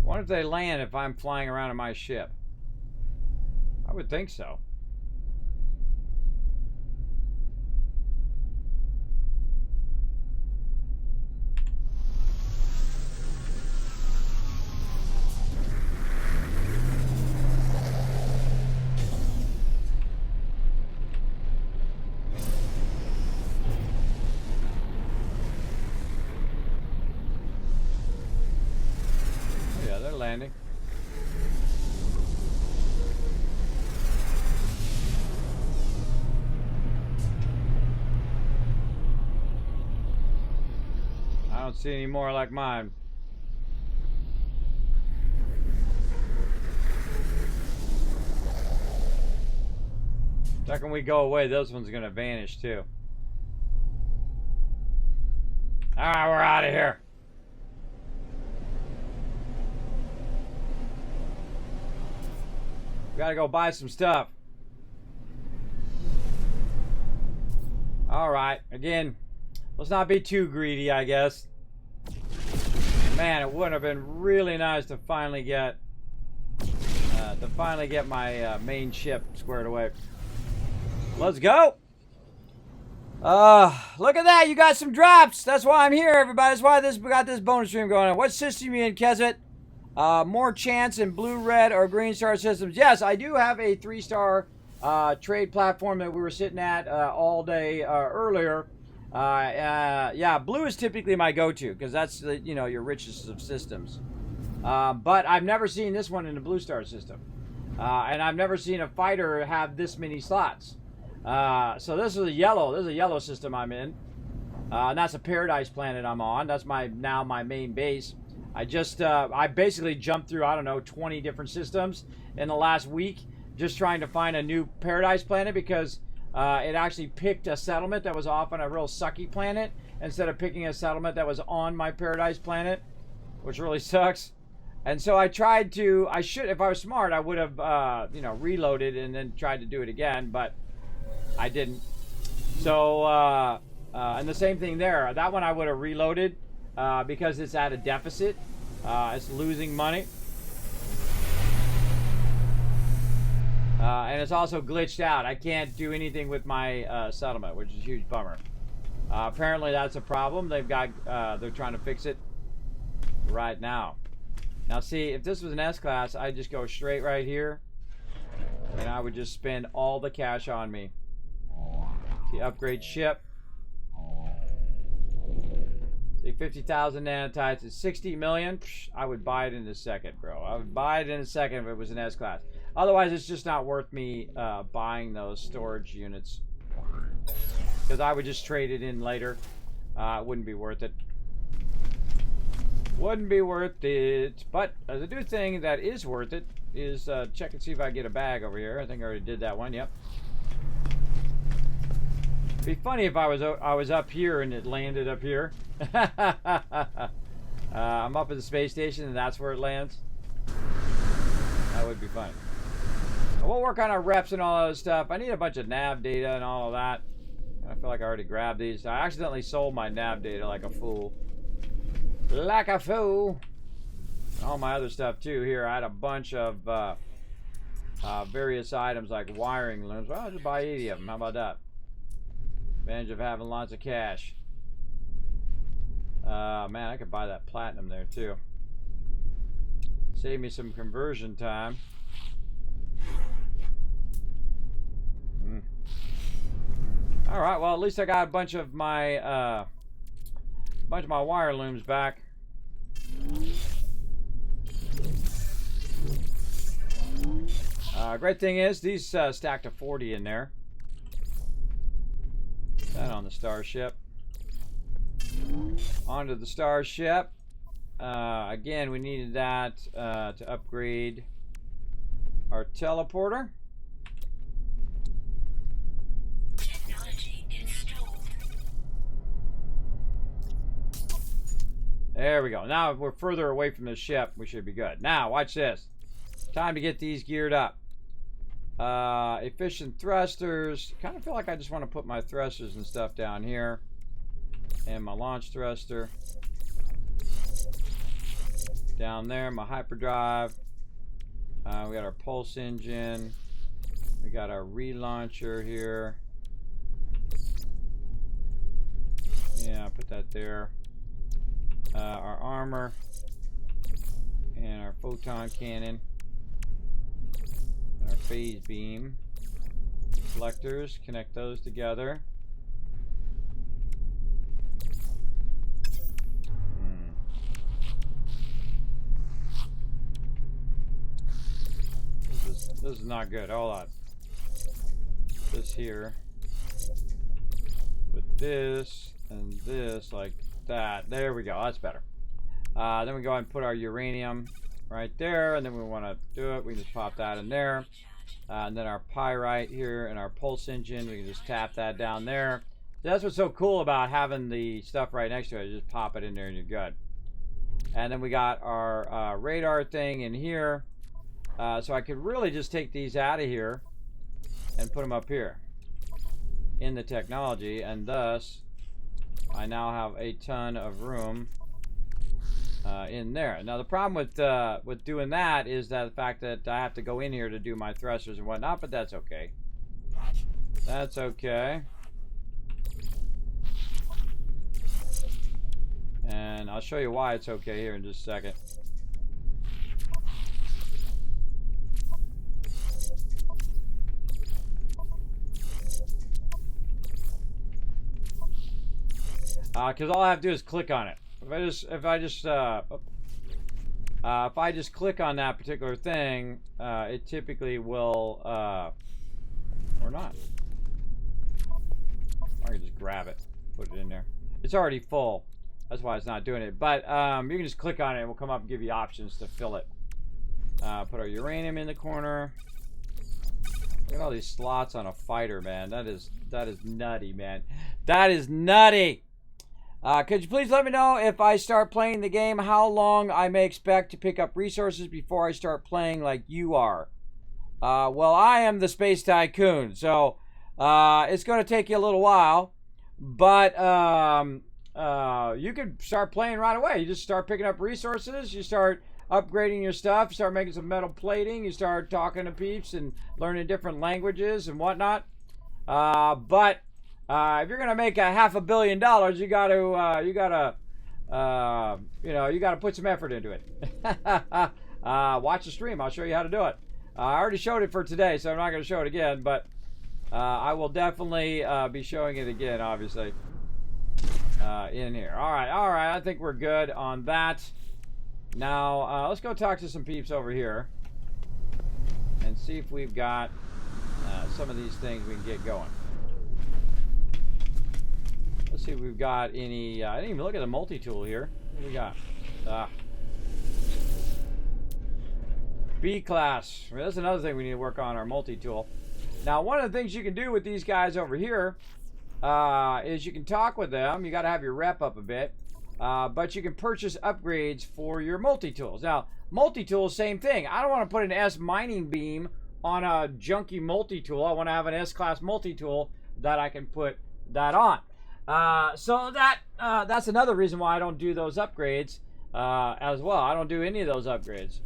I wonder if they land if I'm flying around in my ship. I would think so. Landing. I don't see any more like mine. Second we go away, this one's gonna vanish too. Alright, we're out of here. Gotta go buy some stuff. Alright, again, let's not be too greedy, I guess. Man, it would have been really nice to finally get my main ship squared away. Let's go. Look at that, you got some drops. That's why I'm here, everybody. That's why we got this bonus stream going on. What system you in, Kismet? More chance in blue, red, or green star systems. Yes, I do have a 3-star trade platform that we were sitting at all day earlier. Yeah, blue is typically my go-to because that's the, you know, your richest of systems. But I've never seen this one in the blue star system, and I've never seen a fighter have this many slots. So this is a yellow. This is a yellow system I'm in, and that's a paradise planet I'm on. That's my main base. I basically jumped through, I don't know, 20 different systems in the last week just trying to find a new paradise planet because it actually picked a settlement that was off on a real sucky planet instead of picking a settlement that was on my paradise planet, which really sucks. And so I tried to, if I was smart, I would have, you know, reloaded and then tried to do it again, but I didn't. So, and the same thing there. That one I would have reloaded. Because it's at a deficit, it's losing money, and it's also glitched out. I can't do anything with my settlement, which is a huge bummer. Apparently that's a problem. They're trying to fix it right now. Now see, if this was an S-Class, I'd just go straight right here, and I would just spend all the cash on me. See, upgrade ship. See, 50,000 nanotypes is 60 million. Psh, I would buy it in a second, bro. I would buy it in a second if it was an S-Class. Otherwise, it's just not worth me buying those storage units. Because I would just trade it in later. It wouldn't be worth it. Wouldn't be worth it. But the new thing that is worth it is check and see if I get a bag over here. I think I already did that one. Yep. It'd be funny if I was up here and it landed up here. I'm up at the space station and that's where it lands. That would be funny. We'll work on our reps and all that stuff. I need a bunch of nav data and all of that. I feel like I already grabbed these. I accidentally sold my nav data like a fool. Like a fool. All my other stuff too. Here I had a bunch of various items like wiring looms. Well, I'll just buy 80 of them. How about that? Advantage of having lots of cash. Man, I could buy that platinum there too. Save me some conversion time. All right, well at least I got a bunch of my wire looms back. Great thing is these stack to 40 in there. That on the starship. Onto the starship. Again, we needed that to upgrade our teleporter. Technology installed. There we go. Now we're further away from the ship. We should be good. Now, watch this. Time to get these geared up. Efficient thrusters. Kind of feel like I just want to put my thrusters and stuff down here. And my launch thruster. Down there, my hyperdrive. We got our pulse engine. We got our relauncher here. Yeah, I'll put that there. Our armor. And our photon cannon. Our phase beam. Selectors, connect those together. This is not good. Hold on. This here. With this and this like that. There we go. That's better. Then we go ahead and put our uranium right there. And then we want to do it. We can just pop that in there. And then our pyrite here and our pulse engine. We can just tap that down there. That's what's so cool about having the stuff right next to it. You just pop it in there and you're good. And then we got our radar thing in here. So I could really just take these out of here and put them up here in the technology, and thus I now have a ton of room in there. Now the problem with doing that is that the fact that I have to go in here to do my thrusters and whatnot, but that's okay. That's okay. And I'll show you why it's okay here in just a second. Because all I have to do is click on it. If I just click on that particular thing, it typically will, or not. I can just grab it, put it in there. It's already full. That's why it's not doing it. But you can just click on it and it will come up and give you options to fill it. Put our uranium in the corner. Look at all these slots on a fighter, man. That is nutty, man. That is nutty. Could you please let me know if I start playing the game, how long I may expect to pick up resources before I start playing like you are? Well, I am the Space Tycoon, so it's going to take you a little while, but you could start playing right away. You just start picking up resources, you start upgrading your stuff, you start making some metal plating, you start talking to peeps and learning different languages and whatnot. But if you're gonna make $500 million, you gotta put some effort into it. Watch the stream. I'll show you how to do it. I already showed it for today, so I'm not gonna show it again. But I will definitely be showing it again, obviously, in here. All right. I think we're good on that. Now let's go talk to some peeps over here and see if we've got some of these things we can get going. Let's see if we've got any. I didn't even look at the multi-tool here. What do we got? B class. I mean, that's another thing we need to work on, our multi-tool. Now, one of the things you can do with these guys over here is you can talk with them. You got to have your rep up a bit. But you can purchase upgrades for your multi-tools. Now, multi-tools, same thing. I don't want to put an S mining beam on a junky multi-tool. I want to have an S-class multi-tool that I can put that on. So that's another reason why I don't do those upgrades as well. I don't do any of those upgrades.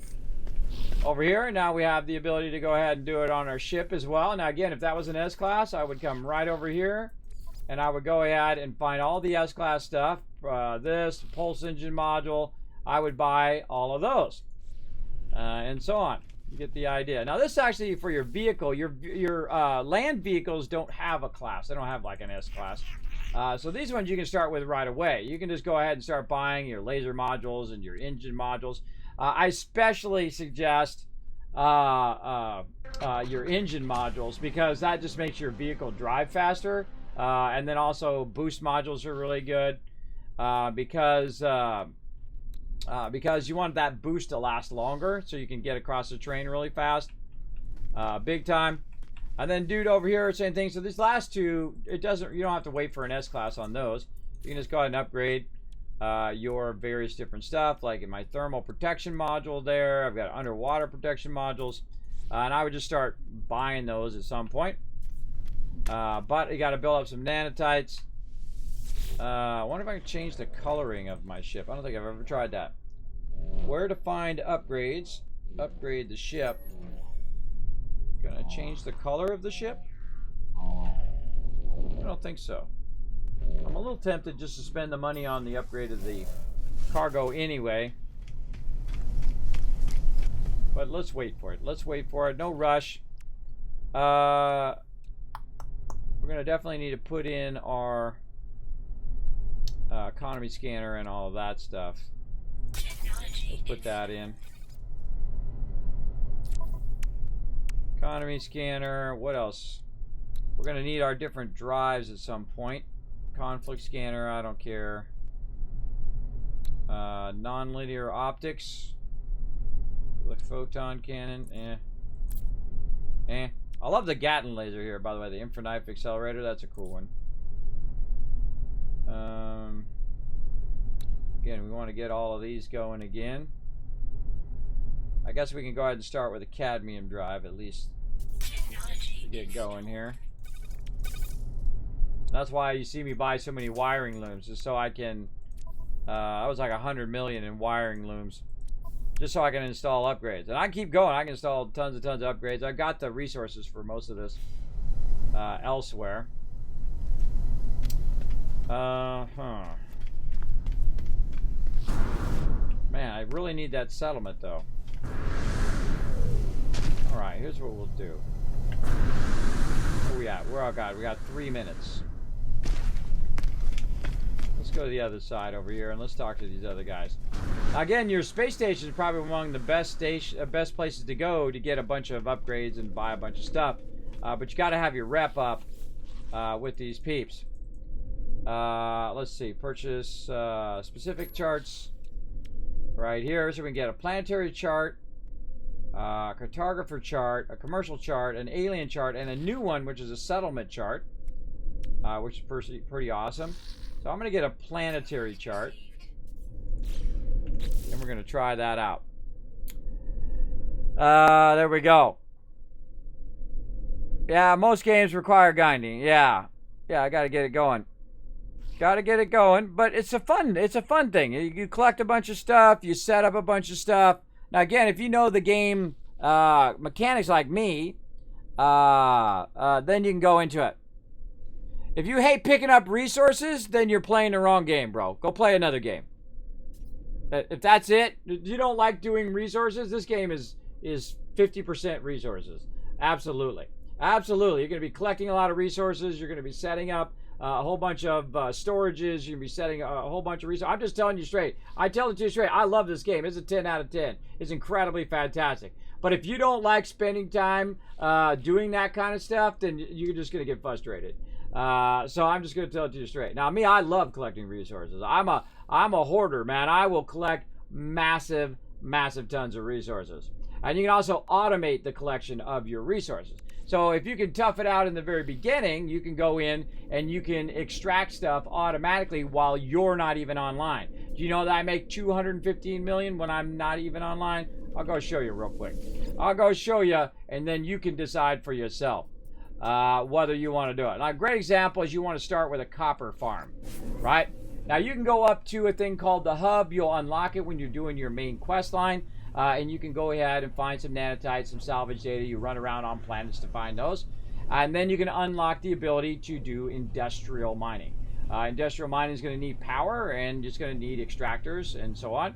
Over here, now we have the ability to go ahead and do it on our ship as well. Now, again, if that was an S-class, I would come right over here, and I would go ahead and find all the S-class stuff. This pulse engine module, I would buy all of those, and so on. You get the idea. Now, this is actually for your vehicle. Your land vehicles don't have a class. They don't have like an S-class. So these ones you can start with right away. You can just go ahead and start buying your laser modules and your engine modules. I especially suggest your engine modules, because that just makes your vehicle drive faster. And then also boost modules are really good because you want that boost to last longer, so you can get across the train really fast, big time. And then dude over here, same thing. So these last two, you don't have to wait for an S-Class on those. You can just go ahead and upgrade your various different stuff. Like in my thermal protection module there, I've got underwater protection modules. And I would just start buying those at some point. But you got to build up some nanotites. I wonder if I can change the coloring of my ship. I don't think I've ever tried that. Where to find upgrades? Upgrade the ship. Gonna change the color of the ship? I don't think so. I'm a little tempted just to spend the money on the upgrade of the cargo anyway. But let's wait for it. Let's wait for it. No rush. We're going to definitely need to put in our economy scanner and all of that stuff. Let's put that in. Economy scanner. What else? We're going to need our different drives at some point. Conflict scanner. I don't care. Non-linear optics. Like photon cannon. I love the Gatling laser here, by the way. The infraknife accelerator. That's a cool one. Again, we want to get all of these going again. I guess we can go ahead and start with a cadmium drive at least to get going here. That's why you see me buy so many wiring looms, just so I can. I was like 100 million in wiring looms, just so I can install upgrades. And I can keep going. I can install tons of upgrades. I've got the resources for most of this elsewhere. Man, I really need that settlement though. Alright, here's what we'll do. Where we at? Where I got? We got 3 minutes. Let's go to the other side over here and let's talk to these other guys. Again, your space station is probably among the best places to go to get a bunch of upgrades and buy a bunch of stuff. But you got to have your rep up with these peeps. Let's see. Purchase specific charts right here. So we can get a planetary chart, a cartographer chart, a commercial chart, an alien chart, and a new one, which is a settlement chart, which is pretty awesome. So I'm going to get a planetary chart. And we're going to try that out. There we go. Yeah, most games require grinding. Yeah, I got to get it going. Got to get it going, but it's a fun thing. You collect a bunch of stuff, you set up a bunch of stuff. Now again, if you know the game mechanics like me, then you can go into it. If you hate picking up resources, then you're playing the wrong game, bro. Go play another game. If that's it, you don't like doing resources, this game is 50% resources. Absolutely. Absolutely. You're going to be collecting a lot of resources. You're going to be setting up a whole bunch of storages. You're going to be setting a whole bunch of resources. I'm just telling you straight. I tell it to you straight. I love this game. It's a 10 out of 10. It's incredibly fantastic. But if you don't like spending time doing that kind of stuff, then you're just going to get frustrated. So I'm just going to tell it to you straight. Now, me, I love collecting resources. I'm a hoarder, man. I will collect massive tons of resources. And you can also automate the collection of your resources. So if you can tough it out in the very beginning, you can go in and you can extract stuff automatically while you're not even online. Do you know that I make 215 million when I'm not even online? I'll go show you real quick. I'll go show you, and then you can decide for yourself whether you want to do it. Now, a great example is you want to start with a copper farm, right? Now, you can go up to a thing called the hub. You'll unlock it when you're doing your main quest line. And you can go ahead and find some nanotites, some salvage data. You run around on planets to find those. And then you can unlock the ability to do industrial mining. Industrial mining is going to need power, and it's going to need extractors and so on.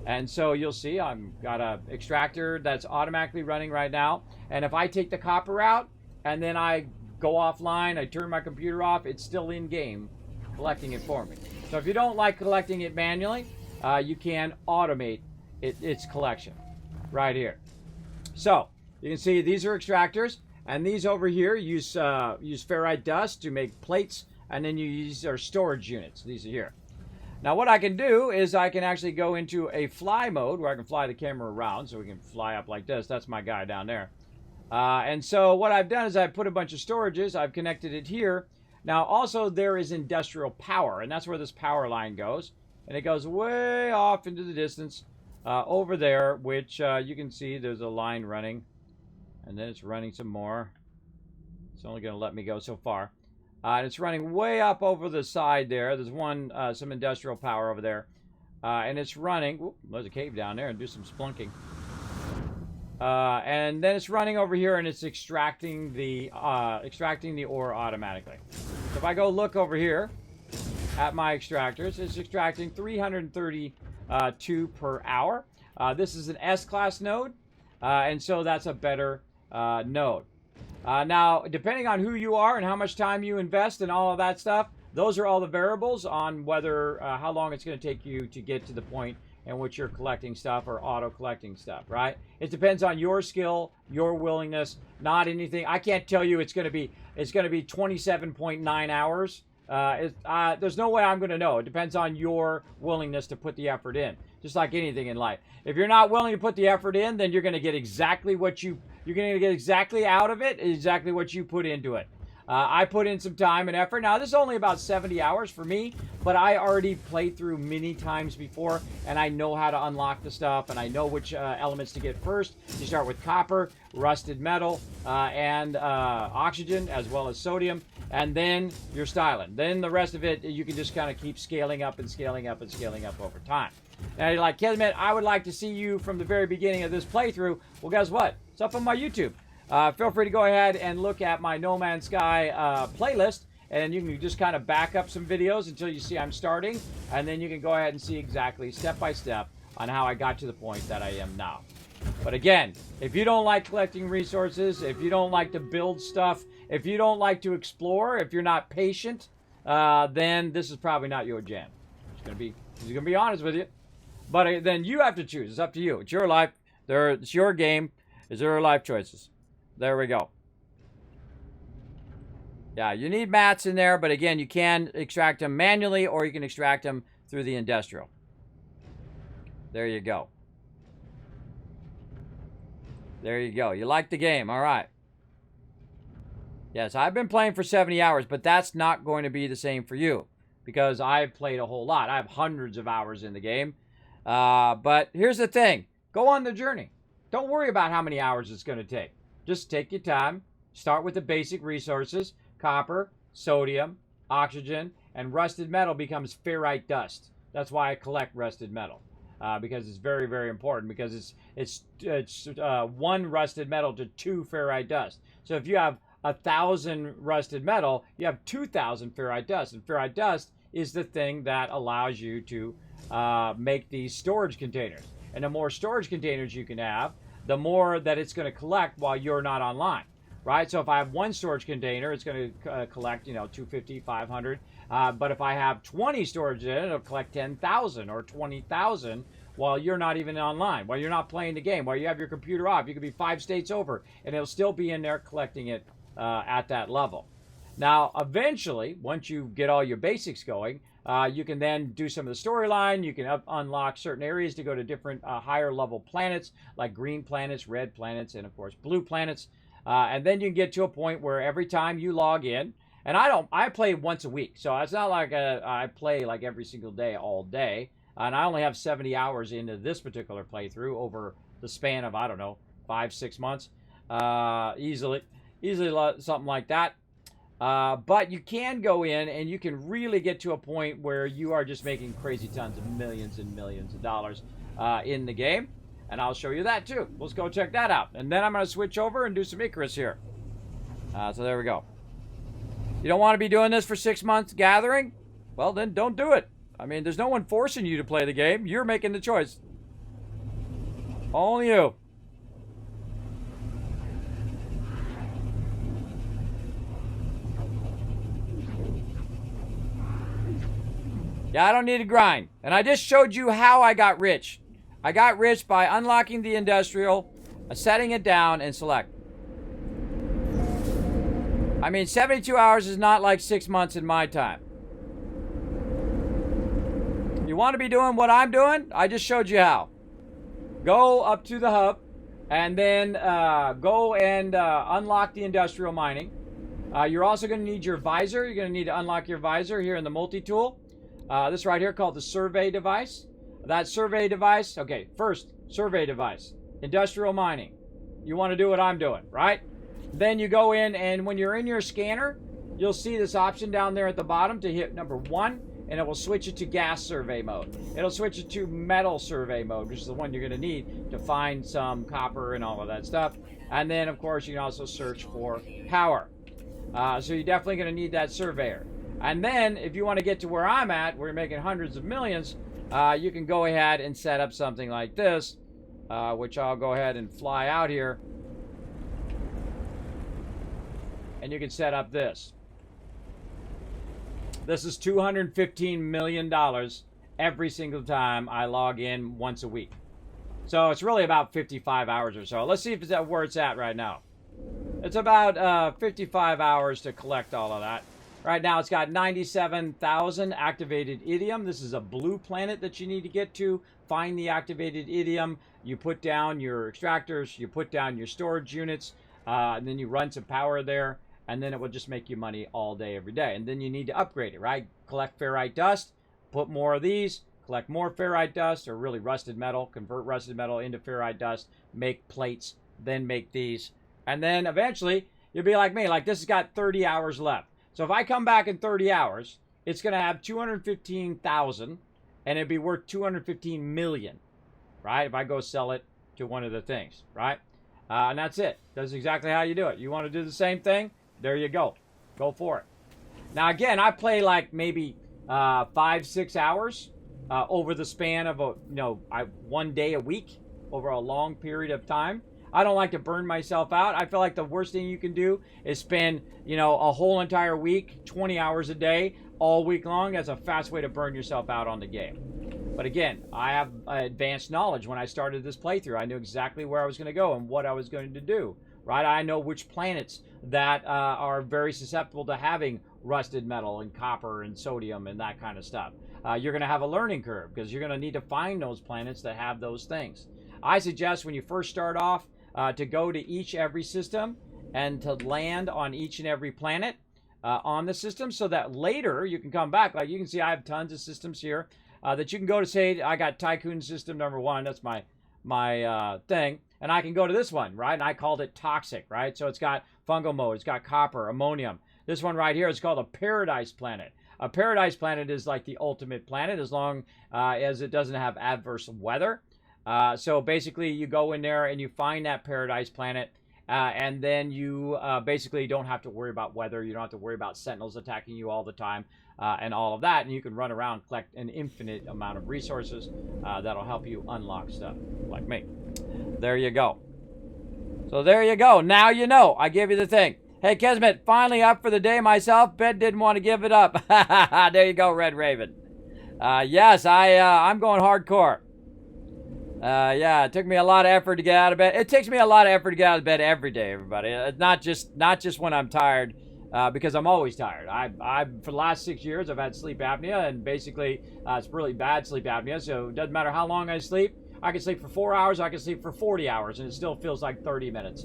And so you'll see I've got an extractor that's automatically running right now. And if I take the copper out and then I go offline, I turn my computer off, it's still in game collecting it for me. So if you don't like collecting it manually, you can automate its collection right here. So you can see these are extractors, and these over here use ferrite dust to make plates, and then you use our storage units. These are here. Now what I can do is I can actually go into a fly mode where I can fly the camera around, so we can fly up like this. That's my guy down there. And so what I've done is I've put a bunch of storages. I've connected it here. Now also there is industrial power, and that's where this power line goes. And it goes way off into the distance over there, which you can see there's a line running. And then it's running some more. It's only going to let me go so far. And it's running way up over the side there. There's some industrial power over there. And it's running. Whoop, there's a cave down there, and do some splunking. And then it's running over here, and it's extracting the ore automatically. So if I go look over here at my extractors, it's extracting 332 per hour. This is an S-class node, and so that's a better node. Now, depending on who you are and how much time you invest and all of that stuff, those are all the variables on whether how long it's going to take you to get to the point in which you're collecting stuff or auto collecting stuff, right? It depends on your skill, your willingness, not anything. I can't tell you it's going to be 27.9 hours. There's no way I'm going to know. It depends on your willingness to put the effort in, just like anything in life. If you're not willing to put the effort in, then you're going to get exactly what you're going to get exactly out of it, exactly what you put into it. I put in some time and effort. Now, this is only about 70 hours for me, but I already played through many times before, and I know how to unlock the stuff, and I know which elements to get first. You start with copper, rusted metal, and oxygen, as well as sodium, and then you're styling. Then the rest of it, you can just kind of keep scaling up and scaling up and scaling up over time. Now, you're like, Kismet, I would like to see you from the very beginning of this playthrough. Well, guess what? It's up on my YouTube. Feel free to go ahead and look at my No Man's Sky playlist, and you can just kind of back up some videos until you see I'm starting, and then you can go ahead and see exactly step by step on how I got to the point that I am now. But again, if you don't like collecting resources, if you don't like to build stuff, if you don't like to explore, if you're not patient, then this is probably not your jam. I'm just gonna be honest with you. But then you have to choose. It's up to you. It's your life. It's your game. It's your life choices. There we go. Yeah, you need mats in there, but again, you can extract them manually, or you can extract them through the industrial. There you go. There you go. You like the game. All right. Yes, I've been playing for 70 hours, but that's not going to be the same for you, because I've played a whole lot. I have hundreds of hours in the game. But here's the thing. Go on the journey. Don't worry about how many hours it's going to take. Just take your time. Start with the basic resources. Copper, sodium, oxygen, and rusted metal becomes ferrite dust. That's why I collect rusted metal. Because it's very, very important, because it's one rusted metal to 2 ferrite dust. So if you have 1,000 rusted metal, you have 2,000 ferrite dust. And ferrite dust is the thing that allows you to make these storage containers. And the more storage containers you can have, the more that it's going to collect while you're not online, right? So if I have one storage container, it's going to collect, 250, 500. But if I have 20 storage in it, it'll collect 10,000 or 20,000 while you're not even online, while you're not playing the game, while you have your computer off. You could be 5 states over, and it'll still be in there collecting it at that level. Now, eventually, once you get all your basics going, you can then do some of the storyline. You can unlock certain areas to go to different higher level planets, like green planets, red planets, and of course blue planets. And then you can get to a point where every time you log in, and I play once a week, so it's not like I play like every single day, all day. And I only have 70 hours into this particular playthrough over the span of, I don't know, 5-6 months, easily something like that. But you can go in and you can really get to a point where you are just making crazy tons of millions and millions of dollars in the game. And I'll show you that too. Let's go check that out. And then I'm going to switch over and do some Icarus here. So there we go. You don't want to be doing this for 6 months gathering? Well, then don't do it. I mean, there's no one forcing you to play the game. You're making the choice. Only you. Yeah, I don't need to grind. And I just showed you how I got rich. I got rich by unlocking the industrial, Setting it down and select. I mean, 72 hours is not like 6 months in my time. You want to be doing what I'm doing? I just showed you how. Go up to the hub and then go and unlock the industrial mining. You're also going to need your visor. You're going to need to unlock your visor here in the multi-tool. This right here called the survey device. That survey device, okay, first, survey device, industrial mining. You want to do what I'm doing, right? Then you go in, and when you're in your scanner, you'll see this option down there at the bottom to hit number 1, and it will switch it to gas survey mode. It'll switch it to metal survey mode, which is the one you're going to need to find some copper and all of that stuff. And then, of course, you can also search for power. So you're definitely going to need that surveyor. And then, if you want to get to where I'm at, where you're making hundreds of millions, you can go ahead and set up something like this, which I'll go ahead and fly out here. And you can set up this. This is $215 million every single time I log in once a week. So it's really about 55 hours or so. Let's see if it's at where it's at right now. It's about 55 hours to collect all of that. Right now it's got 97,000 activated iridium. This is a blue planet that you need to get to. Find the activated iridium. You put down your extractors. You put down your storage units. And then you run some power there. And then it will just make you money all day, every day. And then you need to upgrade it, right? Collect ferrite dust. Put more of these. Collect more ferrite dust, or really rusted metal. Convert rusted metal into ferrite dust. Make plates. Then make these. And then eventually, you'll be like me. Like, this has got 30 hours left. So if I come back in 30 hours, it's going to have 215,000, and it'd be worth 215 million, right? If I go sell it to one of the things, right? And that's it. That's exactly how you do it. You want to do the same thing? There you go. Go for it. Now, again, I play like maybe 5-6 hours over the span of one day a week over a long period of time. I don't like to burn myself out. I feel like the worst thing you can do is spend, a whole entire week, 20 hours a day, all week long. That's a fast way to burn yourself out on the game. But again, I have advanced knowledge. When I started this playthrough, I knew exactly where I was going to go and what I was going to do, right? I know which planets that are very susceptible to having rusted metal and copper and sodium and that kind of stuff. You're going to have a learning curve because you're going to need to find those planets that have those things. I suggest when you first start off, to go to every system and to land on each and every planet on the system, so that later you can come back. Like you can see, I have tons of systems here that you can go to. Say I got Tycoon system number 1. That's my thing, and I can go to this one, right? And I called it toxic, right? So it's got fungal mode, it's got copper, ammonium. This one right here is called a paradise planet. A paradise planet is like the ultimate planet as long as it doesn't have adverse weather. So basically you go in there and you find that paradise planet, and then you basically don't have to worry about weather. You don't have to worry about sentinels attacking you all the time and all of that. And you can run around, collect an infinite amount of resources that'll help you unlock stuff like me. There you go. So there you go. Now you know. I give you the thing. Hey, Kismet, finally up for the day myself. Ben didn't want to give it up. There you go, Red Raven. Yes, I'm going hardcore. Yeah, it took me a lot of effort to get out of bed. It takes me a lot of effort to get out of bed every day, everybody. Not just when I'm tired, because I'm always tired. I for the last 6 years, I've had sleep apnea, and basically it's really bad sleep apnea. So it doesn't matter how long I sleep. I can sleep for 4 hours, I can sleep for 40 hours, and it still feels like 30 minutes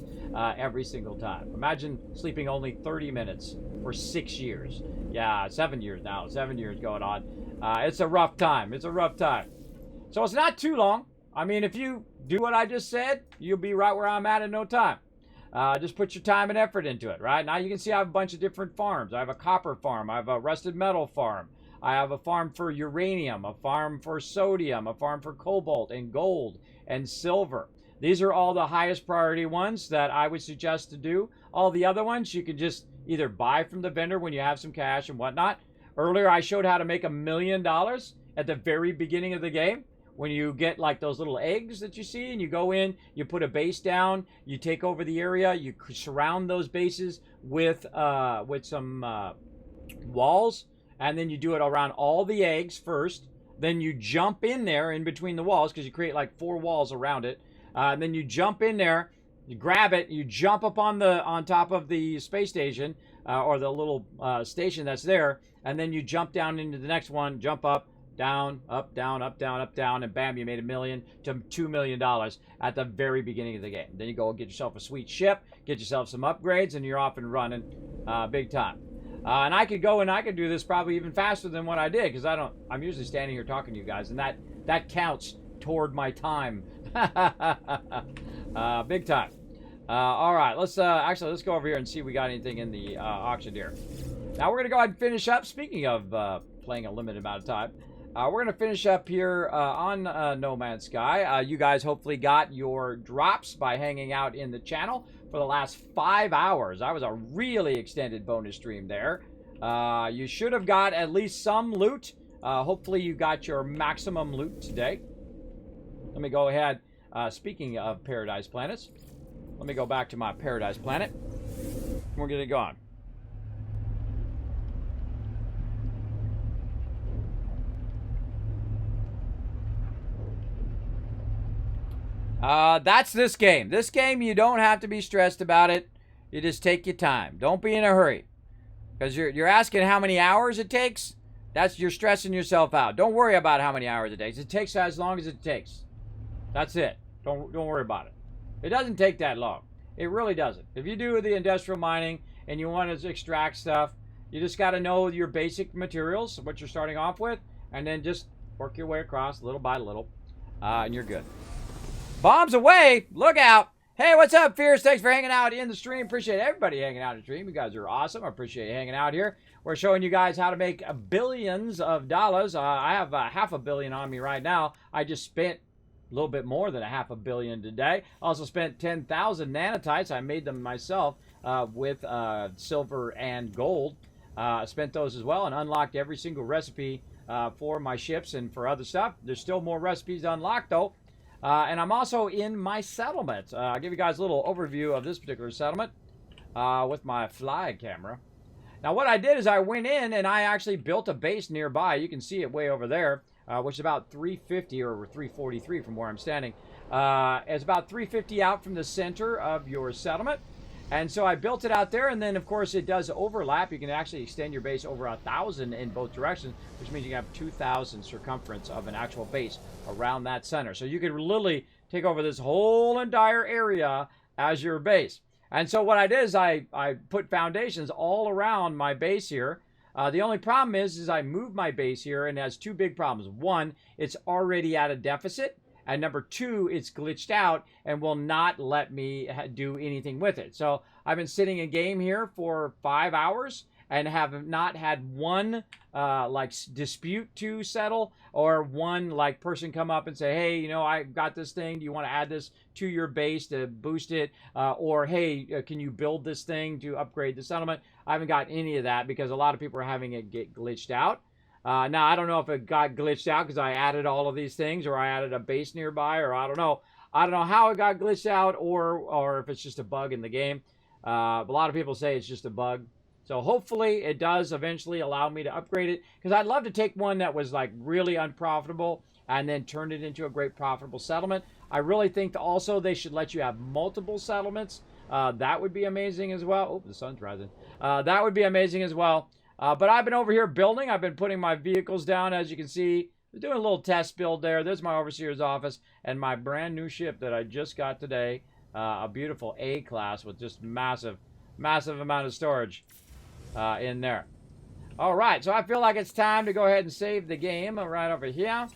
every single time. Imagine sleeping only 30 minutes for 6 years. Yeah, 7 years now. 7 years going on. It's a rough time. It's a rough time. So it's not too long. I mean, if you do what I just said, you'll be right where I'm at in no time. Just put your time and effort into it, right? Now you can see I have a bunch of different farms. I have a copper farm. I have a rusted metal farm. I have a farm for uranium, a farm for sodium, a farm for cobalt and gold and silver. These are all the highest priority ones that I would suggest to do. All the other ones you can just either buy from the vendor when you have some cash and whatnot. Earlier I showed how to make $1 million at the very beginning of the game. When you get like those little eggs that you see and you go in, you put a base down, you take over the area, you surround those bases with some walls, and then you do it around all the eggs first. Then you jump in there in between the walls because you create like 4 walls around it. And then you jump in there, you grab it, you jump up on top of the space station or the little station that's there, and then you jump down into the next one, jump up, down, up, down, up, down, up, down, and bam, you made $1 million to $2 million at the very beginning of the game. Then you go get yourself a sweet ship, get yourself some upgrades, and you're off and running big time. And I could go and I could do this probably even faster than what I did, because I'm usually standing here talking to you guys, and that counts toward my time. Big time. All right, let's go over here and see if we got anything in the auction here. Now we're gonna go ahead and finish up. Speaking of playing a limited amount of time, we're gonna finish up here on No Man's Sky. You guys hopefully got your drops by hanging out in the channel for the last 5 hours. That was a really extended bonus stream there. You should have got at least some loot. Hopefully you got your maximum loot today. Let me go ahead. Speaking of Paradise Planets, let me go back to my Paradise Planet. We're gonna go on. That's this game. This game, you don't have to be stressed about it. You just take your time. Don't be in a hurry. Because you're asking how many hours it takes. You're stressing yourself out. Don't worry about how many hours it takes. It takes as long as it takes. That's it. Don't worry about it. It doesn't take that long. It really doesn't. If you do the industrial mining and you want to extract stuff, you just got to know your basic materials, what you're starting off with, and then just work your way across little by little, and you're good. Bombs away! Look out! Hey, what's up, Fierce? Thanks for hanging out in the stream. Appreciate everybody hanging out in the stream. You guys are awesome. I appreciate you hanging out here. We're showing you guys how to make billions of dollars. I have $500 million on me right now. I just spent a little bit more than $500 million today. Also spent 10,000 nanotites. I made them myself with silver and gold. Spent those as well and unlocked every single recipe for my ships and for other stuff. There's still more recipes to unlock, though. And I'm also in my settlement. I'll give you guys a little overview of this particular settlement with my fly camera. Now, what I did is I went in and I actually built a base nearby. You can see it way over there, which is about 350 or 343 from where I'm standing. It's about 350 out from the center of your settlement. And so I built it out there, and then, of course, it does overlap. You can actually extend your base over 1,000 in both directions, which means you have 2,000 circumference of an actual base around that center. So you could literally take over this whole entire area as your base. And so what I did is I put foundations all around my base here. The only problem is I moved my base here, and it has two big problems. One, it's already at a deficit. And number two, it's glitched out and will not let me do anything with it. So I've been sitting in game here for 5 hours and have not had one dispute to settle, or one person come up and say, hey, you know, I got this thing. Do you want to add this to your base to boost it? Or, hey, can you build this thing to upgrade the settlement? I haven't got any of that because a lot of people are having it get glitched out. Now, I don't know if it got glitched out because I added all of these things, or I added a base nearby, or I don't know. I don't know how it got glitched out, or if it's just a bug in the game. A lot of people say it's just a bug. So hopefully it does eventually allow me to upgrade it, because I'd love to take one that was really unprofitable and then turn it into a great profitable settlement. I really think also they should let you have multiple settlements. That would be amazing as well. Oh, the sun's rising. That would be amazing as well. But I've been over here building. I've been putting my vehicles down, as you can see. I'm doing a little test build there. There's my overseer's office and my brand new ship that I just got today. A beautiful A-class with just massive amount of storage in there. All right, so I feel like it's time to go ahead and save the game right over here.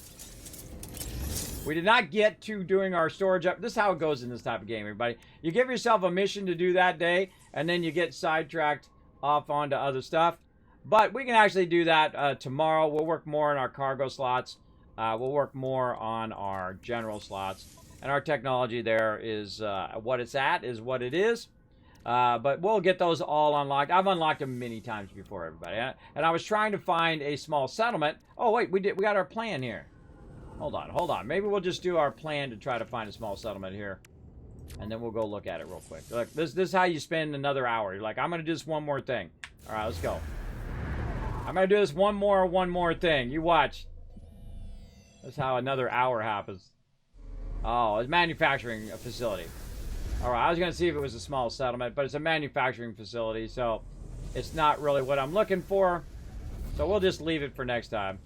We did not get to doing our storage up. This is how it goes in this type of game, everybody. You give yourself a mission to do that day, and then you get sidetracked off onto other stuff. But we can actually do that tomorrow. We'll work more on our cargo slots. We'll work more on our general slots. And our technology there is what it's at, is what it is. But we'll get those all unlocked. I've unlocked them many times before, everybody. And I was trying to find a small settlement. Oh, wait, we got our plan here. Hold on. Maybe we'll just do our plan to try to find a small settlement here. And then we'll go look at it real quick. Look, this is how you spend another hour. You're like, I'm going to do this one more thing. All right, let's go. I'm going to do this one more thing. You watch. That's how another hour happens. Oh, it's a manufacturing facility. All right, I was going to see if it was a small settlement, but it's a manufacturing facility, so it's not really what I'm looking for. So we'll just leave it for next time.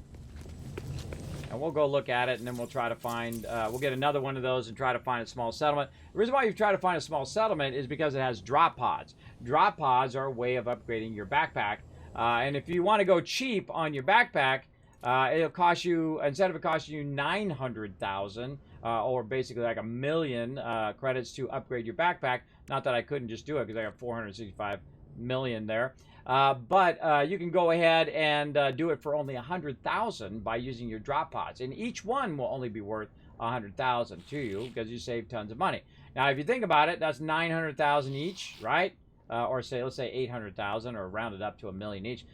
And we'll go look at it, and then we'll try to find, we'll get another one of those and try to find a small settlement. The reason why you try to find a small settlement is because it has drop pods. Drop pods are a way of upgrading your backpack. And if you want to go cheap on your backpack, it'll cost you, instead of it costing you 900,000, or basically like 1 million credits to upgrade your backpack. Not that I couldn't just do it because I got 465 million there. But you can go ahead and do it for only 100,000 by using your drop pods. And each one will only be worth 100,000 to you because you save tons of money. Now, if you think about it, that's 900,000 each, right? Or say, let's say 800,000 or round it up to 1 million each.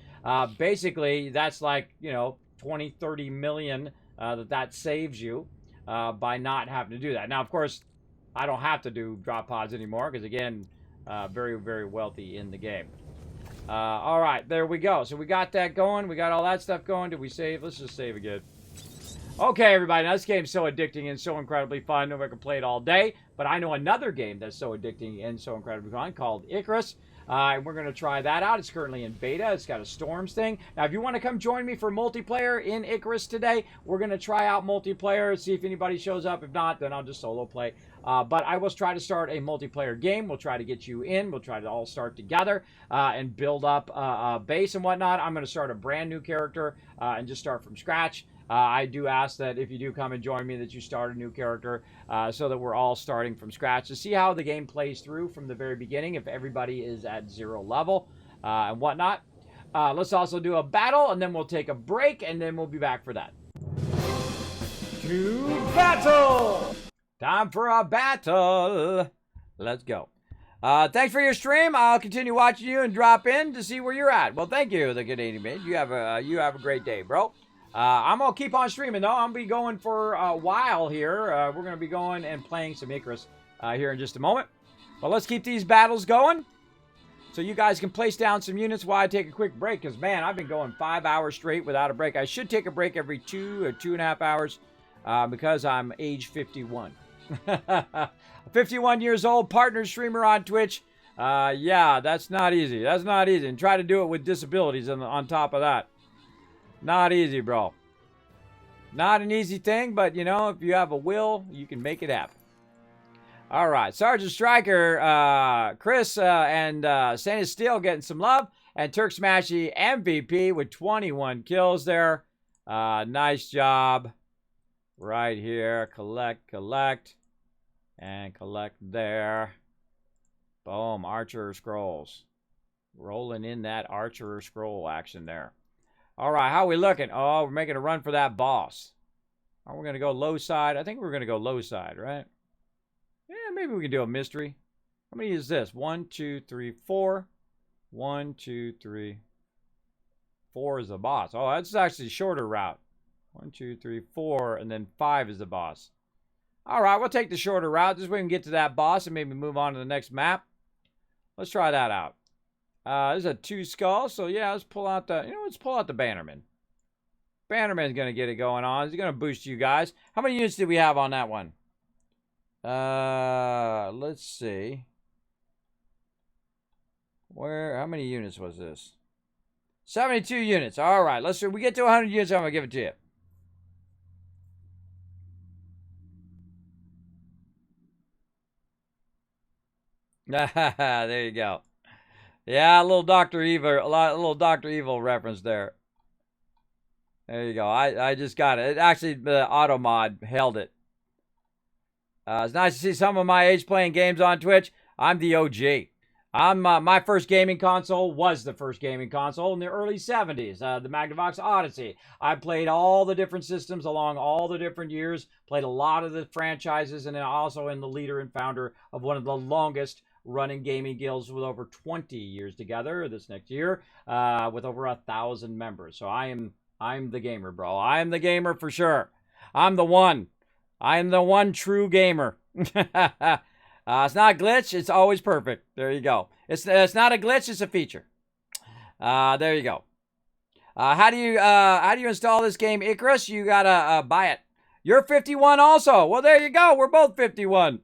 Basically, that's like, 20, 30 million that saves you by not having to do that. Now, of course, I don't have to do drop pods anymore because, again, very, very wealthy in the game. All right, there we go. So we got that going. We got all that stuff going. Did we save? Let's just save again. Okay, everybody. Now, this game's so addicting and so incredibly fun. Nobody can play it all day. But I know another game that's so addicting and so incredibly fun called Icarus. And we're going to try that out. It's currently in beta. It's got a storms thing. Now, if you want to come join me for multiplayer in Icarus today, we're going to try out multiplayer, see if anybody shows up. If not, then I'll just solo play. But I will try to start a multiplayer game. We'll try to get you in. We'll try to all start together and build up a base and whatnot. I'm going to start a brand new character and just start from scratch. I do ask that if you do come and join me that you start a new character so that we're all starting from scratch to see how the game plays through from the very beginning if everybody is at 0 level and whatnot. Let's also do a battle and then we'll take a break and then we'll be back for that. To battle! Time for a battle. Let's go. Thanks for your stream. I'll continue watching you and drop in to see where you're at. Well, thank you, the Canadian man. You have a great day, bro. I'm going to keep on streaming, though. I'm going to be going for a while here. We're going to be going and playing some Icarus here in just a moment. But let's keep these battles going so you guys can place down some units while I take a quick break. Because, man, I've been going 5 hours straight without a break. I should take a break every 2 or 2.5 hours because I'm age 51. 51 years old, partner streamer on Twitch. Yeah, that's not easy. That's not easy. And try to do it with disabilities on top of that. Not easy, bro. Not an easy thing, but, if you have a will, you can make it happen. All right. Sergeant Striker, Chris, and Sandy Steele getting some love. And Turk Smashy MVP with 21 kills there. Nice job. Right here. Collect. And collect there. Boom. Archer Scrolls. Rolling in that Archer Scroll action there. All right, how are we looking? Oh, we're making a run for that boss. Oh, we're going to go low side. I think we're going to go low side, right? Yeah, maybe we can do a mystery. How many is this? 1, 2, 3, 4. 1, 2, 3. 4 is the boss. Oh, that's actually a shorter route. 1, 2, 3, 4, and then 5 is the boss. All right, we'll take the shorter route just so we can get to that boss and maybe move on to the next map. Let's try that out. There's a 2 skull, so yeah, let's pull out the, let's pull out the Bannerman. Bannerman's going to get it going on. He's going to boost you guys. How many units did we have on that one? Let's see. How many units was this? 72 units. All right, let's see. We get to 100 units, I'm going to give it to you. There you go. Yeah, a little Dr. Evil, a little Dr. Evil reference there. There you go. I just got it. Actually, the auto mod held it. It's nice to see some of my age playing games on Twitch. I'm the OG. My first gaming console was the first gaming console in the early 70s, the Magnavox Odyssey. I played all the different systems along all the different years, played a lot of the franchises, and then also in the leader and founder of one of the longest running gaming guilds with over 20 years together this next year, with over 1,000 members. So I'm the gamer, bro. I'm the gamer for sure. I'm the one. I'm the one true gamer. It's not a glitch. It's always perfect. There you go. It's not a glitch. It's a feature. There you go. How do you install this game, Icarus? You gotta buy it. You're 51 also. Well, there you go. We're both 51.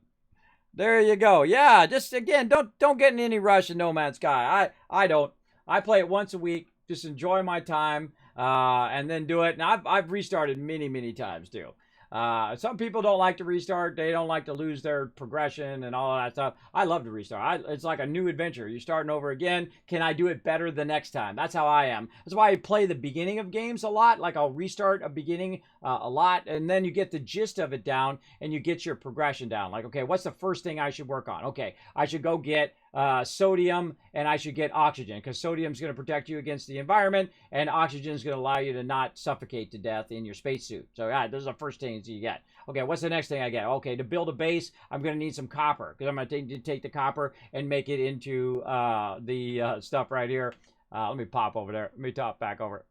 There you go. Yeah, just again, don't get in any rush in No Man's Sky. I don't. I play it once a week. Just enjoy my time, and then do it. And I've restarted many times too. Some people don't like to restart. They don't like to lose their progression and all of that stuff. I love to restart. It's like a new adventure. You're starting over again. Can I do it better the next time? That's how I am. That's why I play the beginning of games a lot. Like I'll restart a beginning a lot, and then you get the gist of it down, and you get your progression down. Like, okay, what's the first thing I should work on? Okay, I should go get sodium, and I should get oxygen, because sodium is going to protect you against the environment, and oxygen is going to allow you to not suffocate to death in your spacesuit. So yeah, those are the first things you get. Okay, what's the next thing I get? Okay, to build a base, I'm going to need some copper, because I'm going to take the copper and make it into the stuff right here. Let me pop over there. Let me top back over.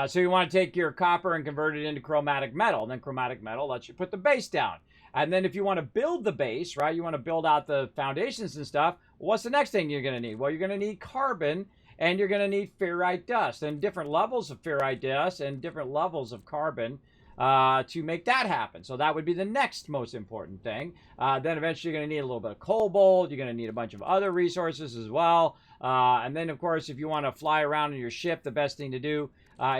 So you want to take your copper and convert it into chromatic metal. And then chromatic metal lets you put the base down. And then if you want to build the base, right, you want to build out the foundations and stuff, what's the next thing you're going to need? Well, you're going to need carbon, and you're going to need ferrite dust, and different levels of ferrite dust and different levels of carbon to make that happen. So that would be the next most important thing. Then eventually you're going to need a little bit of cobalt. You're going to need a bunch of other resources as well. And then, of course, if you want to fly around in your ship, the best thing to do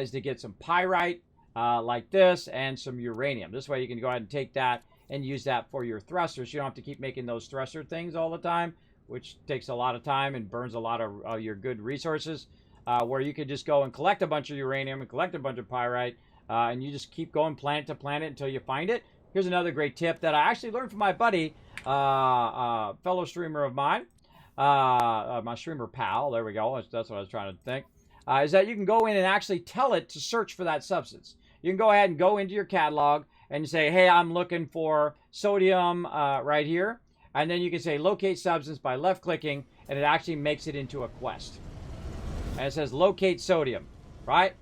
is to get some pyrite like this and some uranium. This way you can go ahead and take that and use that for your thrusters. You don't have to keep making those thruster things all the time, which takes a lot of time and burns a lot of your good resources, where you could just go and collect a bunch of uranium and collect a bunch of pyrite, and you just keep going planet to planet until you find it. Here's another great tip that I actually learned from my buddy, fellow streamer of mine, my streamer pal, there we go, that's what I was trying to think, is that you can go in and actually tell it to search for that substance. You can go ahead and go into your catalog and you say, hey, I'm looking for sodium right here. And then you can say locate substance by left clicking, and it actually makes it into a quest. And it says locate sodium, right?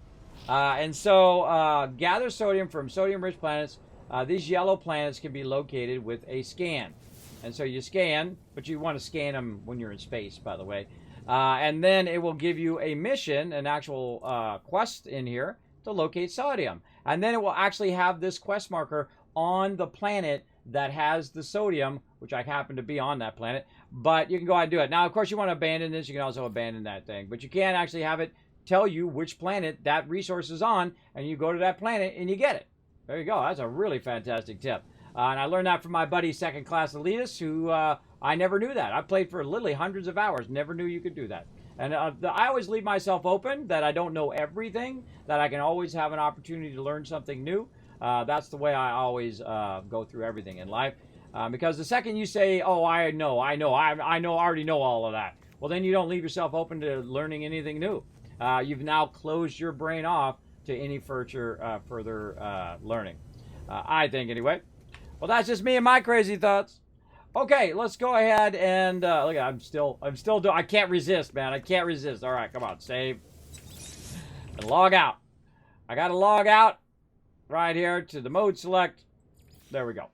And so gather sodium from sodium-rich planets. These yellow planets can be located with a scan. And so you scan, but you want to scan them when you're in space, by the way. And then it will give you a mission, an actual quest in here to locate sodium. And then it will actually have this quest marker on the planet that has the sodium, which I happen to be on that planet. But you can go ahead and do it. Now, of course, you want to abandon this. You can also abandon that thing. But you can actually have it tell you which planet that resource is on, and you go to that planet and you get it. There you go. That's a really fantastic tip. And I learned that from my buddy, Second Class Elitist, who I never knew that. I played for literally hundreds of hours, never knew you could do that. And I always leave myself open, that I don't know everything, that I can always have an opportunity to learn something new. That's the way I always go through everything in life. Because the second you say, oh, I already know all of that, well, then you don't leave yourself open to learning anything new. You've now closed your brain off to any further learning. I think, anyway. Well, that's just me and my crazy thoughts. Okay, let's go ahead and look. I'm still doing. I can't resist, man. I can't resist. All right, come on, save and log out. I got to log out right here to the mode select. There we go.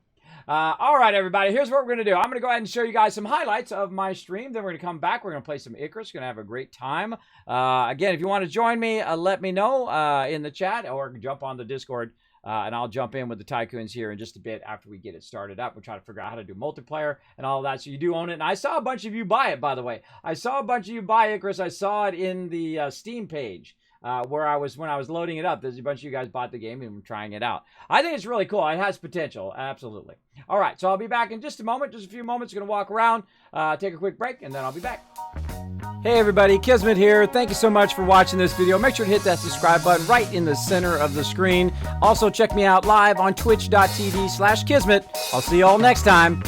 All right, everybody. Here's what we're gonna do. I'm gonna go ahead and show you guys some highlights of my stream. Then we're gonna come back. We're gonna play some Icarus. We're gonna have a great time. Again, if you want to join me, let me know in the chat, or jump on the Discord. And I'll jump in with the Tycoons here in just a bit after we get it started up. We'll try to figure out how to do multiplayer and all of that. So you do own it. And I saw a bunch of you buy it, by the way. I saw a bunch of you buy Icarus. I saw it in the Steam page when I was loading it up. There's a bunch of you guys bought the game and were trying it out. I think it's really cool. It has potential. Absolutely. All right. So I'll be back in just a moment. Just a few moments. Going to walk around, take a quick break, and then I'll be back. Hey everybody, Kismet here. Thank you so much for watching this video. Make sure to hit that subscribe button right in the center of the screen. Also check me out live on twitch.tv/Kismet. I'll see you all next time.